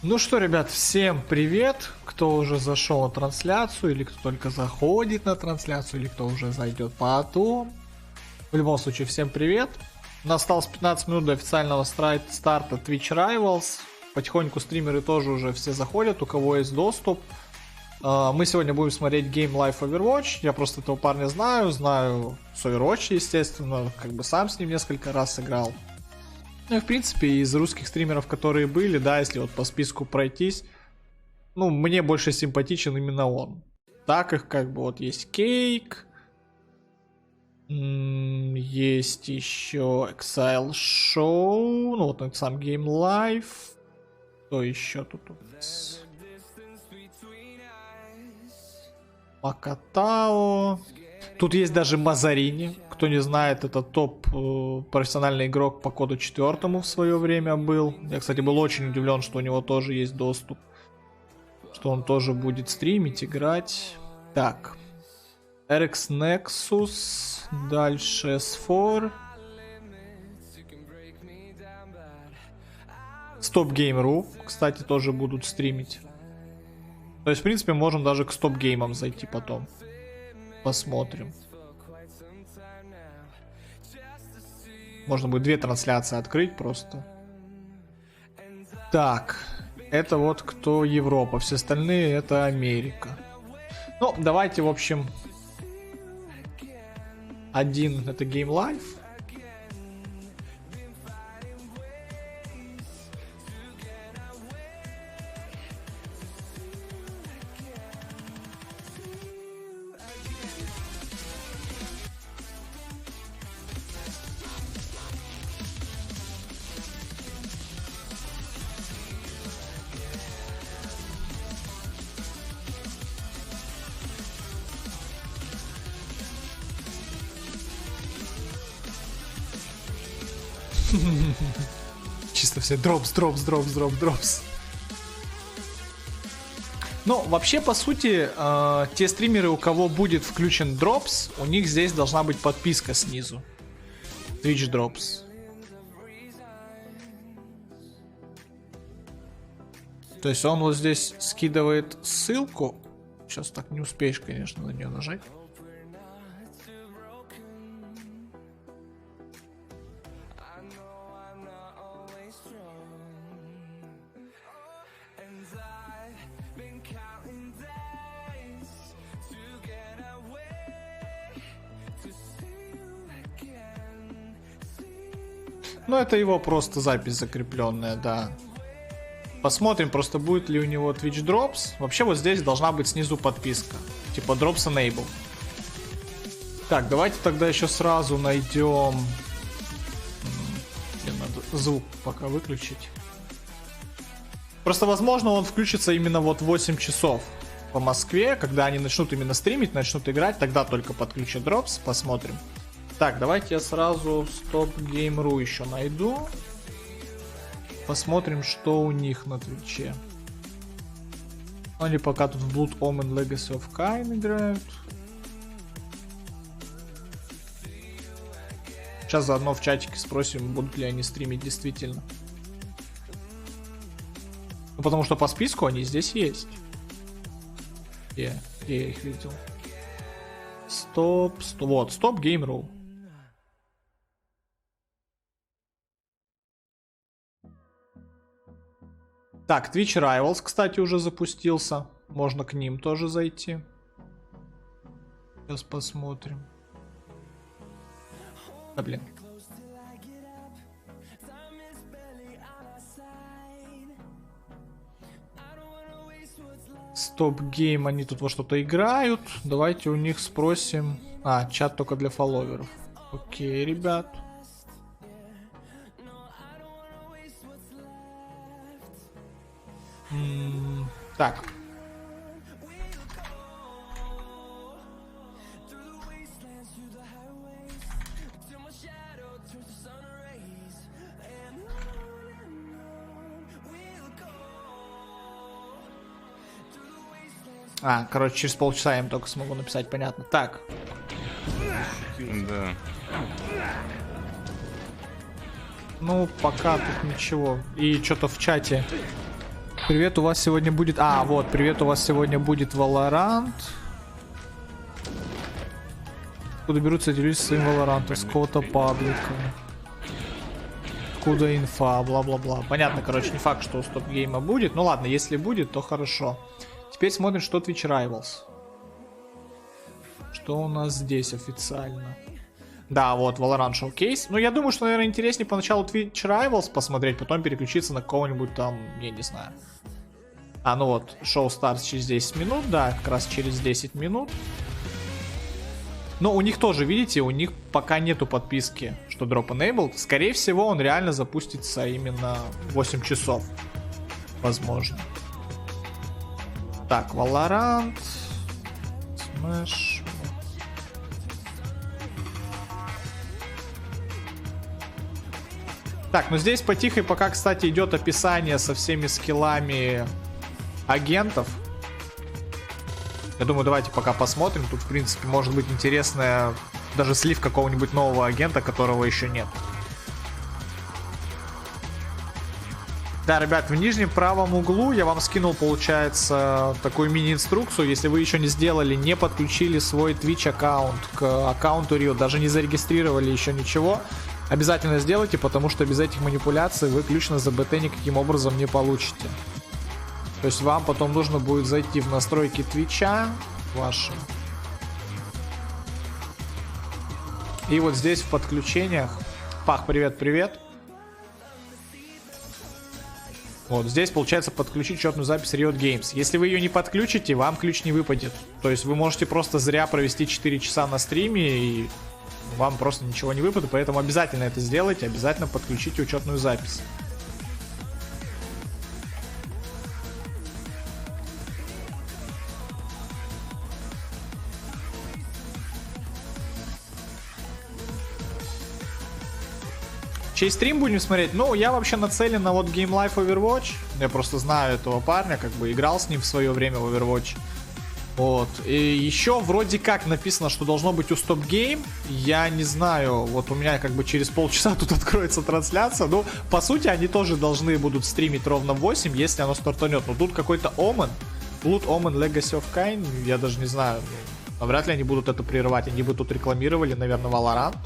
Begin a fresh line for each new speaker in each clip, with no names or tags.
Ну что, ребят, всем привет, кто уже зашел на трансляцию, или кто только заходит на трансляцию, или кто уже зайдет потом. В любом случае, всем привет. У нас осталось 15 минут до официального старта TwitchRivals. Потихоньку стримеры тоже уже все заходят, у кого есть доступ. Мы сегодня будем смотреть Game Live Overwatch. Я просто этого парня знаю с Overwatch, естественно, как бы сам с ним несколько раз играл. Ну и в принципе из русских стримеров, которые были, да, если вот по списку пройтись, ну мне больше симпатичен именно он. Так их как бы вот есть Кейк, есть еще Exile Show, ну вот сам Game Live. Кто еще тут у нас? Макатао. Тут есть даже Мазарини. Кто не знает, это топ профессиональный игрок по коду 4 в свое время был. Я, кстати, был очень удивлен, что у него тоже есть доступ. Что он тоже будет стримить, играть. Так. RX Nexus. Дальше S4. Stop eNe1Ro, кстати, тоже будут стримить. То есть, в принципе, можем даже к стоп-геймам зайти потом. Посмотрим. Можно будет 2 трансляции открыть просто. Так. Это вот кто Европа. Все остальные это Америка. Ну, давайте, в общем. Один это Game Live. Чисто все дропс. Ну, вообще, по сути, те стримеры, у кого будет включен дропс, у них здесь должна быть подписка снизу. TwitchDrops. То есть он вот здесь скидывает ссылку. Сейчас так не успеешь, конечно, на нее нажать. Ну, это его просто запись закрепленная, да. Посмотрим, просто будет ли у него TwitchDrops. Вообще вот здесь должна быть снизу подписка. Типа Drops Enable. Так, давайте тогда еще сразу найдем... Блин, надо звук пока выключить. Просто, возможно, он включится именно вот в 8 часов по Москве. Когда они начнут именно стримить, начнут играть, тогда только подключат Drops. Посмотрим. Так, давайте я сразу Stop eNe1Ro еще найду. Посмотрим, что у них на Твиче. Они пока тут в Blood Omen Legacy of Kain играют. Сейчас заодно в чатике спросим, будут ли они стримить действительно. Ну, потому что по списку они здесь есть. Я их видел. Вот, Stop eNe1Ro. Так, TwitchRivals, кстати, уже запустился. Можно к ним тоже зайти. Сейчас посмотрим. Да, блин. Стоп-гейм, они тут во что-то играют. Давайте у них спросим. А, чат только для фолловеров. Окей, ребят. Так. Короче, через полчаса я им только смогу написать, понятно. Так.
Да.
Ну, пока тут ничего. И что-то в чате Привет, у вас сегодня будет... А, вот, привет, у вас сегодня будет VALORANT. Откуда берутся делюсь своим VALORANT? С какого-то паблика. Откуда инфа, бла-бла-бла. Понятно, короче, не факт, что у стоп-гейма будет. Ну ладно, если будет, то хорошо. Теперь смотрим, что TwitchRivals. Что у нас здесь официально? Да, вот, VALORANT Showcase. Ну, я думаю, что, наверное, интереснее поначалу TwitchRivals посмотреть, потом переключиться на кого-нибудь там, я не знаю. А, ну вот, шоу старт через 10 минут, да, как раз через 10 минут. Но у них тоже, видите, у них пока нету подписки, что Drop Enabled. Скорее всего, он реально запустится именно в 8 часов. Возможно. Так, VALORANT. Smash. Так, ну здесь потихо пока, кстати, идет описание со всеми скиллами агентов. Я думаю, давайте пока посмотрим. Тут, в принципе, может быть интересная даже слив какого-нибудь нового агента, которого еще нет. Да, ребят, в нижнем правом углу я вам скинул, получается, такую мини-инструкцию. Если вы еще не сделали, не подключили свой Twitch аккаунт к аккаунту Рио, даже не зарегистрировали еще ничего, обязательно сделайте, потому что без этих манипуляций вы ключ на ЗБТ никаким образом не получите. То есть вам потом нужно будет зайти в настройки Твича ваши. И вот здесь в подключениях. Пах, привет-привет. Вот здесь получается подключить счетную запись Riot Games. Если вы ее не подключите, вам ключ не выпадет. То есть вы можете просто зря провести 4 часа на стриме и вам просто ничего не выпадет. Поэтому обязательно это сделайте, обязательно подключите учетную запись. Чей стрим будем смотреть? Ну, я вообще нацелен на вот Game Life Overwatch. Я просто знаю этого парня, как бы играл с ним в свое время в Overwatch. Вот. И еще вроде как написано, что должно быть у Stop Game. Я не знаю, вот у меня как бы через полчаса тут откроется трансляция. Ну, по сути, они тоже должны будут стримить ровно в 8, если оно стартанет. Но тут какой-то Omen. Blood Omen Legacy of Kain. Я даже не знаю. Вряд ли они будут это прерывать. Они бы тут рекламировали, наверное, VALORANT.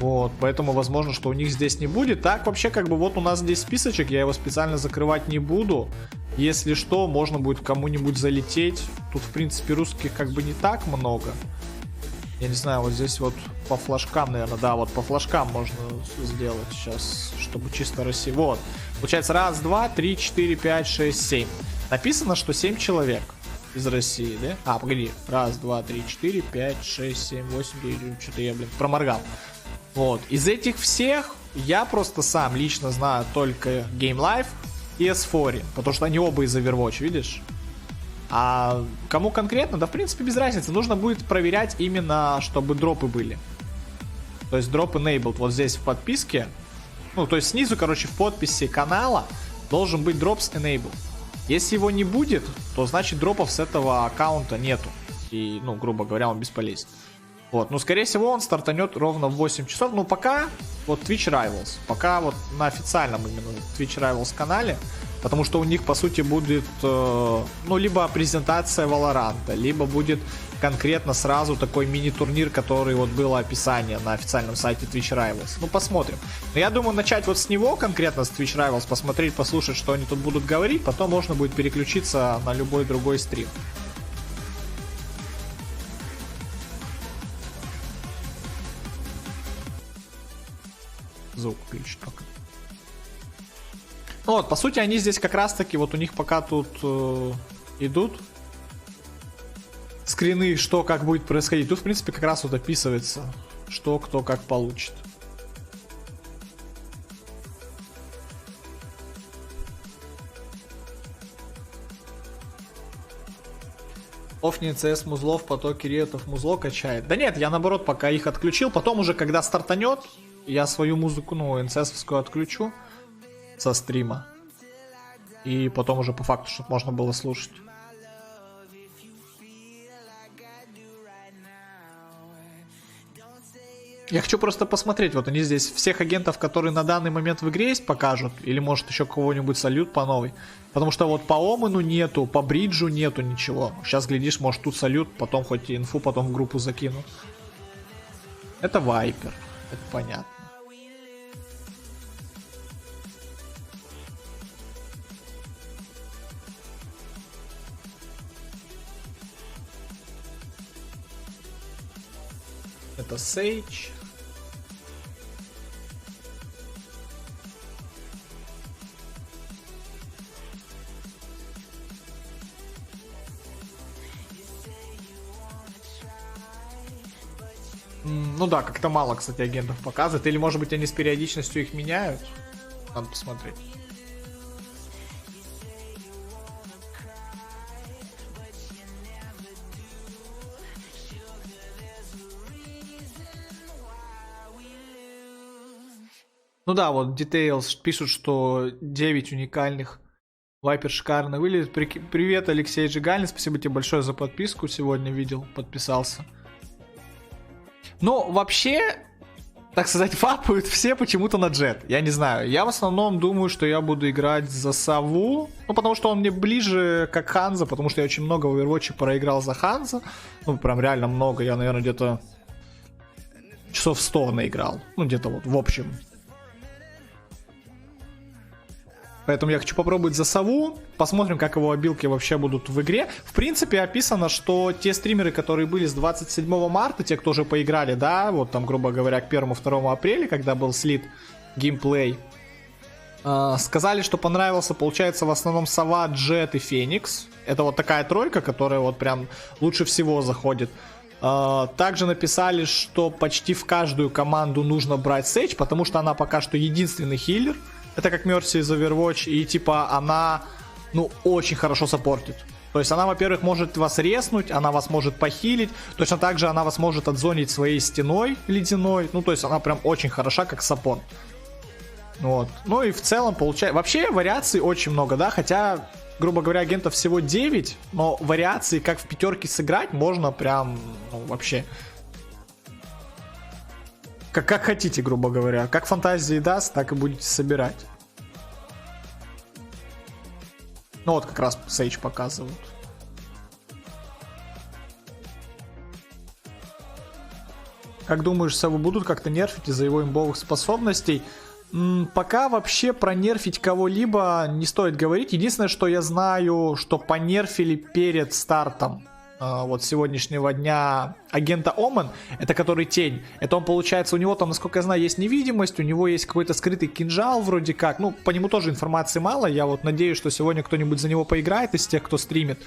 Вот, поэтому возможно, что у них здесь не будет. Так, вообще, как бы вот у нас здесь списочек, я его специально закрывать не буду. Если что, можно будет кому-нибудь залететь. Тут, в принципе, русских как бы не так много. Я не знаю, вот здесь вот по флажкам, наверное, да, вот по флажкам можно сделать сейчас, чтобы чисто Россия. Вот, получается, 1, 2, 3, 4, 5, 6, 7. Написано, что 7 человек из России, да? А, погоди, 1, 2, 3, 4, 5, 6, 7, 8, 9, что-то я, блин, проморгал. Вот, из этих всех я просто сам лично знаю только Game Life и S4, потому что они оба из Overwatch, видишь? А кому конкретно? Да, в принципе, без разницы. Нужно будет проверять именно, чтобы дропы были. То есть Drop Enabled вот здесь в подписке. Ну, то есть снизу, короче, в подписи канала должен быть Drops Enabled. Если его не будет, то значит дропов с этого аккаунта нету. И, ну, грубо говоря, он бесполезен. Вот, ну, скорее всего, он стартанет ровно в 8 часов. Ну, пока вот TwitchRivals. Пока вот на официальном именно TwitchRivals канале. Потому что у них, по сути, будет, ну, либо презентация VALORANT, либо будет конкретно сразу такой мини-турнир, который вот было описание на официальном сайте TwitchRivals. Ну, посмотрим. Но я думаю, начать вот с него, конкретно с TwitchRivals, посмотреть, послушать, что они тут будут говорить. Потом можно будет переключиться на любой другой стрим. Звук включить пока. Ну вот, по сути, они здесь как раз таки, вот у них пока тут идут скрины, что как будет происходить. Тут, в принципе, как раз вот описывается, что кто как получит. Офни CS музло в потоке риотов музло качает. Да нет, я наоборот пока их отключил. Потом уже, когда стартанет, я свою музыку, ну, НЦСовскую отключу со стрима. И потом уже по факту, чтобы можно было слушать. Я хочу просто посмотреть, вот они здесь всех агентов, которые на данный момент в игре есть, покажут. Или может еще кого-нибудь сольют по новой. Потому что вот по Омену нету, по Бриджу нету ничего. Сейчас, глядишь, может тут сольют, потом хоть и инфу потом в группу закину. Это Вайпер, это понятно. Это Сейдж. Ну да, как-то мало, кстати, агентов показывает. Или, может быть, они с периодичностью их меняют. Надо посмотреть. Ну да, вот Details пишут, что 9 уникальных. Вайпер шикарно выглядит. Привет, Алексей Жигальный. Спасибо тебе большое за подписку. Сегодня видел, подписался. Ну, вообще, так сказать, вапают все почему-то на Джет. Я не знаю. Я в основном думаю, что я буду играть за Сову. Ну, потому что он мне ближе как Ханза. Потому что я очень много в Overwatch проиграл за Ханза. Ну, прям реально много. Я, наверное, где-то часов 100 наиграл. Ну, где-то вот в общем. Поэтому я хочу попробовать за Сову. Посмотрим, как его обилки вообще будут в игре. В принципе, описано, что те стримеры, которые были с 27 марта, те, кто уже поиграли, да, вот там, грубо говоря, к 1-2 апреля, когда был слит геймплей, сказали, что понравился, получается, в основном Сова, Джет и Феникс. Это вот такая тройка, которая вот прям лучше всего заходит. Также написали, что почти в каждую команду нужно брать Сейдж, потому что она пока что единственный хиллер. Это как Мерси из Overwatch, и типа она, ну, очень хорошо саппортит. То есть она, во-первых, может вас резнуть, она вас может похилить, точно так же она вас может отзонить своей стеной ледяной. Ну, то есть она прям очень хороша как саппорт. Вот. Ну и в целом получается... Вообще вариаций очень много, да, хотя, грубо говоря, агентов всего 9, но вариации, как в пятерке сыграть, можно прям, ну, вообще... Как хотите, грубо говоря. Как фантазии даст, так и будете собирать. Ну вот как раз Сейдж показывают. Как думаешь, Сову будут как-то нерфить из-за его имбовых способностей? Пока вообще про нерфить кого-либо не стоит говорить. Единственное, что я знаю, что понерфили перед стартом вот сегодняшнего дня агента Омен, это который тень. Это он, получается, у него там, насколько я знаю, есть невидимость, у него есть какой-то скрытый кинжал вроде как. Ну, по нему тоже информации мало. Я вот надеюсь, что сегодня кто-нибудь за него поиграет из тех, кто стримит.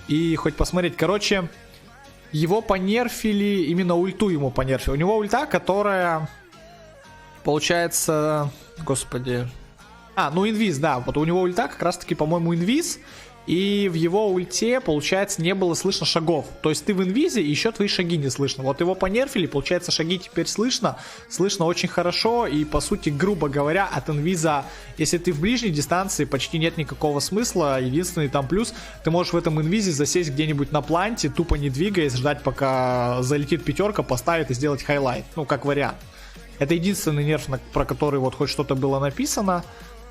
И хоть посмотреть. Короче, его понерфили, именно ульту ему понерфили. У него ульта, которая, получается, господи... ну инвиз, да. Вот у него ульта как раз-таки, по-моему, инвиз. И в его ульте, получается, не было слышно шагов. То есть ты в инвизе, и еще твои шаги не слышно. Вот его понерфили, получается, шаги теперь слышно. Слышно очень хорошо. И, по сути, грубо говоря, от инвиза, если ты в ближней дистанции, почти нет никакого смысла. Единственный там плюс, ты можешь в этом инвизе засесть где-нибудь на планте, тупо не двигаясь, ждать, пока залетит пятерка, поставит и сделать хайлайт. Ну, как вариант. Это единственный нерф, про который вот хоть что-то было написано.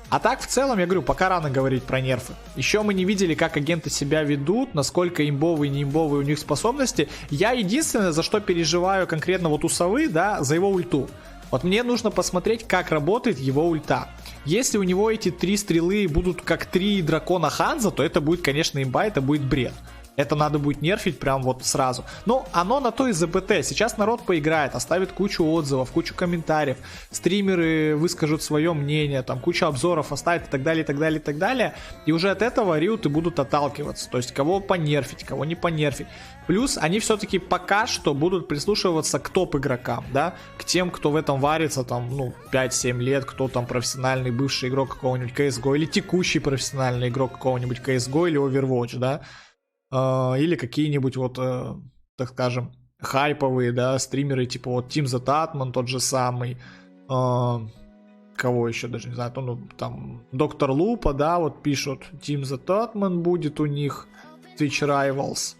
А так, в целом, я говорю, пока рано говорить про нерфы. Еще мы не видели, как агенты себя ведут, насколько имбовые и не имбовые у них способности. Я единственное, за что переживаю конкретно вот у Совы, да, за его ульту. Вот мне нужно посмотреть, как работает его ульта. Если у него эти 3 стрелы будут как 3 дракона Ханза, то это будет, конечно, имба, это будет бред. Это надо будет нерфить прям вот сразу. Но оно на то и ЗБТ. Сейчас народ поиграет, оставит кучу отзывов, кучу комментариев. Стримеры выскажут свое мнение, там кучу обзоров оставят и так далее, и так далее, и так далее. И уже от этого риуты будут отталкиваться. То есть кого понерфить, кого не понерфить. Плюс они все-таки пока что будут прислушиваться к топ-игрокам, да. К тем, кто в этом варится там, ну, 5-7 лет, кто там профессиональный бывший игрок какого-нибудь CSGO или текущий профессиональный игрок какого-нибудь CSGO или Overwatch, да. Или какие-нибудь вот, так скажем, хайповые, да, стримеры, типа вот Team the Tatman, тот же самый, кого еще даже не знаю, ну, там, Доктор Лупа, да, вот пишут, Team the Tatman будет у них, TwitchRivals.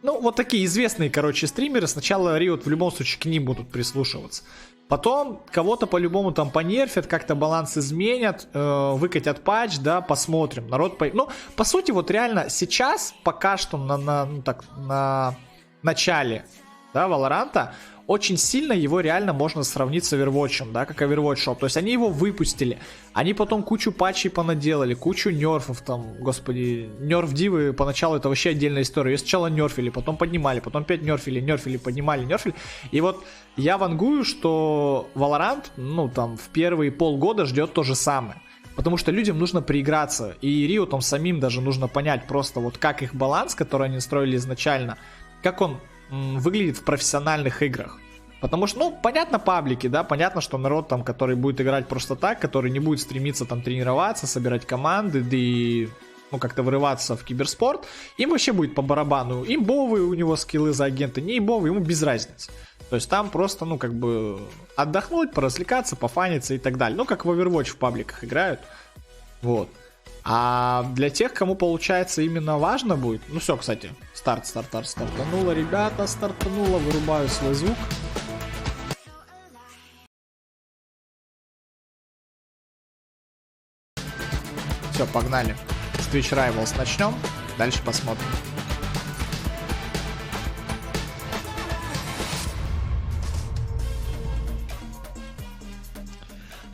Ну, вот такие известные, короче, стримеры, сначала Riot в любом случае к ним будут прислушиваться. Потом кого-то по-любому там понерфят, как-то баланс изменят, выкатят патч, да, посмотрим. Ну, по сути, вот реально сейчас, пока что на начале, да, Валоранта, очень сильно его реально можно сравнить с Overwatch'ем, да, как Overwatch шел. То есть они его выпустили, они потом кучу патчей понаделали, кучу нерфов там, господи, нерф дивы поначалу это вообще отдельная история. Ее сначала нерфили, потом поднимали, потом опять нерфили, поднимали, нерфили. И вот я вангую, что Valorant, ну там в первые полгода ждет то же самое. Потому что людям нужно прииграться, и Риотам самим даже нужно понять просто вот как их баланс, который они строили изначально, как он выглядит в профессиональных играх. Потому что, ну, понятно паблики, да, понятно, что народ там, который будет играть просто так, который не будет стремиться там тренироваться, собирать команды, да и, ну, как-то вырываться в киберспорт, им вообще будет по барабану. Имбовые у него скиллы за агента, не имбовые, ему без разницы. То есть там просто, ну, как бы отдохнуть, поразвлекаться, пофаниться и так далее. Ну, как в Overwatch в пабликах играют. Вот. А для тех, кому получается именно важно будет... Ну все, кстати, стартануло, ребята, стартануло, вырубаю свой звук. Все, погнали. С TwitchRivals начнем, дальше посмотрим.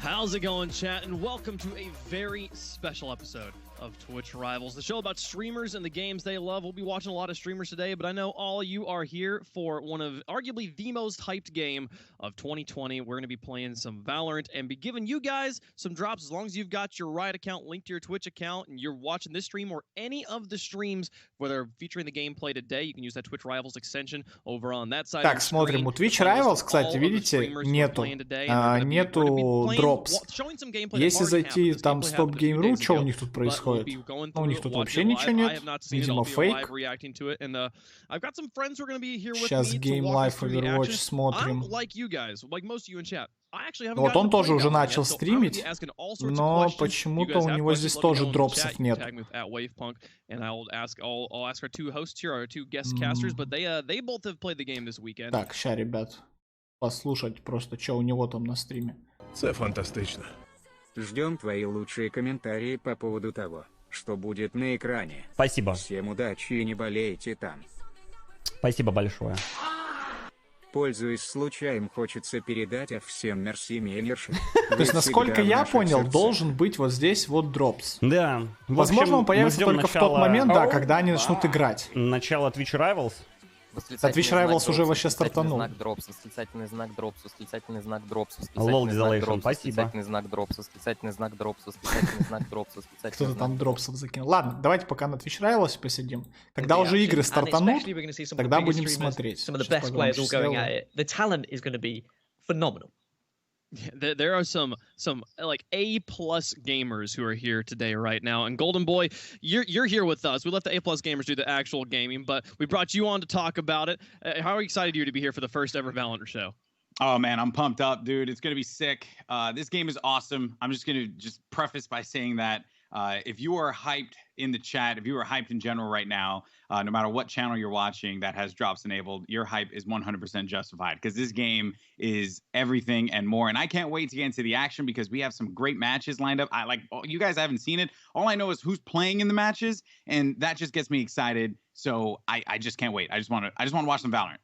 How's it going, chat? And welcome to a very special episode of TwitchRivals, the show about streamers and the games they love. We'll be watching a lot of streamers today, but I know all of you are here for one of arguably the most hyped game of 2020. We're going to be playing some Valorant and be giving you guys some drops as long as you've got your Riot account linked to your Twitch account and you're watching this stream or any of the streams where they're featuring the gameplay today. You can use that TwitchRivals extension over on that side.
Так, смотрим. У TwitchRivals, кстати, видите, нету Drops. Если зайти там Stop eNe1Ro, что у них тут происходит? Ну, у них тут вообще ничего нет. Видимо, фейк. Сейчас Game Life Overwatch смотрим. Вот он тоже уже начал стримить, но почему-то у него здесь тоже дропсов нет. Так, ща, ребят, послушать просто, что у него там на стриме.
Це фантастично.
Ждем твои лучшие комментарии по поводу того, что будет на экране.
Спасибо.
Всем удачи и не болейте там.
Спасибо большое.
Пользуясь случаем, хочется передать всем мерси менерши.
То есть, насколько я понял, должен быть вот здесь вот дропс.
Да.
Возможно, он появится только в тот момент, да, когда они начнут играть.
Начало TwitchRivals.
А TwitchRivals уже вообще стартанул.
Восклицательный знак дропс, восклицательный знак дропс,
Лол
восклицательный знак
Desolation,
дропс,
спасибо.
восклицательный знак дропс, восклицательный знак дропс, восклицательный знак дропс, восклицательный
Кто-то
знак
там дропсов закинул. Ладно, давайте пока на TwitchRivals посидим. Когда уже игры стартанут, тогда будем смотреть. Сейчас
Yeah, there are some like A+ gamers who are here today right now, and Golden Boy, you're here with us. We let the A+ gamers do the actual gaming, but we brought you on to talk about it. How excited are you to be here for the first ever Valorant show?
Oh man, I'm pumped up, dude. It's gonna be sick. This game is awesome. I'm just gonna preface by saying that if you are hyped in the chat, if you are hyped in general right now, no matter what channel you're watching that has drops enabled, your hype is 100% justified because this game is everything and more. And I can't wait to get into the action because we have some great matches lined up. You guys haven't seen it. All I know is who's playing in the matches, and that just gets me excited. So I just can't wait. I just want to watch some Valorant.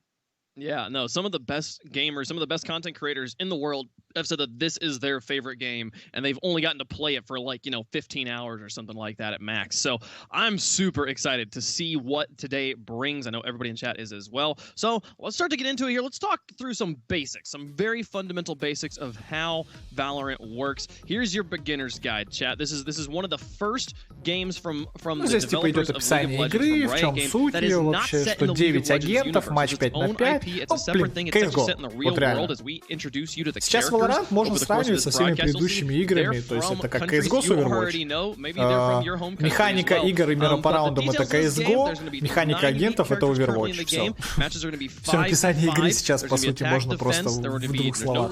Yeah, no, some of the best gamers, some of the best content creators in the world have said that this is their favorite game, and they've only gotten to play it for 15 hours or something like that at max. So I'm super excited to see what today brings. I know everybody in chat is as well. So let's start to get into it here. Let's talk through some basics, some very fundamental basics of how Valorant works. Here's your beginner's guide, chat. This is one of the first games from the developers of League of Legends, from Riot Games, that is not set in the League of Legends universe. It's its own IP. It's a separate thing. It's actually set in the real world as we introduce you to the characters.
Valorant можно сравнивать со всеми предыдущими играми, то есть это как CSGO с Overwatch. Механика игр и мира по раундам это CSGO, механика агентов это Overwatch. Все. Все описание игры сейчас, по сути, можно просто в двух словах.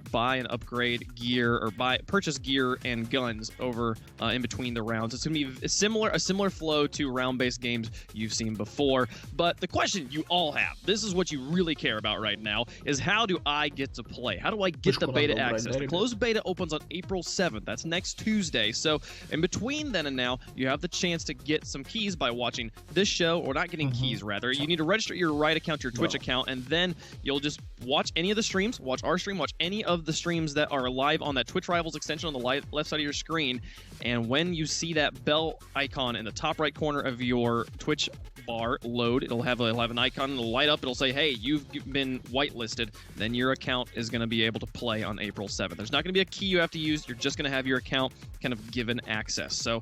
Buy and upgrade gear or purchase gear and guns over in between the rounds. It's going to be a similar flow to round-based games you've seen before. But the question you all have, this is what you really care about right now, is how do I get to play? How do I get the beta access? The closed beta opens on April 7th. That's next Tuesday. So in between then and now, you have the chance to get some keys by watching this show, or not getting keys rather. You need to register your Riot account, your Twitch account, and then you'll just watch any of the streams, watch our stream, watch any of the streams that are live on that TwitchRivals extension on the left side of your screen. And when you see that bell icon in the top right corner of your Twitch bar load, it'll have an icon, it'll light up, it'll say, hey, you've been whitelisted. Then your account is going to be able to play on April 7th. There's not going to be a key you have to use. You're just going to have your account kind of given access. So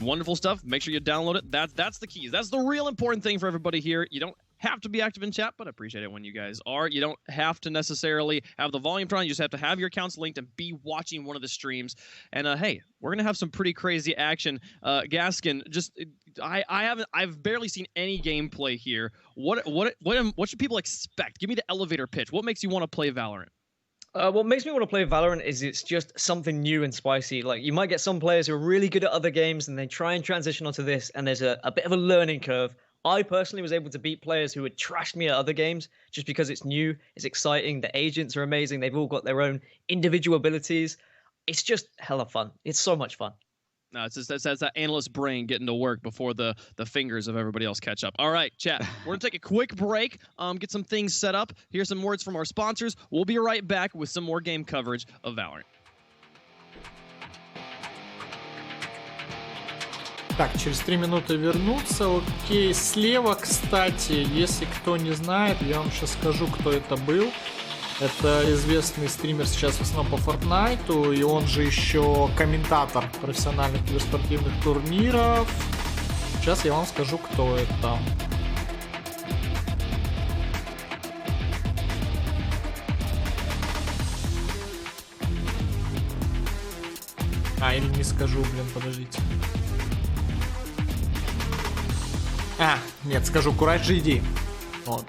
wonderful stuff. Make sure you download it. That's the keys. That's the real important thing for everybody here. You don't have to be active in chat, but I appreciate it when you guys are. You don't have to necessarily have the volume turned on. You just have to have your accounts linked and be watching one of the streams. And hey, we're gonna have some pretty crazy action. Gaskin, just I've barely seen any gameplay here. What should people expect? Give me the elevator pitch. What makes you want to play Valorant?
What makes me want to play Valorant is it's just something new and spicy. Like, you might get some players who are really good at other games and they try and transition onto this, and there's a bit of a learning curve. I personally was able to beat players who had trashed me at other games just because it's new, it's exciting, the agents are amazing, they've all got their own individual abilities. It's just hella fun. It's so much fun.
No, it's just that's that analyst brain getting to work before the fingers of everybody else catch up. All right, chat. We're gonna take a quick break, get some things set up. Here's some words from our sponsors. We'll be right back with some more game coverage of Valorant.
Так, через 3 минуты вернуться. Окей, слева, кстати, если кто не знает, я вам сейчас скажу, кто это был. Это известный стример сейчас в основном по Фортнайту, и он же еще комментатор профессиональных киберспортивных турниров. Сейчас я вам скажу, кто это. Или не скажу, блин, подождите. Нет, скажу, CourageGD. Вот.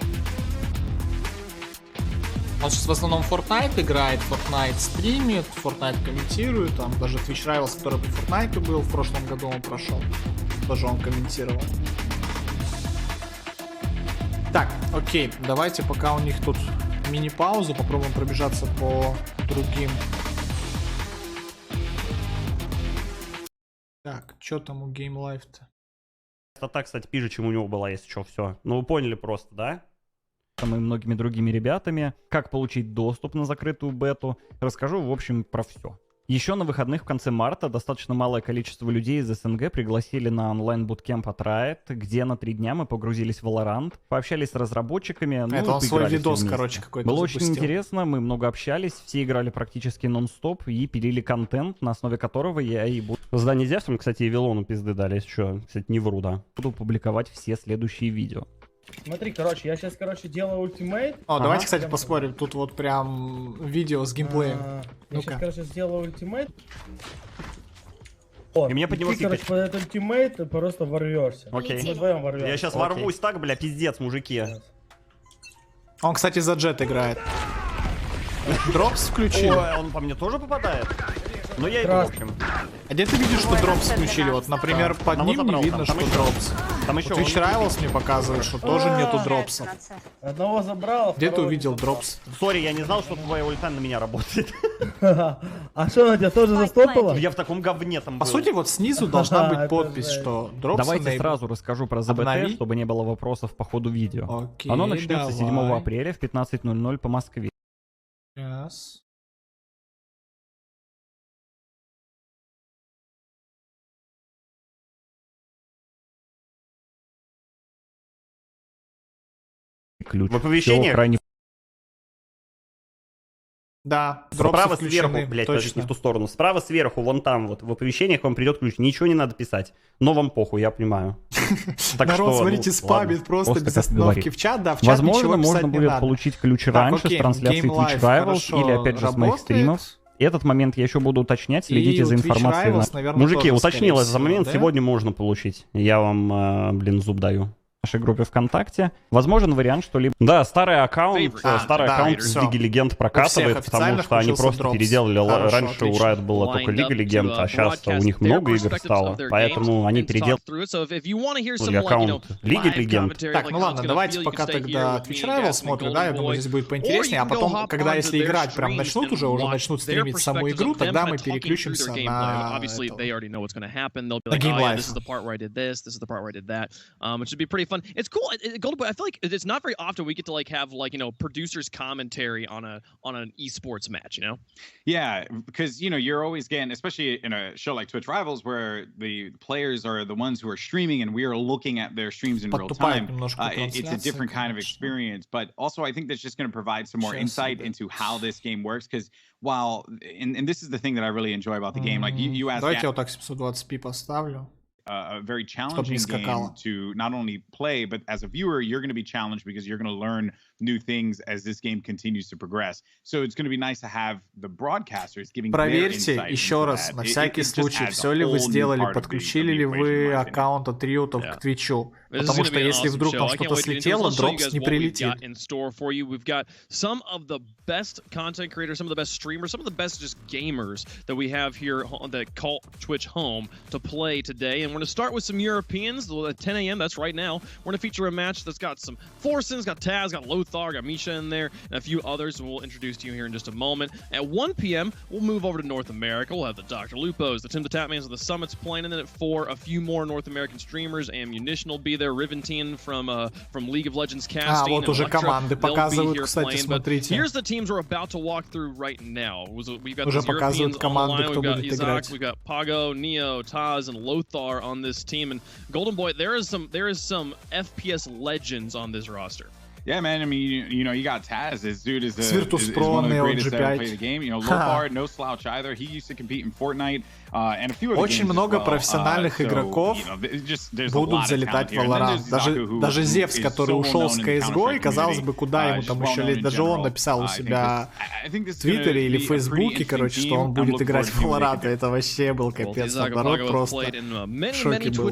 Он сейчас в основном Fortnite играет, Fortnite стримит, Fortnite комментирует, там даже TwitchRivals, который по Fortnite был, в прошлом году он прошел, тоже он комментировал. Так, окей, давайте пока у них тут мини-пауза, попробуем пробежаться по другим. Так, что там у Game Life-то?
Стата, кстати, пиже, чем у него была, если что, все. Ну, вы поняли просто, да? Там и многими другими ребятами. Как получить доступ на закрытую бету. Расскажу, в общем, про все. Еще на выходных в конце марта достаточно малое количество людей из СНГ пригласили на онлайн-буткемп от Riot, где на 3 дня мы погрузились в Valorant, пообщались с разработчиками. Ну,
это он свой видос, короче, какой-то
было
запустил.
очень интересно, мы много общались, все играли практически нон-стоп и пилили контент, на основе которого я и буду... Задание Зевсом, кстати, и Вилону пизды дали, если что. Кстати, не вру, да. Буду публиковать все следующие видео.
Смотри, короче, я сейчас, делаю ультимейт.
Давайте, кстати, посмотрим. Тут вот прям видео с геймплеем.
Я сейчас, сделаю ультимейт.
И мне под него
ты, под этот ультимейт ты просто ворвешься.
Окей.
Мы вдвоем ворвемся.
Я сейчас ворвусь так, бля, пиздец, мужики.
Он, кстати, за джет играет. Дропс включил.
Ой, он по мне тоже попадает? Ну я его, в общем.
А где ты видишь, что дропс включили? Вот, например, под ним не видно, что дропс.
Там еще
TwitchRivals мне показывает, что тоже нету дропса.
Одного забрал.
Где ты увидел дропс?
Сори, я не знал, что твоя ульта на меня работает.
А что, она тебя тоже застопала?
Я в таком говне там был.
По сути, вот снизу должна быть подпись, что дропс.
Давайте сразу расскажу про ЗБТ, чтобы не было вопросов по ходу видео.
Окей,
оно начнется 7 апреля в 15:00 по Москве.
Сейчас.
Ключ.
В оповещениях?
Крайне...
Да, дропсы
Справа
включены,
сверху, блядь,
точно.
подождите, не в ту сторону. Справа сверху, вон там вот, в оповещениях вам придет ключ. Ничего не надо писать. Но вам похуй, я понимаю. Так
Народ,
что,
смотрите, спамит просто без остановки в чат. Да, в чат
возможно,
ничего писать
можно
не
будет
надо.
получить ключ
Так,
раньше
окей,
с трансляции
Game Live
TwitchRivals
хорошо
или, опять же, с моих
работает.
стримов. Этот момент я еще буду уточнять, следите
И
за
у
информацией.
TwitchRivals, наверное,
Мужики,
тоже,
уточнил
скорее
этот момент,
всего, да?
сегодня можно получить. Я вам, зуб даю. В нашей группе ВКонтакте. Возможен вариант, что либо... Да, старый аккаунт
Да,
с
всё.
Лиги Легенд прокатывает, потому
официально
что они
включился
просто
Drops.
переделали.
Хорошо,
Раньше у
отлично.
Riot была только Лига Легенд, а сейчас у них много игр стало. Поэтому они переделали аккаунт Лиги Легенд.
Так, ну ладно, давайте пока тогда TwitchRivals смотрим, да, я думаю, здесь будет поинтереснее, а потом, когда если играть прям начнут уже начнут стримить саму игру, тогда мы переключимся на Game Live.
It's not very often we get to like have like, you know, producers commentary on an esports match, you know?
Yeah, because you know you're always getting, especially in a show like TwitchRivals, where the players are the ones who are streaming and we are looking at their streams in real time. It's a different kind of experience, but also I think that's just going to provide some more insight into how this game works. Because while, and this is the thing that I really enjoy about the game, like you asked.
Давайте я вот так 720p поставлю.
A very challenging game to not only play, but as a viewer, you're going to be challenged because you're going to learn new things as this game continues to progress. So it's going to be nice to have the broadcasters giving
Проверьте еще раз, на всякий случай, все ли вы сделали, подключили ли вы аккаунт от Riot к Твичу. Потому что если вдруг там что-то слетело, Drops не прилетит.
We've got some of the best content creators, some of the best streamers, some of the best just gamers that we have here that call Twitch home to play today. And we're going to start with some Europeans at 10 a.m. That's right now. We're going to feature a match that's got some Forsons, got Taz, got Lothar, got Misha in there, and a few others, and we'll introduce to you here in just a moment. At 1 p.m., we'll move over to North America. We'll have the Dr. Lupos, the Tim the Tapmans, and the Summits playing, and then at 4, a few more North American streamers. Ammunition will be there, Riventine from League of Legends casting.
Вот уже команды показывают, кстати, смотрите.
Here's the teams we're about to walk through right now. We've got
уже
these Europeans on the line. We've got
Isaac,
играть. We've got Pago, Neo, Taz, and Lothar on this team. And Golden Boy, there is some FPS legends on this roster.
Yeah, man. I mean, you know, you got Taz. This dude is one of the greatest that ever played the game. You know, Lothar, no slouch either. He used to compete in Fortnite and a few other
Очень
games
много
as well.
профессиональных игроков будут залетать в VALORANT. Даже Зевс, который ушел с CSGO, и, казалось бы, куда ему там еще лезть. Даже он написал у себя в Твиттере или в Фейсбуке, короче, что он будет играть в VALORANT. Это вообще был капец. Народ просто в шоке был.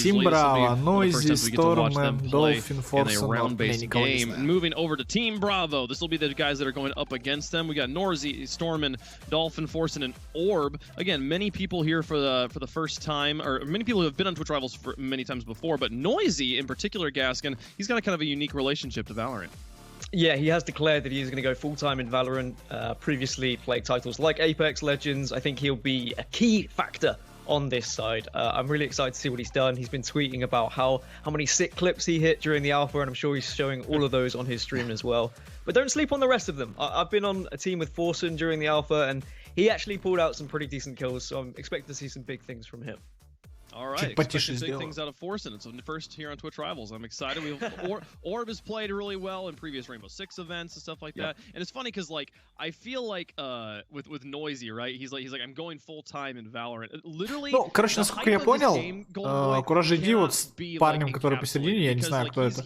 Team Bravo, Noisy, Storm, Dolphin, Forsen, никого не знаю.
Moving over to Team Bravo, this will be the guys that are going up against them. We got Norzy, Stormin, Dolphin, Forsen, and Orb. Again, many people here for the first time, or many people who have been on TwitchRivals for many times before, but Noisy in particular, Gaskin, he's got a kind of a unique relationship to Valorant.
Yeah, he has declared that he's going to go full-time in Valorant. Previously played titles like Apex Legends. I think he'll be a key factor on this side. I'm really excited to see what he's done. He's been tweeting about how many sick clips he hit during the alpha, and I'm sure he's showing all of those on his stream as well. But don't sleep on the rest of them. I've been on a team with Forsen during the alpha, and he actually pulled out some pretty decent kills, so I'm expecting to see some big things from him.
All right, expecting big things out of Forsen. It's the first here on TwitchRivals. I'm excited. Orb has played really well in previous Rainbow Six events and stuff like that. And it's funny because like I feel like with Noisy, right? He's like I'm going full time in Valorant. Literally.
Ну, короче, насколько я понял, Courage ID вот с парнем, который посередине, я не знаю, кто это.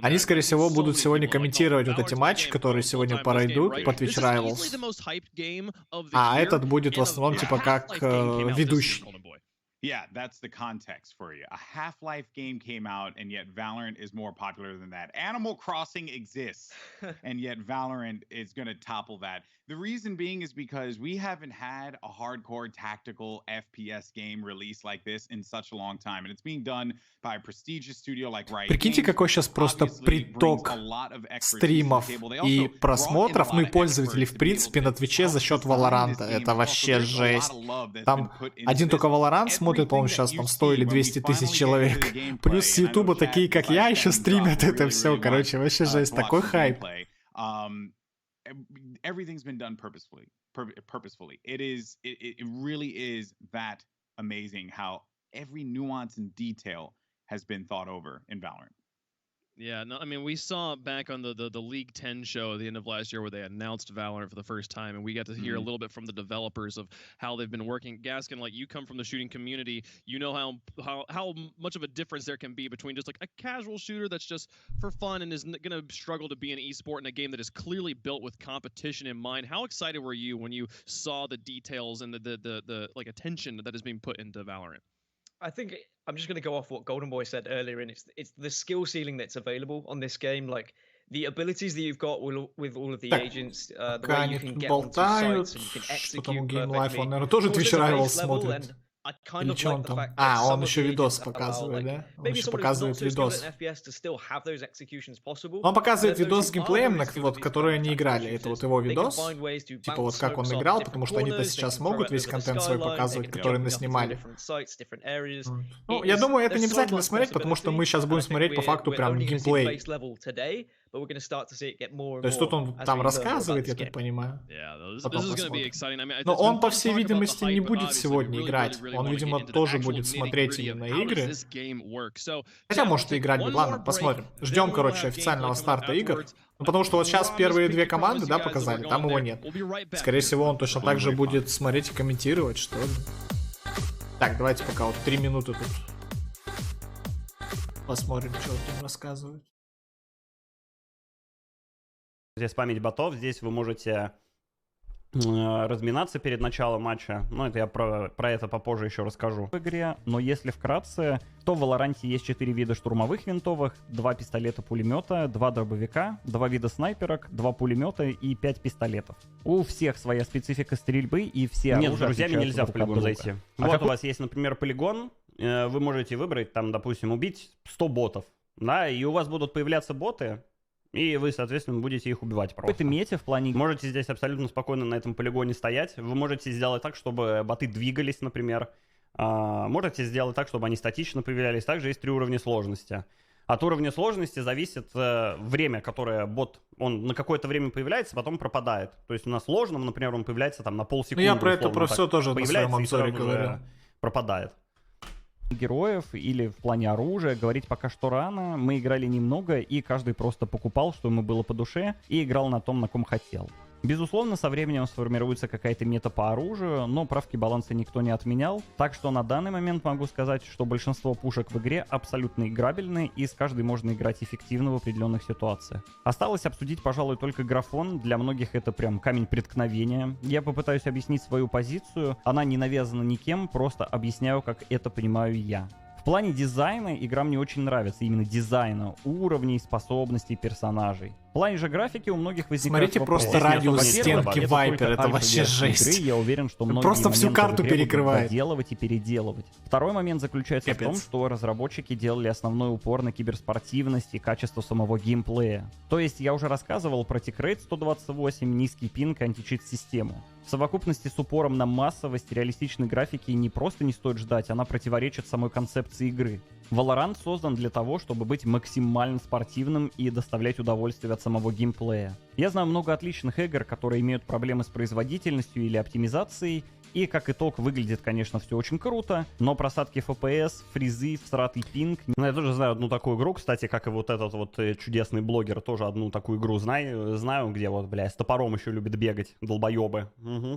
Они, скорее всего, будут сегодня комментировать вот эти матчи, которые сегодня пройдут по TwitchRivals. А этот будет в основном типа как ведущий.
Yeah, that's the context for you. A Half-Life game came out, and yet Valorant is more popular than that. Animal Crossing exists, and yet Valorant is going to topple that. The reason being is because we haven't had a hardcore tactical FPS game released like this in such a long time, and it's being done by a prestigious studio like Riot.
Прикиньте, какой сейчас просто приток стримов и просмотров, ну и пользователей в принципе на Твиче за счет Valorant. Это вообще жесть. Там один только Valorant смотрит, по-моему, сейчас там 100 или 200 тысяч человек. Плюс с Ютуба такие, как я, еще стримят это все. Короче, вообще жесть. Такой хайп.
Everything's been done purposefully. It really is that amazing how every nuance and detail has been thought over in Valorant.
Yeah, no, I mean, we saw back on the League 10 show at the end of last year where they announced Valorant for the first time, and we got to hear a little bit from the developers of how they've been working. Gaskin, like, you come from the shooting community, you know how much of a difference there can be between just like a casual shooter that's just for fun and is going to struggle to be an esport in a game that is clearly built with competition in mind. How excited were you when you saw the details and the like attention that is being put into Valorant?
I think I'm just going to go off what Golden Boy said earlier, and it's the skill ceiling that's available on this game. Like the abilities that you've got with all of the agents, the way you can get onto sites and you can execute perfectly.
Он, наверное, тоже TwitchRivals смотрит. Или что он там? А, он еще видос показывает, да? Он еще показывает видос. Он показывает видос с геймплеем, вот, который они играли. Это вот его видос. Типа вот как он играл, потому что они-то сейчас могут весь контент свой показывать, который наснимали. Ну, я думаю, это не обязательно смотреть, потому что мы сейчас будем смотреть по факту прям геймплей. То есть тут он там рассказывает, я так понимаю. Потом посмотрим. Но он, по всей видимости, не будет сегодня играть. Он, видимо, тоже будет смотреть именно игры. Хотя, может, и играть будет. Ладно, посмотрим. Ждем, короче, официального старта игр. Ну, потому что вот сейчас первые две команды, да, показали, там его нет. Скорее всего, он точно так же будет смотреть и комментировать, что ли. Так, давайте пока вот 3 минуты тут посмотрим, что он там рассказывает.
Здесь память ботов, здесь вы можете разминаться перед началом матча. Ну, это я про это попозже еще расскажу в игре. Но если вкратце, то в VALORANT есть 4 вида штурмовых винтовок, 2 пистолета-пулемета, 2 дробовика, 2 вида снайперок, 2 пулемета и 5 пистолетов. У всех своя специфика стрельбы и все оружия. Нет, с друзьями нельзя в полигон зайти. Вот у вас есть, например, полигон, вы можете выбрать, там, допустим, убить 100 ботов, да, и у вас будут появляться боты, и вы, соответственно, будете их убивать просто. В какой-то мете в плане... Можете здесь абсолютно спокойно на этом полигоне стоять. Вы можете сделать так, чтобы боты двигались, например. Можете сделать так, чтобы они статично появлялись. Также есть 3 уровня сложности. От уровня сложности зависит время, которое бот, он на какое-то время появляется, потом пропадает. То есть у нас сложным, например, он появляется там на полсекунды.
Ну я про это, про все тоже на своем обзоре говорю.
Пропадает. Героев или в плане оружия говорить пока что рано. Мы играли немного, и каждый просто покупал, что ему было по душе, и играл на том, на ком хотел. Безусловно, со временем сформируется какая-то мета по оружию, но правки баланса никто не отменял. Так что на данный момент могу сказать, что большинство пушек в игре абсолютно играбельны, и с каждой можно играть эффективно в определенных ситуациях. Осталось обсудить, пожалуй, только графон. Для многих это прям камень преткновения. Я попытаюсь объяснить свою позицию. Она не навязана никем, просто объясняю, как это понимаю я. В плане дизайна игра мне очень нравится, именно дизайна, уровней, способностей персонажей. В плане же графики у многих возникает
Смотрите просто радиус стенки Вайпер, это вообще жесть.
Я уверен, что многие
просто всю карту перекрывает.
Доделывать и переделывать. Второй момент заключается в том, что разработчики делали основной упор на киберспортивность и качество самого геймплея. То есть я уже рассказывал про тикрейт 128, низкий пинг, античит-систему. В совокупности с упором на массовость реалистичной графики не просто не стоит ждать, она противоречит самой концепции игры. VALORANT создан для того, чтобы быть максимально спортивным и доставлять удовольствие от самого геймплея. Я знаю много отличных игр, которые имеют проблемы с производительностью или оптимизацией, и как итог выглядит, конечно, все очень круто, но просадки FPS, фризы, всратый пинг... Ну, я тоже знаю одну такую игру, кстати, как и вот этот вот чудесный блогер, тоже одну такую игру знаю, где вот, бля, с топором еще любит бегать, долбоебы.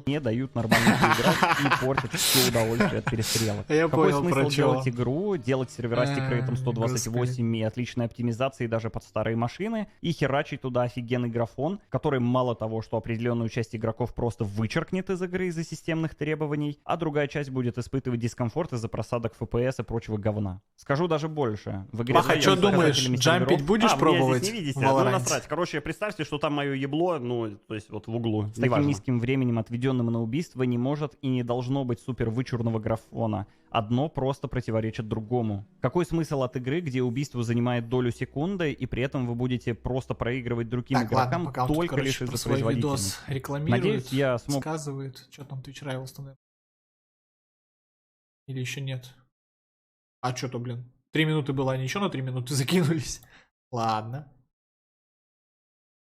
Не дают нормально играть и портят все удовольствие от перестрелок. Какой смысл делать игру, делать сервера с тикрейтом 128 и отличной оптимизацией даже под старые машины, и херачить туда офигенный графон, который мало того, что определенную часть игроков просто вычеркнет из игры из-за системных требований, а другая часть будет испытывать дискомфорт из-за просадок FPS и прочего говна. Скажу даже больше. В игре
Баха, что думаешь, джампить будешь пробовать?
Не видите? Ну, насрать. Короче, представьте, что там мое ебло, ну, то есть вот в углу. С таким низким временем, отведенным на убийство, не может и не должно быть супер вычурного графона. Одно просто противоречит другому. Какой смысл от игры, где убийство занимает долю секунды, и при этом вы будете просто проигрывать другим игрокам,
ладно,
только
тут,
лишь из-за
свой
производительности?
Видос рекламирует,
надеюсь, я смог...
сказывает. Что там, TwitchRivals? Или еще нет? А что-то, блин. 3 минуты было, они еще на 3 минуты закинулись. Ладно.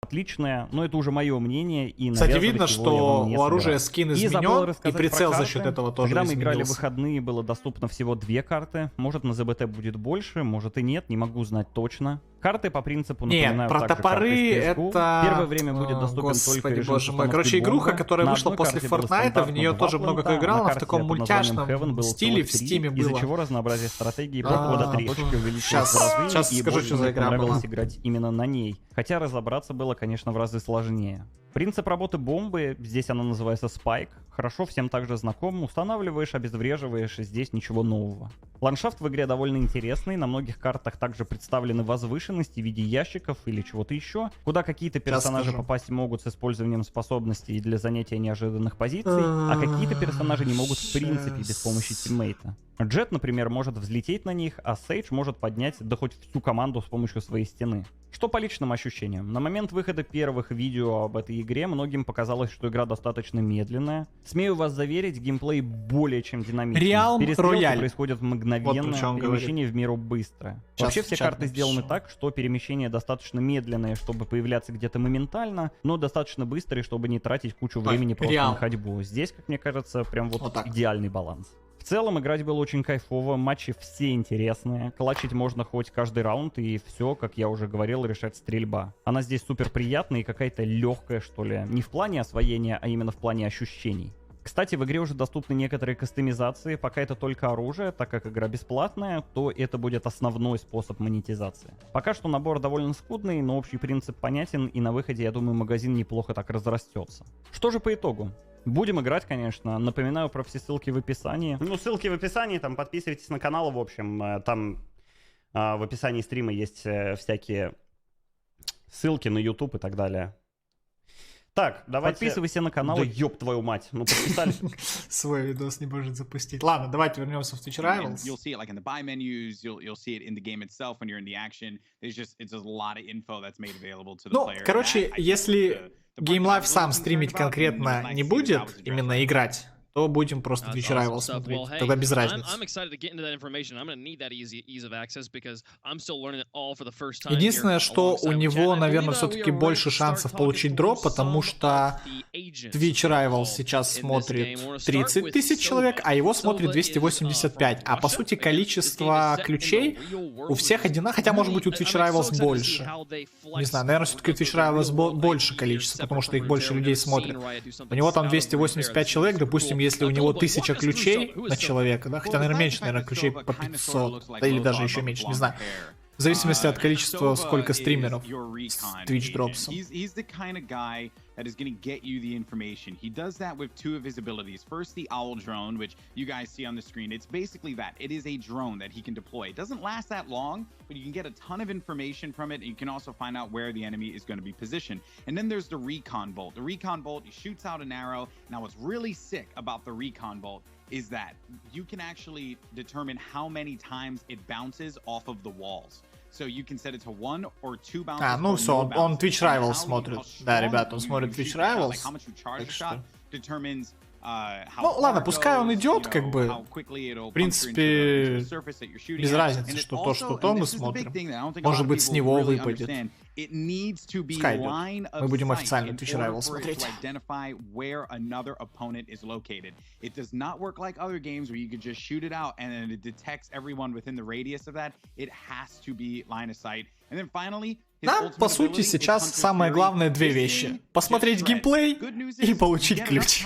Отличное, но это уже мое мнение. И
кстати, видно, что у оружия скин изменен, и прицел за счет этого тоже
когда мы
изменился.
играли в выходные, было доступно всего 2 карты. Может, на ЗБТ будет больше, может и нет, не могу знать точно. Карты по принципу
Нет,
напоминают
про
также
топоры
карты из CS:GO.
это...
Первое время будет доступен только
Господи,
режим
боже мой.
установки
Короче, игруха,
бомбы.
которая
На
вышла
одной
после
карте было
Фортнайта, в
стандартно
нее
2
тоже много кто
планта,
играл,
на
она в
карте
таком
под названием
мультяшном
Heaven было
стиле в
целых 3,
Стиме
из-за
было.
чего разнообразие стратегий и прохода трещики увеличилось
Сейчас
в разы, и
скажу,
больше
что за
мне
игра
понравилось
была.
играть именно на ней. Хотя разобраться было, конечно, в разы сложнее. Принцип работы бомбы, здесь она называется Spike, хорошо всем также знаком, устанавливаешь, обезвреживаешь, и здесь ничего нового. Ландшафт в игре довольно интересный, на многих картах также представлены возвышенности в виде ящиков или чего-то еще, куда какие-то персонажи попасть могут с использованием способностей для занятия неожиданных позиций, а какие-то персонажи не могут в принципе без помощи тиммейта. Джет, например, может взлететь на них, а Сейдж может поднять да хоть всю команду с помощью своей стены. Что по личным ощущениям? На момент выхода первых видео об этой игре многим показалось, что игра достаточно медленная. Смею вас заверить, геймплей более чем динамичный. Перестрелки происходят мгновенно, вот перемещение в меру быстрое. Вообще все карты сделаны так, что перемещение достаточно медленное, чтобы появляться где-то моментально, но достаточно быстрое, чтобы не тратить кучу времени просто на ходьбу. Здесь, как мне кажется, прям вот идеальный баланс. В целом играть было очень кайфово, матчи все интересные, клатчить можно хоть каждый раунд, и все, как я уже говорил, решает стрельба. Она здесь супер приятная и какая-то легкая, что ли, не в плане освоения, а именно в плане ощущений. Кстати, в игре уже доступны некоторые кастомизации, пока это только оружие, так как игра бесплатная, то это будет основной способ монетизации. Пока что набор довольно скудный, но общий принцип понятен, и на выходе, я думаю, магазин неплохо так разрастется. Что же по итогу? Будем играть, конечно. Напоминаю про все ссылки в описании. Ну, ссылки в описании, там подписывайтесь на канал, в общем. Там в описании стрима есть всякие ссылки на YouTube и так далее. Так, давайте... Подписывайся на канал. Да ёб твою мать. Ну, подписались.
Свой видос не может запустить. Ладно, давайте вернемся в TwitchRivals.
You'll see it like in the buy menus, you'll see it in the game itself when you're in the action. It's just a lot of info that's made available to the player.
Ну, короче, если GameLive сам стримить конкретно не будет, именно играть, то будем просто TwitchRivals смотреть. Тогда без разницы. Единственное, что у него, наверное, все-таки больше шансов получить дроп, потому что TwitchRivals сейчас смотрит 30 тысяч человек, а его смотрит 285. А по сути количество ключей у всех одинаково, хотя может быть у TwitchRivals больше. Не знаю, наверное, все-таки у TwitchRivals больше количество, потому что их больше людей смотрят. У него там 285 человек, допустим, если у него 1000 ключей на человека, да, хотя, наверное, меньше, наверное, ключей по 500, да, или даже еще меньше, не знаю. В зависимости от количества, сколько стримеров с TwitchDrops.
That is going to get you the information. He does that with two of his abilities. First, the owl drone, which you guys see on the screen. It's basically that. It is a drone that he can deploy. It doesn't last that long, but you can get a ton of information from it. And you can also find out where the enemy is going to be positioned. And then there's the recon bolt. The recon bolt, he shoots out an arrow. Now, what's really sick about the recon bolt is that you can actually determine how many times it bounces off of the walls. So you can set it to 1 or 2 bounces.
Ну все, он TwitchRivals смотрит. Да, ребят, он смотрит TwitchRivals. Так что... Ну ладно, пускай он идет, как бы, в принципе, без разницы, что то, что то мы смотрим. Может быть, с него выпадет. Пускай идет. Мы будем официально TwitchRivals смотреть. Нам, по сути, сейчас самое главное две вещи. Посмотреть геймплей и получить ключ.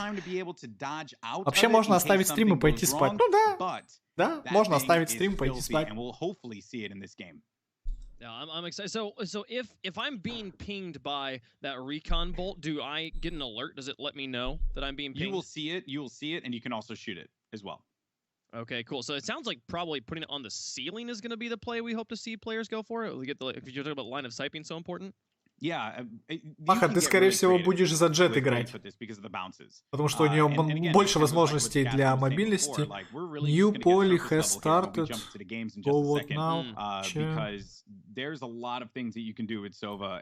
Вообще можно оставить стрим и пойти спать. Ну да, да, можно оставить стрим и пойти спать.
Yeah, I'm excited. So if I'm being pinged by that recon bolt, do I get an alert? Does it let me know that I'm being pinged?
You will see it, and you can also shoot it as well.
Okay, cool. So it sounds like probably putting it on the ceiling is going to be the play we hope to see players go for. If you're talking about line of sight being so important.
Маха, ты, скорее всего, будешь за Джет играть, потому что у нее больше возможностей для мобильности. New poly has started. Go what now?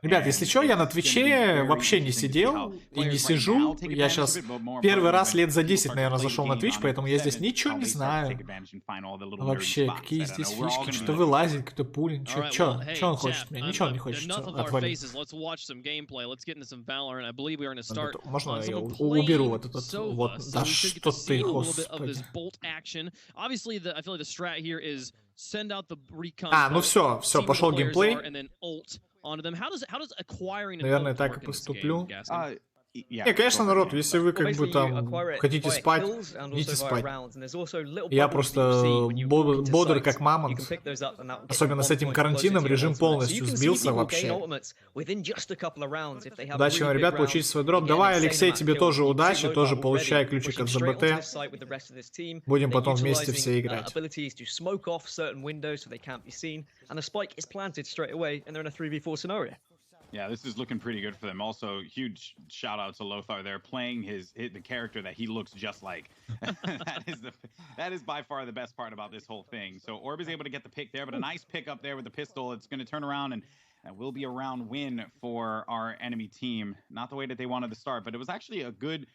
Ребят, если что, я на Твиче вообще не сидел и не сижу. Я сейчас первый раз лет за 10, наверное, зашел на Твич, поэтому я здесь ничего не знаю. Вообще, какие здесь фишки, что вылазит, кто пулин, что он хочет мне? Ничего он не хочет отвалить. Можно я уберу вот этот вот, да что ты, господи.
send out the recon.
Ну все, пошел геймплей. Наверное, так и поступлю. Не, конечно, народ, если вы как бы там хотите спать, идите спать. Я просто бодр как мамонт. Особенно с этим карантином режим полностью сбился вообще. Удачи вам, ребят, получить свой дроп. Давай, Алексей, тебе тоже удачи, тоже получай ключик от ЗБТ. Будем потом вместе все играть.
Yeah, this is looking pretty good for them. Also, huge shout out to Lothar. They're playing the character that he looks just like. that is by far the best part about this whole thing. So Orb is able to get the pick there, but a nice pick up there with the pistol. It's going to turn around and will be a round win for our enemy team. Not the way that they wanted to start, but it was actually a good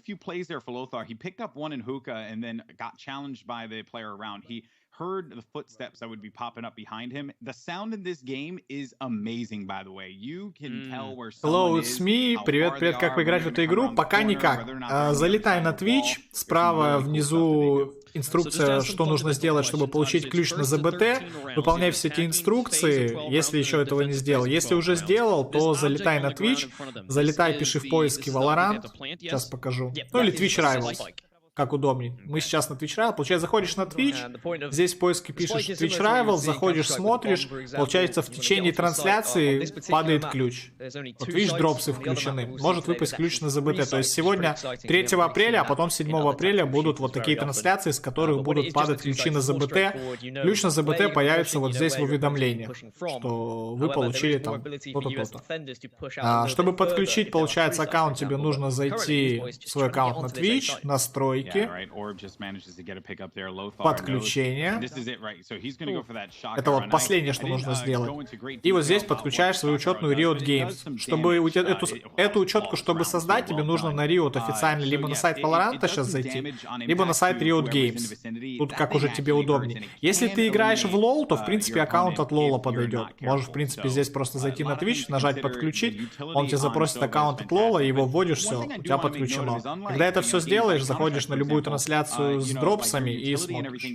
few plays there for Lothar. He picked up one in hookah and then got challenged by the player around. He heard the footsteps that would be popping up behind him. The sound in this game is amazing, by the way. You can tell where
Hello, it's me. Привет, как поиграть в эту игру? Пока никак. Залетай на Twitch. Справа внизу инструкция, что нужно сделать, чтобы получить ключ на ЗБТ. Выполняй все эти инструкции, если еще этого не сделал. Если уже сделал, то залетай на Twitch. Залетай, пиши в поиске VALORANT. Сейчас покажу. Ну или TwitchRivals. Как удобнее. Мы сейчас на TwitchRivals. Получается, заходишь на Twitch, здесь в поиске пишешь TwitchRivals, заходишь, смотришь, получается, в течение трансляции падает ключ. Вот видишь, дропсы включены. Может выпасть ключ на ЗБТ. То есть сегодня 3 апреля, а потом 7 апреля будут вот такие трансляции, с которых будут падать ключи на ЗБТ. Ключ на ЗБТ появится вот здесь в уведомлении, что вы получили там то-то, то-то. Чтобы подключить, получается, аккаунт, тебе нужно зайти в свой аккаунт на Twitch, настройки, подключение. Это вот последнее, что нужно сделать. И вот здесь подключаешь свою учетную Riot Games. Чтобы эту учетку, чтобы создать, тебе нужно на Riot официально либо на сайт VALORANT сейчас зайти, либо на сайт Riot Games. Тут как уже тебе удобнее. Если ты играешь в LoL, то в принципе аккаунт от LoL подойдет. Можешь в принципе здесь просто зайти на Twitch, нажать подключить, он тебе запросит аккаунт от LoL, его вводишь, все, у тебя подключено. Когда это все сделаешь, заходишь на любую трансляцию с дропсами и смотришь.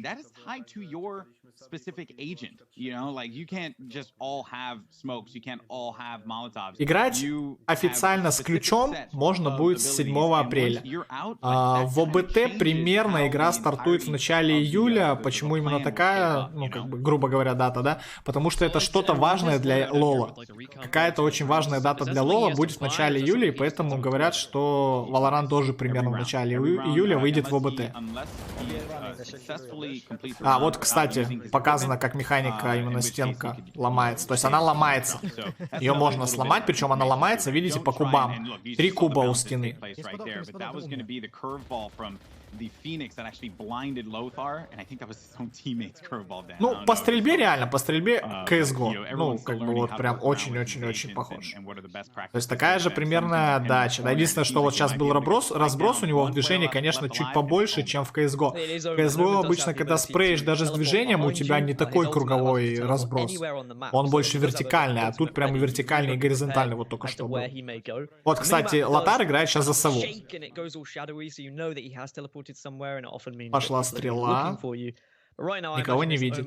Играть официально с ключом можно будет с 7 апреля. В ОБТ примерно игра стартует в начале июля. Почему именно такая, ну, как бы, грубо говоря, дата, да? Потому что это что-то важное для Лола. Какая-то очень важная дата для Лола будет в начале июля, и поэтому говорят, что VALORANT тоже примерно в начале июля выйдет в ОБТ. Вот, кстати, показано, как механика именно стенка ломается. То есть она ломается. Ее можно сломать, причем она ломается, видите, по кубам. 3 куба у стены. Ну, по стрельбе реально, по стрельбе CSGO. Ну, как бы вот прям очень-очень-очень похож. То есть такая же примерная отдача. Да, единственное, что вот сейчас был разброс у него в движении, конечно, чуть побольше, чем в CSGO. В CSGO обычно, когда спреешь даже с движением, у тебя не такой круговой разброс. Он больше вертикальный, а тут прям вертикальный и горизонтальный вот только что был. Вот, кстати, Лотар играет сейчас за сову. Пошла стрела. Никого не видит.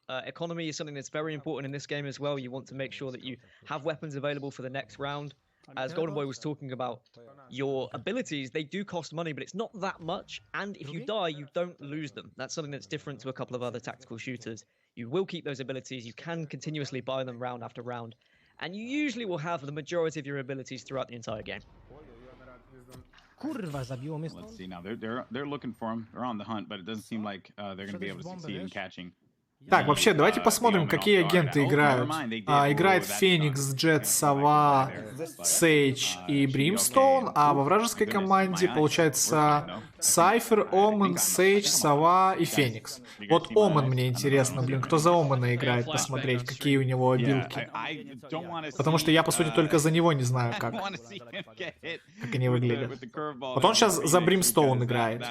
Economy is something that's very important in this game as well. You want to make sure that you have weapons available for the next round. As Golden Boy was talking about, your abilities, they do cost money, but it's not that much. And if you die, you don't lose them. That's something that's different to a couple of other tactical shooters. You will keep those abilities. You can continuously buy them round after round. And you usually will have the majority of your abilities throughout the entire game.
Let's see now. They're looking for him. They're on the hunt, but it doesn't seem like they're going to be able to succeed in catching.
Так, вообще, давайте посмотрим, какие агенты играют. Играет Феникс, Джет, Сова, Сейдж и Бримстоун, а во вражеской команде, получается, Сайфер, Омен, Сейдж, Сова и Феникс. Вот Омен мне интересно, блин, кто за Омена играет, посмотреть, какие у него обилки. Потому что я, по сути, только за него не знаю, как они выглядят. Вот он сейчас за Бримстоун играет.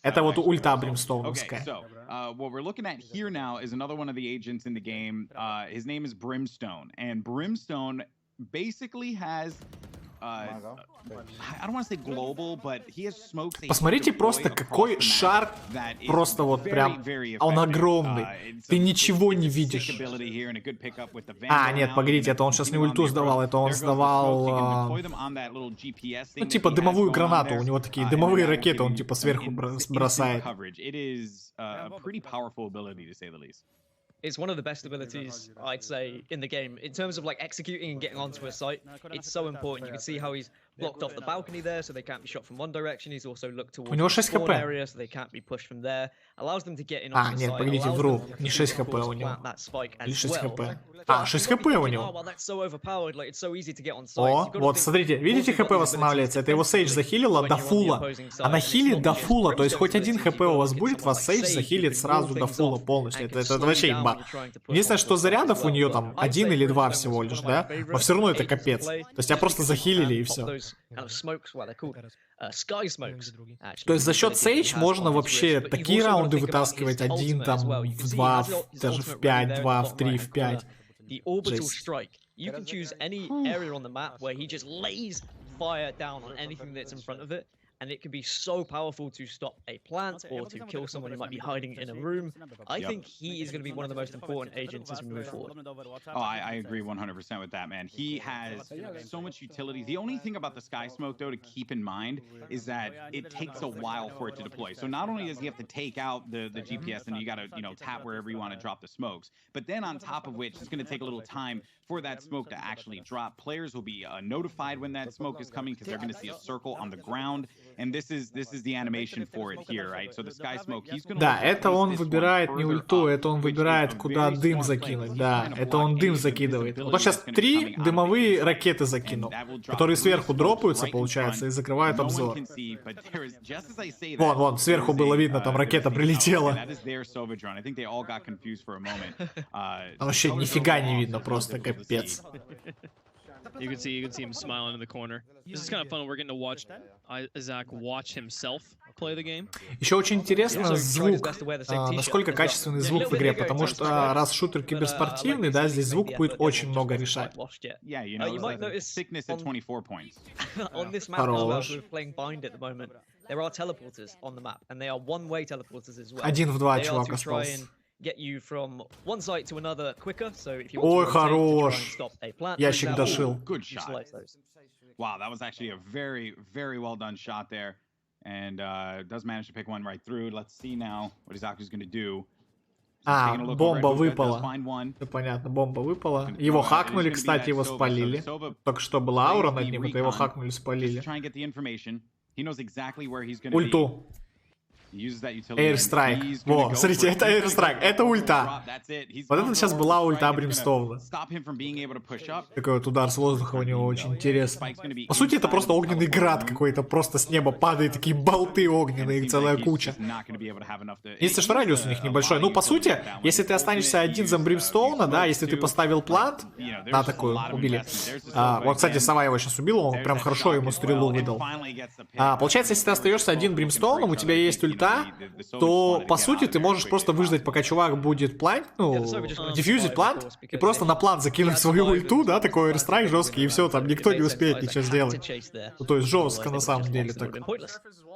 Это вот ульта Бримстоуновская.
What we're looking at here now is another one of the agents in the game. His name is Brimstone, and Brimstone basically has
Посмотрите просто, какой шар, просто вот прям, он огромный. Ты ничего не видишь. А, нет, погодите, это он сейчас не ульту сдавал, это он сдавал, ну, типа дымовую гранату, у него такие дымовые ракеты, он типа сверху бросает.
It's one of the best abilities, I'd say, in the game. In terms of like executing and getting onto a site, it's so important. You can see how he's blocked off the balcony there, so they can't be shot from one direction. He's also looked towards the spawn area, so they can't be pushed from there. Allows them to get in on the
нет,
site.
погодите, вру. Не 6 хп у него. Или 6 хп. А, 6 хп у него. О, вот, смотрите, видите, хп восстанавливается? Это его Сейдж захилила до фула. Она хилит до фула, то есть хоть один хп у вас будет, вас Сейдж захилит сразу до фула полностью. Это вообще имба. Единственное, что зарядов у нее там 1 или 2 всего лишь, да? Но все равно это капец. То есть тебя просто захилили и все. То есть за счет Сейдж можно вообще такие раунды вытаскивать 1, там, в 2, даже в 5, 2, в 3, в 5.
The orbital strike. You can choose any area on the map where he just lays fire down on anything that's in front of it, and it can be so powerful to stop a plant or to kill someone who might be hiding in a room. I think he is going to be one of the most important agents as we move forward.
Oh, I agree 100% with that, man. He has so much utility. The only thing about the Sky Smoke, though, to keep in mind is that it takes a while for it to deploy. So not only does he have to take out the GPS and you got to, you know, tap wherever you want to drop the smokes, but then on top of which, it's going to take a little time for that smoke to actually drop. Players will be notified when that smoke is coming because they're going to see a circle on the ground. And this is the animation for it here, right? So the Sky Smoke, he's gonna.
Да, это он выбирает не ульту, это он выбирает, куда дым закинуть. Да, это он дым закидывает. Вот он сейчас 3 дымовые ракеты закинул, которые сверху дропаются, получается, и закрывают обзор. Вон, сверху было видно, там ракета прилетела. А вообще нифига не видно, просто капец.
You can see him smiling in the corner. This is kind of fun. We're getting to watch Isaac watch himself play the game.
Еще очень интересно звук, насколько качественный звук в игре, потому что раз шутер киберспортивный, да, здесь звук будет очень много решать. Хорош. Один в 2 чувак остался. Ой, хорош. Ящик дошил.
Wow, that was actually a very, very well done shot there. And does manage to pick one right through. Let's see now what Isaac is going to do.
А, бомба выпала. Все понятно, бомба выпала. Его хакнули, кстати, его спалили. Только что была аура над ним, это его хакнули, спалили. Ульту. Airstrike. Во, смотрите, это Airstrike, это ульта. Вот это сейчас была ульта Бримстоуна. Такой вот удар с воздуха у него очень интересный. По сути, это просто огненный град какой-то, просто с неба падают такие болты огненные, их целая куча. Если что, радиус у них небольшой. Ну, по сути, если ты останешься один за Бримстоуна, да, если ты поставил плант, да, такую, убили. Вот, кстати, сова его сейчас убила, он прям хорошо ему стрелу выдал. Получается, если ты остаешься один Бримстоуном, у тебя есть ульта, то, по сути, ты можешь просто выждать, пока чувак будет плант, ну, дефьюзить плант, и просто на плант закинуть свою ульту, да, такой аирстрайк жесткий, и все, там никто не успеет ничего сделать. Ну, то есть жестко, на самом деле, так.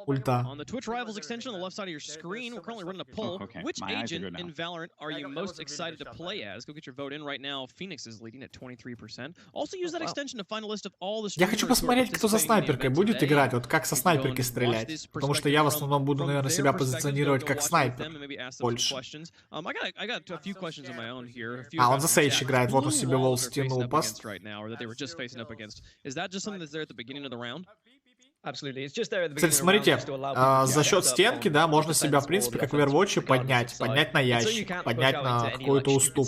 Ульта.
On the TwitchRivals extension on the left side of your screen, we're currently running a poll. Which agent in VALORANT are you most excited to play as? Go get your vote in right now. Phoenix is leading at 23%. Also use that extension to find a list of all the.
Я хочу посмотреть, кто за снайперкой будет играть, вот как со снайперки стрелять. Потому что я в основном буду, наверное, себя позиционировать как снайпер больше. А, он за Сейдж играет, вот он себе волл стянул, пас. Кстати, смотрите, за счет стенки, да, можно себя, в принципе, как в Overwatch, поднять на ящик, поднять на какой-то уступ.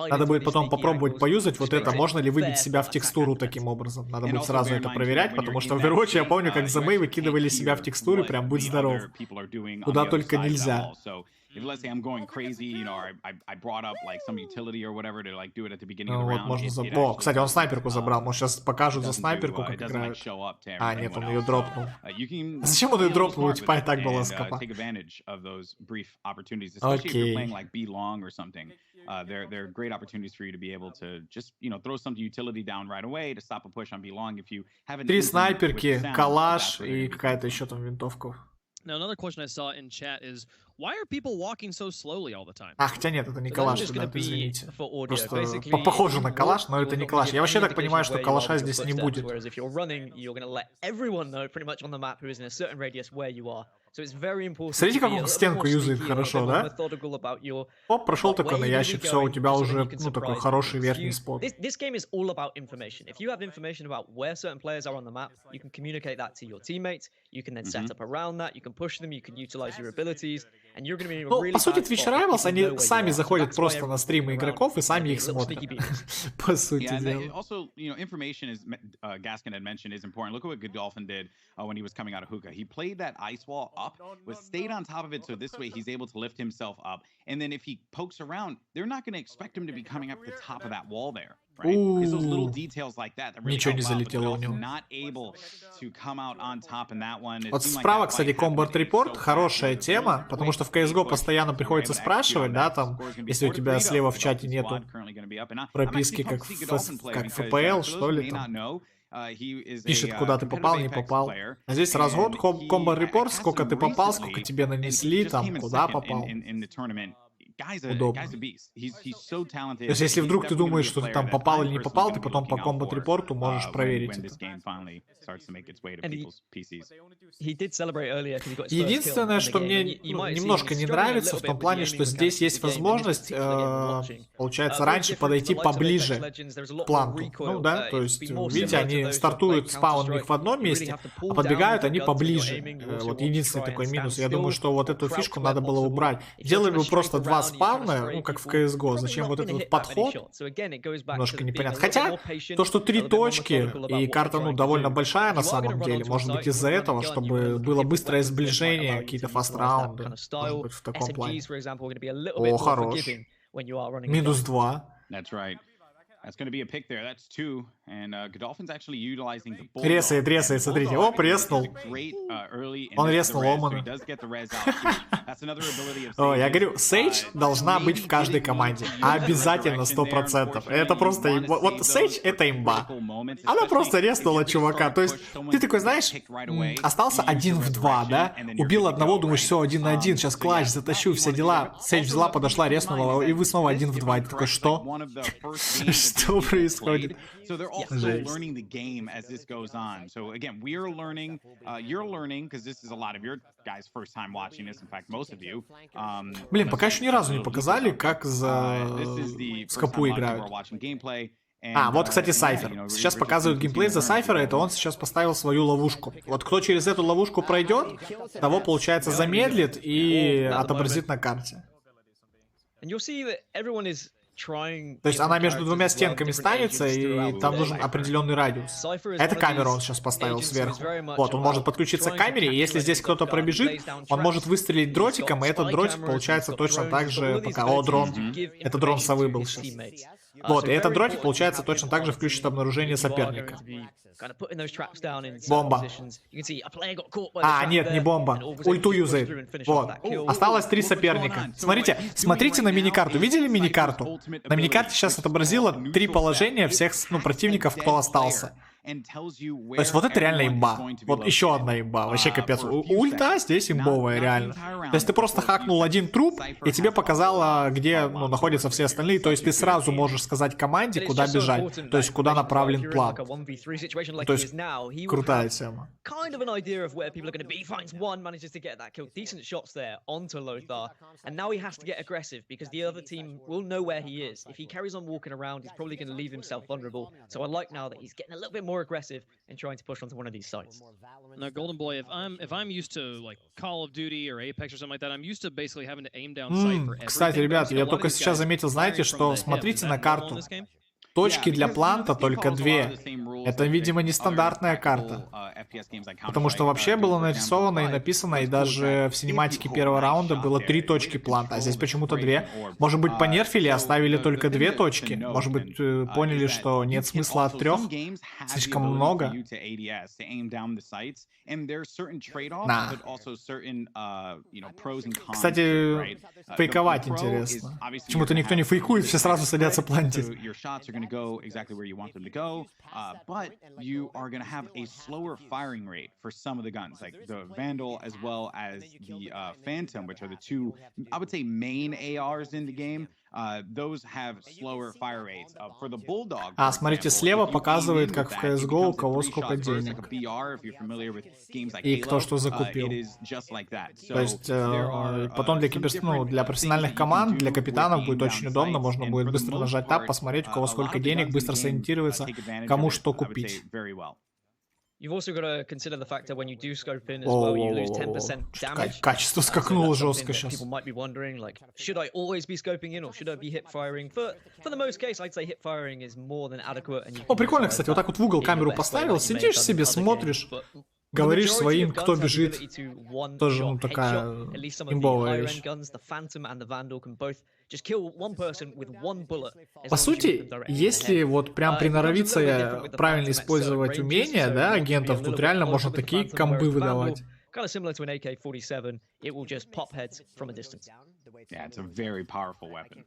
Надо будет потом попробовать поюзать вот это, можно ли выбить себя в текстуру таким образом. Надо будет сразу это проверять, потому что в Overwatch я помню, как за Мэй выкидывали себя в текстуры, прям будь здоров. Куда только нельзя.
if let's say I'm going crazy, you know, or I brought up like some utility or whatever to like do it at the beginning of the
Вот,
round.
можно забрать. О, кстати, он снайперку забрал. Может, сейчас покажут за снайперку, как играют. А, нет, он ее дропнул. Зачем он ее дропнул? У тебя и так была скопа.
Окей. They're great opportunities for you to be able to just, you know, throw some utility down right away to stop a push on B long if you haven't.
3 снайперки, калаш и какая-то еще там винтовка.
Now, another question I saw in chat is, why are people walking so slowly all the time?
А, хотя нет, это не калаш, ребят, извините. Просто похоже на калаш, но это не калаш. Я вообще так понимаю, что калаша здесь не будет. Смотрите, как он стенку юзает хорошо, да? Оп, прошел такой на ящик, все, у тебя уже, ну, такой хороший верхний спот.
This game is all about information. If you have information about where certain players are on the map, you can communicate that to your teammates. You can then set up around that. You can push them. You can utilize your abilities. And you're going to be in a really.
Ну, по сути, TwitchRivals, они сами заходят просто на стримы игроков и сами их смотрят. По сути дела.
Also, you know, information is Gaskin had mentioned is important. Look at what Godolphin did when he was coming out of hookah. He played that ice wall up, but stayed on top of it, so this way he's able to lift himself up. And then if he pokes around, they're not going to expect him to be coming up the top of that wall there. Right? Because those little details like that really
Ничего не
help out,
залетело у
but
него.
not able to come out on top in that one.
Вот справа, кстати, Combat Report, хорошая тема, потому что в CSGO постоянно приходится спрашивать, да, там, если у тебя слева в чате нету прописки, как FPL, что ли, там. Пишет, куда ты попал, не попал. А здесь разгон, Combat Report, сколько ты попал, сколько тебе нанесли, там, куда попал. Удобно. То есть, если вдруг ты думаешь, что ты там попал или не попал, ты потом по Combat Report можешь проверить это. Единственное, что мне немножко не нравится, в том плане, что здесь есть возможность, получается, раньше подойти поближе к планту. Ну да, то есть, видите, они стартуют, спаун у них в одном месте, а подбегают они поближе. Вот единственный такой минус. Я думаю, что вот эту фишку надо было убрать. Делали бы просто 2 спавна, ну как в CSGO. Зачем вот этот вот подход? Немножко непонятно. Хотя, то, что 3 точки, и карта, ну, довольно большая на самом деле, может быть из-за этого, чтобы было быстрое сближение, какие-то фаст-раунды. Может быть в таком плане. О, хорош. Минус 2.
That's going to be a pick there. That's 2. And Godolphin's actually utilizing the bull.
Ресает, смотрите. О, резнул. Он резнул Омана. О, я говорю, Сейдж должна быть в каждой команде. Обязательно, 100%. Это просто... Вот Сейдж — это имба. Она просто резнула чувака. То есть, ты такой, знаешь, остался 1 в 2, да? Убил одного, думаешь, все, 1 на 1, сейчас клатч, затащу, все дела. Сейдж взяла, подошла, резнула, и вы снова 1 в 2. И ты такой, что? Что происходит?
So they're also learning the game as this goes on. So again, we're learning, you're learning, because this is a lot of your guys' first time watching this. In fact, most of you.
Блин, пока еще ни разу не показали, как за скопу играют. А, вот, кстати, Сайфер. Сейчас показывают геймплей за Сайфера, это он сейчас поставил свою ловушку. Вот кто через эту ловушку пройдет, того, получается, замедлит и отобразит на карте. То есть она между 2 стенками станется, и там нужен определенный радиус. Это камеру он сейчас поставил сверху. Вот, он может подключиться к камере, и если здесь кто-то пробежит, он может выстрелить дротиком, и этот дротик получается точно так же, пока... О, дрон. Это дрон совы был сейчас. Вот, и этот дротик, получается, точно так же включит обнаружение соперника. Бомба. А, нет, не бомба. Ульту юзает. Вот. Осталось 3 соперника. Смотрите на миникарту. Видели миникарту? На миникарте сейчас отобразило 3 положения всех, ну, противников, кто остался. То есть вот это реально имба. Вот еще одна имба. Вообще капец. Ульта здесь имбовая, реально. То есть ты просто хакнул 1 труп, и тебе показало, где, ну, находятся все остальные. То есть ты сразу можешь сказать команде, куда бежать. То есть куда направлен план. То есть крутая тема.
More aggressive and trying to push onto one of these sites.
Now, Golden Boy, if I'm used to like Call of Duty or Apex or something like that, I'm used to basically having to aim down sight for everything.
Кстати, ребят, я только сейчас заметил, знаете, что смотрите на карту. Точки для планта только 2. Это, видимо, нестандартная карта. Потому что вообще было нарисовано и написано, и даже в синематике первого раунда было 3 точки планта, а здесь почему-то 2. Может быть, понерфили, оставили только 2 точки? Может быть, поняли, что нет смысла от 3? Слишком много? На. Кстати, фейковать интересно. Почему-то никто не фейкует, все сразу садятся плантить.
But you are going to have a slower firing rate for some of the guns, like the Vandal as well as the Phantom, which are the two, I would say, main ARs in the game. Those have slower fire rates. For the Bulldog,
а, смотрите, слева показывает, как в CSGO, у кого сколько денег. И кто что закупил. То есть, потом для профессиональных команд, для капитанов будет очень удобно, можно будет быстро нажать Tab, посмотреть, у кого сколько денег, быстро сориентироваться, кому что купить.
You've also got to consider the fact that when you do scope in as well, you lose 10% damage.
Качество скакнуло жестко сейчас.
People might be wondering, like, should I always be scoping in or should I be hip firing? For the most case, I'd say hip firing is more than adequate.
О, прикольно, кстати, вот так вот в угол камеру поставил, сидишь себе, смотришь, говоришь своим, кто бежит. Тоже, ну, такая имбовая вещь. По сути, если вот прям приноровиться правильно использовать умения, да, агентов, тут реально можно такие комбы выдавать.
Kind of similar to an AK-47, it will just pop heads from a distance.
Yeah, it's a very powerful weapon.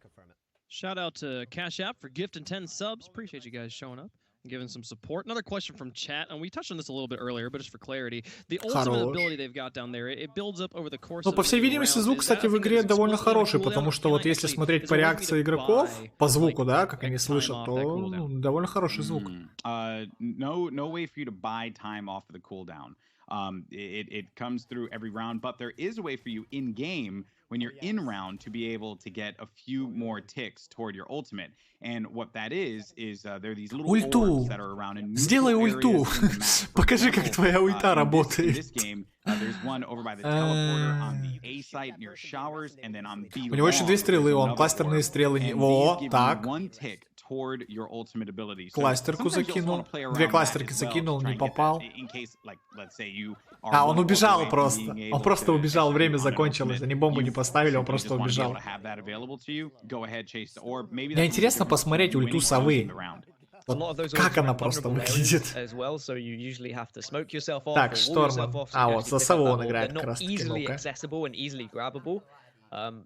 Shout out to Cash App for gifting 10 subs. Appreciate you guys showing up and giving some support. Another question from chat, and we touched on this a little bit earlier, but just for clarity, the ultimate ability they've got down there, it builds up over the course.
Ну, по всей видимости, звук, кстати, в игре довольно хороший, потому что вот если смотреть по реакции игроков, по звуку, да, как они слышат, то довольно хороший звук.
No way for you to buy time off of the cooldown. It comes through every round, but there is a way for you in game when you're in round to be able to get a few more ticks toward your ultimate. And what that is there are these little orbs that are around in
Сделай ульту. Покажи, как твоя ульта работает.
There's one over by the teleporter on the A site near showers, and then on B.
У него еще 2 стрелы, он кластерные стрелы. Во, так. Кластерку закинул. 2 кластерки закинул, не попал. А, он убежал просто. Он просто убежал, время закончилось. Они бомбу не поставили, он просто убежал. Мне интересно посмотреть ульту совы. Вот как она просто выглядит. Так, Шторм. А, вот, за сову он играет как раз таки. Ну-ка.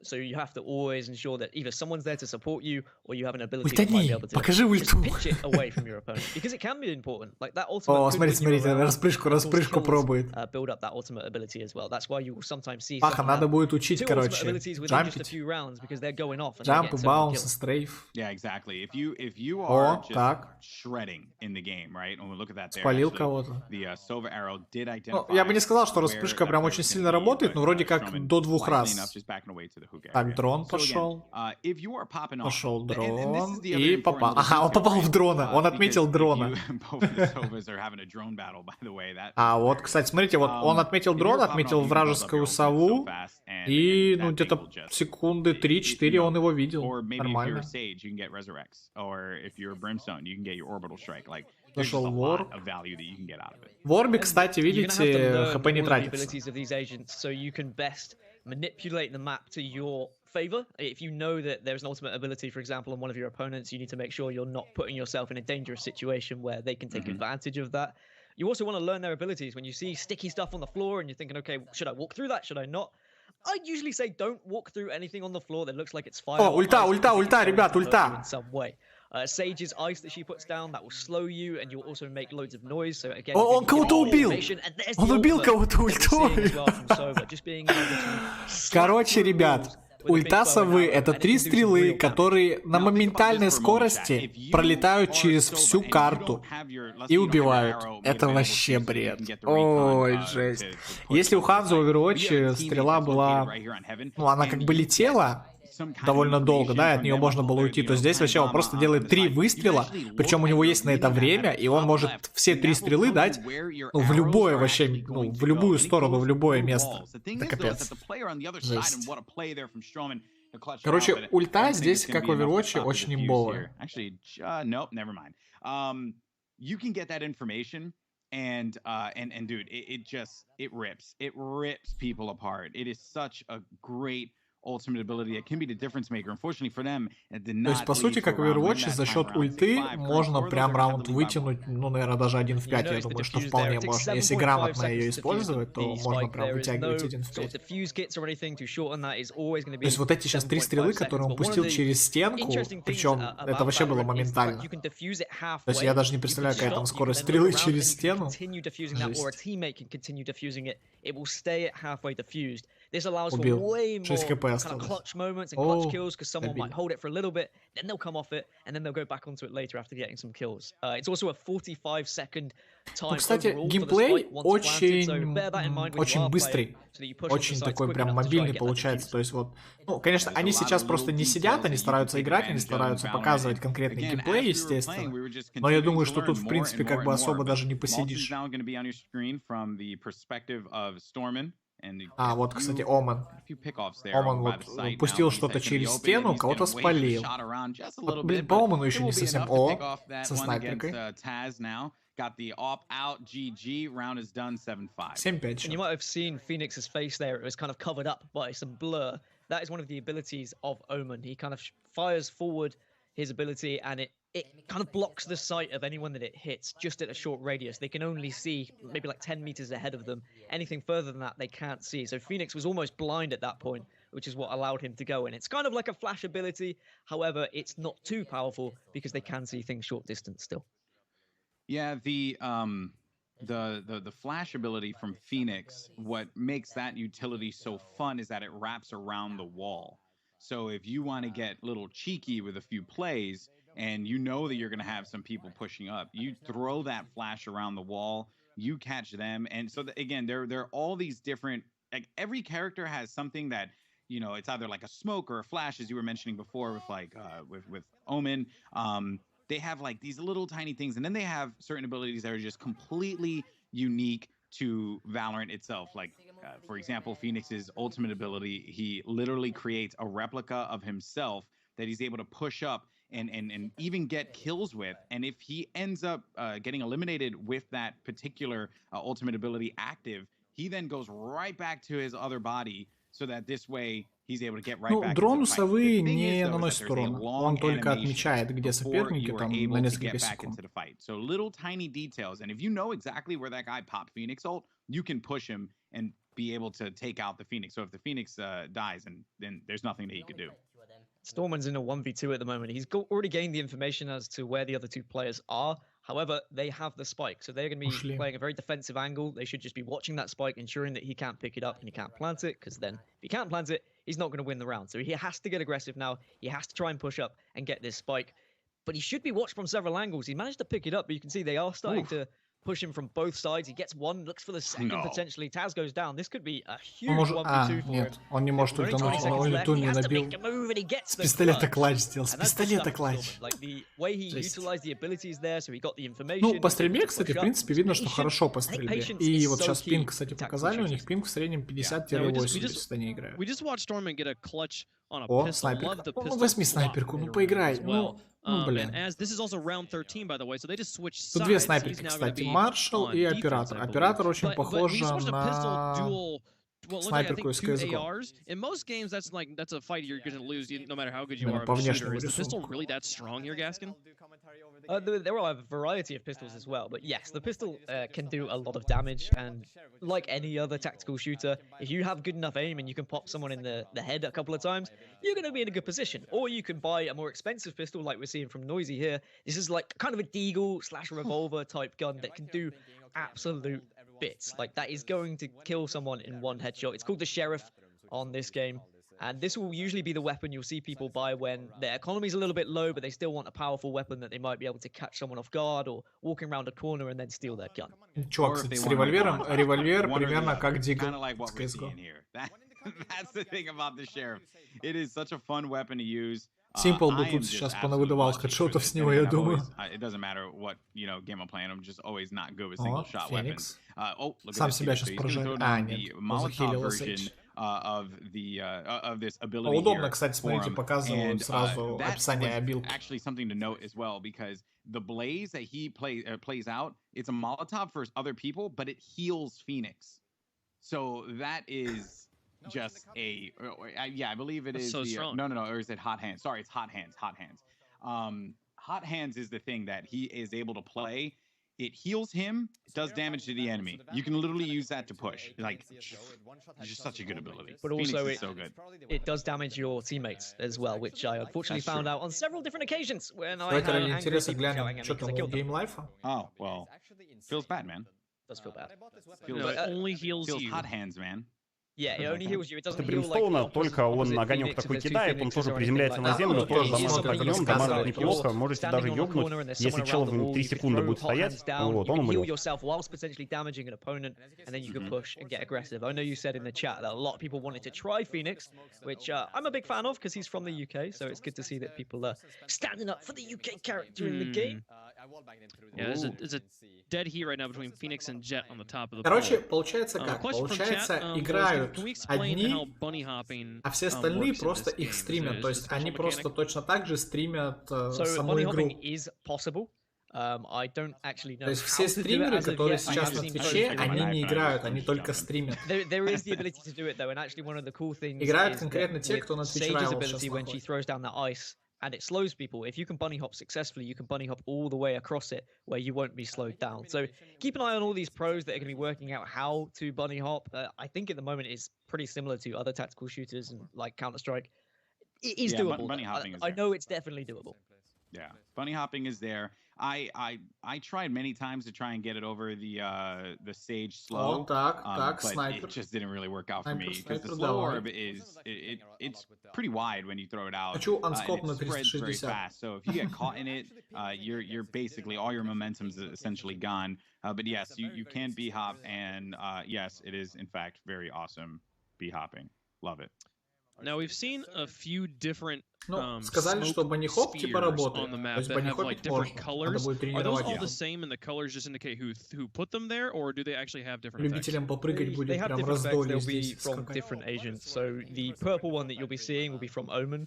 So you have to always ensure that either someone's there to support you or you have an ability
that might be able to just
pitch it away from your opponent because it can be important. Like that ultimate.
О, смотрите, распрыжку пробует.
Build up that ultimate ability as well. That's why you will sometimes see.
Ах, надо будет учить, короче, джампить. Джамп, баунс, стрейф.
Yeah, exactly. If you are
just
shredding in the game, right? When we look at that there.
Спалил кого-то.
The Sova arrow did identify.
Я бы не сказал, что распрыжка прям очень сильно работает, но вроде как до 2 раз. Так, дрон пошел. Пошел дрон. И попал. Ага, он попал в дрона. Он отметил дрона. А вот, кстати, смотрите, вот он отметил дрон, отметил вражескую сову. И, ну, где-то секунды 3-4 он его видел. Нормально. Нашел ворб. В ворбе, кстати, видите, хп не тратится.
Manipulate the map to your favor. If you know that there's an ultimate ability, for example, on one of your opponents, you need to make sure you're not putting yourself in a dangerous situation where they can take advantage of that. You also want to learn their abilities. When you see sticky stuff on the floor and you're thinking, okay, should I walk through that? Should I not? I'd usually say don't walk through anything on the floor that looks like it's fire.
О, ульта, ребят, ульта.
In some way. Sage's ice that she puts down, that will slow you, and you'll also make loads of noise. So again,
он кого-то убил. Он убил кого-то ультой. Короче, ребят, ульта совы — это 3 стрелы, которые на моментальной скорости пролетают через всю карту и убивают. Это вообще бред. Ой, жесть. Если у Ханзо в Overwatch стрела была... Ну, она как бы летела довольно долго, да, от нее можно было уйти, то здесь вообще он просто делает 3 выстрела, причем у него есть на это время, и он может все 3 стрелы дать, ну, в любое вообще, ну, в любую сторону, в любое место. Это капец. Жесть. Короче, ульта здесь, как в Overwatch, очень имбовая.
and dude, it rips people apart. It is such a great ultimate ability. It can be the difference maker. Unfortunately for them, it did not.
То есть, по сути, как в Overwatch, за счет ульты можно прям раунд вытянуть, ну, наверное, даже 1 в 5, я думаю, что вполне можно. Если грамотно ее использовать, то можно прям вытягивать 1 в 5. То есть, вот эти сейчас 3 стрелы, которые он пустил через стенку, причем это вообще было моментально. То есть, я даже не представляю, какая там скорость стрелы через стену. Убил. 6 хп осталось.
Clutch moments and clutch kills because someone might hold it for a little bit, then they'll come off it, and then they'll go back onto it later after getting some kills. It's also a 45-second time.
Ну, кстати, геймплей очень быстрый, очень такой прям мобильный получается. То есть вот, ну, конечно, они сейчас просто не сидят, они стараются играть, они стараются показывать конкретный геймплей, естественно. Но я думаю, что тут, в принципе, как бы особо даже не посидишь. А, вот, кстати, Омен. Омен вот пустил что-то через стену, кого-то спалил. Вот, блин, по Омену еще не совсем. О, со снайперкой. 7-5.
And you might have seen Phoenix's face there. It was kind of covered up by some blur. That is one of the abilities of Omen. He kind of fires forward his ability, and it kind of blocks the sight of anyone that it hits just at a short radius. They can only see maybe like 10 meters ahead of them. Anything further than that, they can't see. So Phoenix was almost blind at that point, which is what allowed him to go in. It's kind of like a flash ability. However, it's not too powerful because they can see things short distance still.
Yeah, the flash ability from Phoenix, what makes that utility so fun is that it wraps around the wall. So if you want to get a little cheeky with a few plays, and you know that you're going to have some people pushing up, you throw that flash around the wall, you catch them. And so again, there are all these different, like every character has something that, you know, it's either like a smoke or a flash, as you were mentioning before with like with Omen. They have like these little tiny things, and then they have certain abilities that are just completely unique to Valorant itself. Like, for example, Phoenix's ultimate ability, he literally creates a replica of himself that he's able to push up and even get kills with. And if he ends up getting eliminated with that particular ultimate ability active, he then goes right back to his other body, so that this way he's able to get right back.
Дрону совы не наносит урона. Он только отмечает, где соперники, там, на несколько секунд.
So little tiny details, and if you know exactly where that guy popped Phoenix ult, you can push him and be able to take out the Phoenix. So if the Phoenix dies, and then there's nothing that he could do.
Storman's in a 1v2 at the moment. He's already gained the information as to where the other two players are. However, they have the spike, so they're going to be playing a very defensive angle. They should just be watching that spike, ensuring that he can't pick it up and he can't plant it, because then if he can't plant it, he's not going to win the round. So he has to get aggressive now. He has to try and push up and get this spike. But he should be watched from several angles. He managed to pick it up, but you can see they are starting to push him from both sides. He gets one, looks for the second potentially. Taz goes down. This could be a huge 1v2 for him.
Он не может ультануть, он ульту не набил. С пистолета клатч сделал, с пистолета клатч. Ну, по стрельбе, кстати, в принципе, видно, что хорошо по стрельбе. И вот сейчас пинг, кстати, показали, у них пинг в среднем 50-80 они играют. О, снайперка. Ну, возьми снайперку, ну поиграй. Ну, блин. Тут две снайперки, кстати, Маршал и Оператор. Оператор очень похож на снайперку из CSGO. По внешнему рисунку.
There are a variety of pistols as well, but yes, the pistol can do a lot of damage, and like any other tactical shooter, if you have good enough aim and you can pop someone in the head a couple of times, you're going to be in a good position. Or you can buy a more expensive pistol like we're seeing from Noisy here. This is like kind of a deagle / revolver type gun that can do absolute bits. Like, that is going to kill someone in one headshot. It's called the Sheriff on this game. And this will usually be the weapon you'll see people buy when their economy's a little bit low, but they still want a powerful weapon that they might be able to catch someone off guard or walking around a corner and then steal their gun.
Чувак, кстати, с револьвером, револьвер примерно как дигл с CSGO.
That's the thing about the Sheriff. It is such a fun weapon to use.
Simple бы тут сейчас понавыдавал хедшотов с него, я думаю.
It doesn't matter what, you know, game I'm playing, I'm just always not good with single shot weapons.
Сам себя сейчас поражает. А, нет, он захилил SH.
of this ability
Удобно,
here
кстати,
for
смотрите,
him.
показывают
And
сразу
that
описание
was
обилки.
actually something to note as well, because the blaze that he plays out, it's a Molotov for other people, but it heals Phoenix. So that is just I believe it is
so
the
strong.
no, or is it Hot Hands? Sorry, it's Hot Hands. Hot Hands is the thing that he is able to play. It heals him, does damage to the enemy. You can literally use that to push. Like, just such a good ability.
But
Phoenix
also
is so good.
it does damage your teammates as well, which I unfortunately
That's
found
true.
out on several different occasions when I
Давайте
had
ради
angry
интереса
people shouting
глянем,
at
что
me because
там
I
у
killed them.
геймлайфа.
Oh, well, feels bad, man.
Does feel bad.
Feels,
No, it only heals
feels
you.
Hot Hands, man.
Yeah, it only heals you. It doesn't
Это
heal like
Бримстоуна,
the
только он
opposite
огонек
Phoenix,
такой
if there's two
кидает, он
Phoenixes
тоже
or anything
приземляется
like
на
that.
землю,
Ну,
тоже
тоже
дамажит
смотрит,
огнем,
как
дамажит
сказали,
неплохо, можете
Standing
даже
on a
ёбнуть,
corner and there's
если
someone
чел
around the wall,
3
you can
секунды
throw
будет
hot hands
стоять,
down,
вот,
you
он
can heal
умрет.
yourself whilst potentially damaging an opponent, and then you can push and get aggressive. I know you said in the chat that a lot of people wanted to try Phoenix, which I'm a big fan of because he's from the UK, so it's good to see that people are standing up for the UK character in the game.
Yeah, there's a dead heat right now between Phoenix and Jet on the top of the
Короче,
poll.
получается как?
Question from
Получается,
chat,
играют
can we explain how
одни,
bunny hopping
а все остальные
works in
просто
this
их
game?
стримят.
Is
То
it
есть
a
они
special
просто
mechanic?
точно так же стримят
So
саму
bunny
игру.
hopping is possible. I don't actually know
То есть
how
все
to do it
стримеры,
as of
которые
yet. I
сейчас
have
на
seen
Твиче,
posts.
они не
life,
играют,
I'm
они
just
только
jumping.
стримят.
There is the ability to do it though, and actually one of the cool things
Играют
is
конкретно
that
те,
with
кто на
Sage's
TwitchRivals
ability
сейчас
when she
находится.
throws down that ice and it slows people. If you can bunny hop successfully, you can bunny hop all the way across it where you won't be slowed down. So keep an eye on all these pros that are going to be working out how to bunny hop. I think at the moment it's pretty similar to other tactical shooters and like Counter-Strike. It is doable.
Bunny hopping is
I
there.
know it's definitely doable.
Yeah, bunny hopping is there. I tried many times to try and get it over the Sage slow,
Вот так,
but
снайпер.
it just didn't really work out for me because the
Снайпер,
slow
давай.
orb it's pretty wide when you throw it out.
Хочу
And
анскоп на
it spreads very
360.
fast. So if you get caught in it, you're basically all your momentum's essentially gone. But yes, you can bee hop, and yes, it is in fact very awesome bee hopping. Love it.
Now we've seen a few different
Ну, сказали, что
smoke
банни-хоп типа
spheres
работает.
on the
То
map
есть
that have like
банни-хопить
different
можно. Надо
colors.
будет
Are those
тренировать
all
их.
the same, and the colors just indicate who put them there, or do they actually have different effects?
Любителям попрыгать
They
будет
have
прям
different effects.
раздолье
They'll be
здесь.
from
скакать.
different agents. So the purple one that you'll be seeing will be from Omen.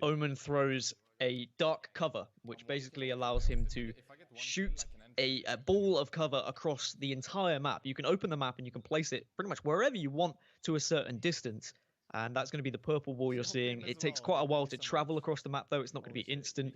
Omen throws a dark cover, which basically allows him to shoot a ball of cover across the entire map. You can open the map and you can place it pretty much wherever you want to a certain distance. And that's going to be the purple ball you're seeing. It takes quite a while to travel across the map, though. It's not going to be instant.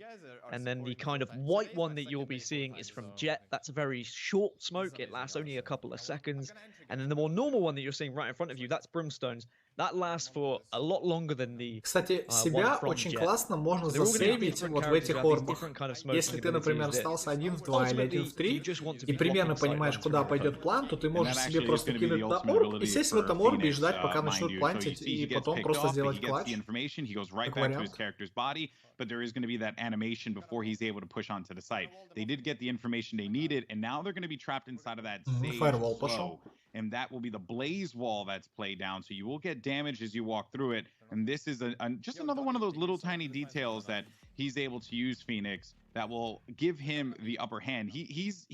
And then the kind of white one that you'll be seeing is from Jet. That's a very short smoke. It lasts only a couple of seconds. And then the more normal one that you're seeing right in front of you, that's Brimstone's. That lasts for a lot longer than the
Кстати, себя очень классно можно
So they're all gonna be
засейвить
different
вот в
characters
этих
who have these
орбах.
different kind of smoking
Если ты, например,
abilities that
остался 1 в 2 или 1 в 3,
ultimately you just want to
и
be
примерно
blocking
понимаешь,
sight
куда
runs
пойдет
through.
план, то ты
And
можешь
that
себе
actually is
просто
going to be the
кинуть на
ultimate
орб
ability
и сесть в
for
этом орбе и
Phoenix,
ждать, пока
mind
начнут
you. So you
плантить,
see he
и
gets
потом
picked
просто
off, but he
сделать
gets
клатч.
the information, he goes right
Как
back to his
вариант.
character's body, but there is going to be that animation before he's able to push onto the site. They did get the information they needed, and now they're going to be trapped inside of that Sage
Firewall
flow.
пошел.
And that will be the blaze wall that's played down, so you will get damage as you walk through it. And this is just another one of those little tiny details that he's able to use Phoenix that will give him the upper hand. He's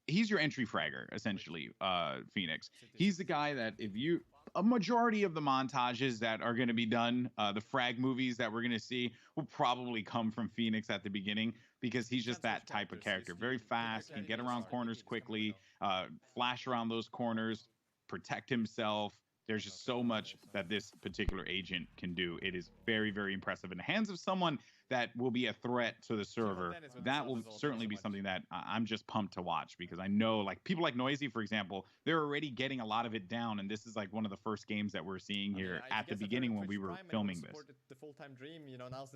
your entry fragger, essentially, Phoenix. He's the guy that a majority of the montages that are going to be done, the frag movies that we're going to see, will probably come from Phoenix at the beginning, because he's just that type of character. Very fast, can get around corners quickly, flash around those corners, protect himself. There's just so much that this particular agent can do. It is very, very impressive. In the hands of someone that will be a threat to the server, that will certainly be something that I'm just pumped to watch, because I know, like, people like Noisy, for example, they're already getting a lot of it down, and this is like one of the first games that we're seeing here at the beginning when we were filming this.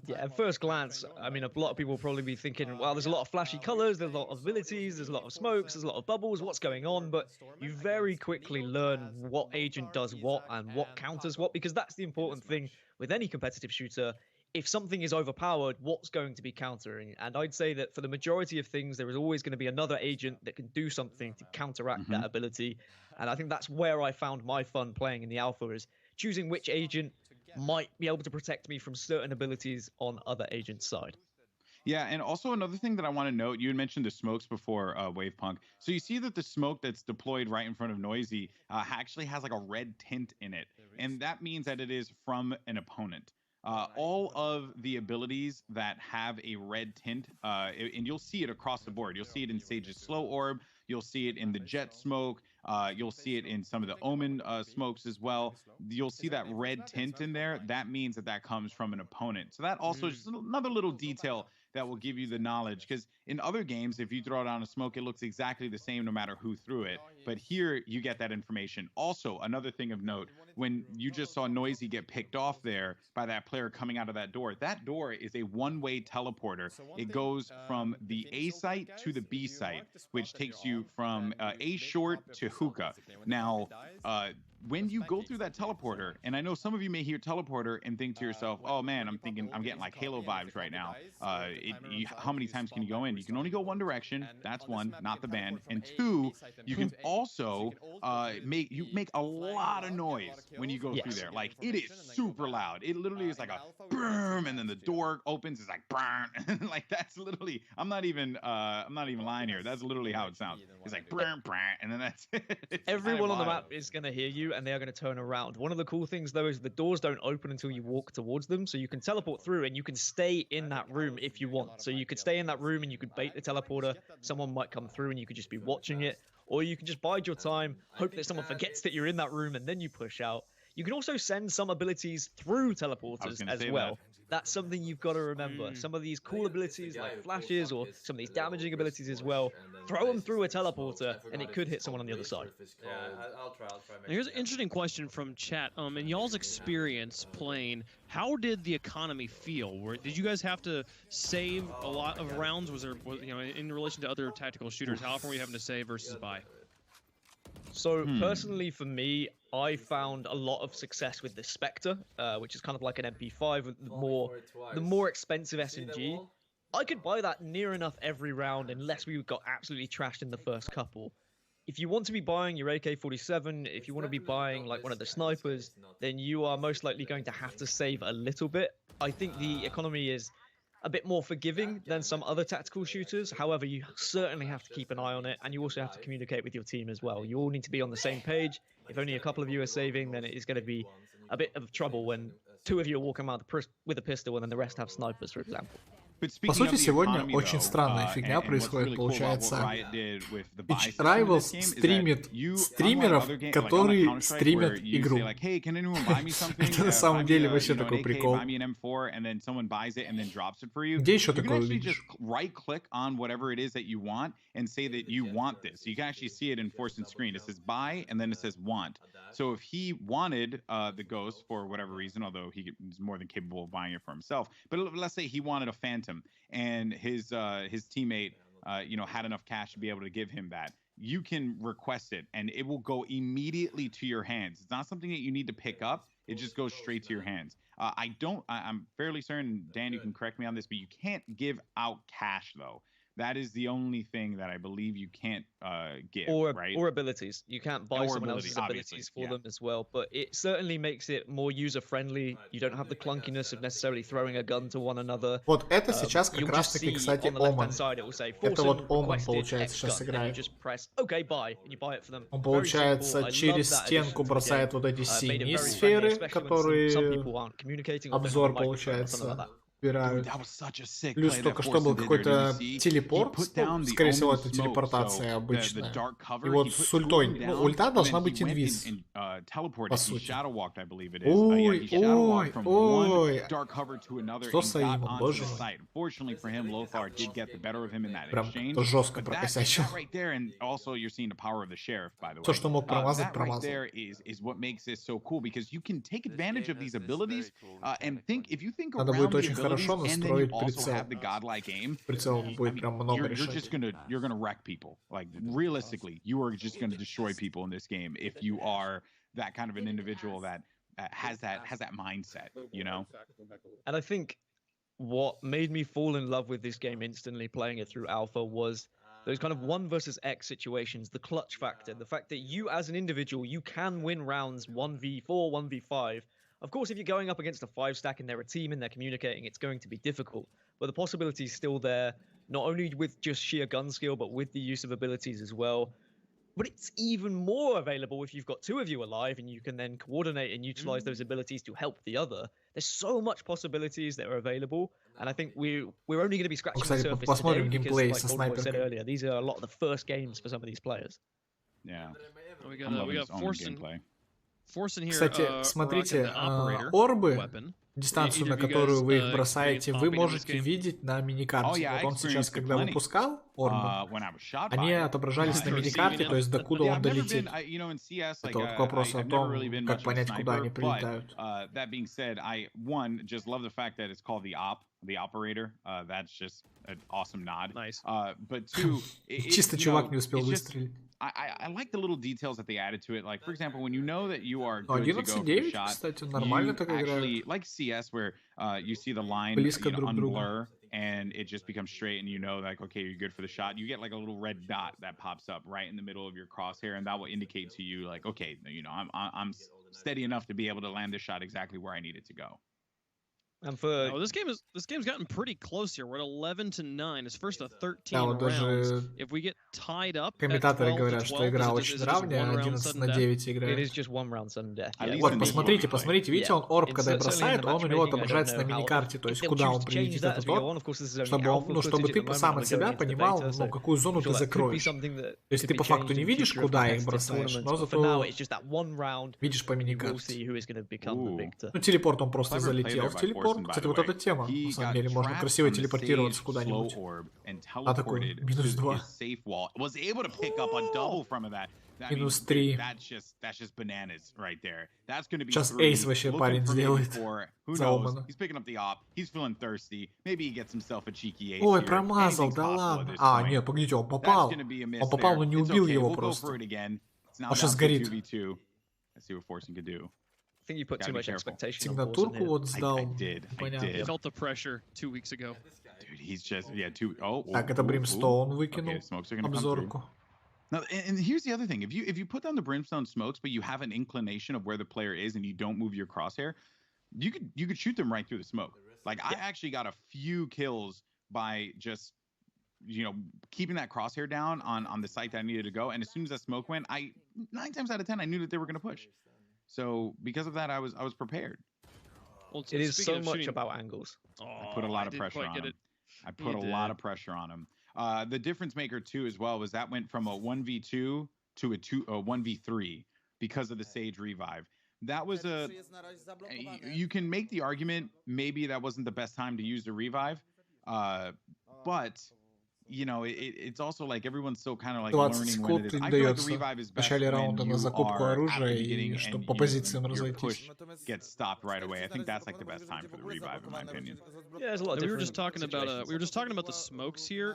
Yeah, at first glance, I mean, a lot of people will probably be thinking, well, there's a lot of flashy colors, there's a lot of abilities, there's a lot of smokes, there's a lot of bubbles, what's going on? But you very quickly learn what agent does what and what counters what, because that's the important thing with any competitive shooter. If something is overpowered, what's going to be countering? And I'd say that for the majority of things, there is always going to be another agent that can do something to counteract that ability. And I think that's where I found my fun playing in the alpha, is choosing which agent might be able to protect me from certain abilities on other agents' side.
Yeah, and also another thing that I want to note, you had mentioned the smokes before, Wavepunk. So you see that the smoke that's deployed right in front of Noisy actually has like a red tint in it, and that means that it is from an opponent. All of the abilities that have a red tint, and you'll see it across the board. You'll see it in Sage's Slow Orb. You'll see it in the Jet Smoke. You'll see it in some of the Omen smokes as well. You'll see that red tint in there. That means that that comes from an opponent. So that also is just another little detail that will give you the knowledge. Because in other games, if you throw down a smoke, it looks exactly the same no matter who threw it. But here, you get that information. Also, another thing of note, when you just saw Noisy get picked off there by that player coming out of that door is a one-way teleporter. It goes from the A site to the B site, which takes you from A short to hookah. Now, when you go through that teleporter, and I know some of you may hear teleporter and think to yourself, oh man, I'm getting like Halo vibes right now. How many times can you go in? You can only go one direction. That's one, not the band. And two, you can also make a lot of noise when you go through there. Like, it is super loud. It literally is like a boom, and then the door opens. It's like burn. Like, that's literally. I'm not even lying here. That's literally how it sounds. It's like burn, and then that's it.
Everyone on the map is gonna hear you, and they are going to turn around. One of the cool things, though, is the doors don't open until you walk towards them, so you can teleport through, and you can stay in that room if you want. So you could stay in that room, and you could bait the teleporter. Someone might come through, and you could just be watching it. Or you can just bide your time, hope that someone forgets that you're in that room, and then you push out. You can also send some abilities through teleporters as well. That's something you've got to remember. Some of these cool abilities like flashes or some of these damaging abilities as well, throw them through a teleporter and it could hit someone on the other side.
Yeah, I'll try.
Here's an interesting question from chat. In y'all's experience playing, how did the economy feel? Did you guys have to save a lot of rounds? Was there, in relation to other tactical shooters, how often were you having to save versus buy?
So personally for me, I found a lot of success with the Spectre, which is kind of like an MP5 with the more expensive SMG. I could buy that near enough every round unless we got absolutely trashed in the first couple. If you want to be buying your AK-47, if you want to be buying like one of the snipers, then you are most likely going to have to save a little bit. I think the economy is a bit more forgiving than some other tactical shooters. However, you certainly have to keep an eye on it, and you also have to communicate with your team as well. You all need to be on the same page. If only a couple of you are saving, then it is going to be a bit of trouble when two of you are walking around with a pistol and then the rest have snipers, for example.
По сути, сегодня очень странная фигня происходит. Получается, TwitchRivals стримит стримеров, которые стримят игру. Это на самом деле вообще такой прикол. Где еще такое увидишь?
Right-click on whatever it is that you want and say that you want this. You can actually see it enforced in screen. It says buy and then it says want. So if he wanted the Ghost for whatever reason, although he is more than capable of buying it for himself, but let's say he wanted a Phantom and his teammate had enough cash to be able to give him that, you can request it and it will go immediately to your hands. It's not something that you need to pick up. It just goes straight to your hands. I'm fairly certain, Dan, you can correct me on this, but you can't give out cash though. That is the only thing that I believe you can't give, right?
Or abilities. You can't buy someone else's abilities for them as well, but it certainly makes it more user-friendly. You don't have the clunkiness of necessarily throwing a gun to one another.
Вот это сейчас как раз-таки, кстати, Omen. Это вот Omen, получается, сейчас играет. Он, получается, через стенку бросает вот эти синие сферы, которые обзор, получается, убирают. Плюс только что был какой-то телепорт. Скорее всего, это телепортация обычная. И вот с ультой. Ну, ульта должна быть инвиз. По сути. Ой. Что с Аимом, боже мой. Прям то жестко прокосячил. То, что мог промазать, промазал. Надо будет очень хорошо настроить прицел. Прицел будет прям много решать.
You're gonna wreck people. Like, realistically, you are just gonna destroy people in this game if you are that kind of an individual that has that mindset, you know?
And I think what made me fall in love with this game instantly playing it through alpha was those kind of 1 versus X situations, the clutch factor, the fact that you as an individual, you can win rounds 1v4, 1v5. Of course, if you're going up against a 5-stack and they're a team and they're communicating, it's going to be difficult. but the possibility is still there, not only with just sheer gun skill, but with the use of abilities as well. But it's even more available if you've got two of you alive and you can then coordinate and utilize those abilities to help the other. There's so much possibilities that are available, and I think we're only going to be scratching the surface today because, like Goldboy said earlier, these are a lot of the first games for some of these players.
Yeah.
We got Forcing here.
Кстати, смотрите, орбы, дистанцию, на которую вы их бросаете, вы можете видеть на миникарте. Вот он сейчас, когда выпускал орбы, они отображались на миникарте, то есть докуда он долетит. Это вот вопрос о том, как понять, куда они прилетают.
The operator, that's just an awesome nod.
Nice.
But two,
чисто чувак не успел выстрелить.
I like the little details that they added to it. Like, for example, when you know that you are good to go for the shot,
кстати, нормально так
actually, like CS, where you see the line unblur, and it just becomes straight, and you know, like, okay, you're good for the shot. You get like a little red dot that pops up right in the middle of your crosshair, and that will indicate to you, like, okay, you know, I'm steady enough to be able to land this shot exactly where I need it to go.
And for
this game's gotten pretty close here. We're at 11-9. It's first of 13 rounds. If we get tied up,
комментаторы говорят, что игра очень равная, 11-9 играет.
It is just one round sudden death.
Вот, посмотрите, видите, он орб, когда бросает, он у него отображается на миникарте, то есть куда он прилетит, этот орб, чтобы ты сам от себя понимал, ну, какую зону ты закроешь. То есть ты по факту не видишь, куда их бросаешь, но зато видишь по миникарте. Ну, телепорт он просто залетел в телепорт. Кстати, вот эта тема, на самом деле, можно красиво телепортироваться куда-нибудь. А такой, минус 2. Минус 3. Сейчас эйс вообще парень сделает за Омана. Ой, промазал, да ладно. А, нет, погодите, он попал. Он попал, но не убил его просто. Он сейчас горит.
I think you put too much expectation on
Сигнатурку вот сдал.
I felt the pressure 2 weeks ago.
Dude, he's just
Так, это Brimstone выкинул. Обзорку.
Now, and here's the other thing: if you put down the Brimstone smokes, but you have an inclination of where the player is, and you don't move your crosshair, you could shoot them right through the smoke. Like I actually got a few kills by just keeping that crosshair down on the site that I needed to go, and as soon as that smoke went, 9 times out of 10 I knew that they were going to push. So because of that, I was prepared.
Well,
it is so much about angles.
I put a lot of pressure on him. I put a lot of pressure on him. The difference maker too, as well, was that went from a 1v2 to a 1v3 because of the Sage revive. That was you can make the argument maybe that wasn't the best time to use the revive, but. You know, it's also like everyone's still kind of like
20 секунд дается в начале раунда на закупку оружия и чтобы по позициям разойтись.
Get stopped right away. I think that's like the best time for the revive, in my opinion.
Yeah, there's a lot of
we were just talking about the smokes here.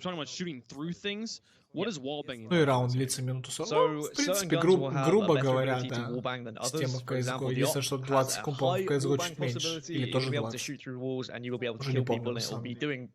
Talking about shooting through things. What is wallbanging?
Ну и раунд длится минуту 40. Ну, в принципе, грубо говоря, да, система в CSGO. Единственное, что 20 секунд, по-моему, в CSGO чуть меньше. Или тоже 20. Уже не помню, на самом деле.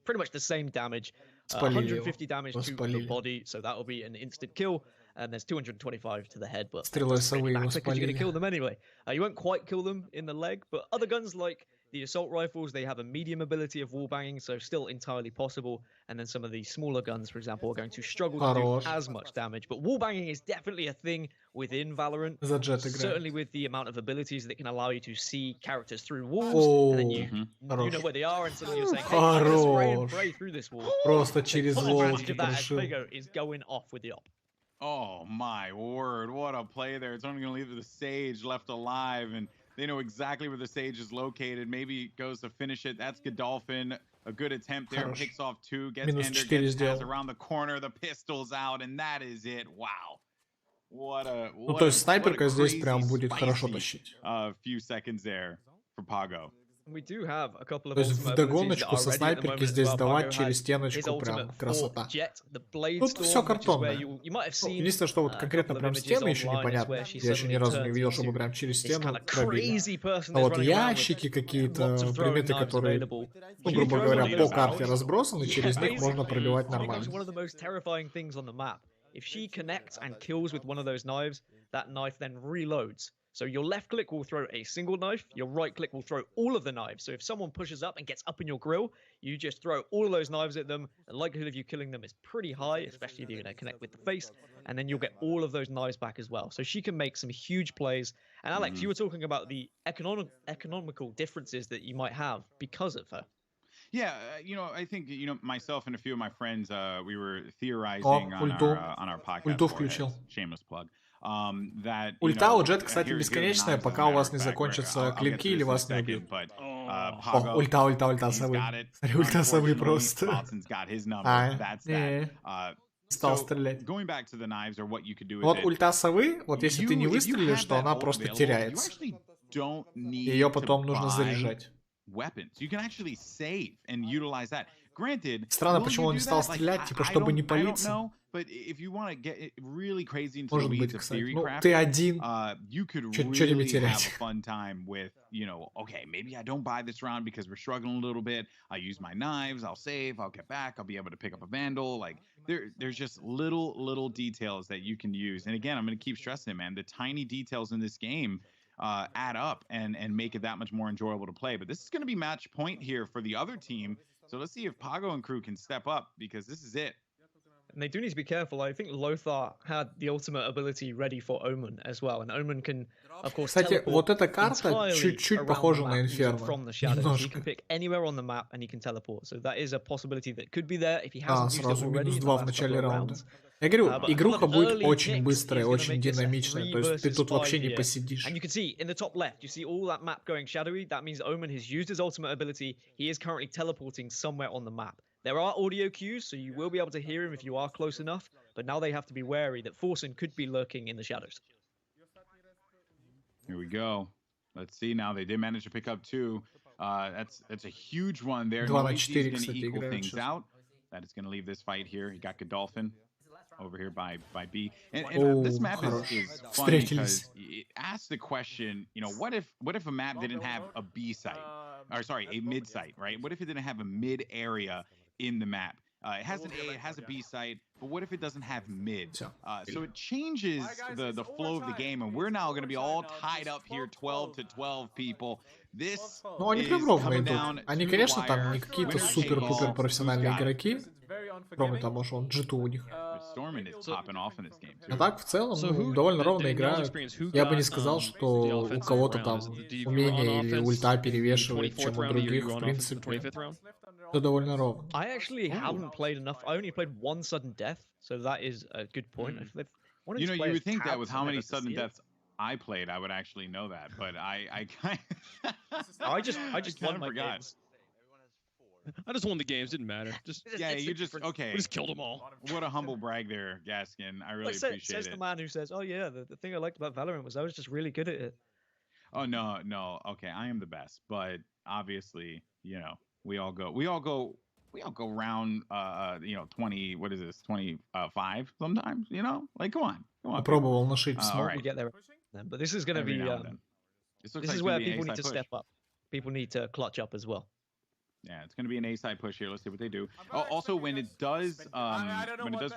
Spalili 150 damage to the body, so that will be an instant kill. And there's 225 to the head, but
стрелой совы его
because you're going to kill
спалили.
them anyway. You won't quite kill them in the leg, but other guns like the assault rifles, they have a medium ability of wallbanging, so still entirely possible. And then some of the smaller guns, for example, are going to struggle to do as much damage. But wallbanging is definitely a thing within Valorant.
За Jet играет.
Certainly with the amount of abilities that can allow you to see characters through walls, and then you know where they are, and suddenly you're saying, hey, I'm gonna spray and pray through this wall.
Просто через
Full advantage
волки
of that as
прошил.
Figo is going off with the op.
Oh my word, what a play there. It's only going to leave the Sage left alive, and they know exactly where the Sage is located. Maybe it goes to finish it. That's Godolphin. A good attempt there.
Хорош.
Picks off 2, gets
Минус
Ender,
4
gets
сделал.
Taz around the corner. The pistol's out, and that is it. Wow. What a
Ну, то есть снайперка здесь прям будет хорошо
spicy,
тащить.
few seconds there for Pago.
We do have a couple of
То есть
ultimate
вдогоночку
abilities
со
that are ready at the
снайперки
moment
здесь
as well.
давать
Pago
через
has
стеночку
his
прям
ultimate
красота.
for Jet, the Blade
Тут
Storm,
все
which is where
картонное.
you might have seen
Единственное, что вот
a
конкретно
couple of
прям
images
стены еще
online
непонятно.
where she
Я еще ни
suddenly
разу не
turns
видел, чтобы
into
прям через
this
стену
kind of
пробили.
crazy person
А
that's
вот
running around with
ящики какие-то,
lots of throwing
предметы,
knives
которые,
available.
ну, грубо говоря, по карте разбросаны, через них можно пробивать
It becomes
нормально.
one of the most terrifying things on the map. If she connects and kills with one of those knives, that knife then reloads. So your left click will throw a single knife, your right click will throw all of the knives. So if someone pushes up and gets up in your grill, you just throw all of those knives at them. The likelihood of you killing them is pretty high, especially if you're going to connect with the face, and then you'll get all of those knives back as well. So she can make some huge plays. And Alex, you were talking about the economical differences that you might have because of her.
Yeah, I think, myself and a few of my friends, we were theorizing on our podcast, shameless plug, that...
Ульта у Джет, кстати, бесконечная, пока у вас не закончатся клинки или вас не убьют. О, ульта совы. Смотри, ульта совы просто. Стал стрелять. Вот ульта совы, вот если ты не выстрелишь, то она просто теряется. Ее потом нужно заряжать. Странно, почему он не стал стрелять, типа, чтобы не палиться. Может быть, кстати. Ну, ты один. Что тебе терять?
Okay, maybe I don't buy this round because we're struggling a little bit. I'll use my knives, I'll save, I'll get back, I'll be able to pick up a vandal. Like, there's just little details that you can use. And again, I'm going to keep stressing it, man. The tiny details in this game add up and make it that much more enjoyable to play. But this is going to be match point here for the other team. So let's see if Pago and crew can step up, because this is it.
And they do need to be careful. I think Lothar had the ultimate ability ready for Omen as well. And Omen can, of course,
кстати, вот эта карта чуть-чуть похожа на Инферно.
He can pick anywhere on the map and he can teleport. So that is a possibility that could be there if he hasn't used it already.
Минус 2 в начале раунда. Я говорю, игруха будет очень быстрая, очень динамичная, то есть ты тут вообще не посидишь.
And you can see in the top left, you see all that map going shadowy. That means Omen has used his ultimate ability. He is currently teleporting somewhere on the map. There are audio cues, so you will be able to hear him if you are close enough, but now they have to be wary that Forsen could be lurking in the shadows.
Here we go. Let's see now. They did manage to pick up two. That's a huge one there.
2 на 4,
going to
кстати,
equal
играют
things
сейчас.
out. That is going to leave this fight here. He got Godolphin over here by B. And
Oh,
this map
хорош.
is fun
Встретились.
because it asks the question, what if a map didn't have a B site? Or sorry, a mid site, right? What if it didn't have a mid area in the map? It has an A, it has a B site, but what if it doesn't have mid? So it changes the flow of the game, and we're now going to be all tied up here, 12 to 12 people. This
Ну, они прям ровно идут. Они, конечно, там не какие-то супер-пупер профессиональные игроки, кроме того, что он G2 у них. А так, в целом, довольно ровно играют. Я бы не сказал, что у кого-то там умение или ульта перевешивает, чем у других, в принципе. Все довольно ровно.
I actually haven't played enough. I only played one sudden death, so that is a good point.
You would think that with how many sudden deaths I played, I would actually know that, but I kind
I just won my games.
I just won the games. Didn't matter.
You just okay.
We just killed them all.
What a humble brag there, Gaskin. I really appreciate it.
Says the man who says, "Oh yeah, the thing I liked about Valorant was I was just really good at it."
Oh no. Okay, I am the best, but obviously, we all go round 20, what is this, 25 sometimes, like come on.
Попробовал нашить смог.
We get there, but this is going to be this is where people need to step up. People need to clutch up as well.
Yeah, it's going to be an A-side push here. Let's see what they do. Also, when it does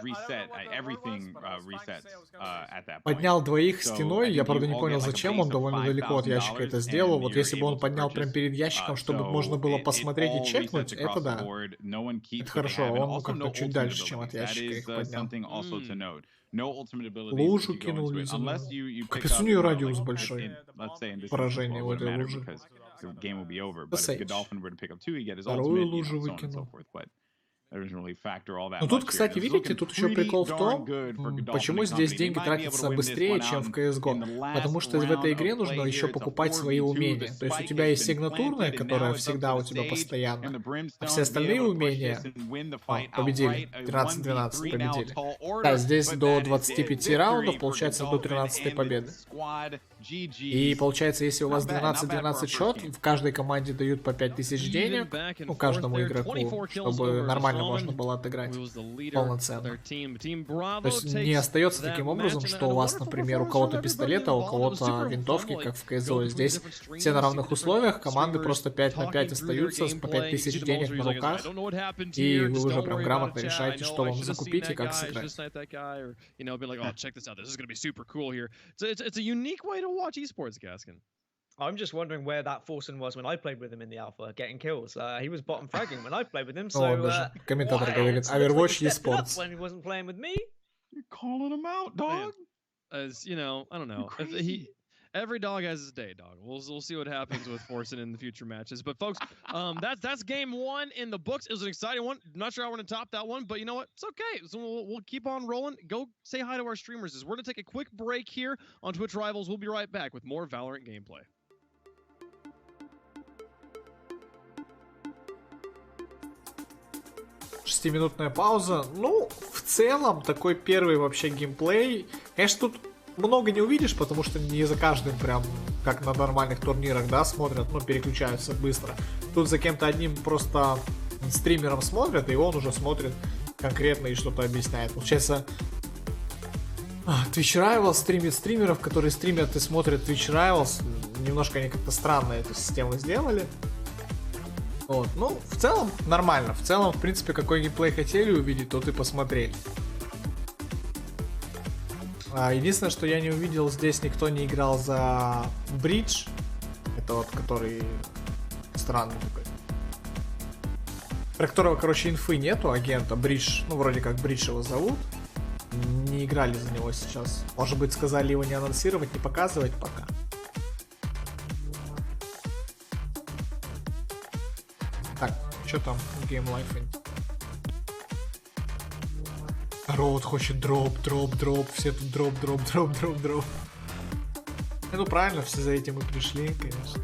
reset, everything resets at that point.
Поднял двоих стеной, я, правда, не понял, зачем он довольно далеко от ящика это сделал. Вот если бы он поднял прям перед ящиком, чтобы можно было посмотреть и чекнуть, это да. Это хорошо, он как-то чуть дальше, чем от ящика их поднял. Лужу кинул, видимо. Капец, у нее радиус большой. Поражение в этой луже. Вторую лужу выкинул. Но тут, кстати, видите, тут еще прикол в том, почему здесь деньги тратятся быстрее, чем в CSGO. Потому что в этой игре нужно еще покупать свои умения. То есть у тебя есть сигнатурная, которая всегда у тебя постоянно, а все остальные умения победили. 13-12 победили. Да, здесь до 25 раундов, получается, до 13 победы. И получается, если у вас 12-12 счет, в каждой команде дают по 5000 денег, каждому игроку, чтобы нормально нормально можно было отыграть полноценно. То есть не остается таким образом, что у вас, например, у кого-то пистолет, а у кого-то винтовки, как в КСО. Здесь все на равных условиях, команды просто 5 на 5 остаются с по 5000 денег на руках, и вы уже прям грамотно решаете, что вам закупить и как сыграть.
I'm just wondering where that Forsen was when I played with him in the alpha, getting kills. He was bottom fragging when I played with him, so...
даже комментатор говорит, Overwatch eSports.
When he wasn't playing with me.
You're calling him out, dog.
As you know, I don't know. Every dog has his day, dog. We'll see what happens with Forsen in the future matches. But folks, that's game one in the books. It was an exciting one. Not sure how we're gonna top that one, but you know what? It's okay. So we'll keep on rolling. Go say hi to our streamers. We're gonna take a quick break here on TwitchRivals. We'll be right back with more Valorant gameplay.
6-минутная пауза. Ну, в целом, такой первый вообще геймплей. Конечно, тут много не увидишь, потому что не за каждым прям, как на нормальных турнирах, да, смотрят, ну, переключаются быстро. Тут за кем-то одним просто стримером смотрят, и он уже смотрит конкретно и что-то объясняет. Получается, TwitchRivals стримит стримеров, которые стримят и смотрят TwitchRivals. Немножко они как-то странно эту систему сделали. Вот. Ну, в целом нормально. В целом, в принципе, какой геймплей хотели увидеть, тот и посмотрели. Единственное, что я не увидел, здесь никто не играл за бридж. Это вот, который странный такой. Про которого, короче, инфы нету, агента бридж. Ну, вроде как бридж его зовут. Не играли за него сейчас. Может быть, сказали его не анонсировать, не показывать пока. Так, что там Game Life? Роуд хочет дроп, все тут дроп. Ну правильно, все за этим и пришли, конечно.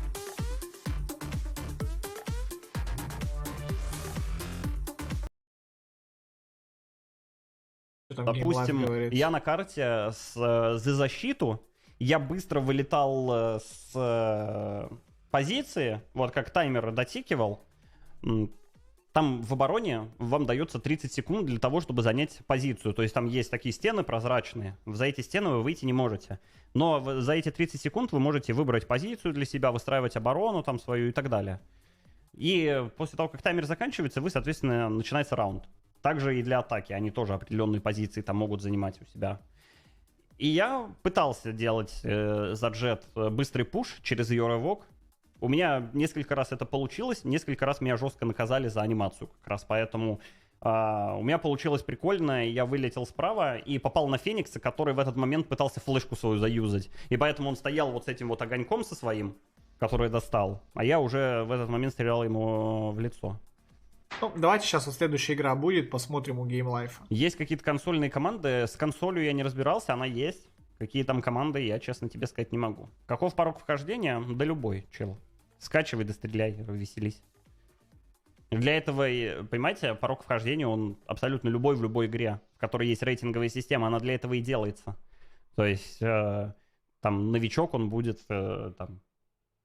Допустим, я на карте за защиту, я быстро вылетал с позиции, вот как таймер дотикивал. Там в обороне вам дается 30 секунд для того, чтобы занять позицию. То есть там есть такие стены прозрачные. За эти стены вы выйти не можете. Но за эти 30 секунд вы можете выбрать позицию для себя, выстраивать оборону там свою и так далее. И после того, как таймер заканчивается, вы, соответственно, начинается раунд. Также и для атаки. Они тоже определенные позиции там могут занимать у себя. И я пытался делать за джет быстрый пуш через ее рывок. У меня несколько раз это получилось, несколько раз меня жестко наказали за анимацию как раз, поэтому у меня получилось прикольно, я вылетел справа и попал на Феникса, который в этот момент пытался флешку свою заюзать, и поэтому он стоял вот с этим вот огоньком со своим, который достал, а я уже в этот момент стрелял ему в лицо.
Ну, давайте сейчас вот следующая игра будет, посмотрим у Game Life.
Есть какие-то консольные команды, с консолью я не разбирался, она есть. Какие там команды, я, честно, тебе сказать не могу. Каков порог вхождения? Да любой, чел. Скачивай, да стреляй, веселись. Для этого, понимаете, порог вхождения, он абсолютно любой в любой игре, в которой есть рейтинговая система, она для этого и делается. То есть, там, новичок, он будет там,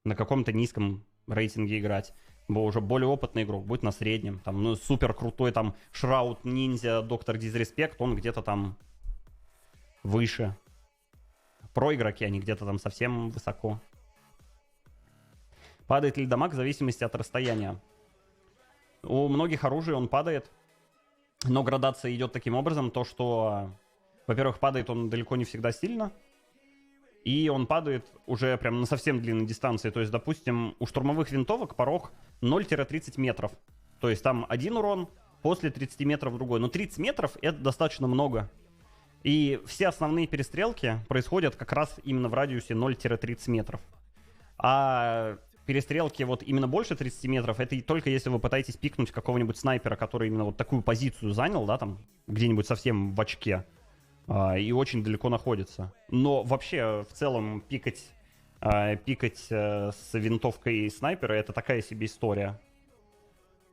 на каком-то низком рейтинге играть. Уже более опытный игрок будет на среднем. Там, ну, супер крутой, там, Шраут, Ниндзя, Доктор Дизреспект, он где-то там выше. Про игроки, они где-то там совсем высоко. Падает ли дамаг в зависимости от расстояния? У многих оружий он падает, но градация идет таким образом, то что, во-первых, падает он далеко не всегда сильно, и он падает уже прям на совсем длинной дистанции. То есть, допустим, у штурмовых винтовок порог 0-30 метров. То есть там один урон, после 30 метров другой. Но 30 метров — это достаточно много. И все основные перестрелки происходят как раз именно в радиусе 0-30 метров. А перестрелки вот именно больше 30 метров, это только если вы пытаетесь пикнуть какого-нибудь снайпера, который именно вот такую позицию занял, да, там, где-нибудь совсем в очке, и очень далеко находится. Но вообще, в целом, пикать с винтовкой снайпера — это такая себе история.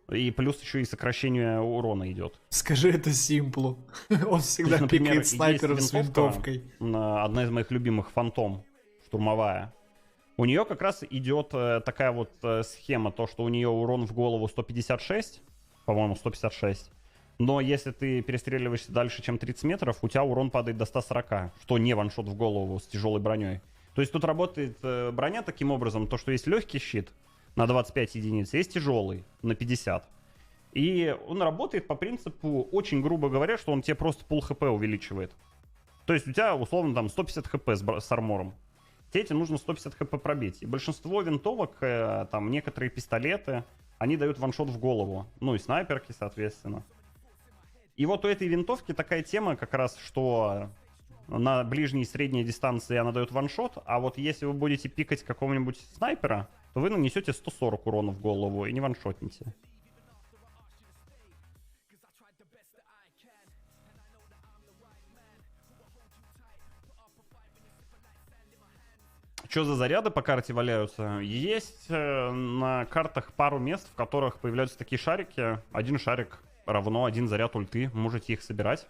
И плюс еще и сокращение урона идет.
Скажи это Симплу. Он всегда пикает снайперов с винтовкой.
Одна из моих любимых, Фантом, штурмовая. У нее как раз идет такая вот схема, то, что у нее урон в голову 156, по-моему, 156, Но если ты перестреливаешься дальше, чем 30 метров, у тебя урон падает до 140, что не ваншот в голову с тяжелой броней. То есть тут работает броня таким образом, то что есть легкий щит на 25 единиц, есть тяжелый на 50. И он работает по принципу, очень грубо говоря, что он тебе просто пул хп увеличивает. То есть у тебя условно там 150 хп с армором. Тебе нужно 150 хп пробить. И большинство винтовок, там некоторые пистолеты, они дают ваншот в голову. Ну и снайперки, соответственно. И вот у этой винтовки такая тема как раз, что на ближней и средней дистанции она дает ваншот, а вот если вы будете пикать какого-нибудь снайпера, то вы нанесете 140 урона в голову и не ваншотните. Что за заряды по карте валяются? Есть на картах пару мест, в которых появляются такие шарики. Один шарик равно один заряд ульты. Можете их собирать.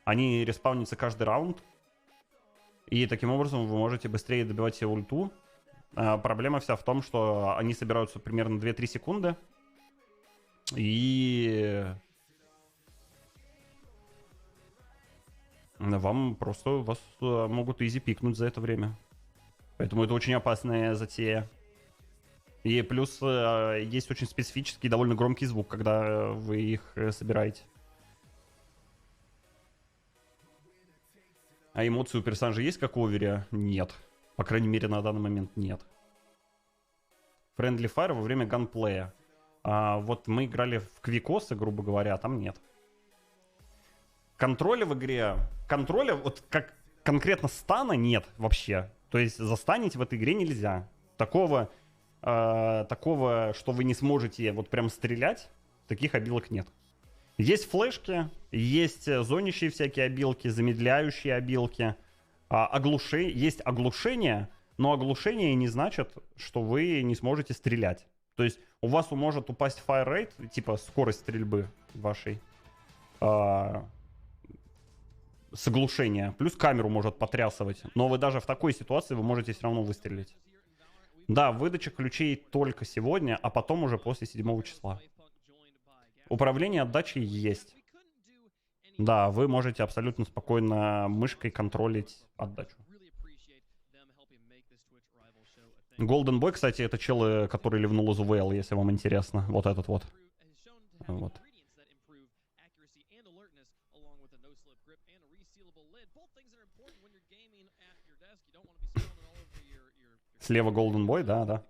Они респаунятся каждый раунд. И таким образом вы можете быстрее добивать себе ульту. Проблема вся в том, что они собираются примерно 2-3 секунды. И вас могут изи пикнуть за это время. Поэтому это очень опасная затея. И плюс есть очень специфический, довольно громкий звук, когда вы их собираете. А эмоции у персонажа есть, как у оверя? Нет. По крайней мере, на данный момент нет. Friendly Fire во время ганплея. Вот мы играли в квикосы, грубо говоря, а там нет. Контроля в игре... Контроля, вот как конкретно стана нет вообще. То есть застанить в этой игре нельзя. Такого, что вы не сможете вот прям стрелять, таких обилок нет. Есть флешки, есть зонящие всякие обилки, замедляющие обилки, есть оглушение, но оглушение не значит, что вы не сможете стрелять. То есть у вас может упасть fire rate, типа скорость стрельбы вашей, с оглушения, плюс камеру может потрясывать, но вы даже в такой ситуации вы можете все равно выстрелить. Да, выдача ключей только сегодня, а потом уже после 7 числа. Управление отдачей есть. Да, вы можете абсолютно спокойно мышкой контролить отдачу. Golden Boy, кстати, это чел, который ливнул из УВЛ, если вам интересно. Вот этот вот. Вот. Слева Golden Boy, да.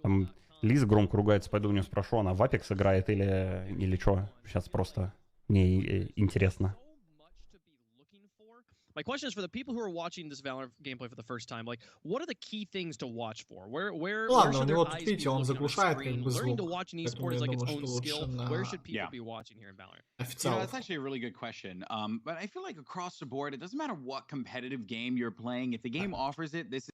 Там Лиза громко ругается, пойду у нее спрошу, она в Apex играет или что? Сейчас просто мне интересно.
My question is for the people who are watching this Valorant gameplay for the first time, like, what are the key things to watch for? Where should their eyes be looking on screen? Learning to watch in esports is like its own skill. Where should people be watching here in Valorant?
You know, that's actually a really good question. But I feel like across the board, it doesn't matter what competitive game you're playing. If the game offers it, this is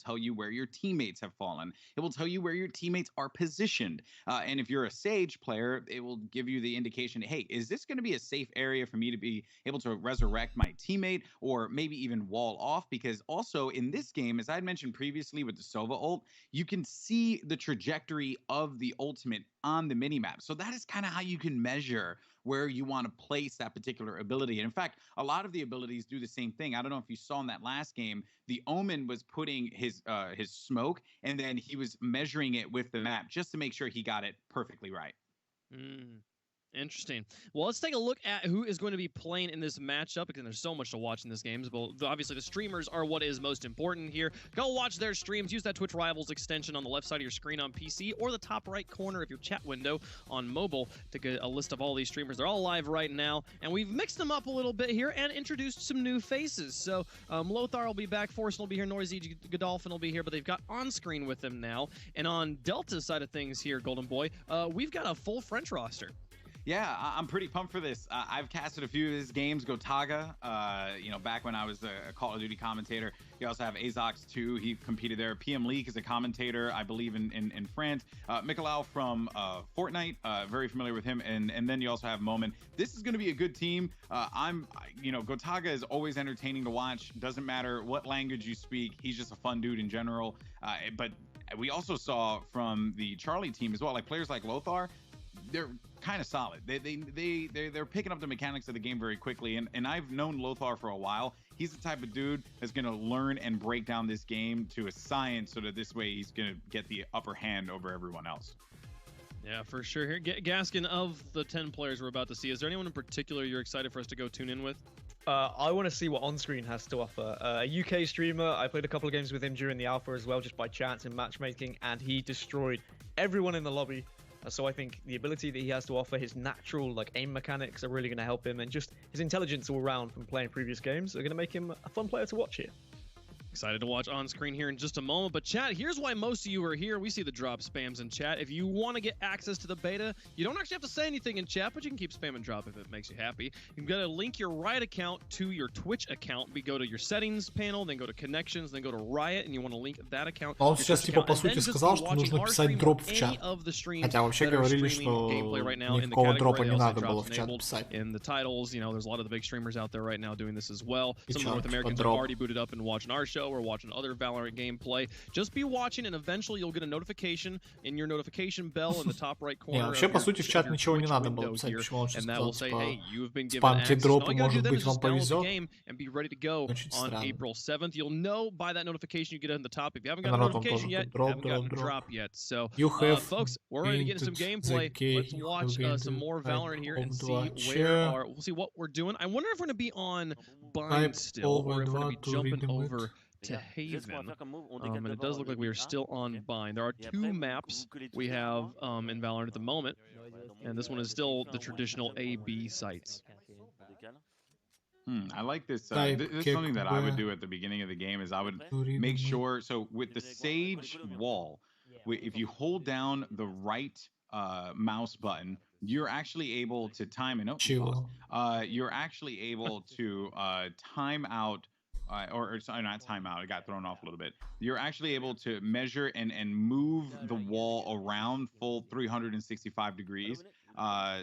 tell you where your teammates have fallen. It will tell you where your teammates are positioned. And if you're a Sage player, it will give you the indication, hey, is this going to be a safe area for me to be able to resurrect my teammate or maybe even wall off? Because also in this game, as I mentioned previously with the Sova ult, you can see the trajectory of the ultimate on the minimap. So that is kind of how you can measure where you want to place that particular ability. And in fact, a lot of the abilities do the same thing. I don't know if you saw in that last game, the Omen was putting his smoke and then he was measuring it with the map just to make sure he got it perfectly right.
Interesting. Well, let's take a look at who is going to be playing in this matchup, because there's so much to watch in this game. But obviously, the streamers are what is most important here. Go watch their streams. Use that TwitchRivals extension on the left side of your screen on PC or the top right corner of your chat window on mobile to get a list of all these streamers. They're all live right now, and we've mixed them up a little bit here and introduced some new faces. So Lothar will be back, Forsen will be here, Noisy Godolphin will be here, but they've got on-screen with them now. And on Delta's side of things here, Golden Boy, we've got a full French roster.
Yeah, I'm pretty pumped for this. I've casted a few of his games. Gotaga, you know, back when I was a Call of Duty commentator. You also have Azox 2. He competed there. PM League is a commentator, I believe, in France. Mikalau from Fortnite, very familiar with him. And then you also have Moment. This is going to be a good team. You know, Gotaga is always entertaining to watch. Doesn't matter what language you speak. He's just a fun dude in general. But we also saw from the Charlie team as well, like players like Lothar, they're kind of solid. They're picking up the mechanics of the game very quickly. And I've known Lothar for a while. He's the type of dude that's going to learn and break down this game to a science so that this way he's going to get the upper hand over everyone else.
Yeah, for sure. Here, Gaskin, of the 10 players we're about to see, is there anyone in particular you're excited for us to go tune in with?
I want to see what On-Screen has to offer. A UK streamer, I played a couple of games with him during the alpha as well, just by chance in matchmaking, and he destroyed everyone in the lobby. So I think the ability that he has to offer, his natural like aim mechanics are really going to help him, and just his intelligence all around from playing previous games are going to make him a fun player to watch here.
Excited to watch On Screen here in just a moment, but chat, here's why most of you are here. We see the drop spams in chat. If you want to get access to the beta, you don't actually have to say anything in chat, but you can keep spamming drop if it makes you happy. You've got to link your Riot account to your Twitch account. We go to your settings panel, then go to connections, then go to Riot, and you want to link that account.
Он сейчас типа по сути сказал, что нужно писать дроп в чат. Хотя вообще говорили, что никакого дропа не надо было в чат писать.
In the titles, you know, there's a lot of the big streamers out there right now doing this as well. Some of the North Americans are already booted up and watching our show or watching other VALORANT gameplay. Just be watching, and eventually you'll get a notification in your notification bell in the top right corner.
Вообще, по сути, в чат ничего не надо было писать, почему он сейчас сказал, типа, спамьте
access.
дропы, может быть, вам повезет.
And be ready to go
Очень
on
странно.
April 7th. You'll know by that notification you get in the top. If you haven't got a notification yet, you haven't gotten a drop yet. So, folks, we're ready to get into some gameplay. Let's watch some more VALORANT here and see we'll see what we're doing. I wonder if we're going to be on Bind still, or if we're going to be jumping over to Haven. And it does look like we are still on Bind. There are 2 maps we have in VALORANT at the moment, and this one is still the traditional A-B sites.
I like this. This is something that I would do at the beginning of the game is I would make sure, so with the Sage wall, if you hold down the right mouse button, you're actually able to time and you're actually able to time out or sorry, not time out, it got thrown off a little bit. You're actually able to measure and move the wall around full 365 degrees.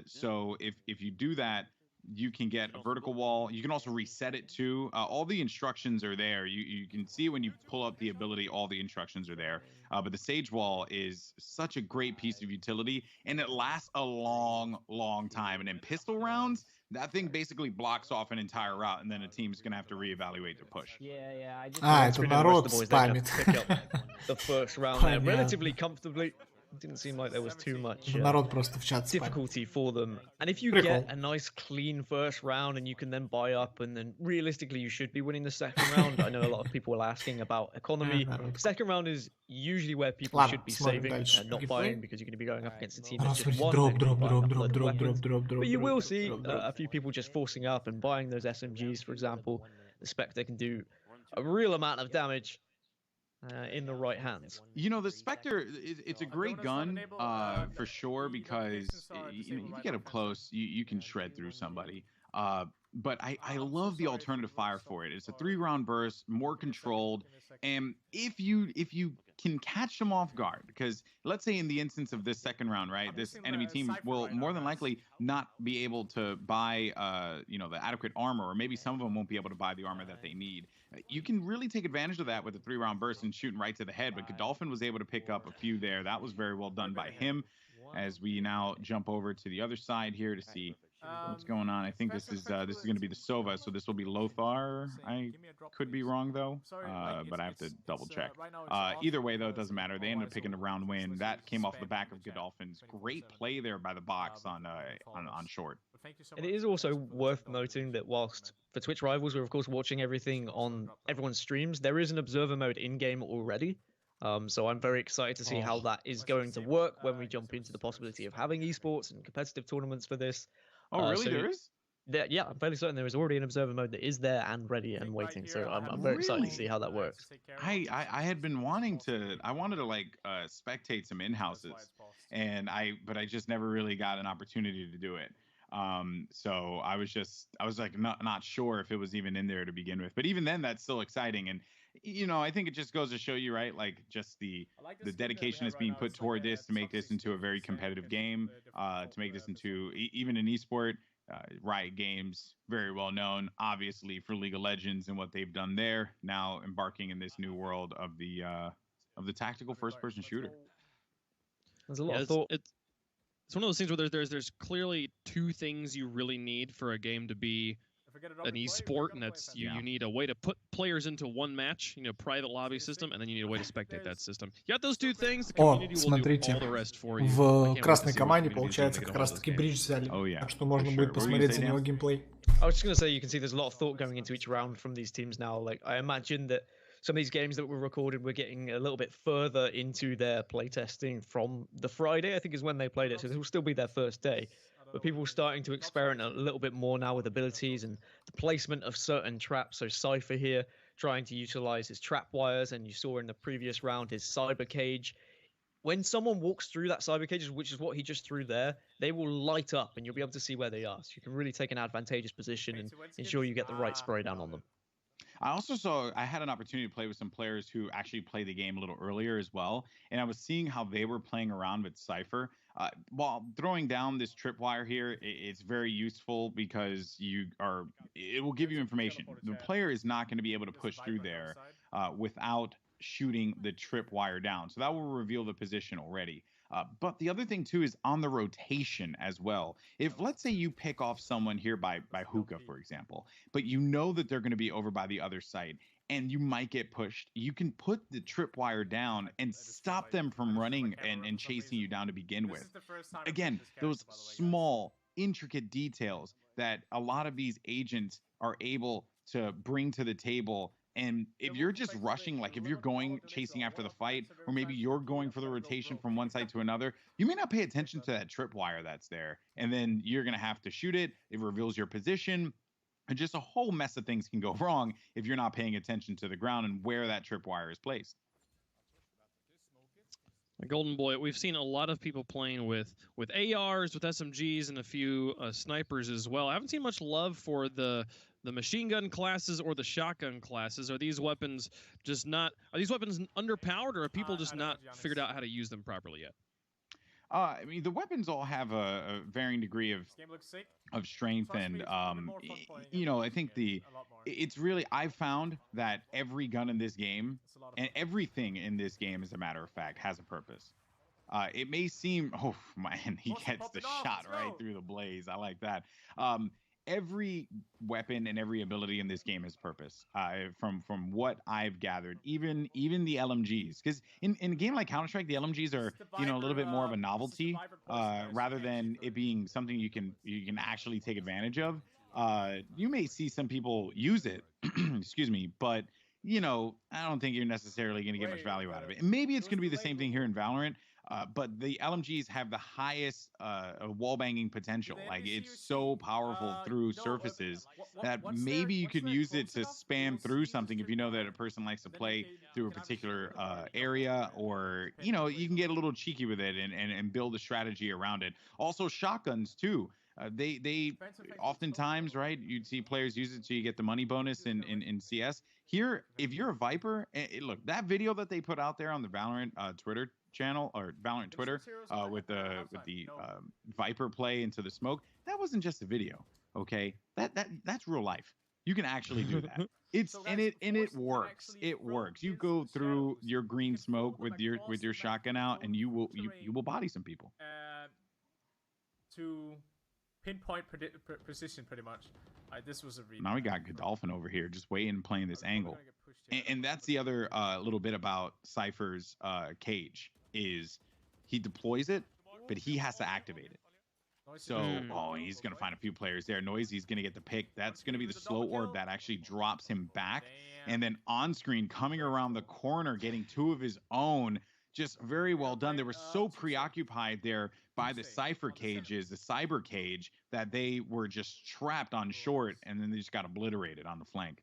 So if you do that, you can get a vertical wall. You can also reset it too. All the instructions are there. You can see when you pull up the ability, all the instructions are there. But the Sage Wall is such a great piece of utility, and it lasts a long, long time. And in pistol rounds, that thing basically blocks off an entire route, and then a team's going to have to reevaluate their push.
Yeah.
Это народ спамит.
The first round there relatively comfortably. Didn't seem like there was too much
народ просто в чат
difficulty for them. And if you get a nice clean first round and you can then buy up, and then realistically you should be winning the second round. I know a lot of people are asking about economy. Second round is usually where people should be saving and not buying, because you're going to be going up against a team that's just one. But you will see a few people just forcing up and buying those SMGs, for example. The Spectre can do a real amount of damage in the right hands.
You know, the Spectre, it's a great gun for sure, because if you get up close, you can shred through somebody. But I love the alternative fire for it. It's a 3-round burst, more controlled, and if you can catch them off guard, because let's say in the instance of this second round, right, this enemy team will more than likely not be able to buy the adequate armor, or maybe some of them won't be able to buy the armor that they need. You can really take advantage of that with a 3-round burst and shooting right to the head, but Godolphin was able to pick up a few there. That was very well done by him. As we now jump over to the other side here to see what's going on. I think this is going to be the Sova, so this will be Lothar. I could be wrong though, but I have to double check. Either way though, it doesn't matter. They ended up picking a round win. That came off the back of Godolphin's great play there by the box on short.
And it is also worth noting that whilst for TwitchRivals, we're of course watching everything on everyone's streams, there is an observer mode in-game already. So I'm very excited to see how that is going to work when we jump into the possibility of having esports and competitive tournaments for this.
Oh, really? There is?
Yeah, I'm fairly certain there is already an observer mode that is there and ready and waiting. So I'm very excited to see how that works.
I had been wanting to, I wanted to like spectate some in-houses, but I just never really got an opportunity to do it. So I was like not sure if it was even in there to begin with. But even then, that's still exciting. And you know, I think it just goes to show you, right? Like just the dedication that's being put toward this to make this into a very competitive game, to make this into even an esport. Riot Games, very well known, obviously, for League of Legends and what they've done there. Now embarking in this new world of the of the tactical first-person shooter.
There's a lot of thought.
It's one of those things where there's clearly two things you really need for a game to be an esport, and that's you need a way to put players into one match, private lobby system, and then you need a way to spectate that system. You got those two things, the community will do all the rest for you.
В красной команде, получается, как раз-таки бридж взяли. Так что можно будет посмотреть за него геймплей.
I was just going to say, you can see there's a lot of thought going into each round from these teams now. Like, I imagine that some of these games that were recorded, we're getting a little bit further into their playtesting from the Friday, I think is when they played it. So this will still be their first day. But people are starting to experiment a little bit more now with abilities and the placement of certain traps. So Cypher here trying to utilize his trap wires, and you saw in the previous round his cyber cage. When someone walks through that cyber cage, which is what he just threw there, they will light up and you'll be able to see where they are. So you can really take an advantageous position and ensure you get the right spray down on them.
I had an opportunity to play with some players who actually played the game a little earlier as well, and I was seeing how they were playing around with Cypher. While throwing down this tripwire here, it's very useful because it will give you information. The player is not going to be able to push through there without shooting the tripwire down. So that will reveal the position already. But the other thing too is on the rotation as well. If let's say you pick off someone here by hookah, for example, but you know that they're going to be over by the other side and you might get pushed, you can put the tripwire down and stop them from running and chasing you down to begin with. Again, those small, intricate details that a lot of these agents are able to bring to the table. And if you're just rushing, like if you're going chasing after the fight, or maybe you're going for the rotation from one side to another, you may not pay attention to that tripwire that's there. And then you're going to have to shoot it. It reveals your position. And just a whole mess of things can go wrong if you're not paying attention to the ground and where that tripwire is placed.
Golden Boy, we've seen a lot of people playing with ARs, with SMGs, and a few snipers as well. I haven't seen much love for the machine gun classes or the shotgun classes. Are these weapons underpowered, or are people just not figured out how to use them properly yet?
I mean, the weapons all have a varying degree of strength, and I think it's really, I've found that every gun in this game and everything in this game, as a matter of fact, has a purpose. It may seem, oh man, he gets the shot right through the blaze. I like that. Every weapon and every ability in this game has purpose. From what I've gathered, even the LMGs, because in a game like Counter-Strike, the LMGs are a little bit more of a novelty rather than it being something you can actually take advantage of. You may see some people use it, excuse me, but I don't think you're necessarily going to get much value out of it. And maybe it's going to be the same thing here in Valorant. But the LMGs have the highest wall-banging potential. Like, it's so powerful through surfaces that maybe you could use it to spam through something if you know that a person likes to play through a particular area, or, you can get a little cheeky with it and build a strategy around it. Also, shotguns, too. They oftentimes, right, you'd see players use it so you get the money bonus in CS. Here, if you're a Viper, look, that video that they put out there on the Valorant Twitter channel, or Valorant Twitter, with the Viper play into the smoke, that wasn't just a video, okay? That's real life. You can actually do that. It works. It works. You go through your green smoke with your shotgun out, and you will body some people.
To pinpoint precision, pretty much. This was a read.
Now we got Godolphin over here just waiting and playing this angle. And that's the other little bit about Cypher's cage, is he deploys it, but he has to activate it. So, he's going to find a few players there. Noisy's going to get the pick. That's going to be the slow orb that actually drops him back. And then on screen, coming around the corner, getting two of his own. Just very well done. They were so preoccupied there by the Cypher cages, the cyber cage, that they were just trapped on short, and then they just got obliterated on the flank.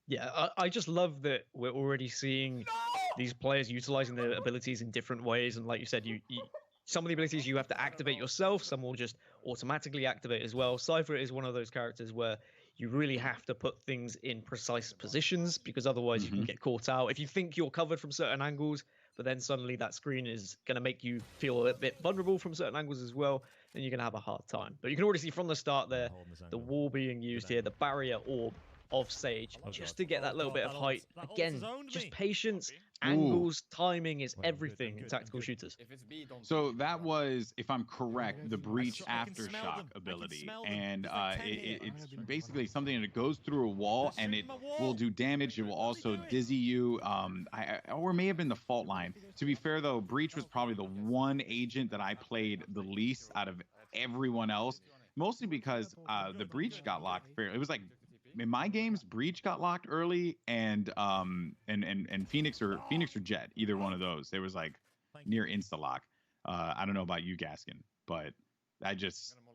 Yeah, I just love that we're already seeing these players utilizing their abilities in different ways. And like you said, some of the abilities you have to activate yourself, some will just automatically activate as well. Cypher is one of those characters where you really have to put things in precise positions, because otherwise you can get caught out. If you think you're covered from certain angles, but then suddenly that screen is going to make you feel a bit vulnerable from certain angles as well, then you're going to have a hard time. But you can already see from the start there, the wall being used here, the barrier orb of Sage just to get that little bit of height. Again, just patience, angles, timing is everything in tactical shooters.
So that was, if I'm correct, the breach aftershock ability, and it's basically something that goes through a wall and it will do damage. It will also dizzy you, or it may have been the fault line. To be fair though, breach was probably the one agent that I played the least out of everyone else, mostly because the breach got locked fairly. It was like, in my games, breach got locked early, and Phoenix or Jet, either one of those. There was like near insta lock. I don't know about you, Gaskin, but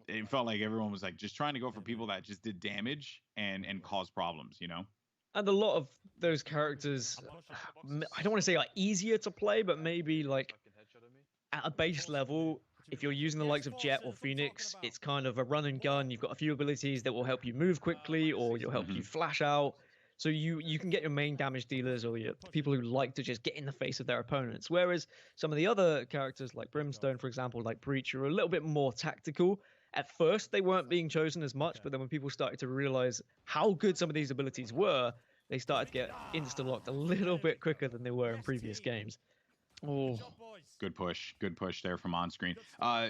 it felt like everyone was like just trying to go for people that just did damage and caused problems, you know.
And a lot of those characters, I don't want to say like easier to play, but maybe like at a base level, if you're using the likes of Jet or Phoenix, it's kind of a run and gun. You've got a few abilities that will help you move quickly, or you'll help you flash out. So you can get your main damage dealers or your people who like to just get in the face of their opponents. Whereas some of the other characters like Brimstone, for example, like Breach, are a little bit more tactical. At first, they weren't being chosen as much, but then when people started to realize how good some of these abilities were, they started to get insta-locked a little bit quicker than they were in previous games. Oh,
good push there from on screen.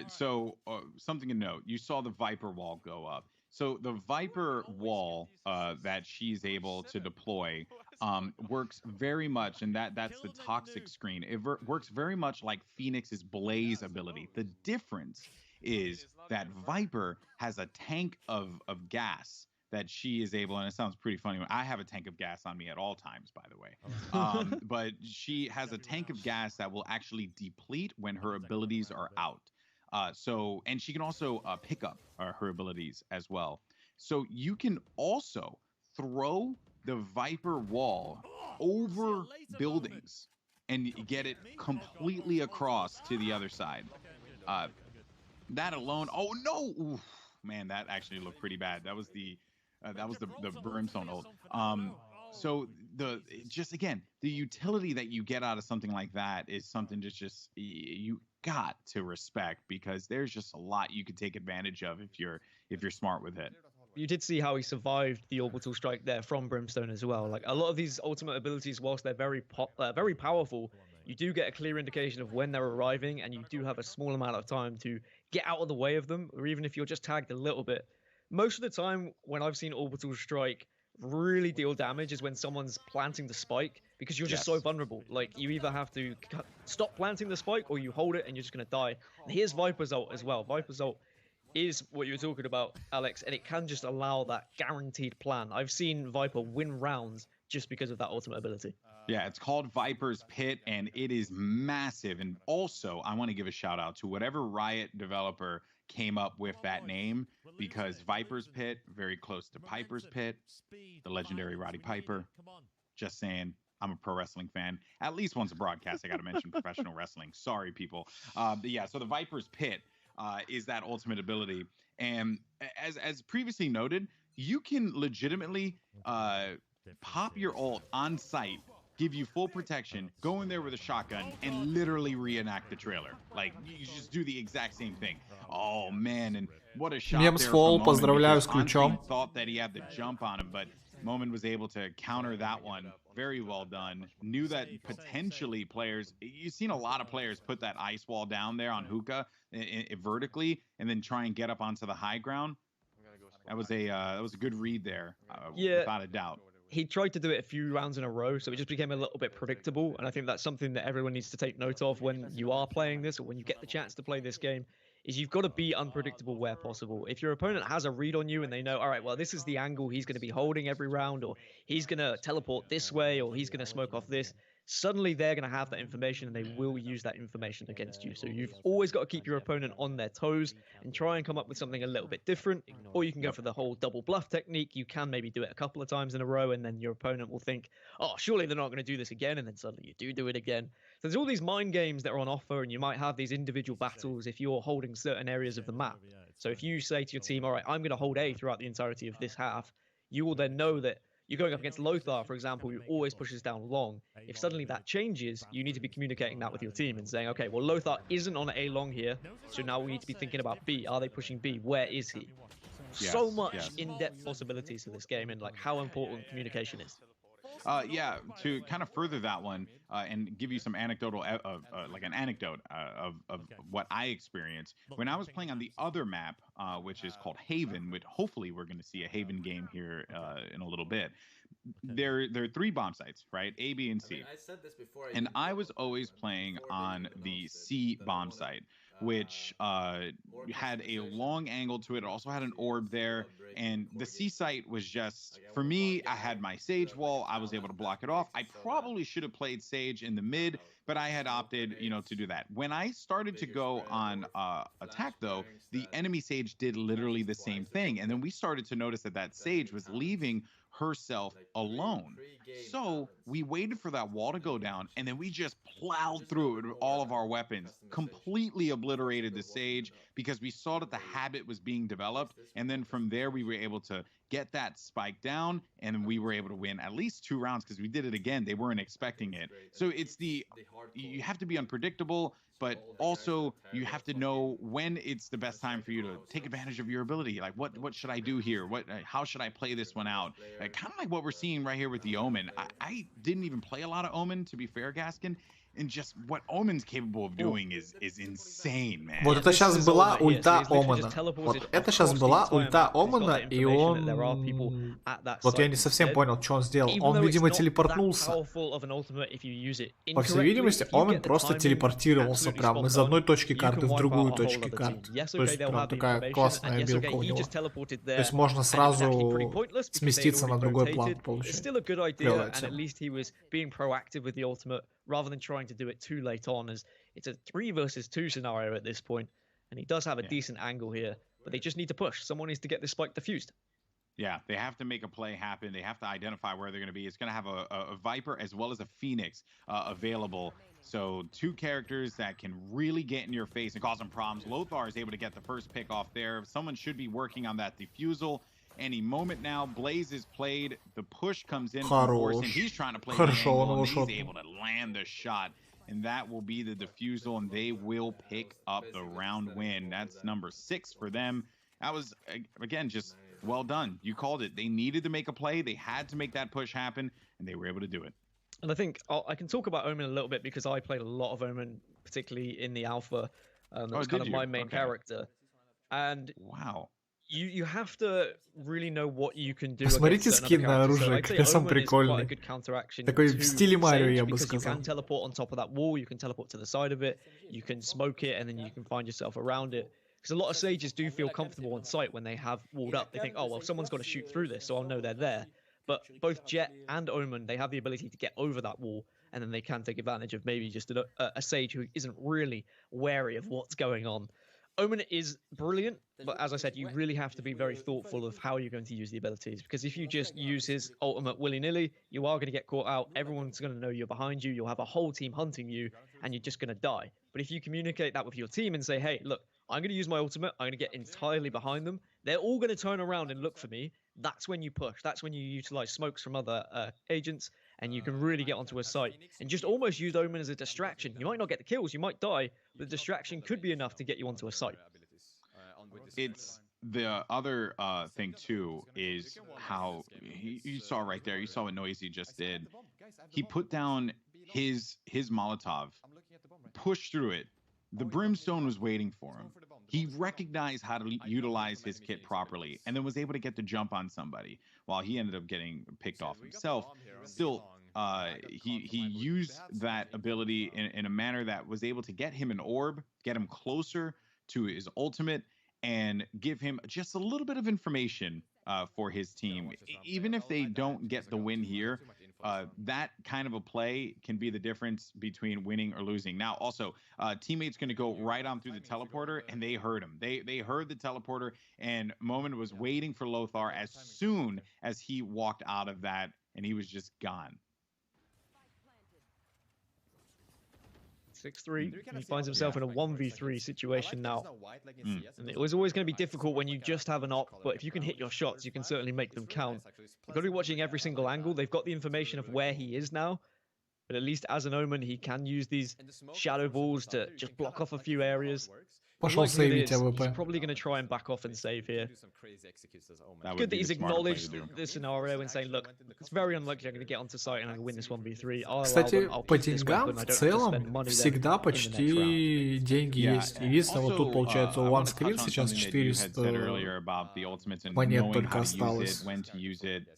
So something to note, you saw the Viper wall go up. So the Viper wall that she's able to deploy works very much, and that's the toxic screen. It works very much like Phoenix's Blaze ability. The difference is that Viper has a tank of gas that she is able, and it sounds pretty funny. I have a tank of gas on me at all times, by the way. But she has a tank of gas that will actually deplete when her abilities are out. And she can also pick up her abilities as well. So you can also throw the Viper wall over buildings and get it completely across to the other side. That alone, oh no, oof, man, that actually looked pretty bad. That was the Brimstone ult. So the utility that you get out of something like that is something just you got to respect, because there's just a lot you could take advantage of if you're smart with it.
You did see how he survived the orbital strike there from Brimstone as well. Like a lot of these ultimate abilities, whilst they're very powerful, you do get a clear indication of when they're arriving, and you do have a small amount of time to get out of the way of them, or even if you're just tagged a little bit. Most of the time when I've seen orbital strike really deal damage is when someone's planting the spike, because you're just so vulnerable. Like you either have to stop planting the spike or you hold it and you're just going to die. And here's Viper's ult as well. Viper's ult is what you were talking about, Alex, and it can just allow that guaranteed plan. I've seen Viper win rounds just because of that ultimate ability.
Yeah, it's called Viper's Pit, and it is massive. And also, I want to give a shout out to whatever Riot developer came up with that name, because Viper's Pit, very close to Piper's Pit, the legendary Roddy Piper. Just saying, I'm a pro wrestling fan. At least once a broadcast, I got to mention professional wrestling. Sorry, people. But yeah, so the Viper's Pit is that ultimate ability. And as previously noted, you can legitimately pop your ult on site, give you full protection, go in there with a shotgun, and literally reenact the trailer. Like, you just do the exact same thing. Oh, man, and what a shot there from Moment,
поздравляю с ключом.
Thought that he had the jump on him, but Moment was able to counter that one. Very well done. Knew that potentially players, you've seen a lot of players put that ice wall down there on Hookah vertically, and then try and get up onto the high ground. That was a good read there, without a doubt.
He tried to do it a few rounds in a row, so it just became a little bit predictable. And I think that's something that everyone needs to take note of when you are playing this, or when you get the chance to play this game, is you've got to be unpredictable where possible. If your opponent has a read on you and they know, all right, well, this is the angle he's going to be holding every round, or he's going to teleport this way, or he's going to smoke off this, suddenly they're going to have that information and they will use that information against you. So you've always got to keep your opponent on their toes and try and come up with something a little bit different. Or you can go for the whole double bluff technique. You can maybe do it a couple of times in a row, and then your opponent will think, oh, surely they're not going to do this again, and then suddenly you do it again. So there's all these mind games that are on offer, and you might have these individual battles if you're holding certain areas of the map. So if you say to your team, all right, I'm going to hold A throughout the entirety of this half, you will then know that you're going up against Lothar, for example, who always pushes down long. If suddenly that changes, you need to be communicating that with your team and saying, okay, well, Lothar isn't on A long here, so now we need to be thinking about B. Are they pushing B? Where is he? so much in-depth possibilities to this game and like how important communication is.
Yeah, to kind of further that one and give you some anecdotal, like an anecdote of what I experienced when I was playing on the other map, which is called Haven. Which hopefully we're going to see a Haven game here in a little bit. There are 3 bomb sites, right? A, B, and C.
I said this before.
And I was always playing on the C bomb site, which had a long angle to it. It also had an orb there. And the C site was just, for me, I had my Sage wall. I was able to block it off. I probably should have played Sage in the mid, but I had opted, to do that. When I started to go on attack, though, the enemy Sage did literally the same thing. And then we started to notice that Sage was leaving herself alone. So we waited for that wall to go down, and then we just plowed through it with all of our weapons, completely obliterated the Sage because we saw that the habit was being developed. And then from there, we were able to get that spike down, and we were able to win at least 2 rounds because we did it again. They weren't expecting it. So it's you have to be unpredictable, but also you have to know when it's the best time for you to take advantage of your ability. Like, what should I do here? How should I play this one out? Kind of like what we're seeing right here with the Omen. I didn't even play a lot of Omen, to be fair, Gaskin. And just what Omen's capable of doing is insane, man.
Вот это сейчас была ульта Омена. Вот это сейчас была ульта Омена, и он... Вот я не совсем понял, что он сделал. Он, видимо, телепортнулся. По всей видимости, Омен просто телепортировался прям из одной точки карты в другую точку карты. То есть прям такая классная билка у него. То есть можно сразу сместиться на другой план, получается.
Rather than trying to do it too late on, as it's a 3 versus 2 scenario at this point, and he does have a decent angle here, but they just need to push. Someone needs to get this spike defused.
Yeah, they have to make a play happen. They have to identify where they're going to be. It's going to have a Viper as well as a Phoenix available. So 2 characters that can really get in your face and cause some problems. Lothar is able to get the first pick off there. Someone should be working on that defusal. Any moment now, Blaze is played. The push comes in, of course, and he's trying to play the angle, and he's able to land the shot. And that will be the defusal, and they will pick up the round win. That's number 6 for them. That was, again, just well done. You called it. They needed to make a play. They had to make that push happen, and they were able to do it.
And I think I can talk about Omen a little bit because I played a lot of Omen, particularly in the alpha. That was kind of my main character. And
wow.
You have to really know what you can do.
Посмотрите скин на оружие, как сам прикольный. Такой в стиле Марио, я бы сказал.
You can teleport on top of that wall, you can teleport to the side of it, you can smoke it, and then you can find yourself around it. Because a lot of Sages do feel comfortable on site when they have walled up. They think, oh, well, someone's got to shoot through this, so I'll know they're there. But both Jet and Omen, they have the ability to get over that wall, and then they can take advantage of maybe just a Sage who isn't really wary of what's going on. Omen is brilliant, but as I said, you really have to be very thoughtful of how you're going to use the abilities, because if you just use his ultimate willy-nilly, you are going to get caught out, everyone's going to know you're behind you, you'll have a whole team hunting you, and you're just going to die. But if you communicate that with your team and say, hey, look, I'm going to use my ultimate, I'm going to get entirely behind them, they're all going to turn around and look for me, that's when you push, that's when you utilize smokes from other agents, and you can really get onto a site and just almost use Omen as a distraction. You might not get the kills, you might die, but the distraction could be enough to get you onto a site.
It's the other thing too is how you saw right there, you saw what Noisy just did. He put down his Molotov, pushed through it. The Brimstone was waiting for him. He recognized how to utilize his kit properly and then was able to get the jump on somebody while he ended up getting picked off himself. Still, he used that ability in a manner that was able to get him an orb, get him closer to his ultimate, and give him just a little bit of information for his team. Even if they don't get the win here, that kind of a play can be the difference between winning or losing. Now, also, teammates going to go right on through the teleporter, and they heard him. They heard the teleporter, and Moment was waiting for Lothar as soon as he walked out of that, and he was just gone.
6-3, he finds himself in a 1v3 situation now. And it was always going to be difficult when you just have an op, but if you can hit your shots, you can certainly make them count. You've got to be watching every single angle. They've got the information of where he is now, but at least as an Omen, he can use these shadow balls to just block off a few areas.
Пошел сейвить АВП.
He's probably going to try and back off and save here. It's good that he's acknowledged the scenario and saying, look, it's very unlikely I'm going to get onto site and I'm going to win this 1v3.
Кстати, по деньгам в целом всегда почти деньги есть. Единственное, вот тут получается у OneScreen сейчас 400 монет только осталось.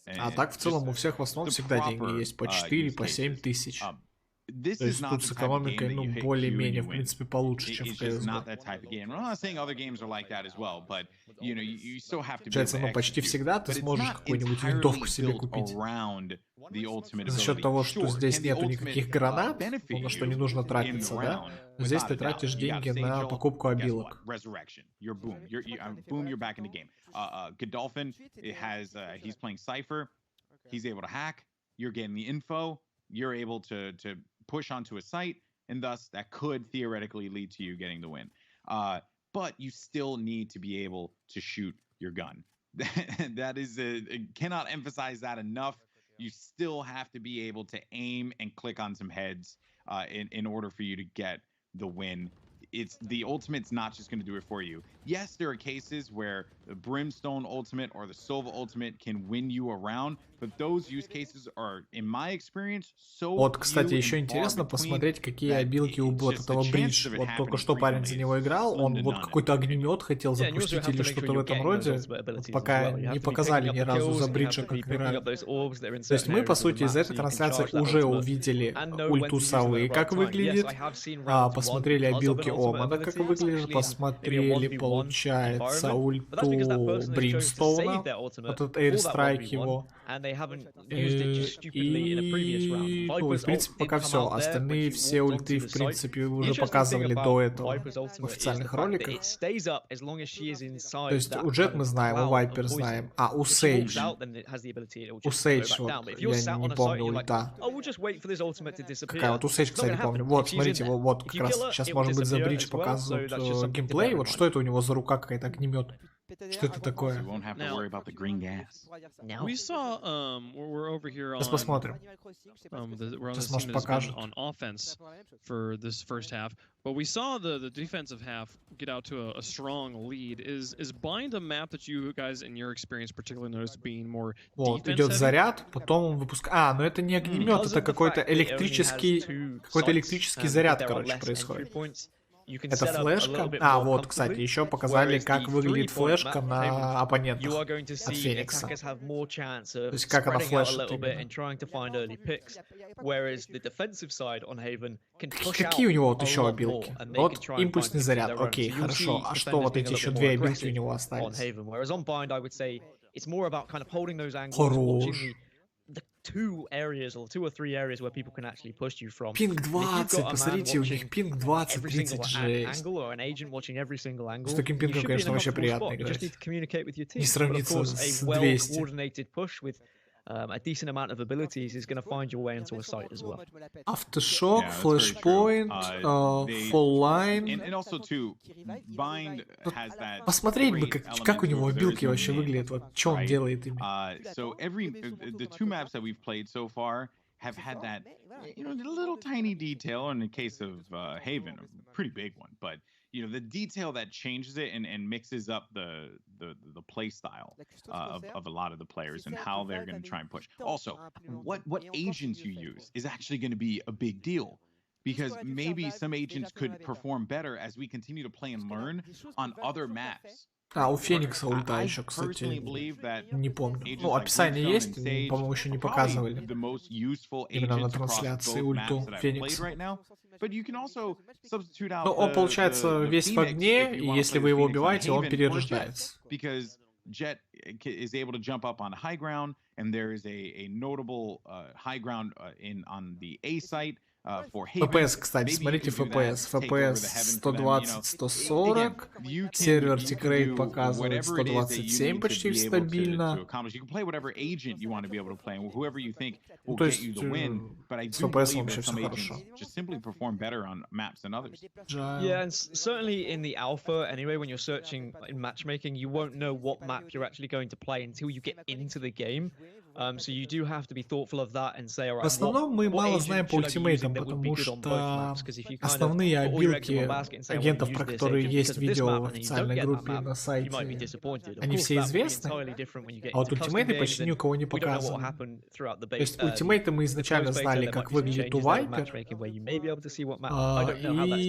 А так в целом у всех в основном всегда деньги есть по 4, по 7 тысяч. То есть тут с экономикой, ну, более-менее, в принципе, получше, чем в CSGO. Получается, ну, почти всегда ты сможешь какую-нибудь винтовку себе купить. За счет того, что здесь нету никаких гранат, ну, на что не нужно тратиться, да? Здесь ты тратишь деньги на покупку обилок.
You're able to push onto a site, and thus that could theoretically lead to you getting the win. But you still need to be able to shoot your gun. That is, cannot emphasize that enough. You still have to be able to aim and click on some heads in order for you to get the win. It's the ultimate's not just going to do it for you. Yes, there are cases where the Brimstone ultimate or the Sova ultimate can win you around, but those use cases are, in my experience, so.
Вот, кстати, еще интересно посмотреть, какие обилки у вот этого Бридж. Вот только что парень за него играл, он вот какой-то огнемет хотел запустить или что-то в этом роде. Вот пока не показали ни разу за Бриджа, как играли. То есть мы, по сути, из этой трансляции уже увидели ульту Совы, как выглядит, посмотрели обилки Омана, как выглядит, посмотрели, получается, ульту Бримстоуна, вот этот Airstrike его. И, ну, в принципе, пока все. Остальные все ульты, в принципе, уже показывали до этого в официальных роликах. То есть у Джет мы знаем, у Вайпер знаем, а у Сейдж, вот, я не помню ульта. Какая вот у Сейдж, кстати, помню. Вот, смотрите, вот как раз сейчас, может быть, за Бридж показывают геймплей. Вот что это у него за рука какая-то, огнемет? Что это такое? Сейчас посмотрим. Сейчас, может, покажет.
But we saw the defensive half get out to a strong lead. Is Bind a map that you guys, in your experience, particularly noticed being more defensive?
Вот, идет заряд, потом он выпускает... но это не огнемет, это какой-то электрический заряд, короче, происходит. Это флешка. Вот, кстати, еще показали, как выглядит флешка на оппонентах от Феникса. То есть, как она флешит. Какие у него вот еще обилки? Вот импульсный заряд. Окей, хорошо. А что вот эти еще две обилки у него остались? Хорош. Пинг 20, посмотрите, у них пинг 20, 30, жесть. С таким пингом, конечно, вообще приятно играть. Не сравнится с 200.
A decent amount of abilities is going to find your way into a site as well.
Aftershock, Flashpoint, Full Line. Посмотреть бы, как у него обилки вообще выглядят, вот что он делает ими.
So the two maps that we've played so far have had that, you know, little tiny detail. In the case of Haven, a pretty big one, but you know, the detail that changes it and mixes up the play style of a lot of the players and how they're going to try and push. Also, what agents you use is actually going to be a big deal, because maybe some agents could perform better as we continue to play and learn on other maps.
У Феникса ульта еще, кстати, не помню. Ну, описание есть, по-моему, еще не показывали. Именно на трансляции ульту Феникса. Ну, он, получается, весь в огне, и если вы его убиваете, он перерождается.
Jet is able to jump up on high ground, and there is a notable high ground on the A site.
FPS, кстати, смотрите FPS. FPS 120-140. Сервер тикрейт показывает 127 почти стабильно. Ну, то есть с FPS вообще все хорошо.
Yeah, and certainly in the alpha, anyway, when you're searching in matchmaking, you won't know what map you're actually going to play until you get into the game. So you do have to be thoughtful of that and say, all right,
В основном мы мало знаем по ультимейтам, потому что основные обилки агентов, про которые есть видео в официальной группе на сайте, они все известны, а вот ультимейты почти ни у кого не показаны. То есть ультимейты мы изначально знали, как выглядит у Вайпер,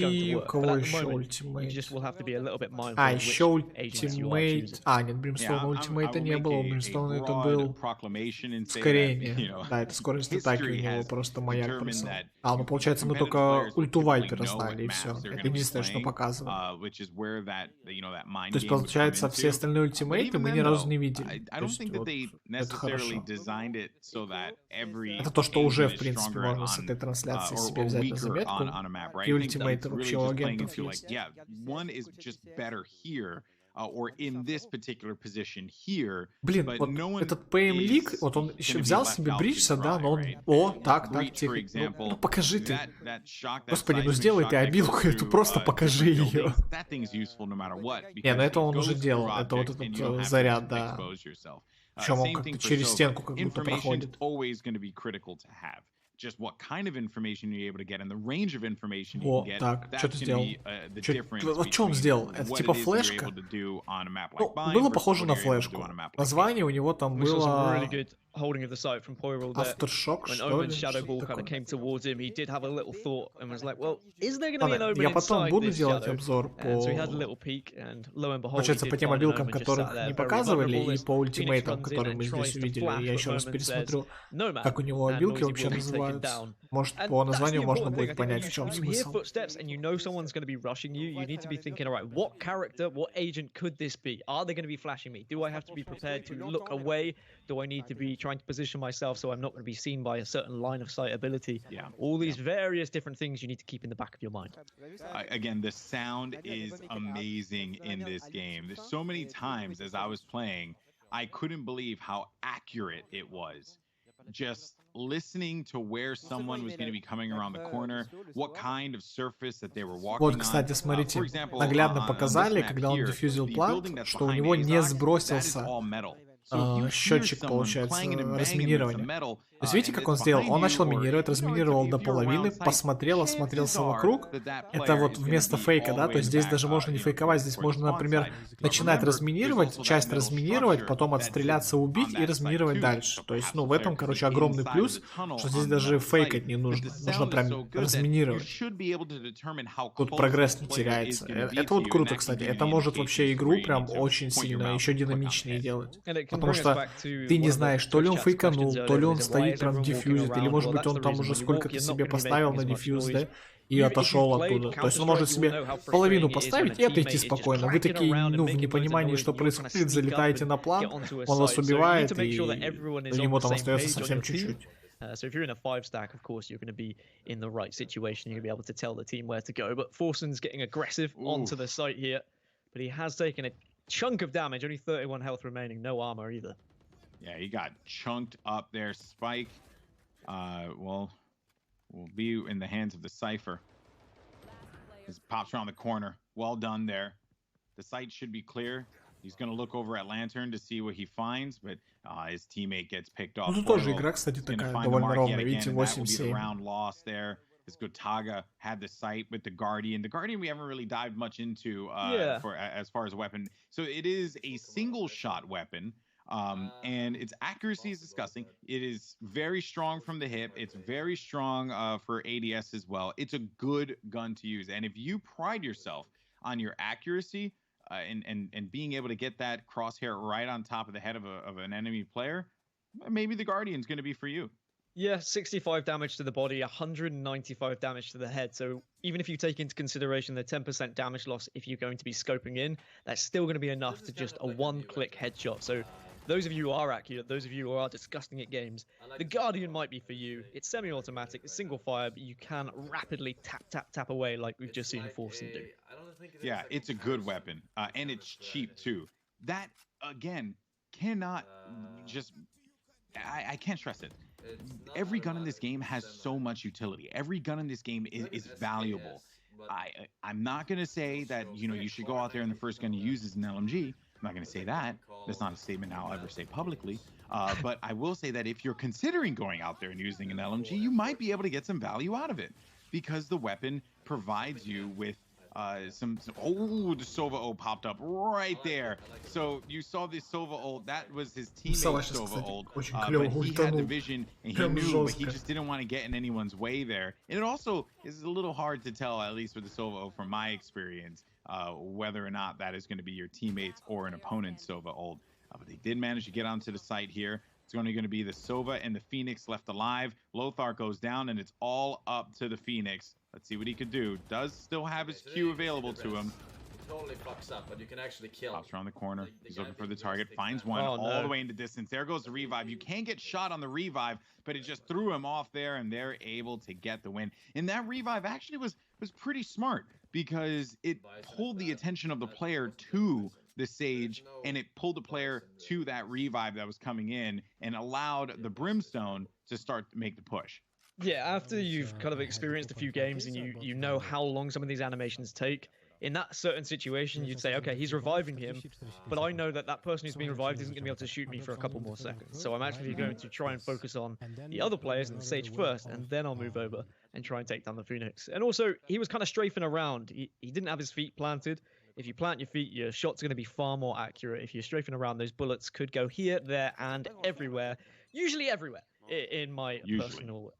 и у кого еще ультимейт? Еще ультимейт... нет, Бримстоуна ультимейта не было, у Бримстоуна это был ускорение. Да, это скорость атаки у него, просто маяк просто. Ну получается мы только ульту Вайпера знали, и все. Это единственное, что показывало. То есть получается все остальные ультимейты мы ни разу не видели. То есть, вот, это хорошо. Это то, что уже, в принципе, можно с этой трансляции себе взять на заметку. И ультимейты вообще у агентов есть. Блин, вот этот PM League, вот он еще взял себе Бриджса, да, но он... так, тихо. Ну покажи ты. Господи, ну сделай ты обилку эту, просто покажи ее. Не, ну это он уже делал, это вот этот заряд, да. Причем он как-то через стенку как будто проходит. Just what kind of information you're able to get and the range of information you can get. Так, что ты сделал? Вот что он сделал? Это типа флешка? Ну, было похоже на флешку. Название у него там было... holding of the site from Poiril there. Aftershock, when Omen's shadow ball kind of came towards him, he did have a little thought and was like, well, is there going to be an Omen
Я потом
inside
буду
this
делать
shadow?
обзор по...
And so he had a little peek, and lo and behold,
Получается,
he
по
did
тем
find an
обилкам,
Omen just
которых
sat there,
не
very
показывали,
vulnerable
и
as
по ультимейтам,
Phoenix runs in
которые
and
мы здесь
tries to
увидели.
flash,
Я еще
but
раз
Omen
пересмотрю,
says, "No, man,"
как у него
and
обилки
Noisy
вообще
will be taken
называются.
down.
Может,
And
по
that's the
названию можно
important thing.
будет
I think
понять,
when
в чем
you hear
смысл.
footsteps and you know someone's going to be rushing you, you need to be thinking, all right, what character, what agent could this be? Are they going to be flashing me? Do I have to be prepared to look away? Do I need to be trying to position myself so I'm not going to be seen by a certain line of sight ability? All these various different things you need to keep in the back of your mind.
Again, the sound is amazing in this game. There's so many times as I was playing, I couldn't believe how accurate it was. Just listening to where someone was going to be coming around the corner, what kind of surface that they were walking
Вот,
on.
кстати, смотрите,
For example,
наглядно
on
показали,
this map
когда он
here,
дефьюзил
the
плант,
building that's
что у
behind
него не
Azog, that is
сбросился
all metal. So if you hear
счетчик,
someone
получается,
clanging and banging against the
разминирования.
metal,
То есть видите, как он сделал? Он начал минировать, разминировал до половины, посмотрел, осмотрелся вокруг. Это вот вместо фейка, да? То есть здесь даже можно не фейковать, здесь можно, например, начинать разминировать, часть разминировать, потом отстреляться, убить и разминировать дальше. То есть, ну, в этом, короче, огромный плюс, что здесь даже фейкать не нужно. Нужно прям разминировать. Тут прогресс не теряется. Это вот круто, кстати. Это может вообще игру прям очень сильно, еще динамичнее делать. Потому что ты не знаешь, то ли он фейканул, то ли он стоит прям дефьюзит, или может быть он там уже сколько-то себе поставил на дефьюз, да, и отошел оттуда. То есть он может себе половину поставить и отойти спокойно. Вы такие, ну, в непонимании, что происходит, залетаете на план, он вас убивает, и у него там остается совсем чуть-чуть.
So if you're in a 5-stack, of course, you're going to be in the right situation. You're going to be able to tell the team where to go. But Forsen's getting aggressive onto the site here. But he has taken a chunk of damage, only 31 health remaining, no armor either.
Yeah, he got chunked up there. Spike, well, will be in the hands of the Cypher. This pops around the corner. Well done there. The site should be clear. He's going to look over at Lantern to see what he finds, but his teammate gets picked off.
Ну, тоже игра, кстати, такая довольно ровная. Видите, 8-7.
Round lost there. As Gotaga had the site with the Guardian. The Guardian we haven't really dived much into as far as a weapon. So it is a single shot weapon. And its accuracy is disgusting. It is very strong from the hip. It's very strong for ADS as well. It's a good gun to use. And if you pride yourself on your accuracy and being able to get that crosshair right on top of the head of an enemy player, maybe the Guardian's going to be for you.
Yeah, 65 damage to the body, 195 damage to the head. So even if you take into consideration the 10% damage loss if you're going to be scoping in, that's still going to be enough to just a one-click headshot. So those of you who are accurate, those of you who are disgusting at games, the Guardian might be for you. It's semi-automatic, it's single fire, but you can rapidly tap away like we've just seen Forsen do.
Yeah, it's a good weapon, and it's cheap too. That, again, cannot just... I can't stress it. Every gun in this game has so much utility. Every gun in this game is valuable. I'm not going to say that, you know, you should go out there and the first gun you use is an LMG, I'm not going to say that. That's not a statement I'll ever say publicly. But I will say that if you're considering going out there and using an LMG, you might be able to get some value out of it because the weapon provides you with some oh, the Sova ult popped up right there. So you saw the Sova ult, that was his teammate Sova ult, but he had the vision and he knew, but he just didn't want to get in anyone's way there. And it also is a little hard to tell, at least with the Sova ult from my experience, whether or not that is going to be your teammates or an opponent's Sova ult. But they did manage to get onto the site here. It's only going to be the Sova and the Phoenix left alive. Lothar goes down, and it's all up to the Phoenix. Let's see what he could do. Does still have his Q available to him.
Totally fucks up, but you can actually kill.
Pops around the corner. He's looking for the target. Finds one all the way in the distance. There goes the revive. You can get shot on the revive, but it just threw him off there, and they're able to get the win. And that revive actually was pretty smart because it pulled the attention of the player to the Sage, and it pulled the player to that revive that was coming in and allowed the Brimstone to start to make the push.
Yeah, after you've kind of experienced a few games and you know how long some of these animations take, in that certain situation, you'd say, okay, he's reviving him, but I know that that person who's been revived isn't going to be able to shoot me for a couple more seconds. So I'm actually going to try and focus on the other players and the Sage first, and then I'll move over and try and take down the Phoenix. And also, he was kind of strafing around. He didn't have his feet planted. If you plant your feet, your shot's going to be far more accurate. If you're strafing around, those bullets could go here, there, and everywhere. Usually everywhere, in my personal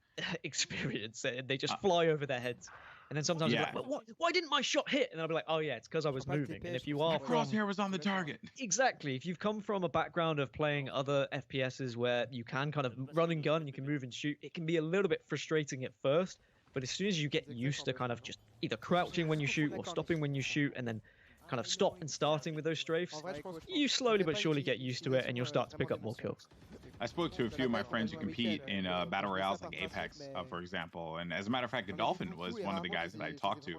experience. They just fly over their heads. And then sometimes you're like, but why didn't my shot hit? And I'll be like, oh yeah, it's because I was moving. And if you are
crosshair was on the target.
Exactly. If you've come from a background of playing other FPSs where you can kind of run and gun, you can move and shoot, it can be a little bit frustrating at first. But as soon as you get used to kind of just either crouching when you shoot or stopping when you shoot and then kind of stop and starting with those strafes, you slowly but surely get used to it and you'll start to pick up more kills.
I spoke to a few of my friends who compete in battle royales like Apex, for example, and as a matter of fact, the Dolphin was one of the guys that I talked to,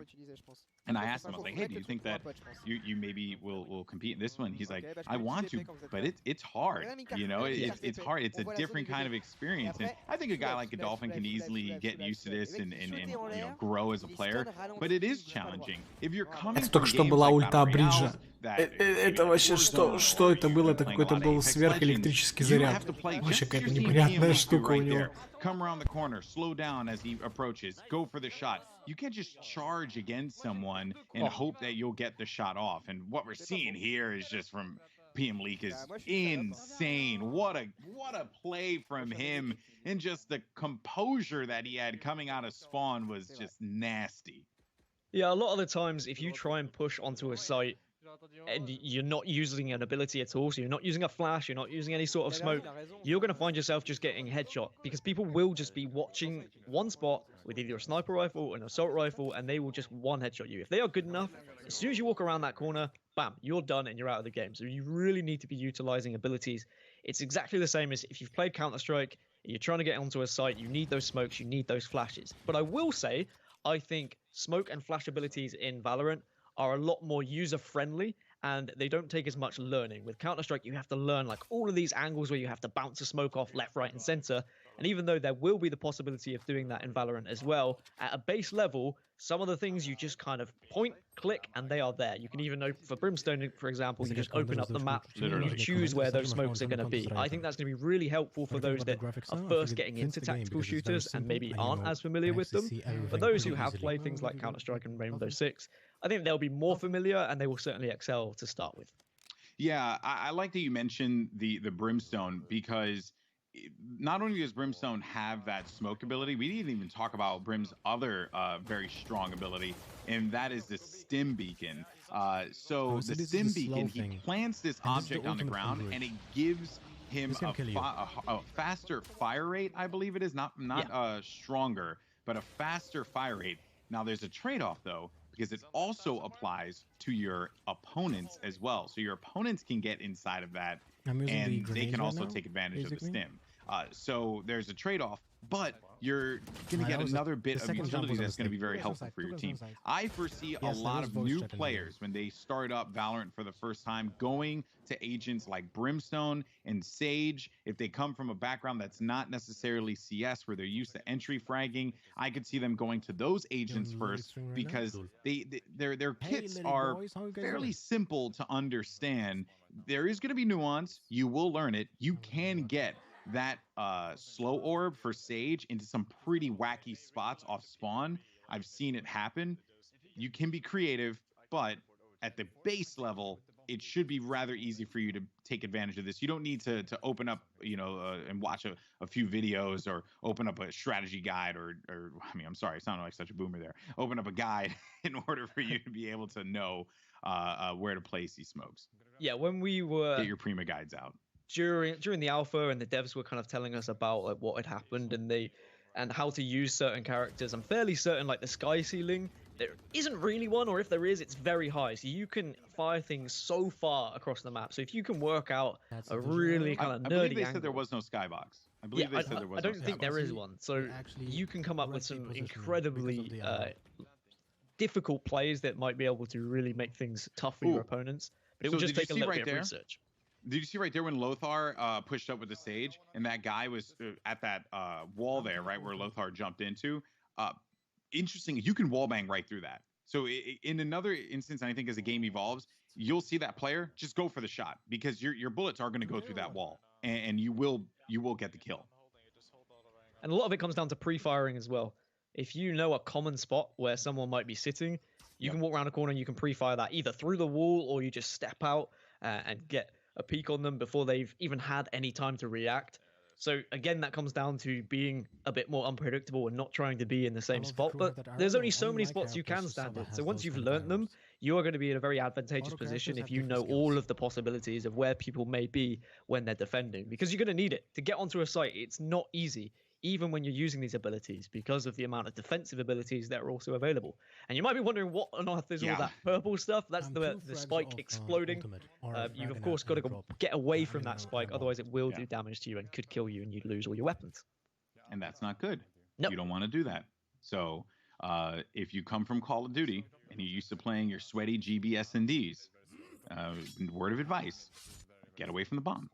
and I asked him, I was like, hey, do you think that you maybe will compete in this one? He's like, I want to, but it's hard, you know, it's hard. It's a different kind of experience, and I think a guy like a Dolphin can easily get used to this and you know, grow as a player, but it is challenging. If you're coming from games like battle royales,
это вообще что это было? Это какой-то был сверхэлектрический заряд. Вообще какая-то непонятная штука у него.
Come around the corner, slow down as he approaches, go for the shot. You can't just charge against someone and hope that you'll get the shot off. And what we're seeing here is just from PM Leak is insane. What a play from him, and just the composure that he had coming out of spawn was just nasty.
Yeah, a lot of the times if you try and push onto a site and you're not using an ability at all, so you're not using a flash, you're not using any sort of smoke, you're going to find yourself just getting headshot because people will just be watching one spot with either a sniper rifle or an assault rifle, and they will just one headshot you. If they are good enough, as soon as you walk around that corner, bam, you're done and you're out of the game. So you really need to be utilizing abilities. It's exactly the same as if you've played Counter-Strike, you're trying to get onto a site, you need those smokes, you need those flashes. But I will say, I think smoke and flash abilities in Valorant are a lot more user-friendly, and they don't take as much learning. With Counter-Strike, you have to learn like all of these angles where you have to bounce a smoke off left, right, and center. And even though there will be the possibility of doing that in Valorant as well, at a base level, some of the things you just kind of point, click, and they are there. You can even, for Brimstone, for example, you just open up the map and you choose where those smokes are going to be. I think that's going to be really helpful for those that are first getting into tactical shooters and maybe aren't as familiar with them. For those who have played things like Counter-Strike and Rainbow Six, I think they'll be more familiar and they will certainly excel to start with.
Yeah, I like that you mentioned the Brimstone, because not only does Brimstone have that smoke ability, we didn't even talk about Brim's other very strong ability, and that is the stim beacon. So the stim beacon, he plants this object on the ground, and it gives him a faster fire rate, I believe it is, not stronger, but a faster fire rate. Now there's a trade-off though, because it also applies to your opponents as well. So your opponents can get inside of that, and they can also take advantage of the stim. So there's a trade-off. but you're going to get another bit of utility that's going to be very helpful for your team. I foresee a lot of new players when they start up Valorant for the first time going to agents like Brimstone and Sage. If they come from a background that's not necessarily CS, where they're used to entry fragging, I could see them going to those agents first because their kits are fairly simple to understand. There is going to be nuance. You will learn it. You can get that slow orb for Sage into some pretty wacky spots off spawn. I've seen it happen. You can be creative, but at the base level, it should be rather easy for you to take advantage of this. You don't need to open up, and watch a few videos or open up a strategy guide or I mean, I'm sorry, I sound like such a boomer there. Open up a guide in order for you to be able to know where to place these smokes.
Yeah, when we were...
Get your Prima guides out.
During the alpha, and the devs were kind of telling us about like what had happened and how to use certain characters, I'm fairly certain like the sky ceiling, there isn't really one, or if there is, it's very high. So you can fire things so far across the map. So if you can work out a really kind of nerdy
I believe they
angle,
said there was no skybox. I believe they said there was no skybox.
I don't think there is one. So you can come up with some incredibly difficult plays that might be able to really make things tough for your opponents. But it will just take a little bit of research.
Did you see right there when Lothar pushed up with the Sage and that guy was at that wall there, right where Lothar jumped into? Interesting, you can wallbang right through that. So in another instance, I think as the game evolves, you'll see that player just go for the shot because your bullets are going to go through that wall, and you will get the kill.
And a lot of it comes down to pre-firing as well. If you know a common spot where someone might be sitting, you can walk around a corner and you can pre-fire that either through the wall or you just step out and get a peek on them before they've even had any time to react. So again, that comes down to being a bit more unpredictable and not trying to be in the same spot. But there's only so many spots you can stand in. So once you've learned them, you are going to be in a very advantageous position if you know all of the possibilities of where people may be when they're defending, because you're going to need it to get onto a site. It's not easy, even when you're using these abilities, because of the amount of defensive abilities that are also available. And you might be wondering what on earth is all that purple stuff. That's the spike exploding. You've of course got to get away from that spike, otherwise it will do damage to you and could kill you and you'd lose all your weapons.
And that's not good. Nope. You don't want to do that. So if you come from Call of Duty and you're used to playing your sweaty GB S&Ds, word of advice, get away from the bomb.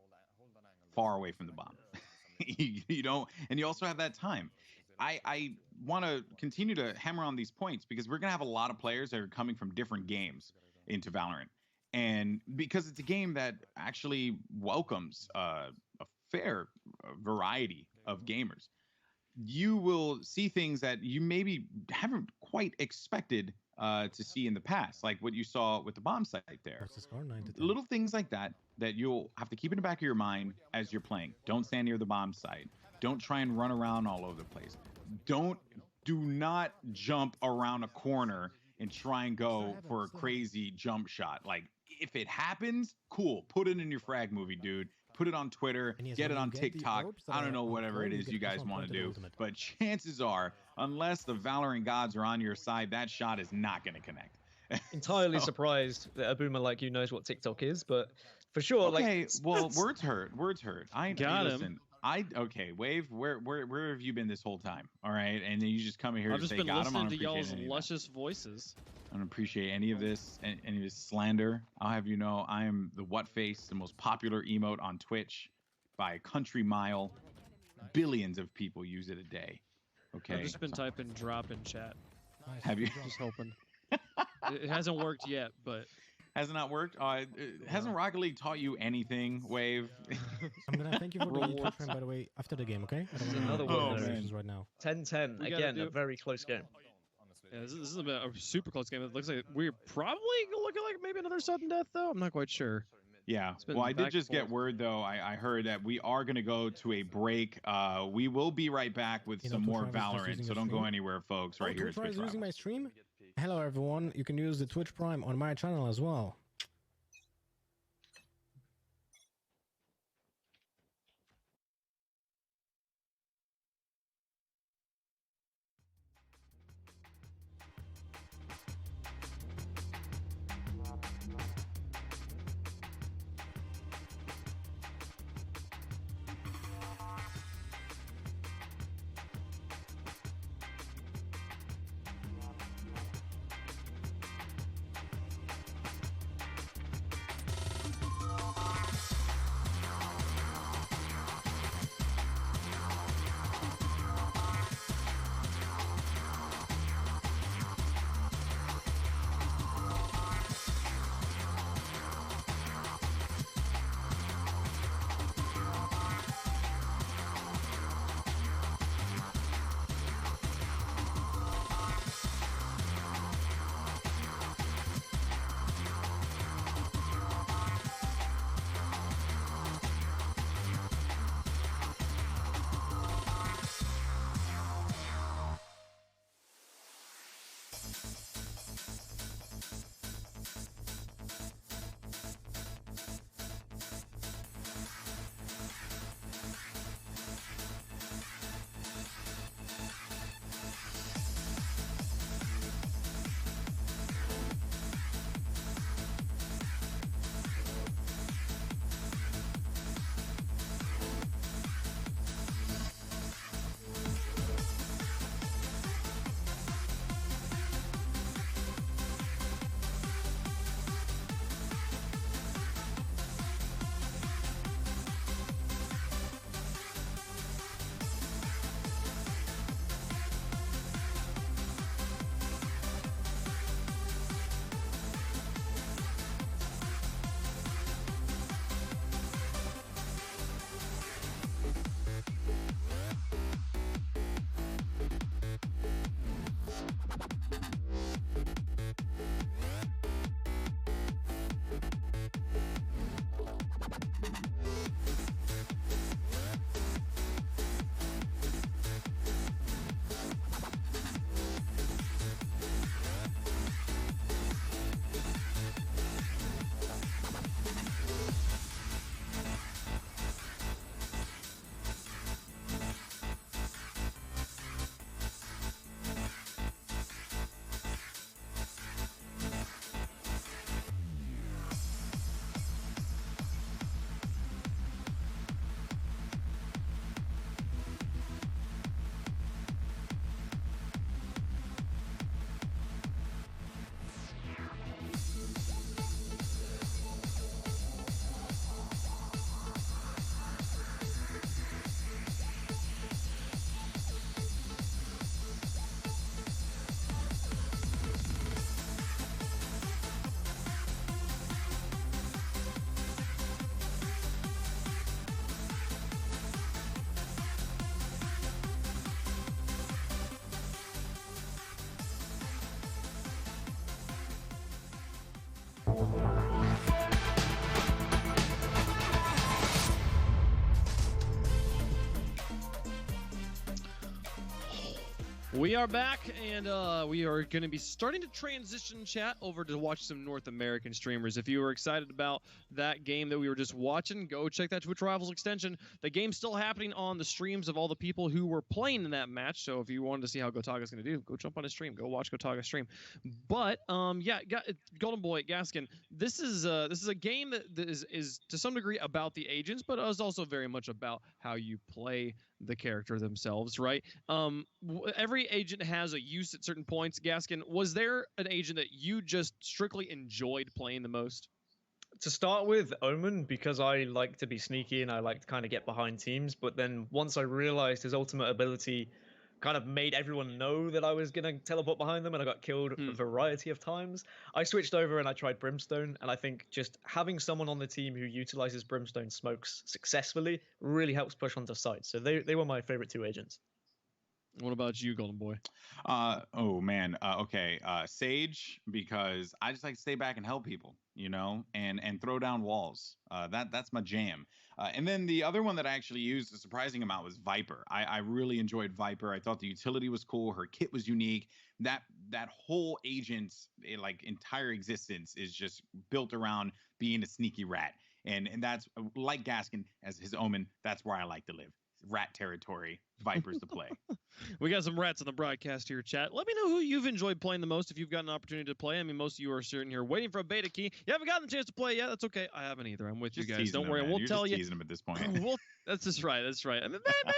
Far away from the bomb. You don't, and you also have that time. I want to continue to hammer on these points because we're going to have a lot of players that are coming from different games into Valorant. And because it's a game that actually welcomes a fair variety of gamers, you will see things that you maybe haven't quite expected to see in the past, like what you saw with the bomb site there. Little things like that you'll have to keep in the back of your mind as you're playing. Don't stand near the bomb site. Don't try and run around all over the place. Do not jump around a corner and try and go for a crazy jump shot. Like, if it happens, cool. Put it in your frag movie, dude. Put it on Twitter, get it on TikTok. I don't know, whatever it is you guys want to do. But chances are, unless the Valorant gods are on your side, that shot is not going to connect.
Entirely surprised that a boomer like you knows what TikTok is, but for sure,
okay, well, words hurt. I got him. Okay, Wave, where have you been this whole time? All right, and then you just come in here and say, "Got him."
I've just been listening to y'all's luscious voices.
I don't appreciate any of this, any of this slander. I'll have you know, I am the What Face, the most popular emote on Twitch by a country mile. Billions of people use it a day. Okay.
I've just been typing drop in chat.
Have you?
Just hoping. It hasn't worked yet, but.
Has it not worked? Hasn't Rocket League taught you anything, Wave?
I'm gonna thank you for the Twitch frame, by the way, after the game, okay?
This is another one
right now.
10-10, again, a very close game.
Yeah, this is a super close game. It looks like we're probably looking like maybe another sudden death, though. I'm not quite sure.
Yeah, well, I did just get word, though. I heard that we are going to go to a break. We will be right back with some more Valorant, so don't go anywhere, folks. Right here.
TwitchRivals using my stream? Hello, everyone. You can use the Twitch Prime on my channel as well.
We are back, and we are going to be starting to transition chat over to watch some North American streamers. If you were excited about that game that we were just watching, go check that TwitchRivals extension. The game's still happening on the streams of all the people who were playing in that match. So if you wanted to see how Gotaga's going to do, go jump on his stream. Go watch Gotaga's stream. But yeah, Golden Boy Gaskin, this is a game that is to some degree about the agents, but is also very much about how you play the character themselves, right? Every agent has a use at certain points. Gaskin, was there an agent that you just strictly enjoyed playing the most?
To start with, Omen, because I like to be sneaky and I like to kind of get behind teams. But then once I realized his ultimate ability kind of made everyone know that I was going to teleport behind them and I got killed a variety of times, I switched over and I tried Brimstone. And I think just having someone on the team who utilizes Brimstone smokes successfully really helps push onto sites. So they were my favorite two agents.
What about you, Golden Boy?
Oh man. Okay. Sage, because I just like to stay back and help people, you know, and throw down walls. That's my jam. And then the other one that I actually used a surprising amount was Viper. I really enjoyed Viper. I thought the utility was cool. Her kit was unique. That whole agent's like entire existence is just built around being a sneaky rat. And that's like Gaskin as his Omen. That's where I like to live. Rat territory. Vipers to play.
We got some rats on the broadcast here, chat. Let me know who you've enjoyed playing the most if you've got an opportunity to play. I mean, most of you are sitting here waiting for a beta key. You haven't gotten a chance to play yet. That's okay. I haven't either. I'm with you guys. Don't worry. We'll tell you.
Teasing them at this point.
That's just right. That's right. I mean, maybe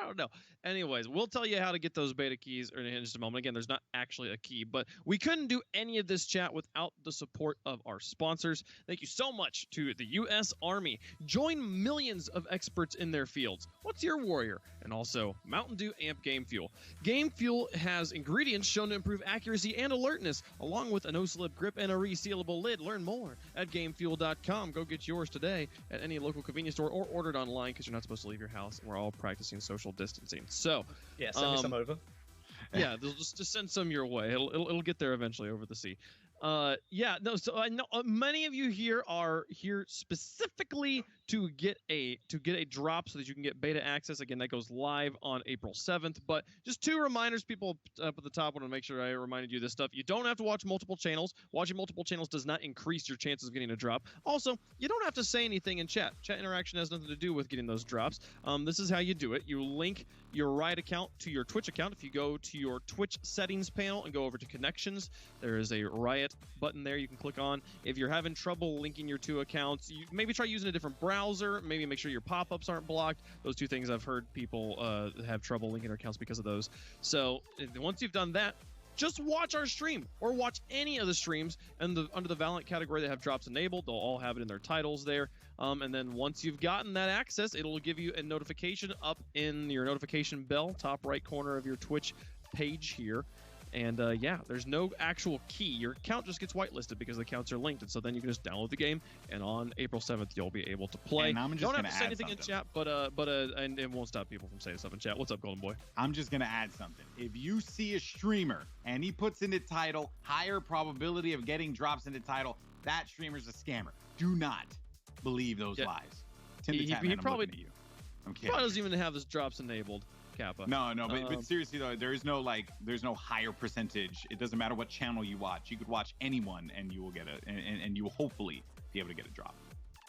I don't know. Anyways, we'll tell you how to get those beta keys in just a moment. Again, there's not actually a key, but we couldn't do any of this chat without the support of our sponsors. Thank you so much to the U.S. Army. Join millions of experts in their fields. What's your warrior? And also Mountain Dew Amp Game Fuel. Game Fuel has ingredients shown to improve accuracy and alertness, along with a no-slip grip and a resealable lid. Learn more at GameFuel.com. Go get yours today at any local convenience store or order it online because you're not supposed to leave your house. And we're all practicing social distancing. So
yeah, send me some over.
Yeah, they'll just send some your way. It'll get there eventually over the sea. Yeah, no. So I know many of you here are here specifically to get a drop so that you can get beta access. Again, that goes live on April 7th. But just two reminders, people up at the top want to make sure I reminded you of this stuff. You don't have to watch multiple channels. Watching multiple channels does not increase your chances of getting a drop. Also, you don't have to say anything in chat. Chat interaction has nothing to do with getting those drops. This is how you do it. You link your Riot account to your Twitch account. If you go to your Twitch settings panel and go over to connections, there is a Riot button there you can click on. If you're having trouble linking your two accounts, you maybe try using a different browser. Maybe make sure your pop-ups aren't blocked. Those two things I've heard people have trouble linking their accounts because of those. So once you've done that, just watch our stream or watch any of the streams and under the VALORANT category that have drops enabled. They'll all have it in their titles there. And then once you've gotten that access, it'll give you a notification up in your notification bell, top right corner of your Twitch page here. And yeah, there's no actual key. Your account just gets whitelisted because the accounts are linked. And so then you can just download the game, and on April 7th, you'll be able to play.
And I'm just
don't have
gonna
to say
add
anything
something.
in chat, but and it won't stop people from saying stuff in chat. What's up, Golden Boy?
I'm just going to add something. If you see a streamer and he puts in the title, higher probability of getting drops in the title, that streamer's a scammer. Do not believe those lies. Tim the Tatman, I'm
probably,
looking at you. I'm
he
kidding.
probably doesn't even have his drops enabled. Kappa.
No, but seriously though, there's no higher percentage. It doesn't matter what channel you watch. You could watch anyone and you will get and you will hopefully be able to get a drop.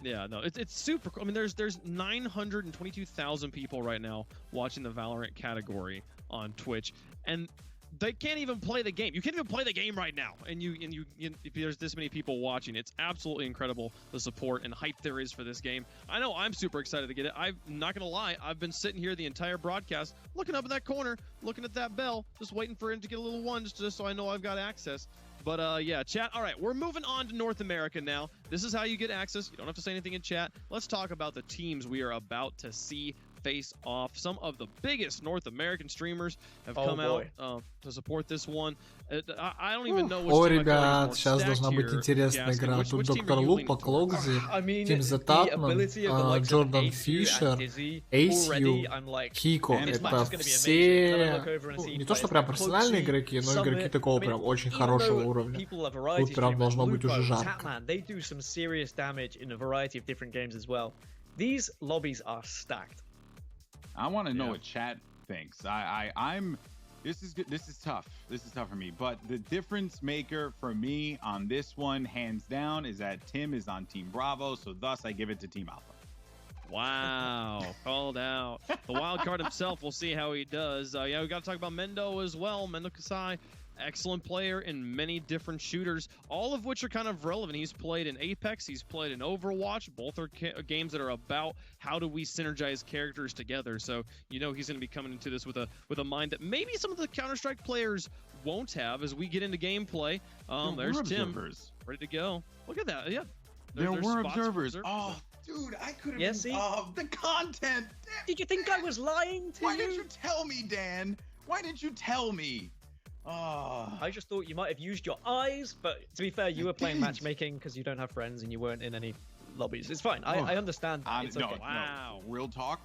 Yeah, no, it's super cool. I mean, there's 922,000 people right now watching the VALORANT category on Twitch, and they can't even play the game. You can't even play the game right now, and if there's this many people watching, it's absolutely incredible the support and hype there is for this game. I know I'm super excited to get it. I'm not gonna lie, I've been sitting here the entire broadcast, looking up in that corner, looking at that bell, just waiting for him to get a little one, just so I know I've got access. But yeah, chat. All right, we're moving on to North America now. This is how you get access. You don't have to say anything in chat. Let's talk about the teams we are about to see face off. Some of the biggest North American streamers have come out to support this one. I don't even know which
О,
team I feel like is
ребят,
more
сейчас
stacked
должна быть
here,
интересная
Gaskin.
игра.
Which
Тут
team are
Доктор
you
Лупа,
leaning towards?
Клокзи,
I mean,
Тим
the
Зататман,
ability of the likes of
Джордан
A2 and
Фишер,
Dizzy
Эйсью,
already, I'm like,
Кико.
this match
Это
is gonna be amazing. And then I
все,
look over and see
не то что
players
прям
like
профессиональные
Clutzy,
игроки, но игроки
Summit.
такого
I mean,
прям очень
even
хорошего
though
уровня.
people are variety
Тут прям
streamers,
должно быть уже
Lupo,
жарко.
Tatman, they do some serious damage in a variety of different games as well. These lobbies are stacked.
I want to know what chat thinks. I'm. This is good. This is tough. This is tough for me. But the difference maker for me on this one, hands down, is that Tim is on Team Bravo. So thus, I give it to Team Alpha.
Wow, called out. The wild card himself, we'll see how he does. Yeah, we got to talk about Mendo as well. Mendo Kasai, excellent player in many different shooters, all of which are kind of relevant. He's played in Apex, he's played in Overwatch. Both are games that are about how do we synergize characters together. So, you know, he's going to be coming into this with a mind that maybe some of the Counter-Strike players won't have as we get into gameplay. There's Tim, ready to go. Look at that, yeah.
There were observers. Oh, dude, I could have
see?
the content.
Did you think I was lying to you?
Why didn't you tell me, Dan? Why didn't you tell me?
I just thought you might have used your eyes, but to be fair, you were playing matchmaking because you don't have friends and you weren't in any lobbies. It's fine. I understand that. It's okay.
No, real talk.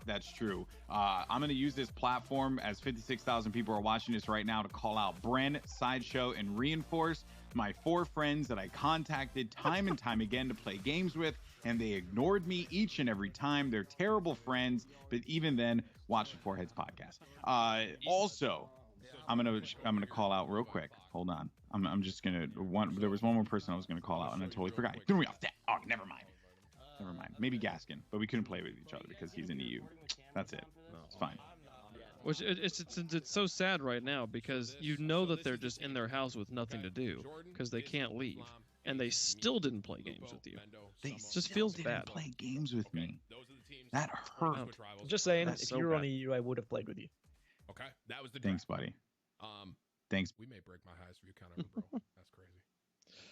That's true. I'm going to use this platform as 56,000 people are watching this right now to call out Bren, Sideshow, and Reinforce, my 4 friends that I contacted time and time again to play games with, and they ignored me each and every time. They're terrible friends, but even then, watch the Foreheads podcast. Also, I'm gonna call out real quick. Hold on. I'm just gonna there was one more person I was gonna call out and I totally forgot. He threw me off that. Oh, never mind. Maybe Gaskin, but we couldn't play with each other because he's in EU. That's it. It's fine.
Which it's so sad right now because you know that they're just in their house with nothing to do because they can't leave, and they still didn't play games with you.
They
just feels bad.
Play games with me. That hurt.
I'm just saying, if you were on EU, I would have played with you.
Okay, that was the.
Thanks, buddy. Thanks.
We may break my highs view counter, bro. That's crazy.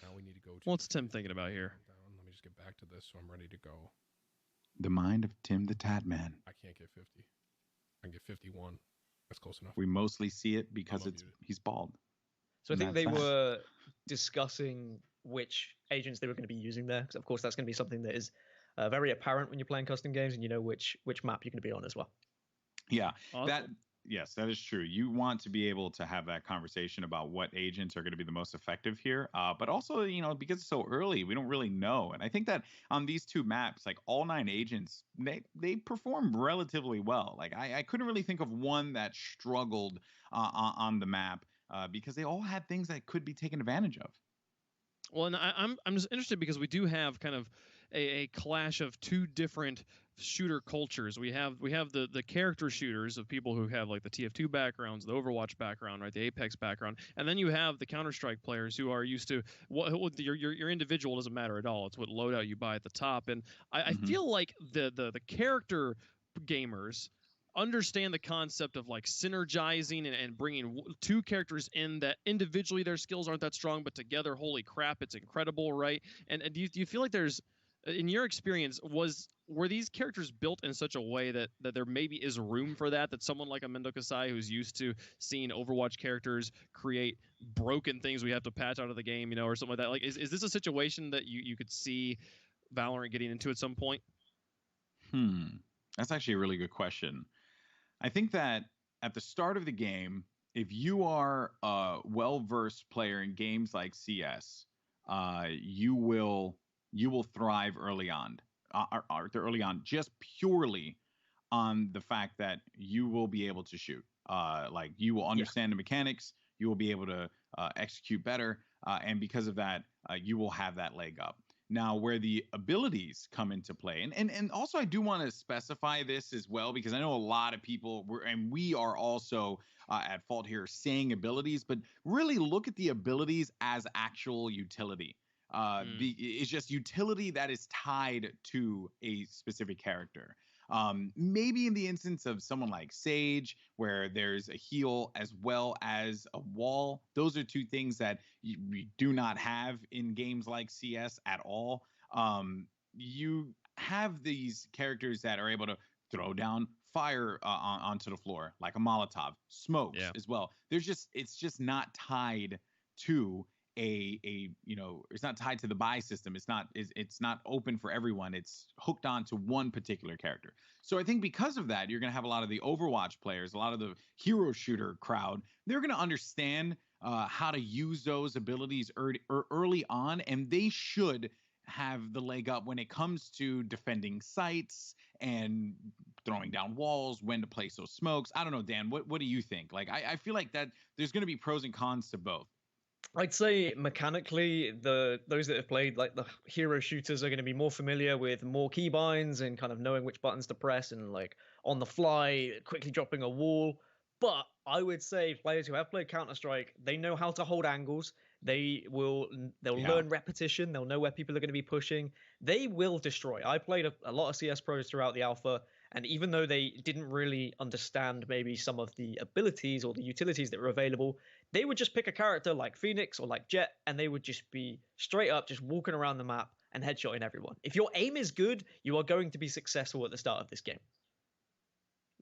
Now we need to go.
What's Tim thinking about here?
Let me just get back to this, so I'm ready to go.
The mind of Tim the Tatman.
I can't get 50. I can get 51. That's close enough.
We mostly see it because he's bald.
So I think they were discussing which agents they were going to be using there, because of course that's going to be something that is very apparent when you're playing custom games, and you know which map you're going to be on as well.
Yeah,
awesome.
Yes, that is true. You want to be able to have that conversation about what agents are going to be the most effective here. But also, you know, because it's so early, we don't really know. And I think that on these 2 maps, like all 9 agents, they perform relatively well. Like I couldn't really think of one that struggled on the map because they all had things that could be taken advantage of.
Well, and I'm just interested because we do have kind of a clash of 2 different shooter cultures. We have the character shooters of people who have like the TF2 backgrounds, the Overwatch background, right, the Apex background, and then you have the Counter-Strike players who are used to your individual doesn't matter at all. It's what loadout you buy at the top, and I feel like the character gamers understand the concept of like synergizing and bringing 2 characters in that individually their skills aren't that strong, but together, holy crap, it's incredible, right? And do you feel like there's, in your experience, were these characters built in such a way that there maybe is room for that someone like a Mendo Kasai, who's used to seeing Overwatch characters create broken things we have to patch out of the game, you know, or something like that? Like, is this a situation that you could see Valorant getting into at some point?
That's actually a really good question. I think that at the start of the game, if you are a well-versed player in games like CS, you will thrive early on. Just purely on the fact that you will be able to shoot. Like you will understand the mechanics, you will be able to execute better, and because of that, you will have that leg up. Now, where the abilities come into play, and also I do want to specify this as well, because I know a lot of people and we are also at fault here saying abilities, but really look at the abilities as actual utility. It's just utility that is tied to a specific character. Maybe in the instance of someone like Sage, where there's a heal as well as a wall. Those are 2 things that you do not have in games like CS at all. You have these characters that are able to throw down fire onto the floor like a Molotov, smokes as well. It's just not tied to it's not tied to the buy system. It's not open for everyone. It's hooked on to one particular character. So I think because of that, you're going to have a lot of the Overwatch players, a lot of the hero shooter crowd. They're going to understand how to use those abilities early on, and they should have the leg up when it comes to defending sites and throwing down walls, when to place those smokes. I don't know, Dan, what do you think? Like, I feel like that there's going to be pros and cons to both.
I'd say mechanically, those that have played like the hero shooters are going to be more familiar with more keybinds and kind of knowing which buttons to press and like on the fly, quickly dropping a wall. But I would say players who have played Counter-Strike, they know how to hold angles. They'll learn repetition. They'll know where people are going to be pushing. They will destroy. I played a lot of CS pros throughout the alpha, and even though they didn't really understand maybe some of the abilities or the utilities that were available, they would just pick a character like Phoenix or like Jet, and they would just be straight up just walking around the map and headshotting everyone. If your aim is good, you are going to be successful at the start of this game.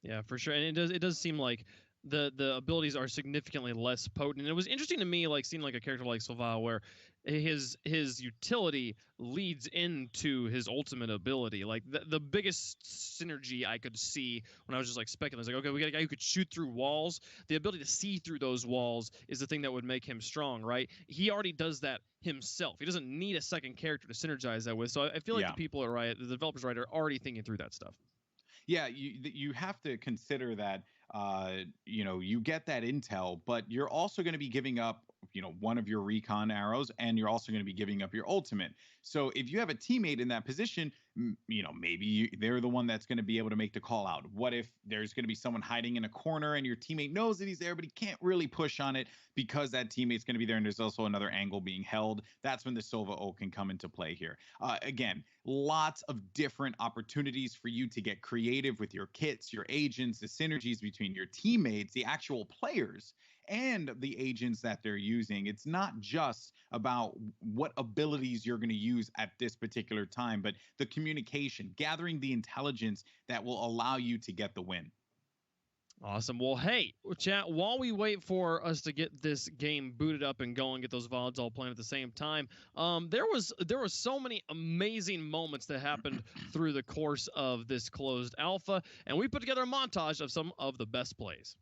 Yeah, for sure. And it does seem like the abilities are significantly less potent. And it was interesting to me, like seeing like a character like Sylvain, where his utility leads into his ultimate ability. Like the biggest synergy I could see when I was just like speculating, I was like, okay, we got a guy who could shoot through walls. The ability to see through those walls is the thing that would make him strong, right? He already does that himself. He doesn't need a second character to synergize that with. So I feel like the people at Riot, the developers at Riot, are already thinking through that stuff.
Yeah, you have to consider that, you get that intel, but you're also going to be giving up, one of your recon arrows, and you're also going to be giving up your ultimate. So if you have a teammate in that position, maybe they're the one that's going to be able to make the call out. What if there's going to be someone hiding in a corner and your teammate knows that he's there, but he can't really push on it because that teammate's going to be there and there's also another angle being held? That's when the Sova ult can come into play here. Again, lots of different opportunities for you to get creative with your kits, your agents, the synergies between your teammates, the actual players, and the agents that they're using. It's not just about what abilities you're going to use at this particular time, but the communication, gathering the intelligence that will allow you to get the win.
Awesome. Well, hey, chat, while we wait for us to get this game booted up and going, get those VODs all playing at the same time, there was so many amazing moments that happened through the course of this closed alpha, and we put together a montage of some of the best plays.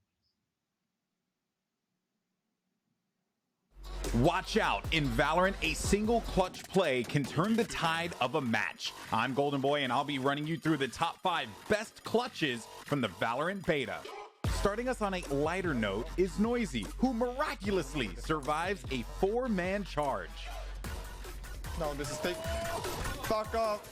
Watch out. In Valorant, a single clutch play can turn the tide of a match. I'm Golden Boy, and I'll be running you through the top 5 best clutches from the Valorant beta. Starting us on a lighter note is Noisy, who miraculously survives a 4-man charge.
No, this is take. Fuck off.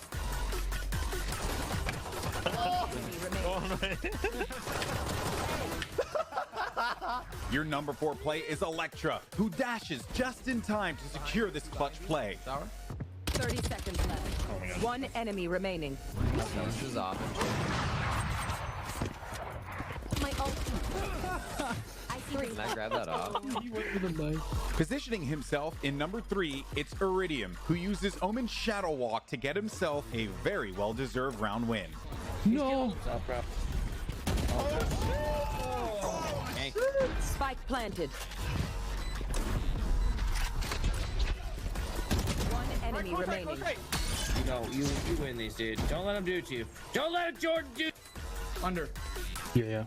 Your number 4 play is Electra, who dashes just in time to secure this clutch play.
30 seconds left. One enemy remaining.
This is off.
My ult.
Can I grab that off?
Positioning himself in number 3, it's Iridium, who uses Omen's Shadow Walk to get himself a very well-deserved round win.
No.
Spike planted. One enemy remaining.
You win these, dude. Don't let him do it to you. Don't let him, Jordan, do.
Under.
Yeah.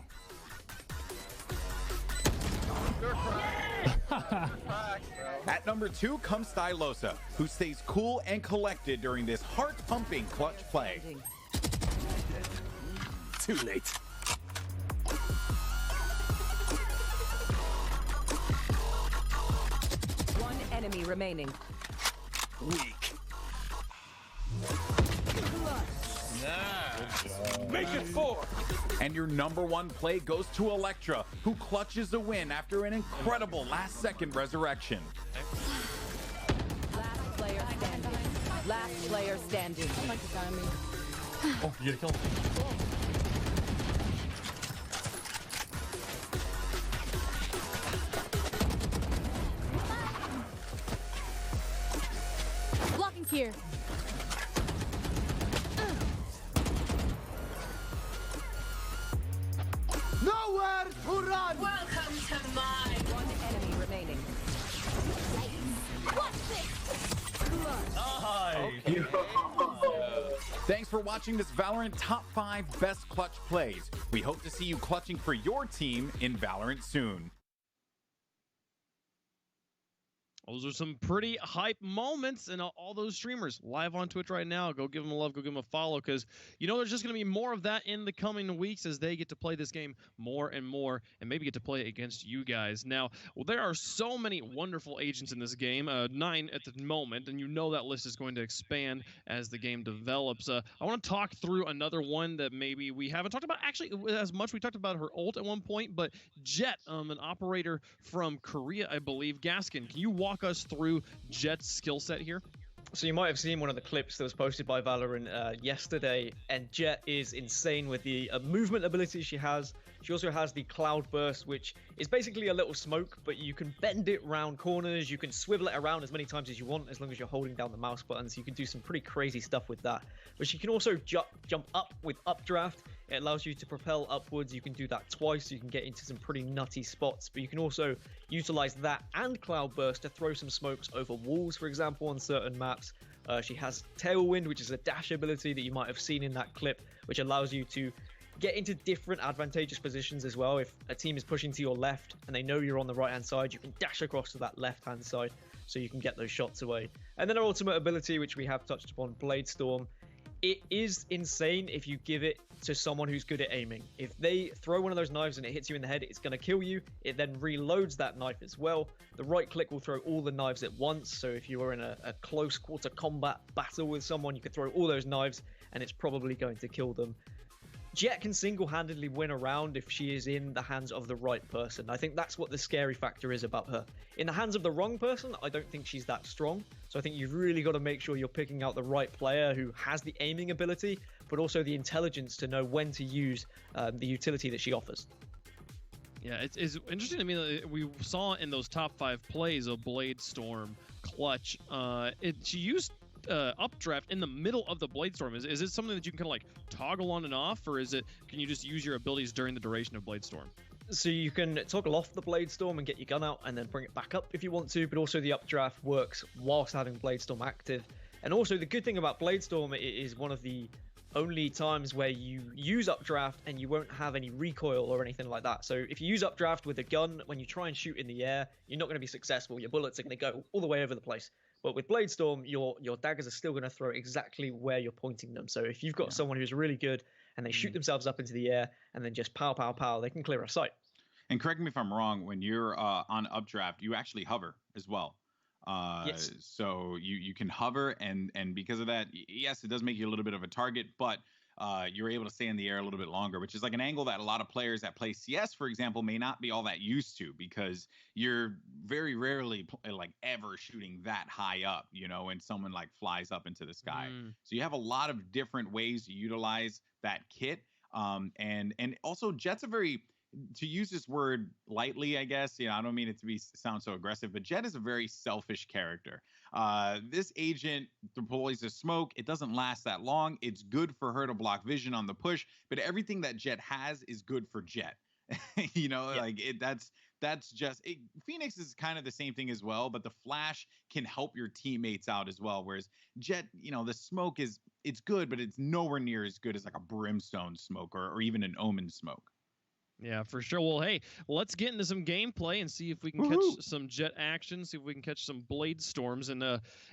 At number 2 comes Stylosa, who stays cool and collected during this heart-pumping clutch play. Too late.
One enemy remaining.
Weak.
Make it 4.
And your number 1 play goes to Electra, who clutches a win after an incredible last-second resurrection.
Last player standing. Last player standing.
Oh, you gotta kill him.
Blocking here.
on!
Welcome to my one enemy remaining. What's this?
Thanks for watching this Valorant Top 5 Best Clutch Plays. We hope to see you clutching for your team in Valorant soon.
Those are some pretty hype moments, and all those streamers live on Twitch right now. Go give them a love, go give them a follow, because you know there's just going to be more of that in the coming weeks as they get to play this game more and more, and maybe get to play it against you guys. Now, well, there are so many wonderful agents in this game, 9 at the moment, and you know that list is going to expand as the game develops. I want to talk through another one that maybe we haven't talked about actually as much. We talked about her ult at one point, but Jet, an operator from Korea, I believe. Gaskin, can you walk us through Jet's skill set here?
So you might have seen one of the clips that was posted by Valorant yesterday, and Jet is insane with the movement ability she has. She also has the cloud burst, which is basically a little smoke, but you can bend it around corners, you can swivel it around as many times as you want, as long as you're holding down the mouse buttons. You can do some pretty crazy stuff with that. But she can also jump up with updraft. It allows you to propel upwards. You can do that twice. You can get into some pretty nutty spots, but you can also utilize that and cloud burst to throw some smokes over walls, for example, on certain maps. She has Tailwind, which is a dash ability that you might have seen in that clip, which allows you to get into different advantageous positions as well. If a team is pushing to your left and they know you're on the right hand side, you can dash across to that left hand side so you can get those shots away. And then her ultimate ability, which we have touched upon, Blade Storm. It is insane if you give it to someone who's good at aiming. If they throw one of those knives and it hits you in the head, it's going to kill you. It then reloads that knife as well. The right click will throw all the knives at once. So if you are in a close quarter combat battle with someone, you can throw all those knives and it's probably going to kill them. Jet can single-handedly win a round if she is in the hands of the right person. I think that's what the scary factor is about her. In the hands of the wrong person, I don't think she's that strong. So I think you've really got to make sure you're picking out the right player who has the aiming ability, but also the intelligence to know when to use the utility that she offers.
Yeah, it's interesting to me that we saw in those top 5 plays of Blade Storm, Clutch. She used updraft in the middle of the Blade Storm. Is it something that you can kind of like toggle on and off, or can you just use your abilities during the duration of Blade Storm?
So you can toggle off the Blade Storm and get your gun out and then bring it back up if you want to, but also the updraft works whilst having Blade Storm active. And also the good thing about Blade Storm, it is one of the only times where you use updraft and you won't have any recoil or anything like that. So if you use updraft with a gun, when you try and shoot in the air, you're not going to be successful. Your bullets are going to go all the way over the place. But with Blade Storm, your daggers are still going to throw exactly where you're pointing them. So if you've got someone who's really good and they shoot themselves up into the air and then just pow, pow, pow, they can clear a sight.
And correct me if I'm wrong, when you're on updraft, you actually hover as well.
Yes.
So you can hover, and because of that, yes, it does make you a little bit of a target, but you're able to stay in the air a little bit longer, which is like an angle that a lot of players that play CS, for example, may not be all that used to, because you're very rarely like ever shooting that high up, you know, when someone like flies up into the sky. So you have a lot of different ways to utilize that kit. And also Jet's a very, to use this word lightly, I guess, I don't mean it to sound so aggressive, but Jet is a very selfish character. This agent deploys a smoke. It doesn't last that long. It's good for her to block vision on the push, but everything that Jet has is good for Jet. That's just it. Phoenix is kind of the same thing as well, but the flash can help your teammates out as well. Whereas Jet, the smoke it's good, but it's nowhere near as good as like a brimstone smoke or even an omen smoke.
Yeah, for sure. Well, hey, let's get into some gameplay and see if we can catch some Jet action, see if we can catch some Blade Storms. And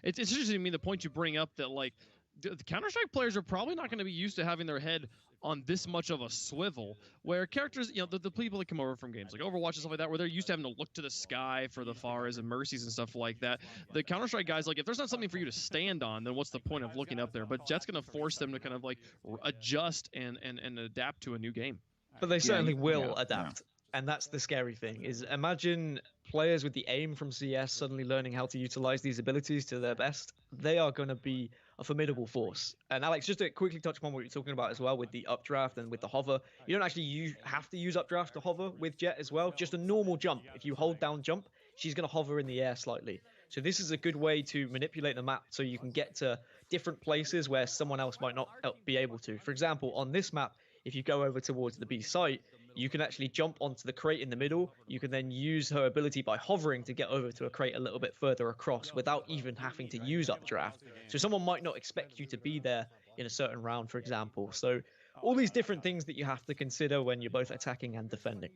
it's interesting to me, the point you bring up that, like, the Counter-Strike players are probably not going to be used to having their head on this much of a swivel, where characters, the people that come over from games like Overwatch and stuff like that, where they're used to having to look to the sky for the Pharas and Mercies and stuff like that. The Counter-Strike guys, like, if there's not something for you to stand on, then what's the point of looking up there? But Jet's going to force them to kind of, like, adjust and adapt to a new game.
But they certainly will adapt. And that's the scary thing, is imagine players with the aim from CS suddenly learning how to utilize these abilities to their best. They are going to be a formidable force. And Alex, just to quickly touch upon what you're talking about as well with the updraft and with the hover, you don't actually have to use updraft to hover with Jet as well. Just a normal jump. If you hold down jump, she's going to hover in the air slightly. So this is a good way to manipulate the map so you can get to different places where someone else might not be able to. For example, on this map, if you go over towards the B site, you can actually jump onto the crate in the middle. You can then use her ability by hovering to get over to a crate a little bit further across without even having to use updraft. So someone might not expect you to be there in a certain round, for example. So all these different things that you have to consider when you're both attacking and defending.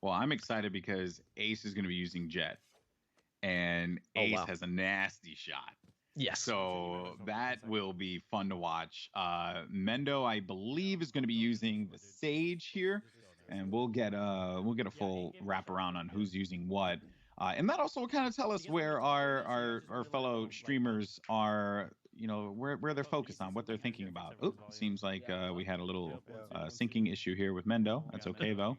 Well, I'm excited because Ace is going to be using Jet, and Ace has a nasty shot.
Yes.
So that will be fun to watch. Mendo, I believe, is going to be using the Sage here, and we'll get a full wraparound on who's using what. And that also will kind of tell us where our fellow streamers are, you know, where they're focused on, what they're thinking about. Oh, seems like we had a little syncing issue here with Mendo. That's okay, though.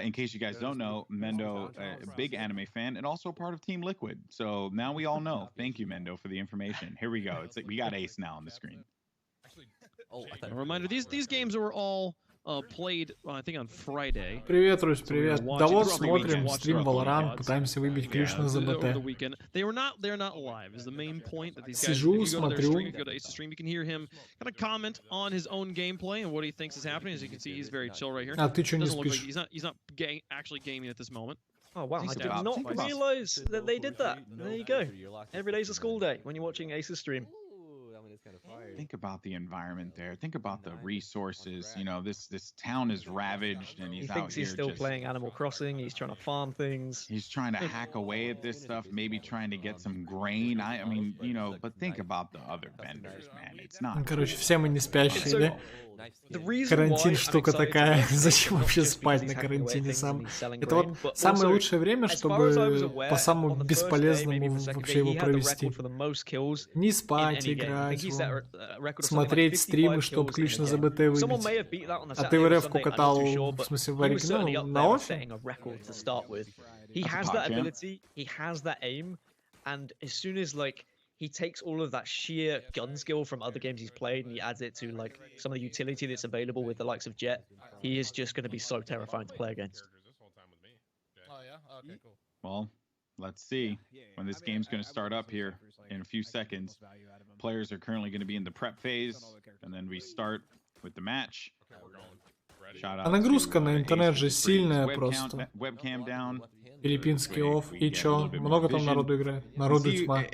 In case you guys don't know, Mendo, a big anime fan and also part of Team Liquid. So now we all know. Thank you, Mendo, for the information. Here we go. It's like we got Ace now on the screen.
A reminder, these games were all played, I think, on Friday.
Привет, Русь, привет. Да вот смотрим стрим VALORANT, пытаемся выбить ключ на ЗБТ.
They're not live. Is the main point that these guys.
Сижу,
If you go to their
смотрю.
stream, if you go to Ace's stream, you can hear him kind of comment on his own gameplay and what he thinks is happening. As you can see, he's very chill right here.
А ты чё не
Doesn't look like
спишь?
he's not actually gaming at this moment.
Oh wow, I did
Think
not
about-
realize that they did that. There you go. Every day's a school day when you're watching Ace's stream.
Think about the environment there. Think about the resources. You know, this town is ravaged, and
He
he's out
thinks
here
he's still
just,
playing Animal Crossing. He's trying to farm things.
He's trying to hack away at this stuff, maybe trying to get some grain. I mean, you know, but think about the other vendors, man. It's not.
Короче, все мы не спящие,
So,
да?
the reason
Карантин
why
штука
I'm excited to
такая.
play
Зачем
is
вообще
not just
спать
because
на
he's hacking away
карантине
things
сам?
and he's selling
Это
grain,
вот
but
самое
also,
лучшее время,
as far as I was
чтобы
aware,
по самому
on the first day,
бесполезному
maybe the second
вообще
day,
его
he had the
провести.
record for the most kills
Не
in
спать,
any game. I think
играть,
he's
вон.
set a record of something like
Смотреть стримы,
55
чтобы
kills
ключ
in
на
a game.
ЗБТ
Someone
выбить.
may have beat that on a
А ты
Saturday
в
or
РФ-ку
Sunday, I'm not
катал,
too sure,
в
but
смысле, в
he was certainly
оригинал,
up
на
there
офе?
setting a record to start with. He
That's a
has
pop
that
jam.
ability, he has that aim, and as soon as like he takes all of that sheer gun skill from other games he's played and he adds it to like some of the utility that's available with the likes of Jet, he is just going to be so terrifying to play against.
Oh yeah. Okay. Cool.
Well, let's see when this game's going to start up here in a few seconds. Players are currently going to be in the prep phase, and then we start with the match. Shout out
А нагрузка
to,
на интернет
Ace
же
with the
сильная
webcam-
просто.
Webcam down.
Филиппинский
We
офф. И
get a
чё?
little bit more
Много там
vision.
народу играет? Народу
See,
тьма.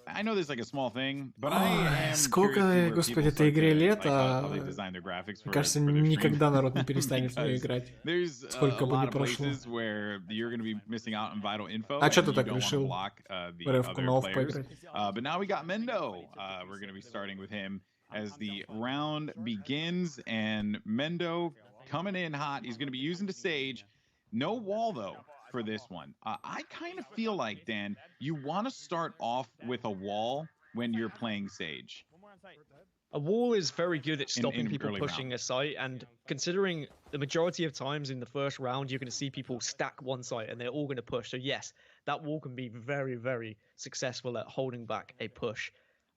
I know this is like a small thing, but
Ой,
I am
сколько,
curious to see where
господи,
people
этой
start
игре
to,
лет,
like, how they
а
design their graphics
мне
for
кажется,
their stream.
никогда народ не перестанет в нее
Because
играть.
There's
Сколько
a
бы ни
lot of
прошло.
places where you're going to be missing out on vital info.
А чё
and
ты
you
так
don't wanna
решил
block, the
в РФ-ку
other
на офф
players.
поиграть?
But now we got Mendo. We're going to be starting with him as the round begins, and Mendo coming in hot. He's going to be using the Sage. No wall though for this one. I kind of feel like, Dan, you want to start off with a wall when you're playing Sage.
A wall is very good at stopping
in
people
early
pushing
round.
a site, and considering the majority of times in the first round, you're going to see people stack one site and they're all going to push. So yes, that wall can be very, very successful at holding back a push.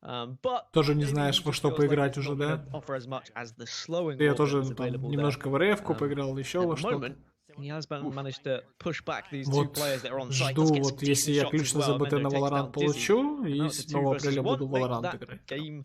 But
Тоже не знаешь, во что поиграть уже, да?
offer as much as the slowing
Я
wall
тоже
that's
там
available
немножко в
there.
РФ-ку поиграл, еще во
At the
что-то.
moment, he has managed to push back these two
Вот
players that are on site.
жду,
Let's get
вот
some
если
decent
я
shots
ключ
as
на
well.
ЗБТ
Mendo
на
takes
VALORANT
down Dizzy.
получу, и
Now it's a
7
2 versus
апреля
1.
буду
Make
VALORANT
that
играть.
game,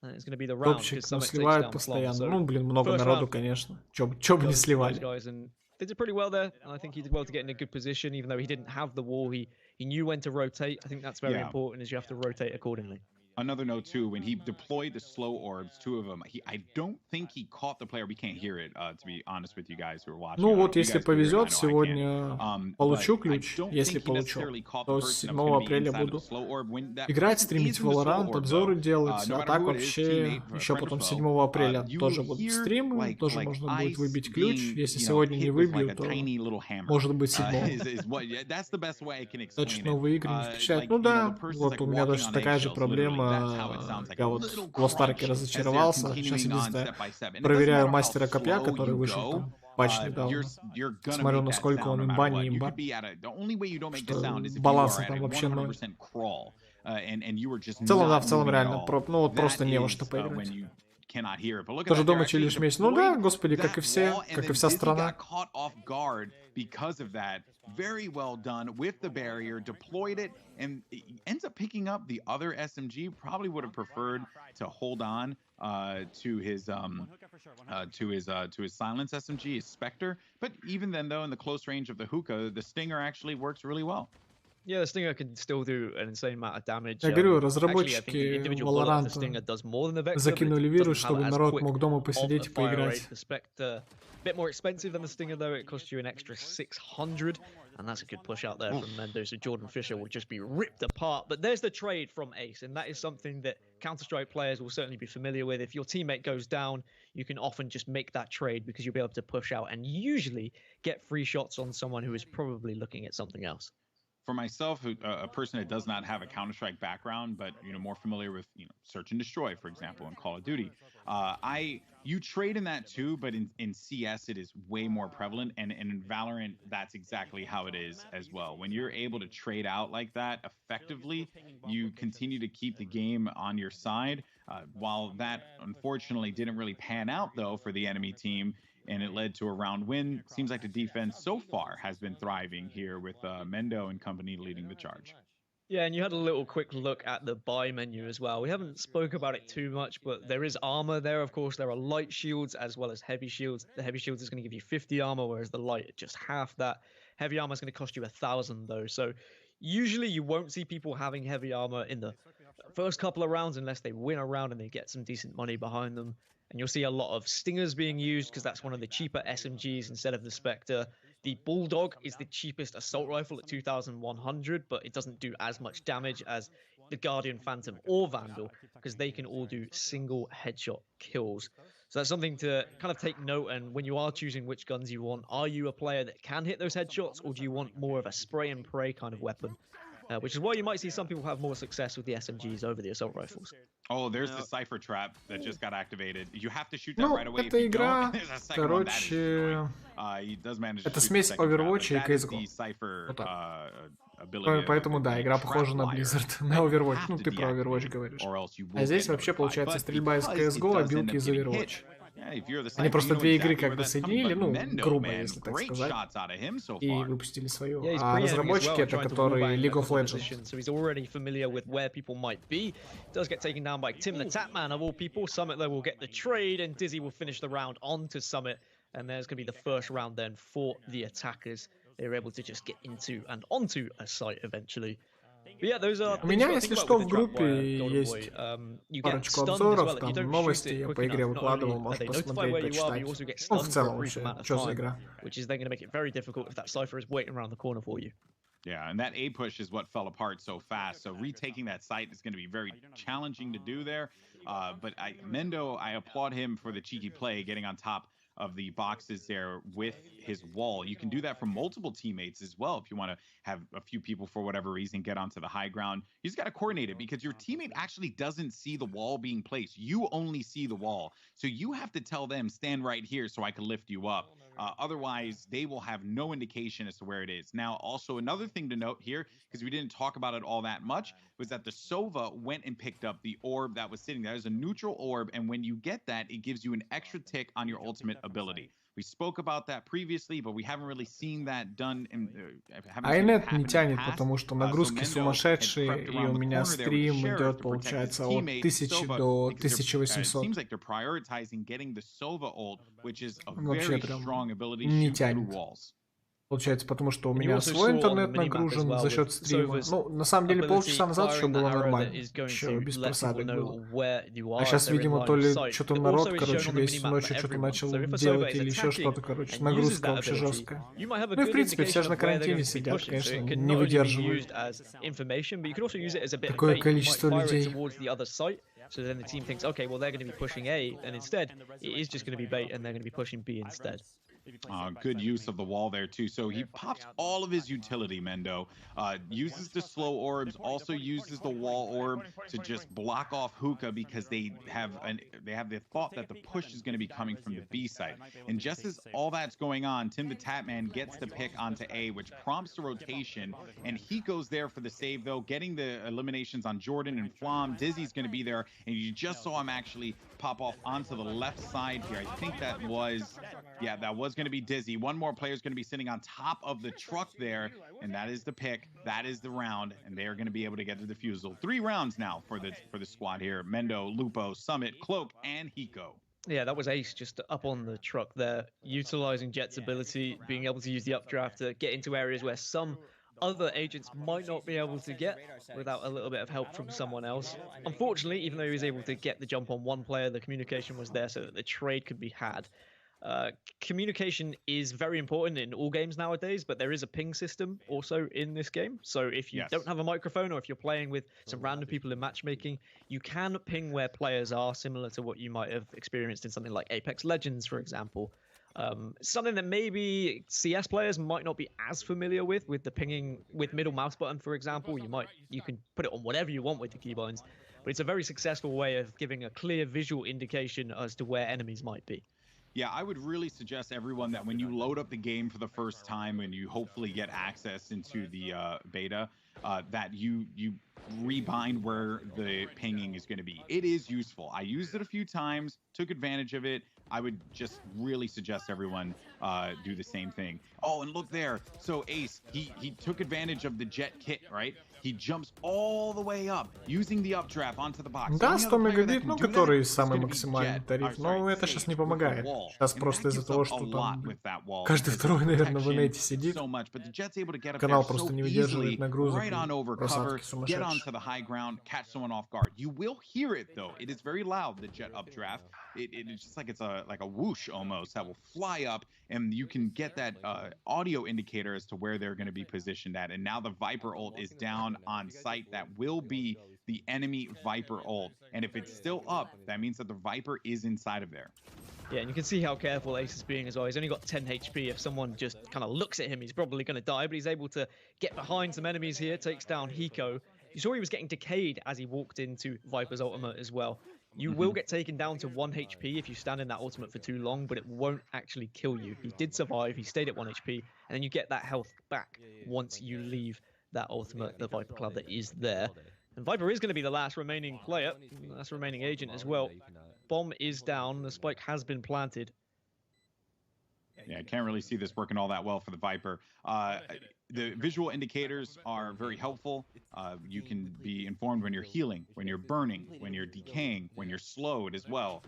it's going to be the round
Топчик,
because
ну,
Summit takes
сливают
down Plum.
постоянно.
So
Ну, блин, много
first
народу,
round,
конечно. Чё бы не
those
сливали.
guys, and they did pretty well there, and I think he did well to get in a good position, even though he didn't have the wall. He knew when to rotate. I think that's very
Yeah.
important, is you have to rotate accordingly.
Another note too, when he deployed the slow orbs, two of them, I don't think he caught the player. We can't hear it, to be honest with you guys who are watching.
Ну
I don't
вот,
know if you
если
guys can hear it, I
повезет,
know I
сегодня
can't.
получу
But
ключ.
I don't
Если
think he
получу,
necessarily caught the
то
person
с
that
7
was gonna be
апреля
inside of
буду
the slow orb. When that
играть,
person
стримить
is in the slow
VALORANT,
orb,
обзоры
though,
делать,
no
а
matter
так
who it is,
вообще
teammate,
еще
friend or
потом
foe,
7 апреля
you
тоже
will
будут
hear,
стримы, тоже
like
можно будет
ice
выбить ключ.
being,
Если
you know,
сегодня не
hit with,
выбью,
like, a
то
tiny little hammer.
может быть 7.
That's the best way I can explain
Значит,
it.
новые игры не встречают.
Like,
Ну
you know,
да,
the person's,
вот
like,
у меня
walking
точно
on
такая же
eggshells, literally. That's how it
проблема.
sounds, like
Я
a
вот
little
в Lost Ark
crunch as
разочаровался.
they're
Сейчас
continuing on
единственное,
step by step. And it doesn't
проверяю
matter how
мастера копья,
slow
который
you
вышел
go,
там патч недавно.
you're gonna
Смотрю,
make that
насколько
sound
он
no matter
имба,
what.
не
You
имба.
could be at a, the only way you don't make the
Что
sound is if you are
баланса
at
там
a
вообще ноль.
100% crawl, and you are just
В целом, да,
not
в целом
moving at
реально,
all.
ну вот
That
просто не во
is,
что
when
поиграть.
you cannot hear it. But look at
Тоже
that.
дома чилишь месяц. Ну да, господи, как и все, как и вся страна.
Caught off guard because of that. Very well done with the barrier, deployed it, and ends up picking up the other SMG. Probably would have preferred to hold on to his silence SMG, his Spectre. But even then, though, in the close range of the hookah, the Stinger actually works really well.
Yeah, the Stinger can still do an insane amount of damage.
Я говорю, разработчики Valorant закинули вирус, чтобы народ мог дома посидеть и поиграть.
Bit more expensive than the Stinger though, it costs you an extra 600, and that's a good push out there from Mendo, so Jordan Fisher will just be ripped apart. But there's the trade from Ace, and that is something that Counter-Strike players will certainly be familiar with. If your teammate goes down, you can often just make that trade because you'll be able to push out and usually get free shots on someone who is probably looking at something else.
For myself, a person that does not have a Counter-Strike background, but more familiar with Search and Destroy, for example, in Call of Duty, you trade in that too, but in CS it is way more prevalent, and in Valorant that's exactly how it is as well. When you're able to trade out like that effectively, you continue to keep the game on your side. While that unfortunately didn't really pan out though for the enemy team, and it led to a round win. Seems like the defense so far has been thriving here with Mendo and company leading the charge.
Yeah, and you had a little quick look at the buy menu as well. We haven't spoke about it too much, but there is armor there, of course. There are light shields as well as heavy shields. The heavy shields is going to give you 50 armor, whereas the light, just half that. Heavy armor is going to cost you 1,000 though. So usually you won't see people having heavy armor in the first couple of rounds unless they win a round and they get some decent money behind them. And you'll see a lot of Stingers being used because that's one of the cheaper SMGs instead of the Spectre. The Bulldog is the cheapest assault rifle at 2,100, but it doesn't do as much damage as the Guardian, Phantom, or Vandal because they can all do single headshot kills. So that's something to kind of take note. And when you are choosing which guns you want, are you a player that can hit those headshots, or do you want more of a spray and pray kind of weapon? Which is why you might see some people have more success with the SMGs over the assault rifles.
Oh, there's the Cypher trap that just got activated. You have to shoot that right away.
Эта игра, короче, это смесь Overwatch и CSGO. Вот так. Поэтому да, игра похожа на Blizzard, на Overwatch. Ну, ты про Overwatch говоришь. А здесь вообще получается стрельба из CSGO, а билки из Overwatch. Они просто две игры как бы соединили, ну, грубо, если так сказать, и выпустили свою. А разработчики это которые League of Legends.
So he's already familiar with where people might be. Does get taken down by Tim the Tapman of all people. Summit though will get the trade, and Dizzy will finish the round onto Summit. And there's going to be the first round then for the attackers. They were able to just get into and onto a site eventually.
У меня, если что, в группе есть парочку обзоров, там новости я по игре выкладывал, можешь посмотреть, почитать. Ну, в целом вообще, что за игра.
Yeah, and that A push is what fell apart so fast. So retaking that site is going to be very challenging to do there. But Mendo, I applaud him for the cheeky play, getting on top of the boxes there with his wall. You can do that from multiple teammates as well if you want to have a few people for whatever reason get onto the high ground. You just got to coordinate it because your teammate actually doesn't see the wall being placed. You only see the wall. So you have to tell them, stand right here so I can lift you up. Otherwise, they will have no indication as to where it is. Now, also another thing to note here, because we didn't talk about it all that much, was that the Sova went and picked up the orb that was sitting there. There's a neutral orb, and when you get that, it gives you an extra tick on your ultimate ability. We spoke about that previously, but we haven't really seen that done.
А инет не тянет, потому что нагрузки сумасшедшие, и у меня стрим идет, получается, от 1000 до 1800. Вообще прям не тянет. Получается, потому что у меня свой интернет нагружен за счет стрима. Ну, на самом деле, полчаса назад еще было нормально. Еще без просадок было. А сейчас, видимо, то ли что-то народ, короче, весь ночью что-то начал делать или еще что-то, короче. Нагрузка вообще жесткая. Ну и, в принципе, все же на карантине сидят, конечно, не выдерживают. Такое количество людей.
So then the team thinks, okay, well, they're going to be pushing A, and instead, it is just going to be bait, and they're going to be pushing B instead.
Good use of the wall there too. So he pops all of his utility, Mendo. Uses the slow orbs, also uses the wall orb to just block off Hookah because they have the thought that the push is going to be coming from the B side. And just as all that's going on, Tim the Tatman gets the pick onto A, which prompts the rotation, and he goes there for the save though, getting the eliminations on Jordan and Flom. Dizzy's going to be there, and you just saw him actually pop off onto the left side here. I think that was going to be Dizzy. One more player is going to be sitting on top of the truck there, and that is the pick. That is the round, and they are going to be able to get the defusal. 3 rounds now for the squad here. Mendo, Lupo, Summit, Cloak, and Hiko.
Yeah, that was Ace just up on the truck there, utilizing Jet's ability, being able to use the updraft to get into areas where some other agents might not be able to get without a little bit of help from someone else. Unfortunately, even though he was able to get the jump on one player, the communication was there so that the trade could be had. Communication is very important in all games nowadays, but there is a ping system also in this game. So if you don't have a microphone, or if you're playing with some random people in matchmaking, you can ping where players are, similar to what you might have experienced in something like Apex Legends, for example. Something that maybe CS players might not be as familiar with the pinging with middle mouse button, for example. You can put it on whatever you want with the keybinds, but it's a very successful way of giving a clear visual indication as to where enemies might be.
Yeah, I would really suggest everyone that when you load up the game for the first time and you hopefully get access into the beta, that you rebind where the pinging is going to be. It is useful. I used it a few times, took advantage of it. I would just really suggest everyone do the same thing. Oh, and look there. So Ace, he took advantage of the Jet kit, right? He jumps all the way up, using the updraft onto the box.
Да, 100 мегабит, ну, который самый максимальный тариф, но это сейчас не помогает. Сейчас просто из-за того, что там каждый второй, наверное, в инете сидит. Канал просто не выдерживает нагрузок и просадки сумасшедшие.
You will hear it though. It is very loud, the Jet updraft. It's just like it's like a whoosh almost that will fly up, and you can get that audio indicator as to where they're going to be positioned at. And now the Viper ult is down on site. That will be the enemy Viper ult. And if it's still up, that means that the Viper is inside of there.
Yeah, and you can see how careful Ace is being as well. He's only got 10 HP. If someone just kind of looks at him, he's probably going to die, but he's able to get behind some enemies here, takes down Hiko. You saw he was getting decayed as he walked into Viper's ultimate as well. You will get taken down to 1 HP if you stand in that ultimate for too long, but it won't actually kill you. He did survive, he stayed at 1 HP, and then you get that health back once you leave that ultimate, the Viper Club that is there. And Viper is going to be the last remaining player, last remaining agent as well. Bomb is down, the spike has been planted.
Yeah, I can't really see this working all that well for the Viper. The visual indicators are very helpful. You can be informed when you're healing, when you're burning, when you're decaying, when you're slowed as well.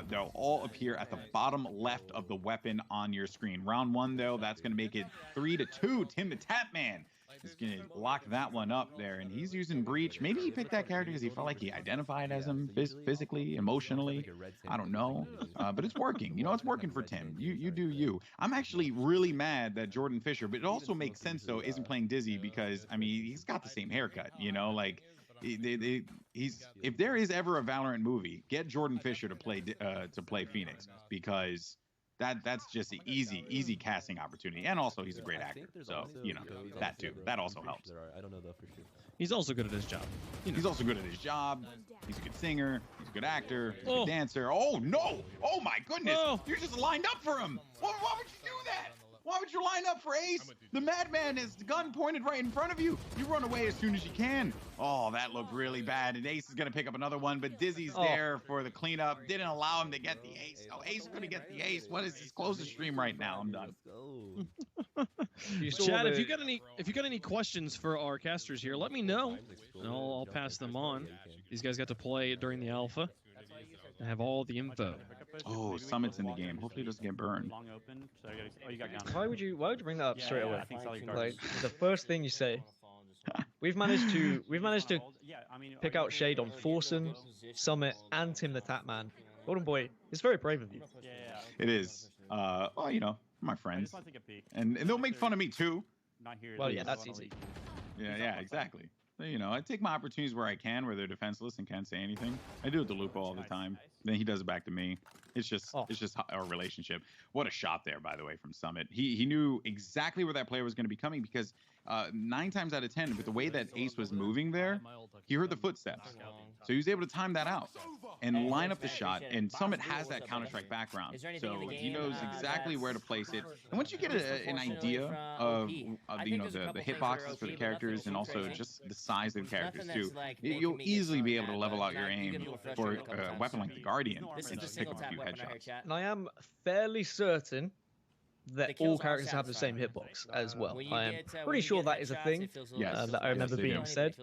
They'll all appear at the bottom left of the weapon on your screen. Round 1, though, that's going to make it 3-2. Tim the Tatman is going to lock that one up there, and he's using Breach. Maybe he picked that character because he felt like he identified as him physically, emotionally. I don't know, but it's working. You know, it's working for Tim. You do you. I'm actually really mad that Jordan Fisher, but it also makes sense, though, isn't playing Dizzy because, I mean, he's got the same haircut, you know, like... if there is ever a Valorant movie, get Jordan Fisher to play Phoenix, because that's just an easy casting opportunity, and also he's a great actor, so you know that too. That also helps.
I don't know though for sure. He's also good at his job.
You know. He's also good at his job. He's a good singer. He's a good actor. He's a good dancer. Oh no! Oh my goodness! You just lined up for him. Why would you do that? Why would you line up for Ace? The madman has the gun pointed right in front of you. You run away as soon as you can. Oh, that looked really bad. And Ace is going to pick up another one, but Dizzy's there for the cleanup. Didn't allow him to get the ace. Oh, Ace is going to get the ace. What is this? Close the stream right now. I'm done.
Chad, if you got any questions for our casters here, let me know. And I'll pass them on. These guys got to play during the alpha. I have all the info.
Oh, Summit's in the game. Hopefully he doesn't get burned.
Why would you bring that up straight away? Like the first thing you say. We've managed to pick out Shade on Forsen, Summit, and Tim the Tatman. Golden Boy, it's very brave of you.
It is. Well, you know, my friends, and they'll make fun of me too.
Well, yeah, that's easy.
Yeah, exactly. You know, I take my opportunities where I can, where they're defenseless and can't say anything. I do it to Lupo all the time. Then he does it back to me. It's just our relationship. What a shot there, by the way, from Summit. He knew exactly where that player was going to be coming because 9 times out of 10, with the way that Ace was moving there, he heard the footsteps. So he was able to time that out and line up the shot. And Summit has that Counter-Strike background, so he knows exactly where to place it. And once you get an idea of you know, the hitboxes for the characters and also just the size of the characters too, you'll easily be able to level out your aim for a weapon like the Guardian and just pick up a few headshots.
And I am fairly certain that all characters have the same hitbox as well. I am pretty sure that is a thing that I remember being said.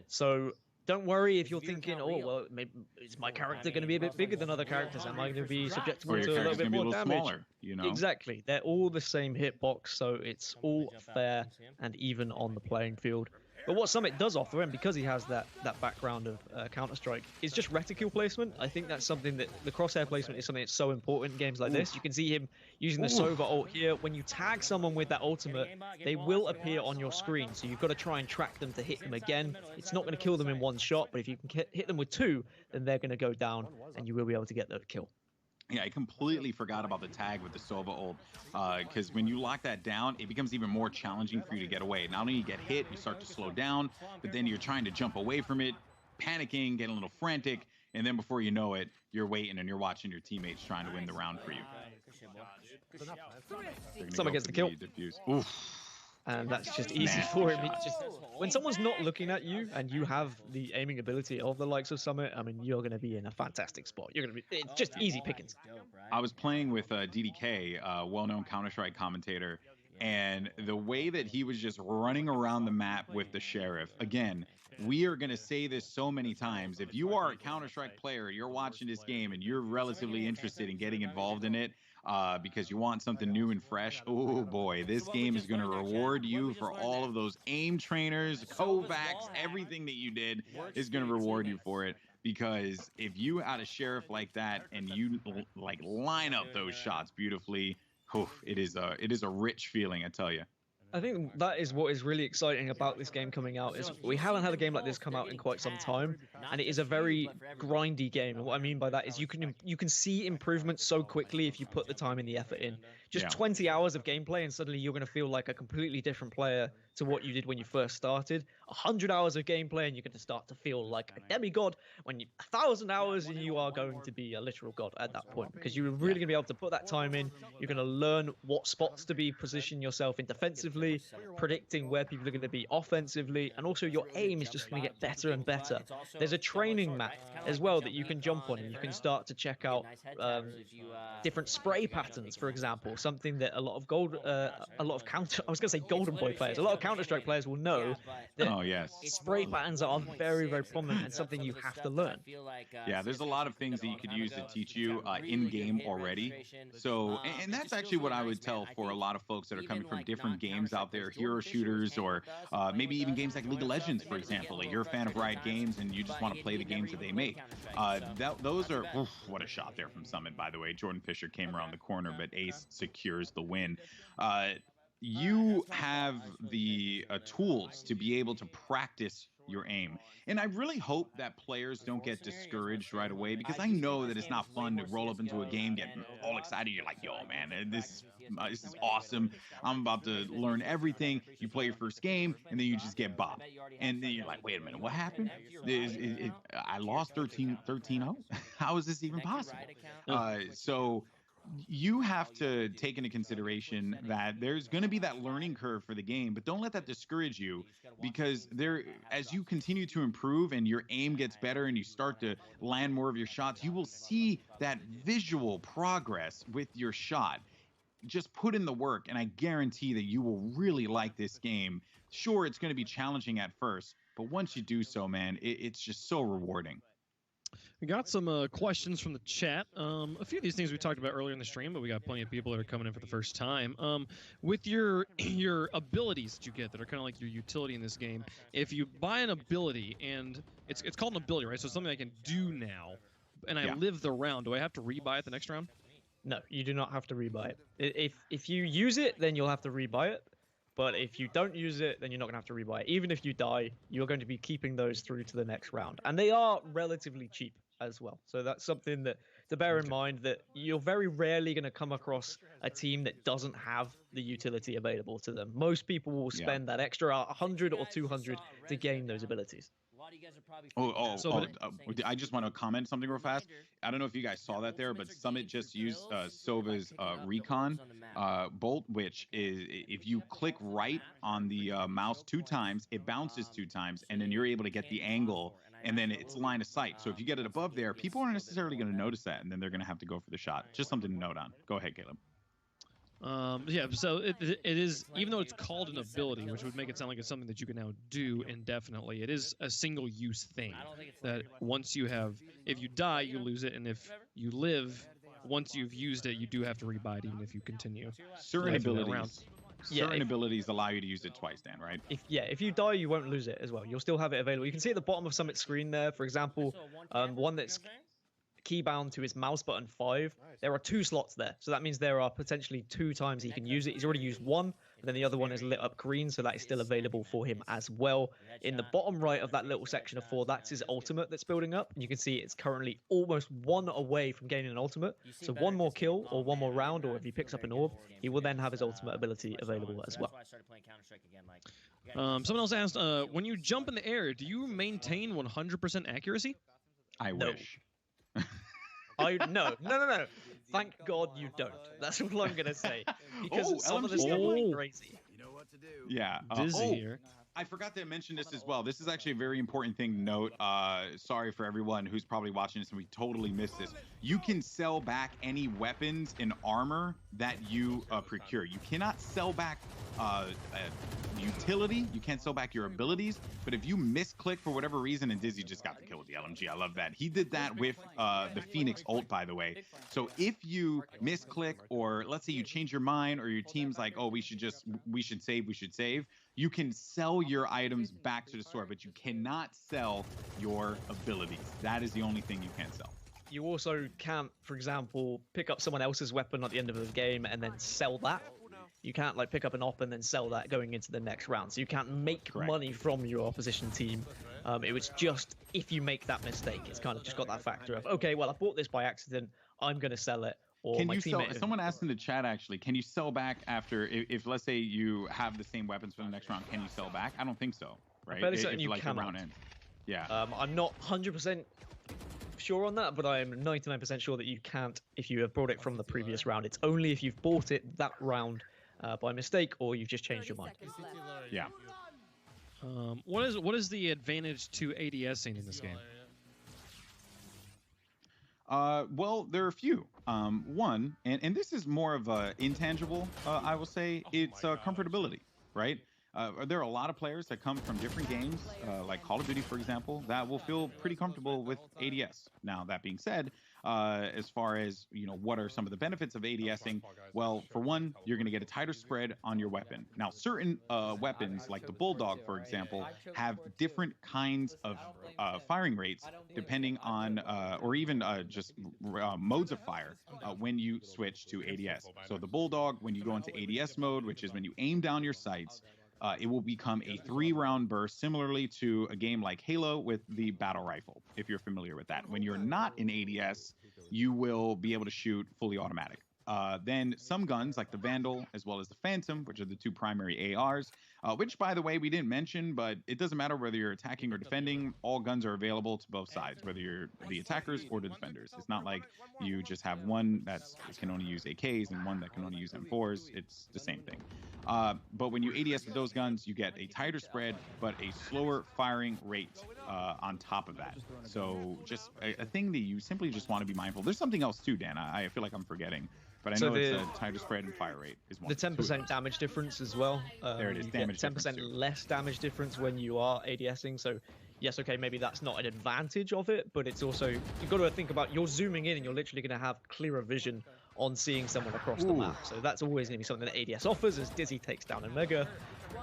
So don't worry if you're thinking, oh, well, maybe is my character going to be a bit bigger than other characters? Am I going to be susceptible to a little bit more damage?
Smaller, you know?
Exactly. They're all the same hitbox, so it's all fair and even on the playing field. But what Summit does offer him, because he has that background of Counter-Strike, is just reticule placement. I think that's something that the crosshair placement is something that's so important in games like this. You can see him using the Sova ult here. When you tag someone with that ultimate, they will appear on your screen. So you've got to try and track them to hit them again. It's not going to kill them in one shot, but if you can hit them with 2, then they're going to go down and you will be able to get the kill.
Yeah, I completely forgot about the tag with the Sova ult, because when you lock that down, it becomes even more challenging for you to get away. Not only you get hit, you start to slow down, but then you're trying to jump away from it, panicking, getting a little frantic, and then before you know it, you're waiting and you're watching your teammates trying to win the round for you.
Someone gets the kill.
Oof.
And that's just easy for him. When someone's not looking at you and you have the aiming ability of the likes of Summit, I mean, you're going to be in a fantastic spot. You're going to be, it's just easy pickings.
I was playing with DDK, a well-known Counter-Strike commentator, and the way that he was just running around the map with the Sheriff, again, we are going to say this so many times. If you are a Counter-Strike player, you're watching this game and you're relatively interested in getting involved in it, because you want something new and fresh, oh boy, this game is going to reward you for all of those aim trainers, Kovacs, everything that you did is going to reward you for it. Because if you had a Sheriff like that and you like line up those shots beautifully, it is a rich feeling, I tell you.
I think that is what is really exciting about this game coming out, is we haven't had a game like this come out in quite some time, and it is a very grindy game. And what I mean by that is you can see improvement so quickly if you put the time and the effort in. Just 20 hours of gameplay and suddenly you're going to feel like a completely different player to what you did when you first started. 100 hours of gameplay and you're going to start to feel like a demigod. When 1,000 hours and you are going to be a literal god at that point, because you're really going to be able to put that time in. You're going to learn what spots to be, position yourself in defensively, predicting where people are going to be offensively, and also your aim is just going to get better and better. There's a training map as well that you can jump on and you can start to check out different spray patterns, for example, something that a lot of Golden Boy players, a lot of Counter-Strike players will know that spray patterns are very, very prominent and something you have to learn.
Yeah, there's a lot of things that you could use to teach you in-game already. So, and that's actually what I would tell for a lot of folks that are coming from different games out there, hero shooters, or maybe even games like League of Legends, for example. Like you're a fan of Riot Games and you just want to play the games that they make. Those are, what a shot there from Summit, by the way. Jordan Fisher came around the corner, but Ace secures the win. You have the tools to be able to practice your aim. And I really hope that players don't get discouraged right away, because I know that it's not fun to roll up into a game, get all excited. You're like, yo, man, this is awesome. I'm about to learn everything. You play your first game, and then you just get bopped. And then you're like, wait a minute, what happened? I lost 13-0? How is this even possible? So you have to take into consideration that there's going to be that learning curve for the game, but don't let that discourage you, because as you continue to improve and your aim gets better and you start to land more of your shots, you will see that visual progress with your shot. Just put in the work, and I guarantee that you will really like this game. Sure, it's going to be challenging at first, but once you do so, man, it's just so rewarding.
We got some questions from the chat. A few of these things we talked about earlier in the stream, but we got plenty of people that are coming in for the first time. With your abilities that you get that are kind of like your utility in this game, if you buy an ability, and it's called an ability, right? So it's something I can do now, and I live the round, do I have to rebuy it the next round?
No, you do not have to rebuy it. If you use it, then you'll have to rebuy it. But if you don't use it, then you're not going to have to rebuy it. Even if you die, you're going to be keeping those through to the next round. And they are relatively cheap as well. So that's something that to bear in mind, that you're very rarely going to come across a team that doesn't have the utility available to them. Most people will spend that extra 100 or 200 to gain those abilities.
I just want to comment something real fast. I don't know if you guys saw that there, but Summit just used Sova's Recon bolt, which is if you click right on the mouse 2 times, it bounces 2 times, and then you're able to get the angle, and then it's line of sight. So if you get it above there, people aren't necessarily going to notice that, and then they're going to have to go for the shot. Just something to note on. Go ahead, Caleb.
Yeah, so it is, even though it's called an ability, which would make it sound like it's something that you can now do indefinitely, it is a single-use thing that once you have, if you die, you lose it, and if you live, once you've used it, you do have to rebuy it even if you continue.
Certain abilities allow you to use it twice, Dan, right?
If you die, you won't lose it as well. You'll still have it available. You can see at the bottom of Summit's screen there, for example, one that's keybound to his mouse button 5, there are 2 slots there. So that means there are potentially 2 times he can use it. He's already used 1, and then the other one is lit up green, so that is still available for him as well. In the bottom right of that little section of 4, that's his ultimate that's building up. And you can see it's currently almost 1 away from gaining an ultimate. So 1 more kill or 1 more round, or if he picks up an orb, he will then have his ultimate ability available as well.
Someone else asked, when you jump in the air, do you maintain 100% accuracy?
I wish.
No. Thank God you don't. That's all I'm gonna say. Because some of this stuff is crazy.
You know what to do. Yeah.
Dizzy here.
I forgot to mention this as well. This is actually a very important thing to note. Sorry for everyone who's probably watching this and we totally missed this. You can sell back any weapons and armor that you procure. You cannot sell back utility. You can't sell back your abilities. But if you misclick for whatever reason, and Dizzy just got the kill with the LMG, I love that. He did that with the Phoenix ult, by the way. So if you misclick, or let's say you change your mind, or your team's like, oh, we should save, you can sell your items back to the store, but you cannot sell your abilities. That is the only thing you can't sell.
You also can't, for example, pick up someone else's weapon at the end of the game and then sell that. You can't like pick up an op and then sell that going into the next round. So you can't make money from your opposition team. It was just, if you make that mistake, it's kind of just got that factor of, okay, well, I bought this by accident, I'm going to sell it. Or
can you sell? Someone asked in the chat actually, can you sell back after, if let's say you have the same weapons for the next round, can you sell back? I don't think so, right?
I'm fairly certain you
like
cannot.
The round ends. Yeah.
I'm not 100% sure on that, but I am 99% sure that you can't if you have brought it from the previous round. It's only if you've bought it that round by mistake, or you've just changed your mind.
Yeah.
What is the advantage to ADSing in this game?
Well, there are a few. One, and this is more of a intangible, I will say, it's comfortability, right? There are a lot of players that come from different games, like Call of Duty, for example, that will feel pretty comfortable with ADS. Now, that being said, as far as, what are some of the benefits of ADSing? Well, for one, you're going to get a tighter spread on your weapon. Now, certain weapons, like the Bulldog, for example, have different kinds of firing rates depending on, or even just modes of fire when you switch to ADS. So the Bulldog, when you go into ADS mode, which is when you aim down your sights, it will become a 3-round burst, similarly to a game like Halo with the battle rifle, if you're familiar with that. When you're not in ADS, you will be able to shoot fully automatic. Then some guns, like the Vandal, as well as the Phantom, which are the 2 primary ARs, which, by the way, we didn't mention, but it doesn't matter whether you're attacking or defending. All guns are available to both sides, whether you're the attackers or the defenders. It's not like you just have one that can only use AKs and one that can only use M4s. It's the same thing. But when you ADS with those guns, you get a tighter spread, but a slower firing rate on top of that. So just a thing that you simply just want to be mindful. There's something else too, Dan. I feel like I'm forgetting. But I know it's a tighter spread and fire rate is one.
The 10% damage difference as well.
There it is. Damage
10% less damage difference when you are ADSing. So yes, okay, maybe that's not an advantage of it, but it's also, you've got to think about, you're zooming in and you're literally going to have clearer vision on seeing someone across the map. So that's always going to be something that ADS offers as Dizzy takes down Omega.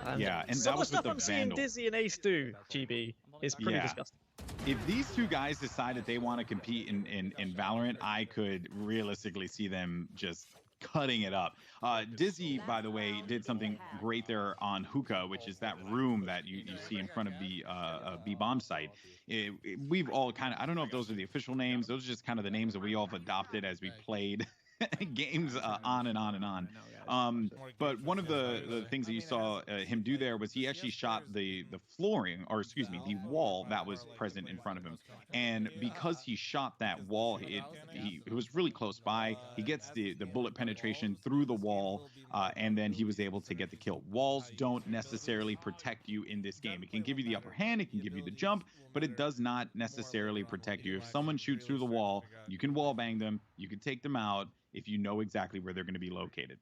And
and
some
that
of the
was
stuff
with
I'm
the
seeing
Vandal.
Dizzy and Ace do, GB, is pretty disgusting.
If these 2 guys decide that they want to compete in Valorant, I could realistically see them just cutting it up. Dizzy, by the way, did something great there on Hookah, which is that room that you see in front of the B-bomb site. We've all kind of, I don't know if those are the official names. Those are just kind of the names that we all have adopted as we played games on and on and on. But one of the things that you saw him do there was he actually shot the flooring, or excuse me, the wall that was present in front of him. And because he shot that wall, it was really close by. He gets the bullet penetration through the wall, and then he was able to get the kill. Walls don't necessarily protect you in this game. It can give you the upper hand, it can give you the jump, but it does not necessarily protect you. If someone shoots through the wall, you can wall bang them, you can take them out if you know exactly where they're going to be located.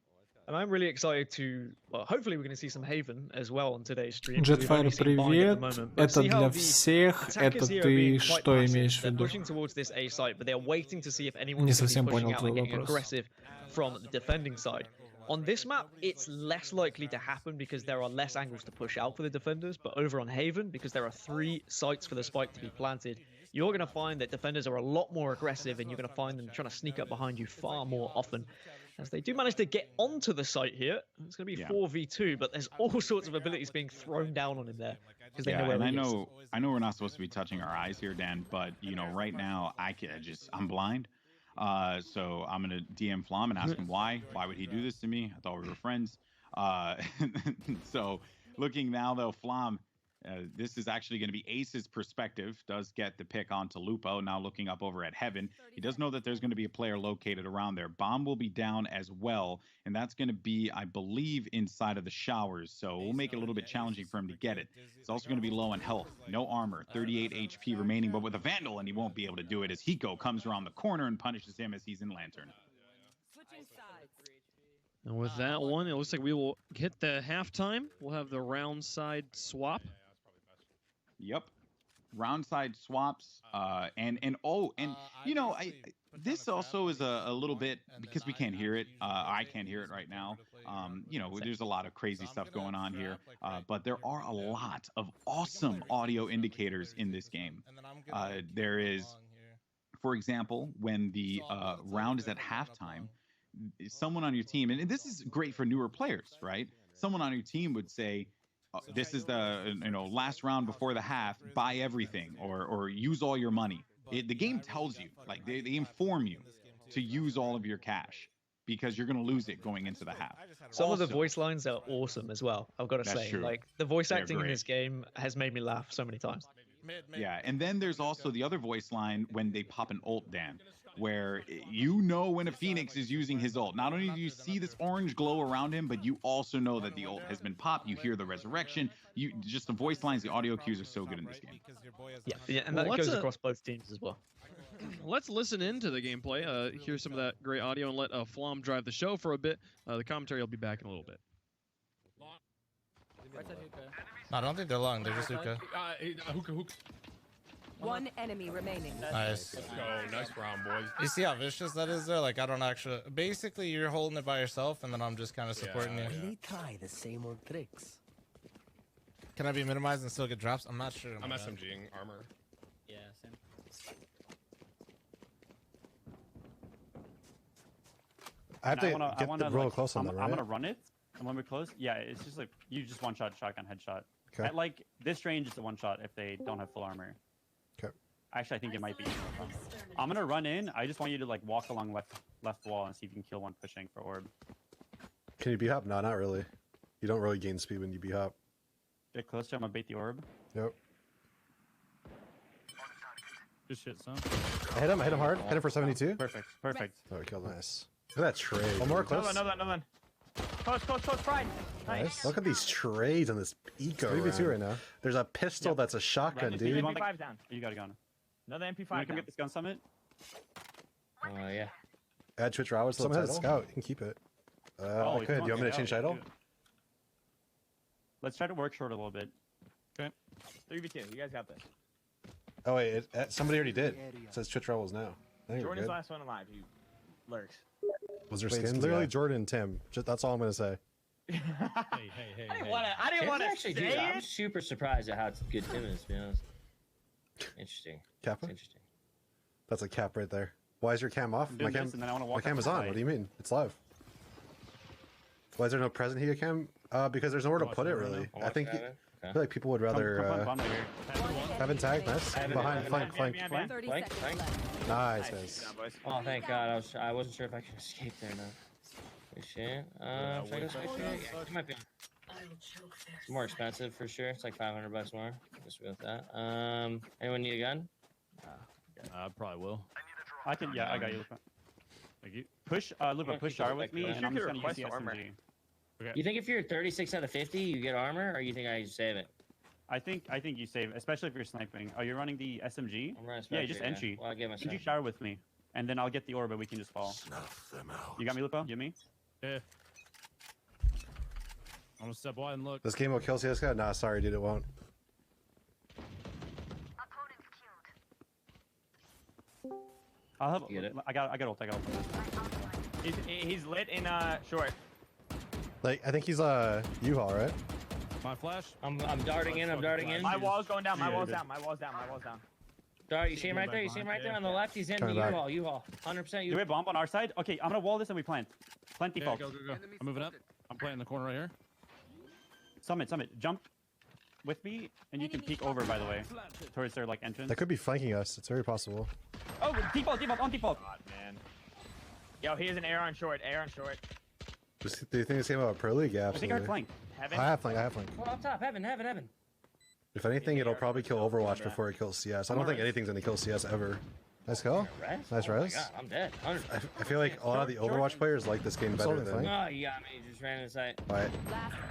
And I'm really excited to, well, hopefully we're going to see some Haven as well on today's stream.
Jetfire, привет. Это для всех. Это ты что имеешь в виду?
Pushing towards this A site, but they're waiting to see if anyone's pushing out and getting aggressive from the defending side. On this map, it's less likely to happen because there are less angles to push out for the defenders, but over on Haven, because there are 3 sites for the spike to be planted, you're going to find that defenders are a lot more aggressive, and you're going to find them trying to sneak up behind you far more often. As they do manage to get onto the site here, it's going to be 4v2, but there's all sorts of abilities being thrown down on him there. They know where
and I know we're not supposed to be touching our eyes here, Dan, but you know, right now I'm blind. So I'm gonna DM Flom and ask him why would he do this to me? I thought we were friends. So looking now though, Flom, this is actually going to be Ace's perspective. Does get the pick onto Lupo. Now looking up over at Heaven. He does know that there's going to be a player located around there. Bomb will be down as well. And that's going to be, I believe, inside of the showers. So we'll make it a little bit challenging for him to get it. It's also going to be low on health. No armor. 38 HP remaining, but with a Vandal, and he won't be able to do it as Hiko comes around the corner and punishes him as he's in Lantern.
And with that one, it looks like we will hit the halftime. We'll have the round side swap.
Yep, round side swaps, and you know, this also is a little bit, because we can't hear it. I can't hear it right now. You know, there's a lot of crazy stuff going on here, but there are a lot of awesome audio indicators in this game. There is, for example, when the round is at halftime, someone on your team, and this is great for newer players, right? Someone on your team would say, this is the last round before the half, buy everything or use all your money. The game tells you, like they inform you to use all of your cash because you're going to lose it going into the half.
Some of the voice lines are awesome as well, I've got to say.
True.
Like the voice acting in this game has made me laugh so many times.
Yeah, and then there's also the other voice line when they pop an ult, Dan, where you know when a Phoenix is using his ult. Not only do you see this orange glow around him, but you also know that the ult has been popped. You hear the resurrection. Just the voice lines, the audio cues are so good in this game.
Yeah, and that goes across both teams as well.
Let's listen into the gameplay, hear some of that great audio, and let Flom drive the show for a bit. The commentary will be back in a little bit.
No, I don't think they're long. They're just hookah.
Hookah. One enemy remaining.
Nice.
Let's go. Nice round, boys.
You see how vicious that is there? Like, I don't actually... Basically, you're holding it by yourself, and then I'm just kind of supporting you.
They try the same old tricks.
Can I be minimized and still get drops? I'm not sure.
I'm SMGing armor.
Yeah, same.
I have to get the real close on that, right?
I'm gonna run it, and when we're close, yeah, it's just like you just one shot shotgun headshot. Okay. At like this range, it's a one shot if they don't have full armor.
Okay.
Actually, I think it might be. I'm gonna run in. I just want you to like walk along left wall and see if you can kill one pushing for orb.
Can you B-hop? No, not really. You don't really gain speed when you B-hop.
Get closer. I'm gonna bait the orb.
Yep.
Good shit, son.
I hit him hard. Hit him for 72.
Perfect. Perfect.
Oh, kill, nice. Look at that trade. One more close.
Another one. Close, Pride.
Nice. Look at these trades on this eco. 3v2 right now. There's a pistol that's a shotgun, dude.
MP5 down.
You got a gun.
Another MP5
down. Come get this gun summit.
Yeah.
Add TwitchRivals. Someone has a scout. You can keep it. I could. Do you want me to change title?
Let's try to work short a little bit.
Okay. 3v2. You guys got this.
Oh wait, somebody already did. It says TwitchRivals now.
Jordan's the last one alive. He lurks.
Was there skins? Literally Jordan and Tim. That's all I'm gonna say.
Hey. I didn't want to actually say it.
I'm super surprised at how good Tim is, to be honest. Interesting.
Kappa?
That's interesting.
That's a cap right there. Why is your cam off? My cam is on. What do you mean? It's live. Why is there no present here, Cam? Because there's nowhere to put it, really. I think I feel like people would rather have it tagged. Nice. Behind, flank. Nice, nice.
Oh, thank God. I wasn't sure if I could escape there now. Good shit. Should I go switch it? Yeah, it might be. It's more expensive for sure. It's like $500 more. Just with that. Anyone need a gun?
I probably will. I can. Yeah, I got you. Thank you. Push, Lupa, push shower with me, and I'm just gonna use the SMG. Okay.
You think if you're 36 out of 50, you get armor, or you think I save it?
I think you save, especially if you're sniping. Oh, you're running the SMG?
I'm running
yeah, just entry.
Well, I'll get myself.
You shower with me, and then I'll get the orb, and we can just fall.
Snuff them out.
You got me, Lupa? You me?
Yeah. I'm gonna step wide and look.
This game will kill CS guy? Nah, sorry, dude, it won't.
I'll have. I got ult.
He's lit in short.
Like, I think he's U-Haul, right?
My flash.
I'm darting in.
My wall's going down. My wall's down.
Dart, you see him right there? You see him right there on the left? He's in the U-Haul. 100%
Do we have bomb on our side? Okay, I'm gonna wall this and we plant. Plant default.
Go. I'm moving up. I'm planting the corner right here.
Summit. Jump with me, and you can peek over, by the way, towards their like entrance.
That could be flanking us. It's very possible.
Oh, default on default.
God, man. Yo, he has an air on short.
Do you think this game about Pro League? Yeah, absolutely.
I think I flank.
I have flank.
Well, up top, heaven.
If anything, it'll probably kill Overwatch before it kills CS. I don't think anything's gonna kill CS ever. Nice kill. Nice res.
Oh my God, I'm dead.
I feel like a lot of the Overwatch players like this game better than.
Oh, you got me. Just ran inside.
Alright.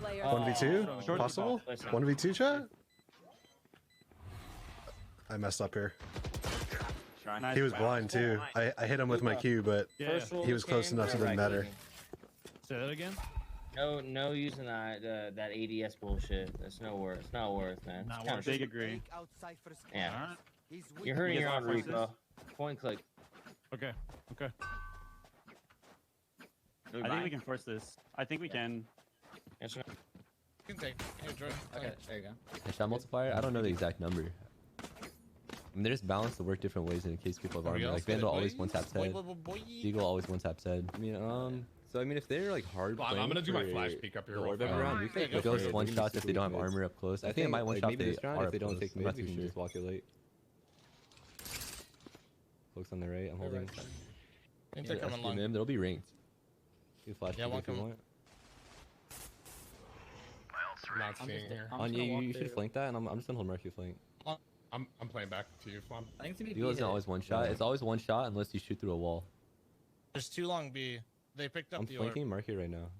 1v2? Possible? 1v2 chat? I messed up here. He was blind too. I hit him with my Q, but he was close enough so it didn't matter.
Say that again?
No using that ADS bullshit. It's not worth, man.
Not worth. Big agree.
Yeah. You're hurting your own repo. Point click.
Okay.
I think we can force this. I think we can.
Yes, sir.
You can take.
Okay, there you go.
And shot multiplier? I don't know the exact number. I mean, they're just balanced to work different ways in case people have armor. Like Vandal always one tap head. Deagle always one tap head. I mean, so I mean, if they're like hard playing,
I'm gonna do my flash peek up here.
The orb around, you can ghost one shots if they don't have armor up close. I think it might one shot if they are up close. Don't take mid, we can just walk it late. Folks on the right, I'm holding. They'll be ranked. You flash peek if you want.
Not seeing here.
On you should flank that, and I'm just gonna hold Mark you flank.
I'm playing back to you, Flam.
I think it's gonna be
Deagle isn't always one shot. It's always one shot unless you shoot through a wall.
There's too long B. They picked up
I'm
the
flanking Marky right now.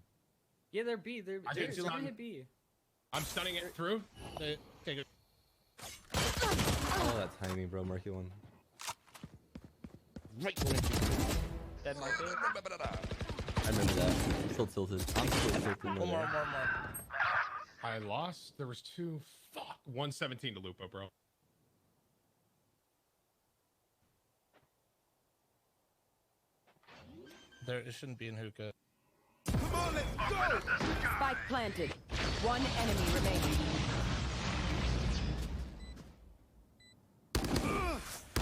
Yeah, they're B. They're gonna hit B.
I'm stunning it through.
They take it.
Oh, that timing, bro. Marky one.
Dead Marky.
I remember that. I'm still tilted. I'm still tilted.
One more.
I lost. There was two. Fuck. 117 to Lupo, bro.
It shouldn't be in hookah.
Come on, let's go! Spike planted. One enemy remaining.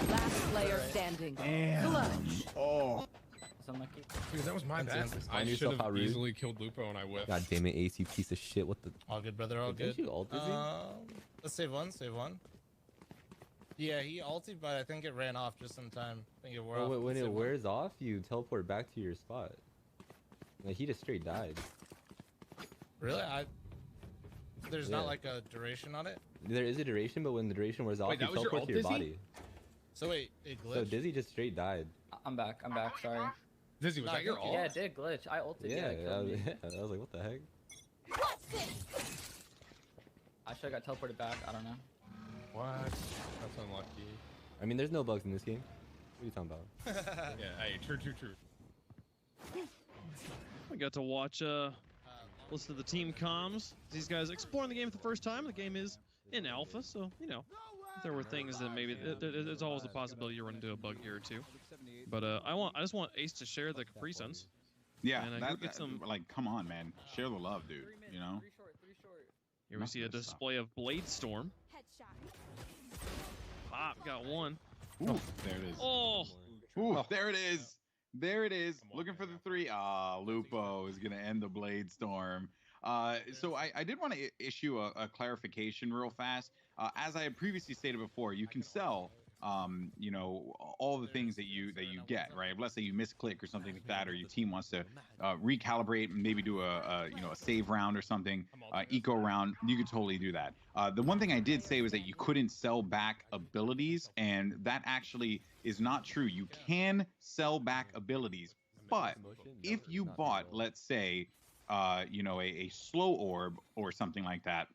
Last player standing.
Damn.
Clutch.
Oh. Dude, that was my bad. I should have easily killed Lupo and I whiffed.
God damn it, Ace, you piece of shit. What the?
All good, brother. All good.
Did you ult,
let's save one. Yeah, he ulted, but I think it ran off just in time. I think it wore off.
When it wears off, you teleport back to your spot. Like, he just straight died.
Really? There's not like a duration on it?
There is a duration, but when the duration wears off, you teleport to your body.
So wait, it glitched?
So Dizzy just straight died.
I'm back, sorry.
Dizzy, was that your ult?
Yeah, it did glitch. I ulted.
Yeah, I was like, what the heck?
I should have got teleported back. I don't know.
What? That's unlucky.
I mean, there's no bugs in this game. What are you talking about?
Yeah, hey, true.
We got to watch, listen to the team comms. These guys exploring the game for the first time. The game is in alpha, so, you know, there were things that maybe, there's always a possibility you run into a bug here or two. But I just want Ace to share the Capri Suns.
Yeah,
and get some,
like, come on, man. Share the love, dude, you know?
Here we see a display of Blade Storm. Pop, got one.
Ooh, there it is.
Oh!
Ooh, there it is. There it is. Looking for the 3. Ah, Lupo is going to end the Blade Storm. So I did want to issue a clarification real fast. As I had previously stated before, you can sell, you know, all the things that you get, right? Let's say you misclick or something like that, or your team wants to recalibrate and maybe do a save round or something, eco round. You could totally do that. The one thing I did say was that you couldn't sell back abilities, and that actually is not true. You can sell back abilities, but if you bought, let's say, you know, a slow orb or something like that,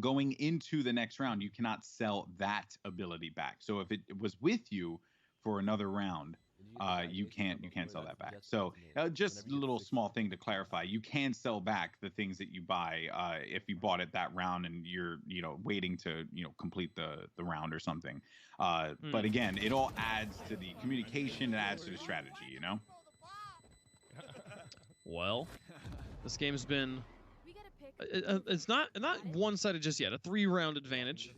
going into the next round, you cannot sell that ability back. So if it was with you for another round, you can't sell that back. So just a little small thing to clarify: you can sell back the things that you buy if you bought it that round and you're, you know, waiting to, you know, complete the round or something. But again, it all adds to the communication, it adds to the strategy, you know.
Well, this game's been it's not one-sided just yet. A 3-round advantage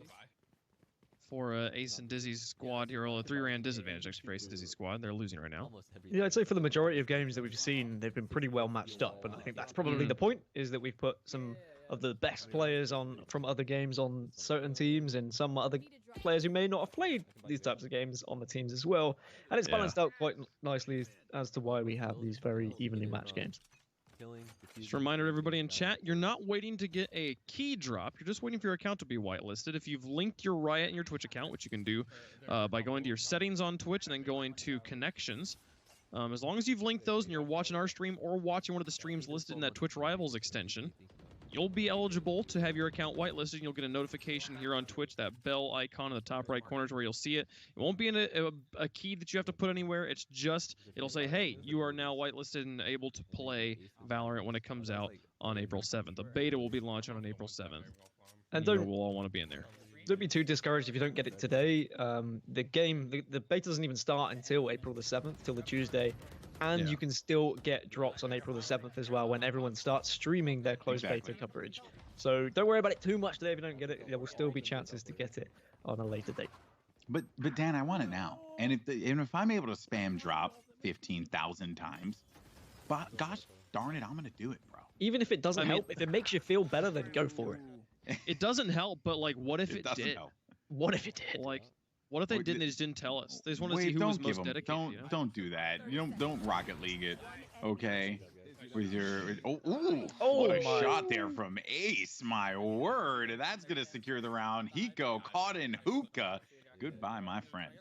for Ace and Dizzy's squad here. Well, a 3-round disadvantage actually for Ace and Dizzy's squad. They're losing right now.
Yeah, I'd say for the majority of games that we've seen, they've been pretty well matched up, and I think that's probably the point, is that we've put some of the best players on from other games on certain teams, and some other players who may not have played these types of games on the teams as well, and it's balanced out quite nicely as to why we have these very evenly matched games.
Just a reminder to everybody in chat, you're not waiting to get a key drop, you're just waiting for your account to be whitelisted. If you've linked your Riot and your Twitch account, which you can do by going to your settings on Twitch and then going to connections, as long as you've linked those and you're watching our stream or watching one of the streams listed in that TwitchRivals extension, you'll be eligible to have your account whitelisted, and you'll get a notification here on Twitch, that bell icon in the top right corner is where you'll see it. It won't be in a key that you have to put anywhere. It's just, it'll say, hey, you are now whitelisted and able to play Valorant when it comes out on April 7th. The beta will be launching on April 7th. And we'll all want to be in there.
Don't be too discouraged if you don't get it today. The beta doesn't even start until April the 7th, till the Tuesday. And you can still get drops on April the 7th as well, when everyone starts streaming their closed beta coverage. So don't worry about it too much today if you don't get it. There will still be chances to get it on a later date.
But Dan, I want it now. And if I'm able to spam drop 15,000 times, but gosh darn it, I'm gonna do it, bro.
Even if it doesn't help, if it makes you feel better, then go for it.
It doesn't help, but like, what if it did?
Help.
What if it did?
Like, what if they didn't? They just didn't tell us. They just want to see who was most dedicated.
Don't do that. You don't Rocket League it, okay? With your what a shot there from Ace! My word, that's gonna secure the round. Hiko caught in hookah. Goodbye, my friend.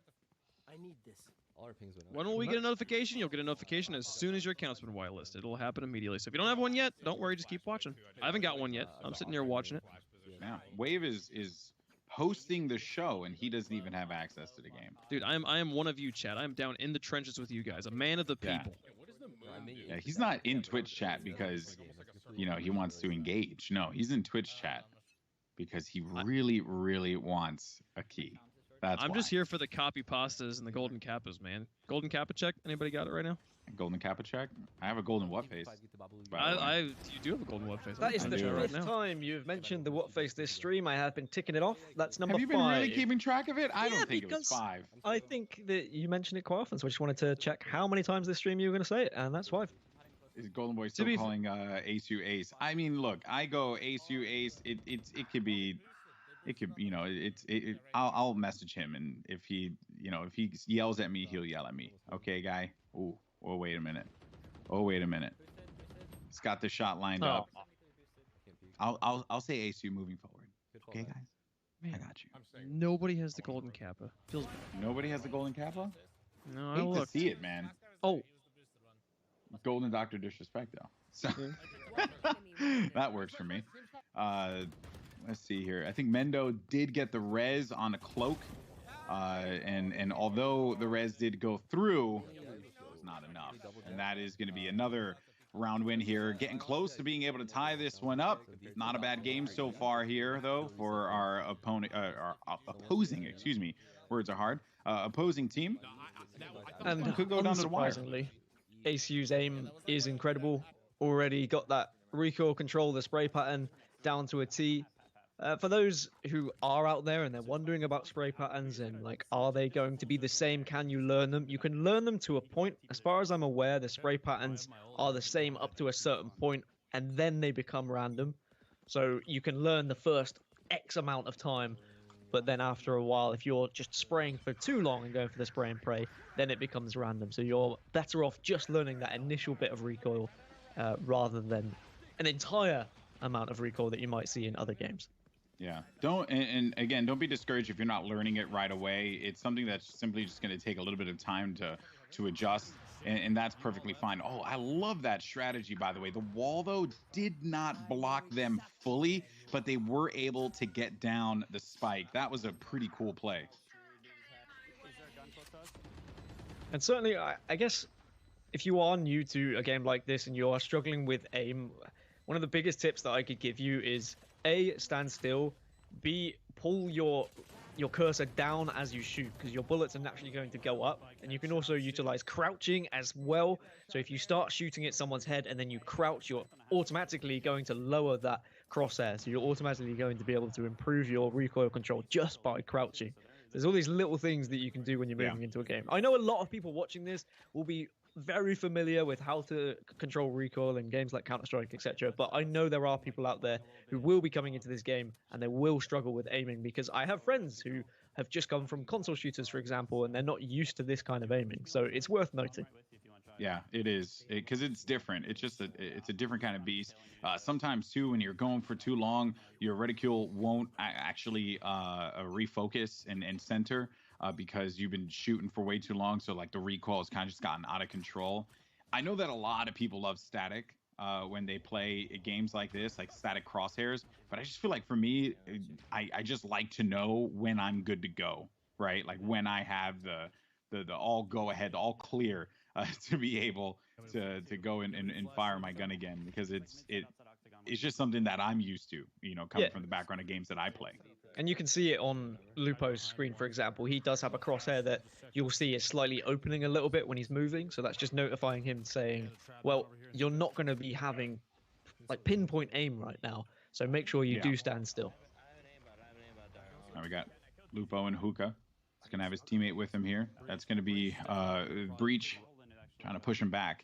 I need this. All our pings went up.
When will we get a notification? You'll get a notification as soon as your account's been whitelisted. It'll happen immediately. So if you don't have one yet, don't worry. Just keep watching. I haven't got one yet. I'm sitting here watching it.
Yeah, Wave is hosting the show, and he doesn't even have access to the game.
Dude, I am one of you, chat. I am down in the trenches with you guys. A man of the people.
Yeah, he's not in Twitch chat because, you know, he wants to engage. No, he's in Twitch chat because he really, really wants a key.
I'm just here for the copy pastas and the golden kappas, man. Golden kappa check? Anybody got it right now?
Golden kappa check? I have a golden what face.
You do have a golden what face.
That is the 5th time you've mentioned the what face this stream. I have been ticking it off. That's number 5.
Have you been really keeping track of it? I don't think it was 5.
I think that you mentioned it quite often, so I just wanted to check how many times this stream you were going to say it, and that's 5.
Is Golden Boy still calling ASU Ace? I mean, look, I go ASU Ace. It could be. It could, you know, I'll message him, and if he yells at me, he'll yell at me. Okay, guy. Ooh, oh, wait a minute. Oh, wait a minute. He's got the shot lined up. I'll say ASU moving forward. Okay, guys. Man, I got you.
Nobody has the golden kappa. Feels bad.
Nobody has the golden kappa?
No, I
hate
looked.
to see it, man.
Oh,
golden Dr. Disrespect though. So that works for me. Let's see here. I think Mendo did get the res on a cloak, and although the res did go through, it was not enough. And that is going to be another round win here. Getting close to being able to tie this one up. Not a bad game so far here, though, for our opponent, our opposing. Excuse me, words are hard. Opposing team.
And
could go down to the wire.
Unsurprisingly, ACU's aim is incredible. Already got that recoil control, the spray pattern down to a T. For those who are out there and they're wondering about spray patterns and like, are they going to be the same? Can you learn them? You can learn them to a point. As far as I'm aware, the spray patterns are the same up to a certain point, and then they become random. So you can learn the first X amount of time, but then after a while, if you're just spraying for too long and going for the spray and pray, then it becomes random. So you're better off just learning that initial bit of recoil rather than an entire amount of recoil that you might see in other games.
Yeah, don't, and again, don't be discouraged if you're not learning it right away. It's something that's simply just going to take a little bit of time to adjust, and that's perfectly fine. Oh, I love that strategy, by the way. The wall, though, did not block them fully, but they were able to get down the spike. That was a pretty cool play.
And certainly, I guess, if you are new to a game like this and you are struggling with aim, one of the biggest tips that I could give you is A, stand still, B, pull your cursor down as you shoot, because your bullets are naturally going to go up, and you can also utilize crouching as well. So if you start shooting at someone's head and then you crouch, you're automatically going to lower that crosshair, so you're automatically going to be able to improve your recoil control just by crouching. There's all these little things that you can do when you're moving into a game. I know a lot of people watching this will be very familiar with how to control recoil in games like Counter-Strike, etc. But I know there are people out there who will be coming into this game and they will struggle with aiming, because I have friends who have just come from console shooters, for example, and they're not used to this kind of aiming. So it's worth noting.
Yeah, it is, because it's different. It's just it's a different kind of beast. Sometimes too, when you're going for too long, your reticule won't actually refocus and center. Because you've been shooting for way too long, so like the recoil has kind of just gotten out of control. I know that a lot of people love static when they play games like this, like static crosshairs, but I just feel like for me, I just like to know when I'm good to go, right? Like when I have the all go ahead, all clear to be able to go and fire my gun again, because it's just something that I'm used to, you know, coming from the background of games that I play.
And you can see it on Lupo's screen, for example. He does have a crosshair that you'll see is slightly opening a little bit when he's moving. So that's just notifying him saying, well, you're not going to be having like pinpoint aim right now. So make sure you do stand still.
Now we got Lupo and Hookah. He's going to have his teammate with him here. That's going to be Breach trying to push him back.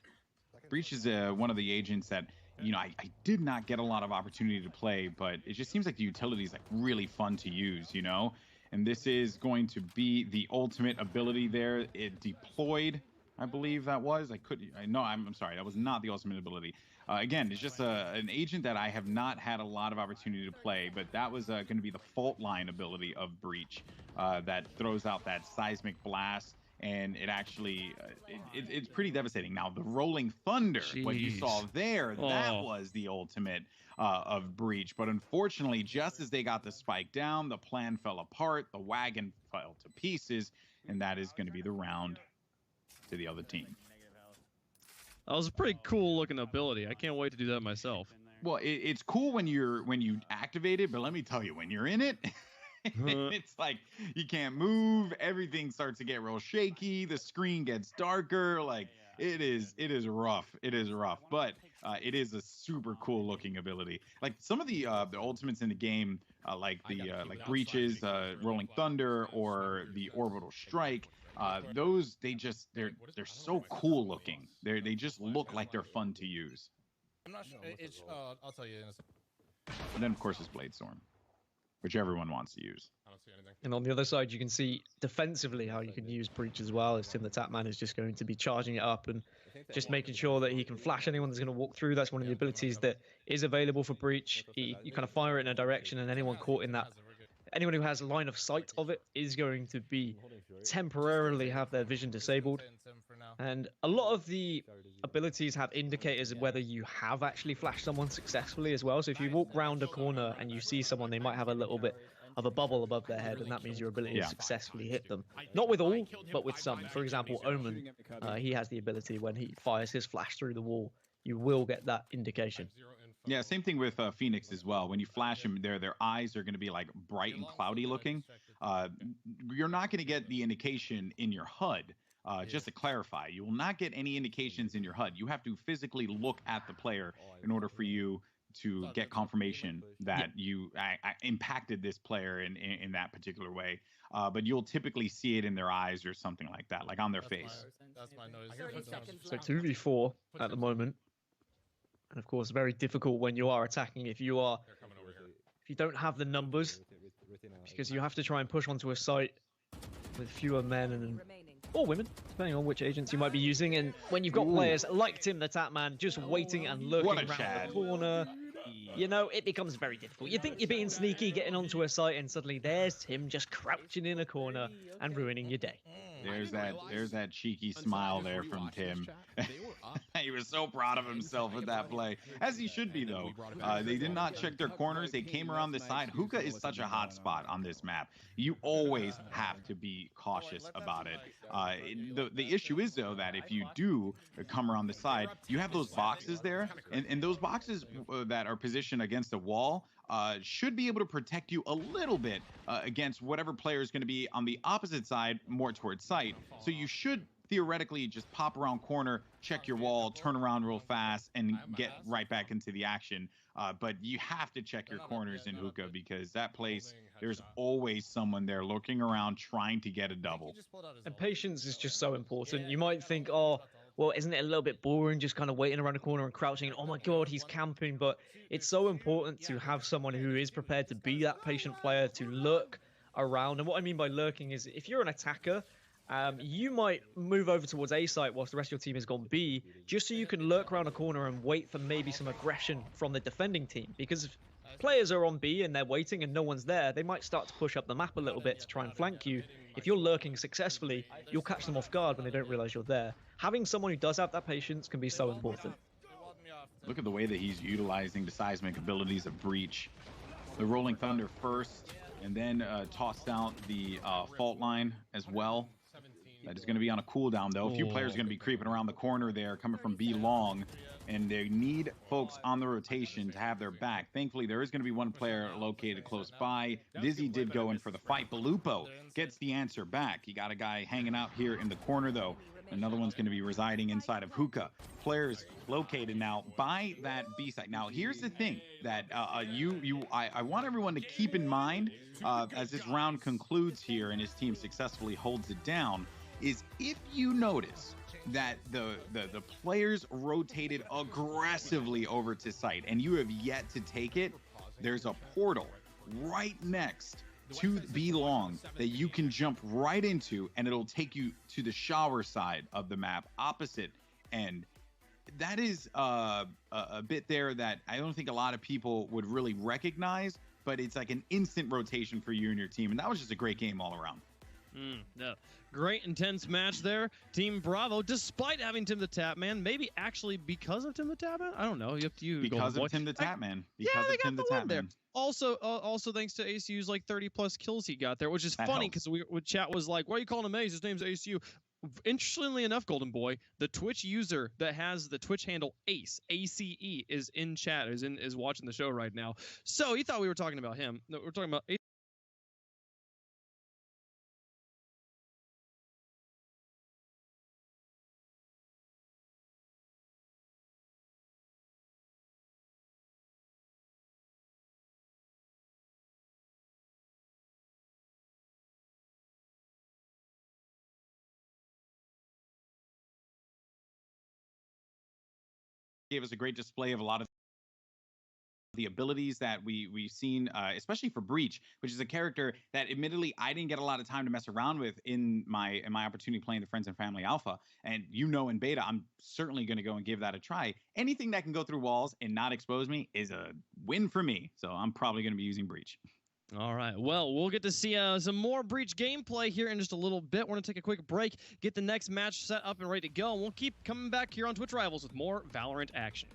Breach is one of the agents that, you know, I did not get a lot of opportunity to play, but it just seems like the utility is like really fun to use, you know? And this is going to be the ultimate ability there. It deployed, I believe that was. I'm sorry, that was not the ultimate ability. Again, it's just an agent that I have not had a lot of opportunity to play, but that was going to be the fault line ability of Breach that throws out that seismic blast. And it actually, it's pretty devastating. Now, the Rolling Thunder, what you saw there, that was the ultimate of Breach. But unfortunately, just as they got the spike down, the plan fell apart, the wagon fell to pieces, and that is going to be the round to the other team.
That was a pretty cool looking ability. I can't wait to do that myself.
Well, it's cool when you activate it, but let me tell you, when you're in it... it's like you can't move, everything starts to get real shaky, the screen gets darker, like it is rough, but it is a super cool looking ability. Like some of the ultimates in the game, like Breaches, Rolling Thunder, or the Orbital Strike, those they're so cool looking. They just look like they're fun to use.
I'm not sure. I'll tell you in a second.
And then of course it's Blade Storm, which everyone wants to use.
I don't see anything.
And on the other side, you can see defensively how you can use Breach as well. As Tim the Tapman is just going to be charging it up and just making sure that he can flash anyone that's going to walk through. That's one of the abilities that is available for Breach. You kind of fire it in a direction, and anyone caught in that, anyone who has line of sight of it is going to be temporarily have their vision disabled. And a lot of the abilities have indicators of whether you have actually flashed someone successfully as well. So if you walk round a corner and you see someone, they might have a little bit of a bubble above their head, and that means your ability to successfully hit them. Not with all, but with some. For example, Omen, he has the ability when he fires his flash through the wall, you will get that indication.
Yeah, same thing with Phoenix as well. When you flash them, their eyes are going to be like bright and cloudy looking. You're not going to get the indication in your HUD. Just to clarify, you will not get any indications in your HUD. You have to physically look at the player in order for you to get confirmation that you impacted this player in that particular way. But you'll typically see it in their eyes or something like that, like on their face.
That's my noise.
So 2v4 at the moment, and of course very difficult when you are attacking if you don't have the numbers, because you have to try and push onto a site with fewer men or women, depending on which agents you might be using. And when you've got players like Tim the Tatman just waiting and lurking around the corner, you know, it becomes very difficult. You think you're being sneaky, getting onto a site, and suddenly there's Tim just crouching in a corner and ruining your day.
There's that cheeky smile there from Tim. He was so proud of himself with that play, as he should be though. They did not check their corners. They came around the side. Hookah is such a hot spot on this map. You always have to be cautious about it. The issue is though that if you do come around the side, you have those boxes there, and those boxes that are positioned against the wall should be able to protect you a little bit against whatever player is going to be on the opposite side, more towards site. So you should theoretically just pop around corner, check your wall, turn around real fast, and get right back into the action. But you have to check your corners in Hookah, because that place, there's always someone there looking around trying to get a double.
And patience is just so important. You might think, oh, well, isn't it a little bit boring just kind of waiting around the corner and crouching and, oh my god, he's camping? But it's so important to have someone who is prepared to be that patient player, to lurk around. And what I mean by lurking is, if you're an attacker, you might move over towards A site whilst the rest of your team has gone B, just so you can lurk around a corner and wait for maybe some aggression from the defending team. Because if players are on B and they're waiting and no one's there, they might start to push up the map a little bit to try and flank you. If you're lurking successfully, you'll catch them off guard when they don't realize you're there. Having someone who does have that patience can be so important.
Look at the way that he's utilizing the seismic abilities of Breach. The Rolling Thunder first, and then tossed out the fault line as well. That is going to be on a cooldown, though. A few players are going to be creeping around the corner there, coming from B long, and they need folks on the rotation to have their back. Thankfully, there is going to be one player located close by. Dizzy did go in for the fight, but Lupo gets the answer back. He got a guy hanging out here in the corner, though. Another one's going to be residing inside of Hookah. Players located now by that B site. Now, here's the thing that I want everyone to keep in mind as this round concludes here and his team successfully holds it down, is if you notice that the players rotated aggressively over to site and you have yet to take it, there's a portal right next to B long that you can jump right into, and it'll take you to the shower side of the map opposite. And that is a bit there that I don't think a lot of people would really recognize, but it's like an instant rotation for you and your team. And that was just a great game all around.
Yeah. Great intense match there. Team Bravo, despite having Tim the Tatman, maybe actually because of Tim the Tatman, I don't know. You have to
because of Tim the Tatman. Because of Tim the Tatman.
Also thanks to ACU's like 30+ kills he got there, which is funny because chat was like, "Why are you calling him Ace? His name's ACU." Interestingly enough, Golden Boy, the Twitch user that has the Twitch handle Ace, ACE, is in chat, is watching the show right now. So he thought we were talking about him. No, we're talking about Ace.
Gave us a great display of a lot of the abilities that we've seen, especially for Breach, which is a character that admittedly I didn't get a lot of time to mess around with in my opportunity playing the Friends and Family Alpha. And in beta, I'm certainly going to go and give that a try. Anything that can go through walls and not expose me is a win for me. So I'm probably going to be using Breach.
All right. Well, we'll get to see some more Breach gameplay here in just a little bit. We're going to take a quick break, get the next match set up and ready to go, and we'll keep coming back here on TwitchRivals with more Valorant action.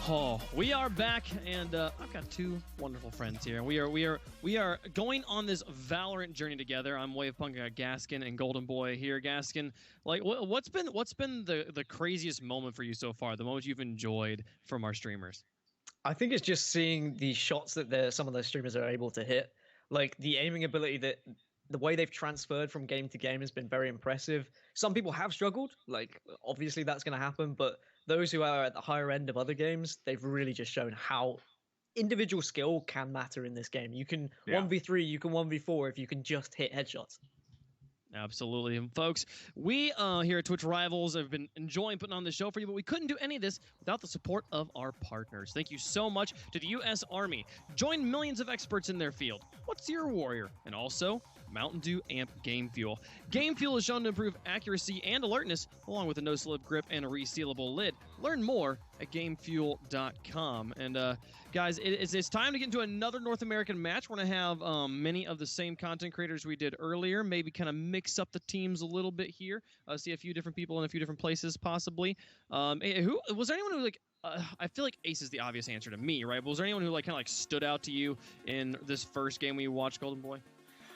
Oh, we are back, and I've got two wonderful friends here. We are going on this Valorant journey together. I'm Wavepunk, I got Gaskin and Golden Boy here. Gaskin, like, what's been the craziest moment for you so far? The moment you've enjoyed from our streamers?
I think it's just seeing the shots that some of those streamers are able to hit. Like the aiming ability, that the way they've transferred from game to game has been very impressive. Some people have struggled, like obviously that's going to happen, but those who are at the higher end of other games, they've really just shown how individual skill can matter in this game. You can 1v3, you can 1v4 if you can just hit headshots.
Absolutely. And folks, we here at TwitchRivals have been enjoying putting on the show for you, but we couldn't do any of this without the support of our partners. Thank you so much to the U.S. Army. Join millions of experts in their field. What's your warrior? And also, Mountain Dew Amp Game Fuel. Game Fuel is shown to improve accuracy and alertness, along with a no-slip grip and a resealable lid. Learn more at GameFuel.com. And guys, it's time to get into another North American match. We're going to have many of the same content creators we did earlier, maybe kind of mix up the teams a little bit here, see a few different people in a few different places possibly. Who was there anyone who like I feel like Ace is the obvious answer to me, right? But was there anyone who like kind of like stood out to you in this first game we watched, Golden Boy?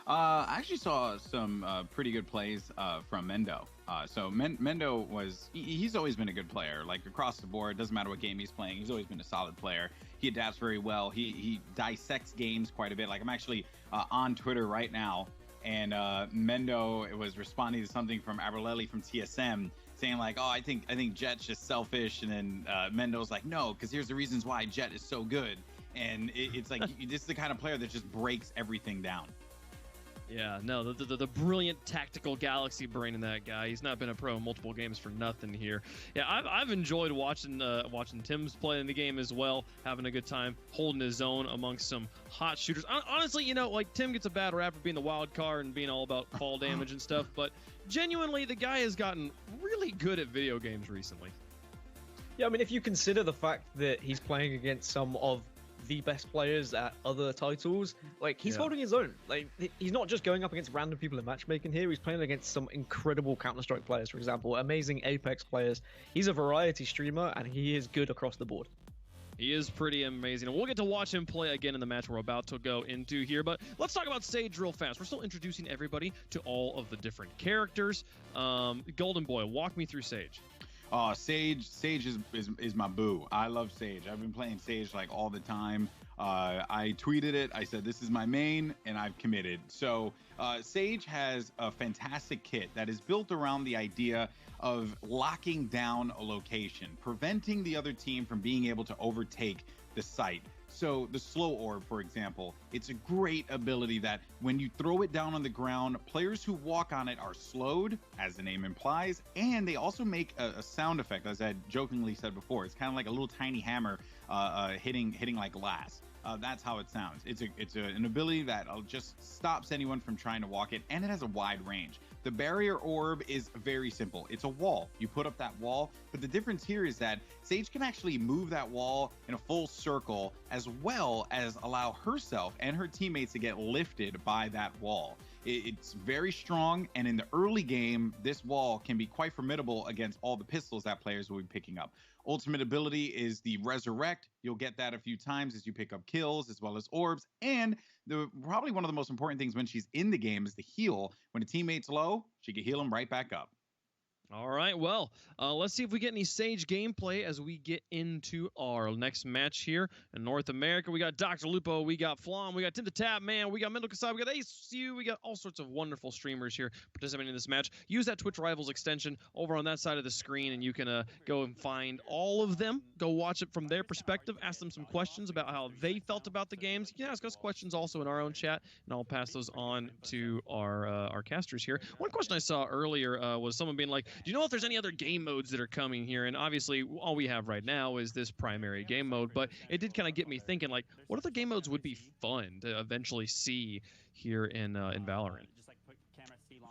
I actually saw some pretty good plays from Mendo. So Mendo he's always been a good player, like across the board. Doesn't matter what game he's playing, he's always been a solid player. He adapts very well. He dissects games quite a bit. Like I'm actually on Twitter right now, and Mendo was responding to something from Aberlelli from TSM, saying like, oh, I think Jet's just selfish, and then Mendo's like, no, because here's the reasons why Jet is so good. And it's like this is the kind of player that just breaks everything down.
Yeah, no, the brilliant tactical galaxy brain in that guy. He's not been a pro in multiple games for nothing here. Yeah, I've enjoyed watching Tim's play in the game as well, having a good time, holding his own amongst some hot shooters. Honestly, you know, like Tim gets a bad rap for being the wild card and being all about fall damage and stuff, but genuinely, the guy has gotten really good at video games recently.
Yeah, I mean, if you consider the fact that he's playing against some of the best players at other titles, like he's holding his own. Like he's not just going up against random people in matchmaking here, he's playing against some incredible Counter-Strike players, for example, amazing Apex players. He's a variety streamer and he is good across the board.
He is pretty amazing. And we'll get to watch him play again in the match we're about to go into here. But let's talk about Sage real fast. We're still introducing everybody to all of the different characters. Golden Boy, walk me through Sage.
Oh, Sage is my boo. I love Sage. I've been playing Sage like all the time. I tweeted it. I said, this is my main, and I've committed. So Sage has a fantastic kit that is built around the idea of locking down a location, preventing the other team from being able to overtake the site. So the slow orb, for example, it's a great ability that when you throw it down on the ground, players who walk on it are slowed, as the name implies, and they also make a sound effect, as I jokingly said before. It's kind of like a little tiny hammer hitting like glass. That's how it sounds. It's an ability that just stops anyone from trying to walk it, and it has a wide range. The barrier orb is very simple. It's a wall. You put up that wall, but the difference here is that Sage can actually move that wall in a full circle, as well as allow herself and her teammates to get lifted by that wall. It's very strong, and in the early game, this wall can be quite formidable against all the pistols that players will be picking up. Ultimate ability is the Resurrect. You'll get that a few times as you pick up kills, as well as orbs. And probably one of the most important things when she's in the game is the heal. When a teammate's low, she can heal them right back up.
All right, well, let's see if we get any Sage gameplay as we get into our next match here in North America. We got Dr. Lupo, we got Flom, we got Tim the Tap Man, we got Mendel Kasai, we got ACU, we got all sorts of wonderful streamers here participating in this match. Use that TwitchRivals extension over on that side of the screen, and you can go and find all of them. Go watch it from their perspective, ask them some questions about how they felt about the games. You can ask us questions also in our own chat, and I'll pass those on to our casters here. One question I saw earlier was someone being like, do you know if there's any other game modes that are coming here? And obviously, all we have right now is this primary game mode, but it did kind of get me thinking, like, what other game modes would be fun to eventually see here in Valorant?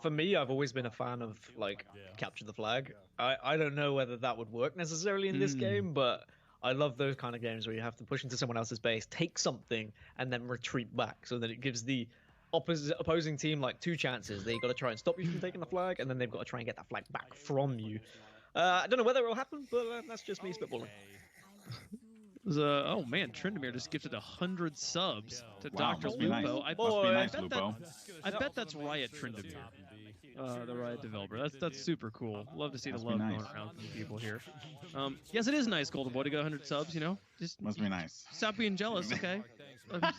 For me, I've always been a fan of, like, Capture the Flag. I don't know whether that would work necessarily in this game, but I love those kind of games where you have to push into someone else's base, take something, and then retreat back, so that it gives the opposing team like two chances. They've got to try and stop you from taking the flag, and then they've got to try and get that flag back from you. I don't know whether it will happen, but that's just me spitballing.
Oh man, Trindamere just gifted 100 subs to Dr. Lupo.
Nice.
I bet that's Riot Trindamere, the Riot developer. That's super cool. Love to see the love going around from people here. Yes, it is nice, Golden Boy, to get 100 subs. You know,
must be nice.
Stop being jealous, okay?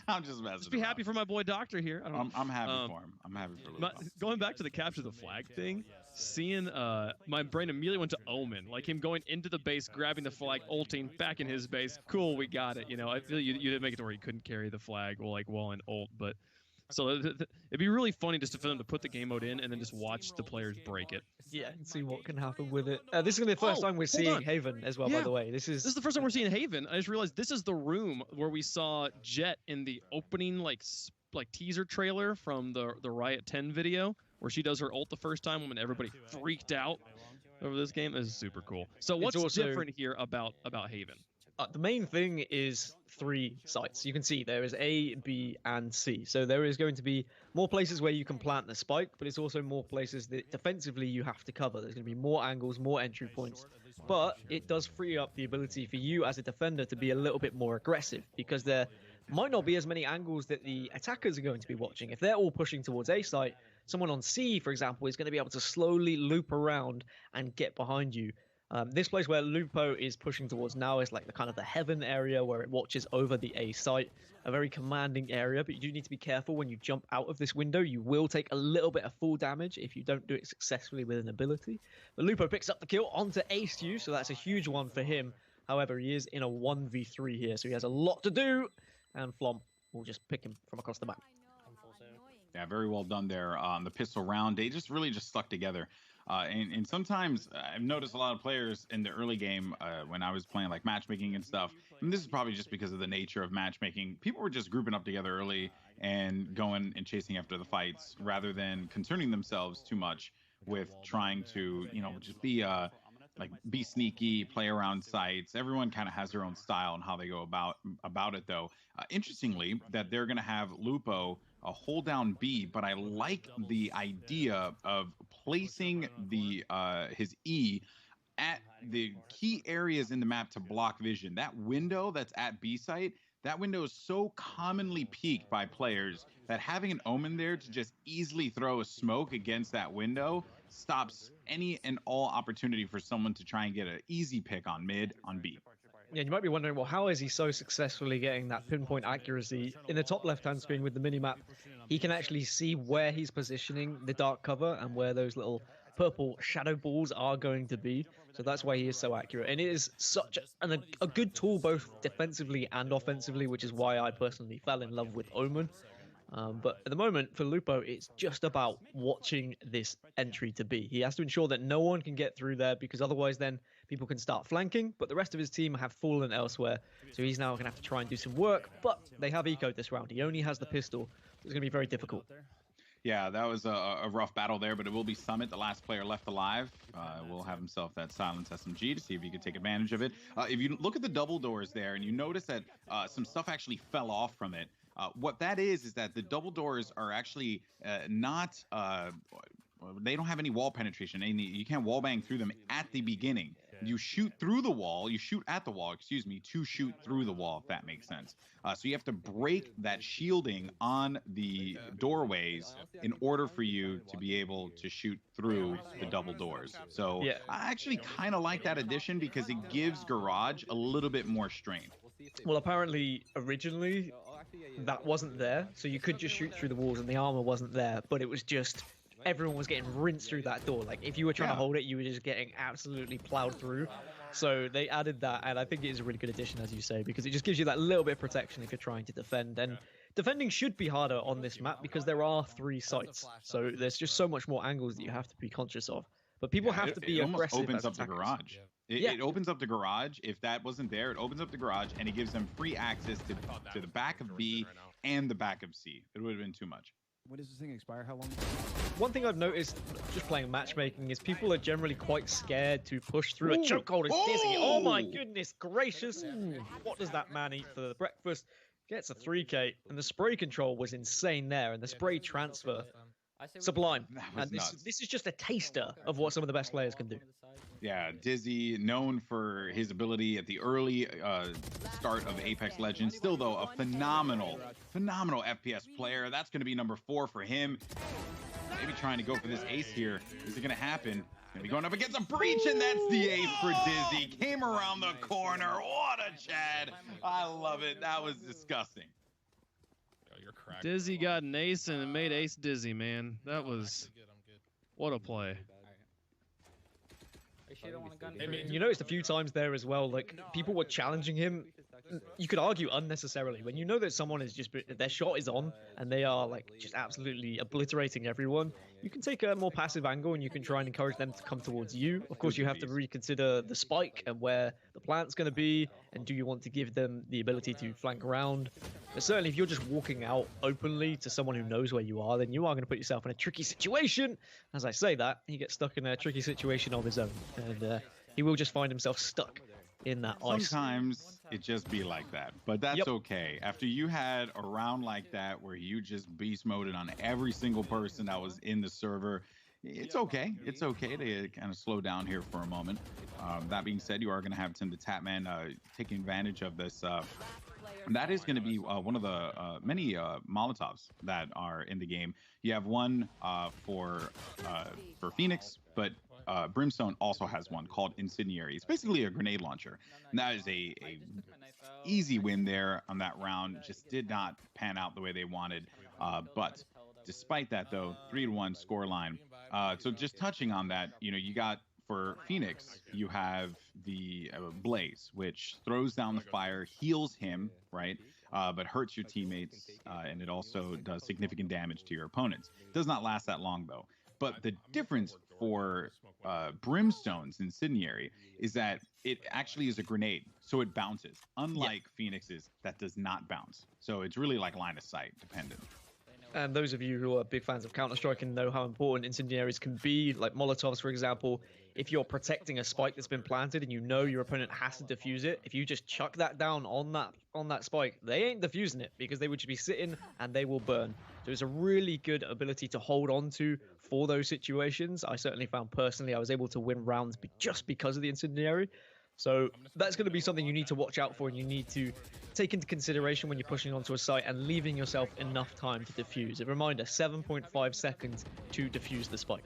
I'm just messing.
Just be happy for my boy Doctor here.
I'm happy for him. I'm happy for Lupo.
Going back to the Capture the Flag thing, seeing my brain immediately went to Omen, like him going into the base, grabbing the flag, ulting back in his base. Cool, we got it. You know, I feel you didn't make it to where he couldn't carry the flag while in ult, but so it'd be really funny just for them to put the game mode in and then just watch the players break it.
Yeah, and see what can happen with it. This is gonna be the first time we're seeing Haven as well. By the way, this is
the first time we're seeing Haven. I just realized this is the room where we saw Jet in the opening like teaser trailer from the Riot 10 video, where she does her ult the first time when everybody freaked out over this game. This is super cool. So what's also different here about Haven?
The main thing is 3 sites. You can see there is A, B, and C. So there is going to be more places where you can plant the spike, but it's also more places that defensively you have to cover. There's going to be more angles, more entry points. But it does free up the ability for you as a defender to be a little bit more aggressive, because there might not be as many angles that the attackers are going to be watching. If they're all pushing towards A site, someone on C, for example, is going to be able to slowly loop around and get behind you. This place where Lupo is pushing towards now is like the kind of the heaven area where it watches over the A site, a very commanding area, but you do need to be careful when you jump out of this window. You will take a little bit of full damage if you don't do it successfully with an ability. But Lupo picks up the kill onto ACU, so that's a huge one for him. However, he is in a 1v3 here, so he has a lot to do, and Flom will just pick him from across the map.
Yeah, very well done there on the pistol round. They just really stuck together. And sometimes I've noticed a lot of players in the early game when I was playing like matchmaking and stuff, and this is probably just because of the nature of matchmaking, people were just grouping up together early and going and chasing after the fights rather than concerning themselves too much with trying to, you know, just be sneaky, play around sites. Everyone kind of has their own style and how they go about it, though. Interestingly, that they're going to have Lupo hold down B, but I like the idea of placing the his E at the key areas in the map to block vision. That window that's at B site, that window is so commonly peeked by players that having an Omen there to just easily throw a smoke against that window stops any and all opportunity for someone to try and get an easy pick on mid on B.
Yeah, you might be wondering, well, how is he so successfully getting that pinpoint accuracy? In the top left-hand screen with the minimap, he can actually see where he's positioning the dark cover and where those little purple shadow balls are going to be. So that's why he is so accurate. And it is such a good tool both defensively and offensively, which is why I personally fell in love with Omen. But at the moment, for Lupo, it's just about watching this entry to B. He has to ensure that no one can get through there, because otherwise then people can start flanking, but the rest of his team have fallen elsewhere. So he's now going to have to try and do some work, but they have ecoed this round. He only has the pistol. So it's going to be very difficult.
Yeah, that was a rough battle there, but it will be Summit, the last player left alive. Will have himself that silence SMG to see if he can take advantage of it. If you look at the double doors there and you notice that some stuff actually fell off from it, what that is that the double doors are actually not... they don't have any wall penetration. You can't wall bang through them at the beginning. You shoot through the wall, you shoot at the wall, excuse me, to shoot through the wall, if that makes sense. So you have to break that shielding on the doorways in order for you to be able to shoot through the double doors. So I actually kind of like that addition because it gives Garage a little bit more strength.
Well, apparently, originally, that wasn't there. So you could just shoot through the walls and the armor wasn't there, but it was just... everyone was getting rinsed through that door. Like, if you were trying to hold it, you were just getting absolutely plowed through. So they added that, and I think it is a really good addition, as you say, because it just gives you that little bit of protection if you're trying to defend. And defending should be harder on this map because there are 3 sites. So there's just so much more angles that you have to be conscious of. But people have to be aggressive.
It opens up the garage. It opens up the garage. If that wasn't there, it opens up the garage, and it gives them free access to the back of B and the back of C. It would have been too much.
When does this thing expire? How long?
One thing I've noticed just playing matchmaking is people are generally quite scared to push through a chokehold. It's dizzy. Oh my goodness gracious. What does that man eat for breakfast? Gets a 3K, and the spray control was insane there, and the spray transfer. Sublime. And this is just a taster of what some of the best players can do.
Yeah, Dizzy, known for his ability at the early start of Apex Legends. Still, though, a phenomenal FPS player. That's going to be number 4 for him. Maybe trying to go for this ace here. Is it going to happen? Going to be going up against a breach, and that's the ace for Dizzy. Came around the corner. What a Chad. I love it. That was disgusting.
Dizzy got an ace and it made Ace dizzy, man. That was... what a play.
You noticed a few times there as well, like, people were challenging him, you could argue unnecessarily. When you know that someone is just, their shot is on, and they are, like, just absolutely obliterating everyone, you can take a more passive angle and you can try and encourage them to come towards you. Of course, you have to reconsider the spike and where the plant's going to be, and do you want to give them the ability to flank around. But certainly, if you're just walking out openly to someone who knows where you are, then you are going to put yourself in a tricky situation. As I say that, he gets stuck in a tricky situation of his own, and he will just find himself stuck in that ice.
Sometimes it just be like that, but that's okay. After you had a round like that where you just beast moded on every single person that was in the server, it's okay. It's okay to kind of slow down here for a moment. That being said, you are going to have Tim the Tapman taking advantage of this. That is going to be one of the many Molotovs that are in the game. You have one for Phoenix, but Brimstone also has one called Incendiary. It's basically a grenade launcher. And that is a easy win there on that round. Just did not pan out the way they wanted. But despite that, though, 3-1 scoreline. So just touching on that, you know, you got for Phoenix, you have the Blaze, which throws down the fire, heals him, right? But hurts your teammates, and it also does significant damage to your opponents. Does not last that long, though. But the difference for Brimstone's Incendiary is that it actually is a grenade, so it bounces, unlike Phoenix's that does not bounce. So it's really like line of sight dependent.
And those of you who are big fans of Counter-Strike and know how important incendiaries can be, like Molotovs, for example, if you're protecting a spike that's been planted and you know your opponent has to defuse it, if you just chuck that down on that spike, they ain't defusing it because they would just be sitting and they will burn. So it's a really good ability to hold on to for those situations. I certainly found personally I was able to win rounds just because of the incendiary. So that's going to be something you need to watch out for and you need to take into consideration when you're pushing onto a site and leaving yourself enough time to defuse. A reminder, 7.5 seconds to defuse the spike.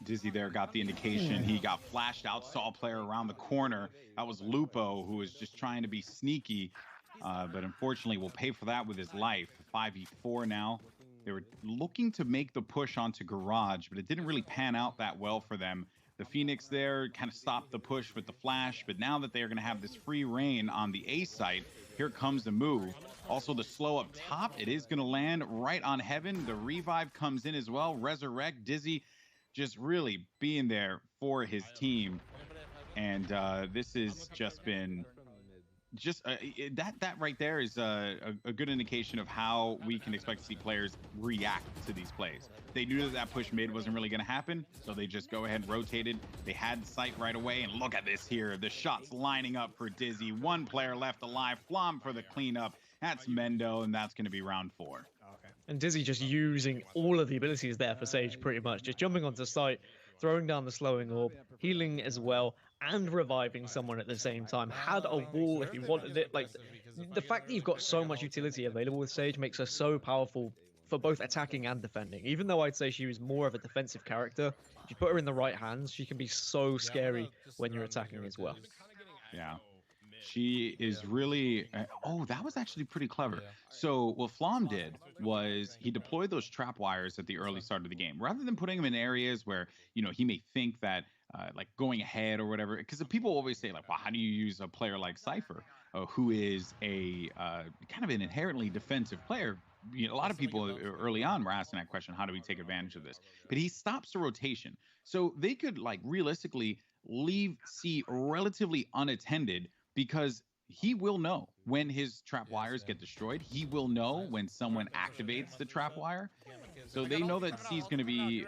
Dizzy there got the indication. He got flashed out, saw a player around the corner. That was Lupo, who was just trying to be sneaky, but unfortunately will pay for that with his life. 5v4 now. They were looking to make the push onto Garage, but it didn't really pan out that well for them. The Phoenix there kind of stopped the push with the flash, but now that they're going to have this free reign on the A site, here comes the move. Also the slow up top, it is going to land right on Heaven. The revive comes in as well. Resurrect, Dizzy just really being there for his team. And this has just been that right there is a good indication of how we can expect to see players react to these plays. They knew that that push mid wasn't really going to happen, so they just go ahead and rotated. They had sight right away, and look at this here. The shots lining up for Dizzy. One player left alive. Flom for the cleanup. That's Mendo, and that's going to be round 4.
And Dizzy just using all of the abilities there for Sage, pretty much. Just jumping onto site, throwing down the slowing orb, healing as well, and reviving someone at the same time. Had a wall if you wanted it. Like, the fact that you've got so much utility available with Sage makes her so powerful for both attacking and defending. Even though I'd say she was more of a defensive character, if you put her in the right hands, she can be so scary when you're attacking as well.
Yeah. She is really... oh, that was actually pretty clever. So what Flom did was he deployed those trap wires at the early start of the game. Rather than putting them in areas where, you know, he may think that, like, going ahead or whatever. Because people always say, like, well, how do you use a player like Cypher, who is a kind of an inherently defensive player? You know, a lot of people early on were asking that question, how do we take advantage of this? But he stops the rotation. So they could, like, realistically leave C relatively unattended, because he will know when his trap wires get destroyed. He will know when someone activates the trap wire. So they know that C is going to be,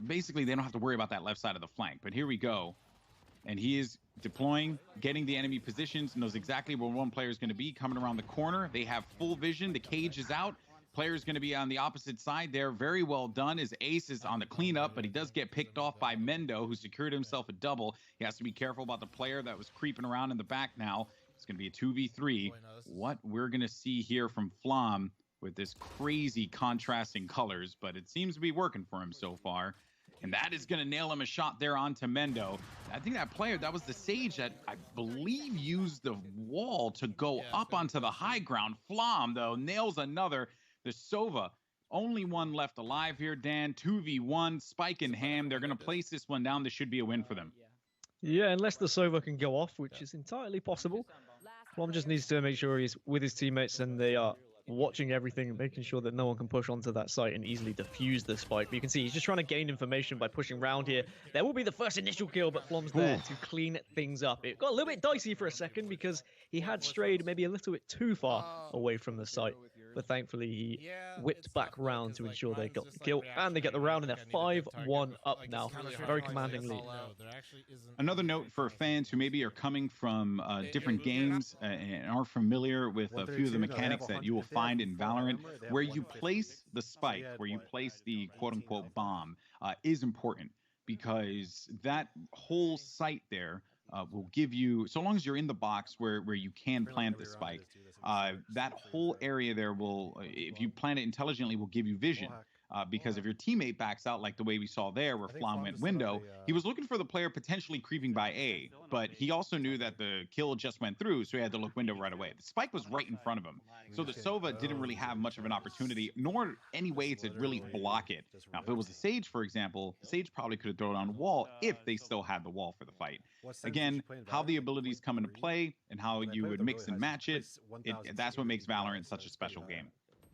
basically, they don't have to worry about that left side of the flank. But here we go. And he is deploying, getting the enemy positions, knows exactly where one player is going to be, coming around the corner. They have full vision. The cage is out. Player is going to be on the opposite side there. Very well done. His ace is on the cleanup, but he does get picked off by Mendo, who secured himself a double. He has to be careful about the player that was creeping around in the back now. It's going to be a 2v3. What we're going to see here from Flom with this crazy contrasting colors, but it seems to be working for him so far. And that is going to nail him a shot there onto Mendo. I think that player, that was the Sage that I believe used the wall to go up onto the high ground. Flom, though, nails another. The Sova, only one left alive here, Dan. 2v1, Spike and Ham. They're going to place this one down. This should be a win for them.
Yeah, unless the Sova can go off, which is entirely possible. Flom just needs to make sure he's with his teammates and they are watching everything, making sure that no one can push onto that site and easily defuse the spike. But you can see he's just trying to gain information by pushing around here. There will be the first initial kill, but Flom's there to clean things up. It got a little bit dicey for a second because he had strayed maybe a little bit too far away from the site. But thankfully, he whipped back round to ensure they got the kill. And they get the round, and they're 5-1 up now. Very commanding lead.
Another note for fans who maybe are coming from different games and are familiar with a few of the mechanics that you will find in Valorant, where you place the spike, where you place the quote-unquote bomb, is important, because that whole site there will give you, so long as you're in the box where you can plant the spike, that whole area there will, if you plant it intelligently, will give you vision. Because if your teammate backs out, like the way we saw there where Flom went window, he was looking for the player potentially creeping by A, but he also knew that the kill just went through, so he had to look window right away. The spike was right in front of him, so the Sova didn't really have much of an opportunity, nor any way to really block it. Now, if it was a Sage, for example, the Sage probably could have thrown it on wall if they still had the wall for the fight. Again, how the abilities come into play and how you would mix and match it, that's what makes Valorant such a special game.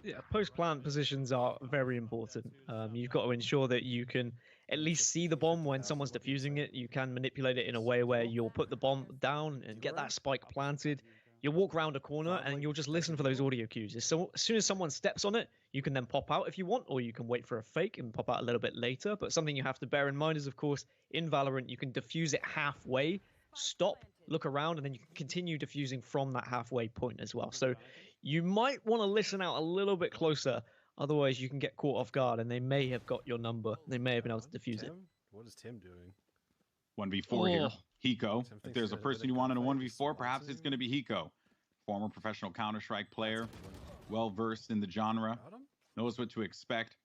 Yeah, post-plant positions are very important. You've got to ensure that you can at least see the bomb when someone's defusing it. You can manipulate it in a way where you'll put the bomb down and get that spike planted. You'll walk around a corner and you'll just listen for those audio cues. So as soon as someone steps on it, you can then pop out if you want, or you can wait for a fake and pop out a little bit later. But something you have to bear in mind is, of course, in Valorant, you can defuse it halfway, stop, look around, and then you can continue defusing from that halfway point as well. So you might want to listen out a little bit closer, otherwise you can get caught off guard and they may have got your number. They may have been able to defuse it.
What is Tim doing?
1v4 here. Hiko. If there's a person you want in a 1v4, perhaps it's going to be Hiko. Former professional Counter-Strike player, well-versed in the genre, knows what to expect.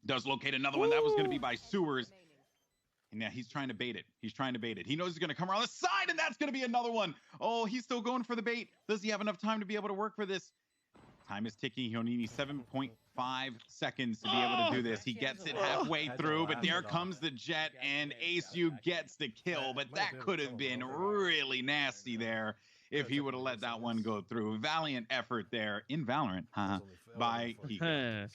Does locate another one. That was going to be by Sewers. And now he's trying to bait it. He's trying to bait it. He knows he's going to come around the side, and that's going to be another one. Oh, he's still going for the bait. Does he have enough time to be able to work for this? Time is ticking. He'll need 7.5 seconds to be able to do this. He gets it halfway through, but there comes the jet, and ASU gets the kill. But that could have been really nasty there if he would have let that one go through. Valiant effort there in Valorant by Hiko.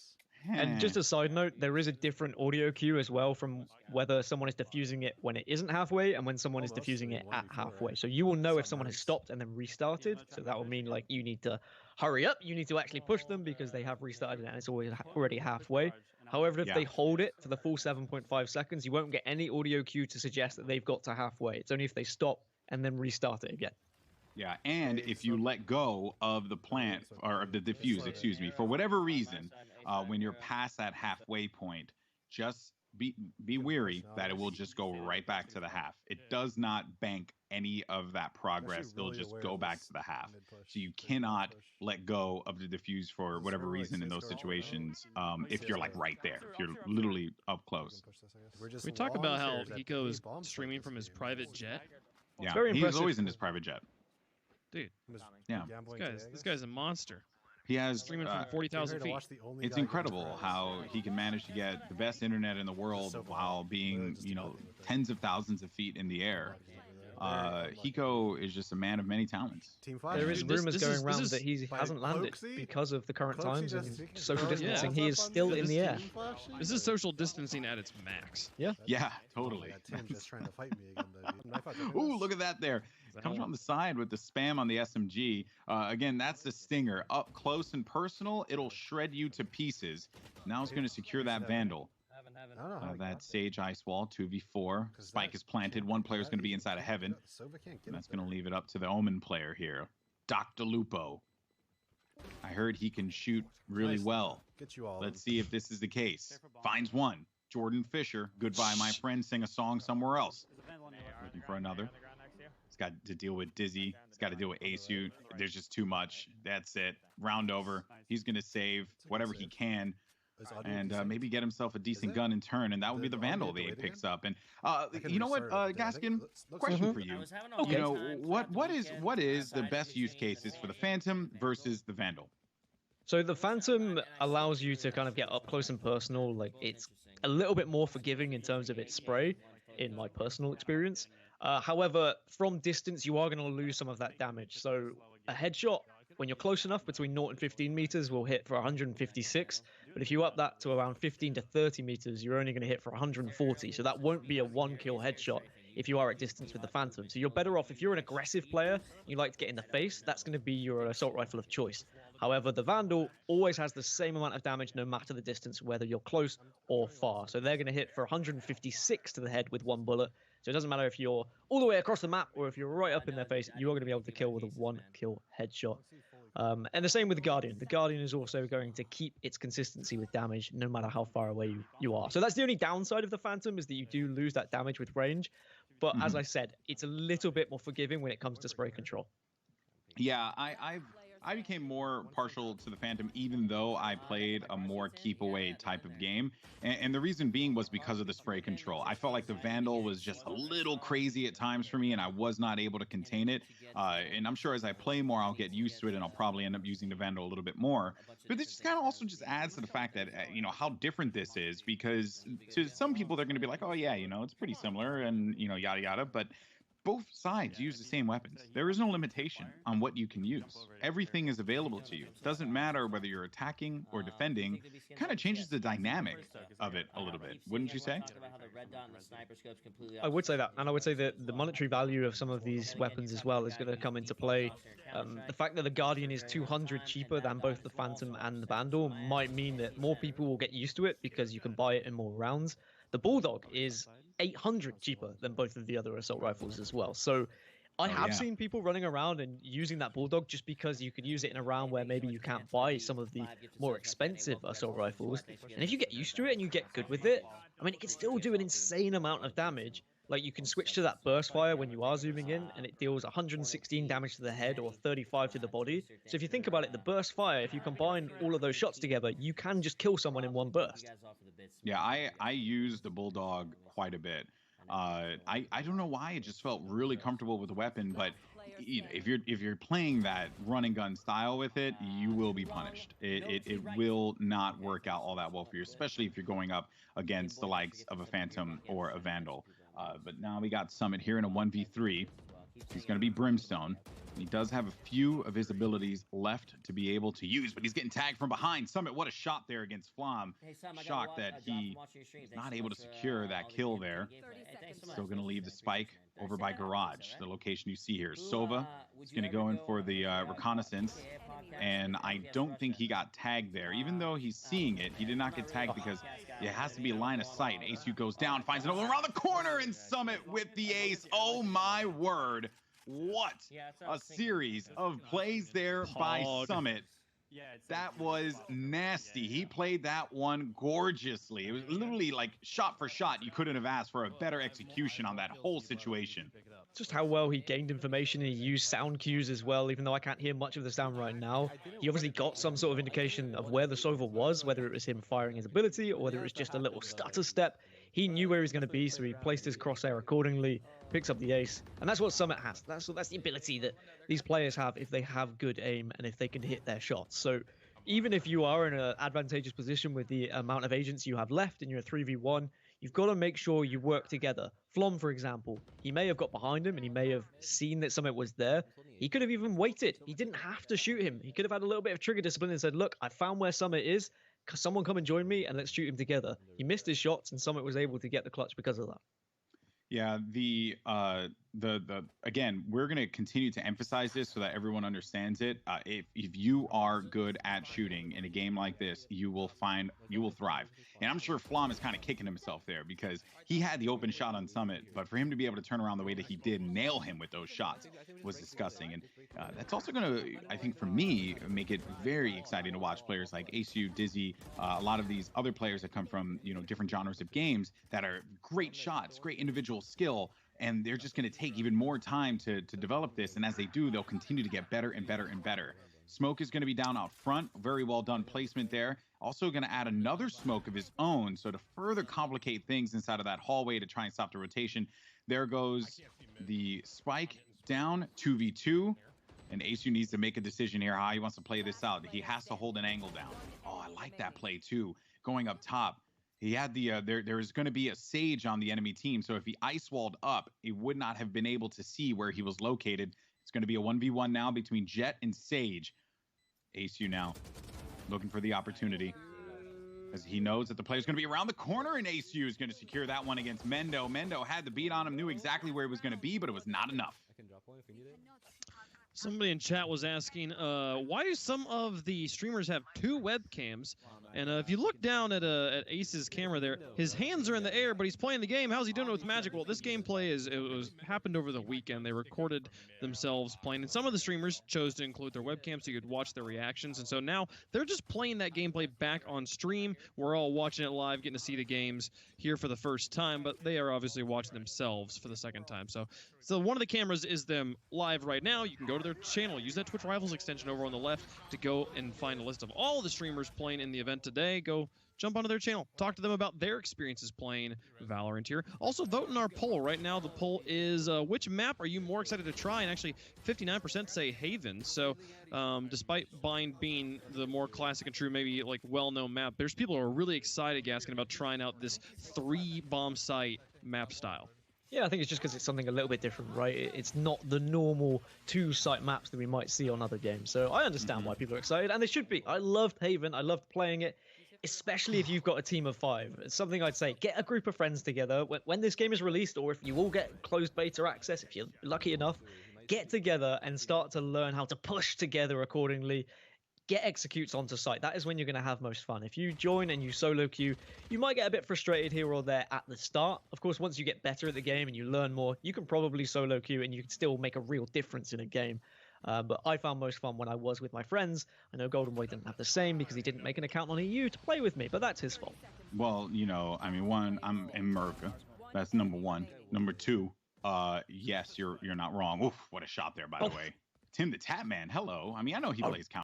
And just a side note, there is a different audio cue as well from whether someone is diffusing it when it isn't halfway and when someone is diffusing it at halfway. So you will know if someone has stopped and then restarted. So that will mean like you need to hurry up. You need to actually push them because they have restarted and it's already halfway. However, if they hold it for the full 7.5 seconds, you won't get any audio cue to suggest that they've got to halfway. It's only if they stop and then restart it again.
Yeah, and if you let go of the plant, or of the diffuse, excuse me, for whatever reason, when you're past that halfway point, just be wary that it will just go right back to the half. It does not bank any of that progress. It'll just go back to the half. So you cannot let go of the diffuse for whatever reason in those situations if you're like right there, if you're literally up close.
We talk about how Hiko is streaming from his private jet.
Yeah, he's always in his private jet.
Dude,
yeah,
this guy's a monster.
He has
streaming from 40,000 feet.
It's incredible how he can manage to get the best internet in the world while being, you know, tens of thousands of feet in the air. Hiko is just a man of many talents.
There is rumors going around that he hasn't landed because of the current times and social distancing. He is still in the air.
This is social distancing at its max.
Yeah.
Yeah, totally. Ooh, look at that there. Comes on the side with the spam on the SMG. Again, that's the stinger. Up close and personal, it'll shred you to pieces. Now it's going to secure that Vandal. That Sage Ice Wall, 2v4. Spike is planted. One player is going to be inside of Heaven. And that's going to leave it up to the Omen player here. Dr. Lupo. I heard he can shoot really well. Let's see if this is the case. Finds one. Jordan Fisher. Goodbye, my friend. Sing a song somewhere else. Looking for another. He's got to deal with Dizzy. He's got to deal with A-Suit. There's just too much. That's it. Round over. He's going to save whatever he can. And maybe get himself a decent gun in turn, and that would be the Vandal that he picks up. And you know what, Gaskin? Question for you. You know, what is the best use cases for the Phantom versus the Vandal?
So the Phantom allows you to kind of get up close and personal. Like, it's a little bit more forgiving in terms of its spray, in my personal experience. However, from distance, you are going to lose some of that damage. So a headshot, when you're close enough, between 0 and 15 meters, will hit for 156. But if you up that to around 15 to 30 meters, you're only going to hit for 140. So that won't be a one-kill headshot if you are at distance with the Phantom. So you're better off, if you're an aggressive player, you like to get in the face, that's going to be your assault rifle of choice. However, the Vandal always has the same amount of damage no matter the distance, whether you're close or far. So they're going to hit for 156 to the head with one bullet. So it doesn't matter if you're all the way across the map or if you're right up in their face, you're going to be able to kill with a one-kill headshot. And the same with the Guardian. The Guardian is also going to keep its consistency with damage no matter how far away you are. So that's the only downside of the Phantom, is that you do lose that damage with range. But as I said, it's a little bit more forgiving when it comes to spray control.
Yeah, I became more partial to the Phantom, even though I played a more keep away type of game. And the reason being was because of the spray control. I felt like the Vandal was just a little crazy at times for me, and I was not able to contain it. And I'm sure as I play more, I'll get used to it, and I'll probably end up using the Vandal a little bit more. But this just kind of also just adds to the fact that, you know, how different this is, because to some people, they're going to be like, oh, yeah, you know, it's pretty similar and, you know, yada, yada. But both sides use the same weapons. There is no limitation on what you can use. Everything is available to you. It doesn't matter whether you're attacking or defending. It kind of changes the dynamic of it a little bit, wouldn't you say?
I would say that, and I would say that the monetary value of some of these weapons as well is going to come into play. The fact that the Guardian is 200 cheaper than both the Phantom and the Vandal might mean that more people will get used to it because you can buy it in more rounds. The Bulldog is 800 cheaper than both of the other assault rifles as well. So I have seen people running around and using that Bulldog just because you could use it in a round where maybe you can't buy some of the more expensive assault rifles. And if you get used to it and you get good with it, I mean, it can still do an insane amount of damage. Like, you can switch to that burst fire when you are zooming in, and it deals 116 damage to the head or 35 to the body. So if you think about it, the burst fire, if you combine all of those shots together, you can just kill someone in one burst.
Yeah, I use the Bulldog quite a bit. I don't know why, it just felt really comfortable with the weapon, but you know, if you're playing that run and gun style with it, you will be punished. It will not work out all that well for you, especially if you're going up against the likes of a Phantom or a Vandal. But now we got Summit here in a 1v3. He's going to be Brimstone. He does have a few of his abilities left to be able to use, but he's getting tagged from behind. Summit, what a shot there against Flom. Shocked that he was not able to secure that kill there. Still going to leave the spike over by Garage, the location you see here. Sova is going to go in for the reconnaissance, and I don't think he got tagged there. Even though he's seeing it, he did not get tagged because it has to be line of sight. ACU goes down, finds another one around the corner, and Summit with the ace. Oh my word. What a series of plays there by Summit. That was nasty. He played that one gorgeously. It was literally like shot for shot. You couldn't have asked for a better execution on that whole situation.
Just how well he gained information and he used sound cues as well, even though I can't hear much of the sound right now. He obviously got some sort of indication of where the Sova was, whether it was him firing his ability or whether it was just a little stutter step. He knew where he was going to be, so he placed his crosshair accordingly, picks up the ace, and that's what Summit has. That's the ability that these players have if they have good aim and if they can hit their shots. So even if you are in an advantageous position with the amount of agents you have left in your 3v1, you've got to make sure you work together. Flom, for example, he may have got behind him and he may have seen that Summit was there. He could have even waited. He didn't have to shoot him. He could have had a little bit of trigger discipline and said, look, I found where Summit is. Someone come and join me and let's shoot him together. He missed his shots and Summit was able to get the clutch because of that.
Yeah, again, we're going to continue to emphasize this so that everyone understands it. If you are good at shooting in a game like this, you will thrive. And I'm sure Flom is kind of kicking himself there because he had the open shot on Summit, but for him to be able to turn around the way that he did, nail him with those shots was disgusting. And that's also going to, I think for me, make it very exciting to watch players like ACU, Dizzy, a lot of these other players that come from, different genres of games that are great shots, great individual skill, and they're just going to take even more time to develop this. And as they do, they'll continue to get better and better and better. Smoke is going to be down out front. Very well done placement there. Also going to add another smoke of his own. So to further complicate things inside of that hallway to try and stop the rotation, there goes the spike down 2v2. And ACU needs to make a decision here how he wants to play this out. He has to hold an angle down. Oh, I like that play too. Going up top. He had the, there is going to be a Sage on the enemy team. So if he ice walled up, he would not have been able to see where he was located. It's going to be a 1v1 now between Jet and Sage. ACU now looking for the opportunity as he knows that the player's going to be around the corner and ACU is going to secure that one against Mendo. Mendo had the beat on him, knew exactly where he was going to be, but it was not enough.
Somebody in chat was asking, why do some of the streamers have two webcams? And if you look down at Ace's camera there, his hands are in the air, but he's playing the game. How's he doing it with Magic? Well, this gameplay happened over the weekend. They recorded themselves playing, and some of the streamers chose to include their webcam so you could watch their reactions. And so now they're just playing that gameplay back on stream. We're all watching it live, getting to see the games here for the first time, but they are obviously watching themselves for the second time. So one of the cameras is them live right now. You can go to their channel, use that TwitchRivals extension over on the left to go and find a list of all the streamers playing in the event today. Go jump onto their channel, talk to them about their experiences playing Valorant here. Also vote in our poll right now. The poll is which map are you more excited to try? And actually 59% say Haven. So despite Bind being the more classic and true, maybe like well-known map, there's people who are really excited asking about trying out this 3-bomb site map style.
Yeah, I think it's just because it's something a little bit different, right? It's not the normal 2-site maps that we might see on other games. So I understand why people are excited, and they should be. I loved Haven. I loved playing it, especially if you've got a team of 5. It's something I'd say, get a group of friends together. When this game is released, or if you all get closed beta access, if you're lucky enough, get together and start to learn how to push together accordingly. Get executes onto site. That is when you're going to have most fun. If you join and you solo queue, you might get a bit frustrated here or there at the start. Of course, once you get better at the game and you learn more, you can probably solo queue and you can still make a real difference in a game. But I found most fun when I was with my friends. I know Golden Boy didn't have the same because he didn't make an account on EU to play with me, but that's his fault.
Well, I mean, one, I'm in America. That's number one. Number two, yes, you're not wrong. Oof, what a shot there, by the way. Tim the Tap Man, hello. I mean, I know he plays counter.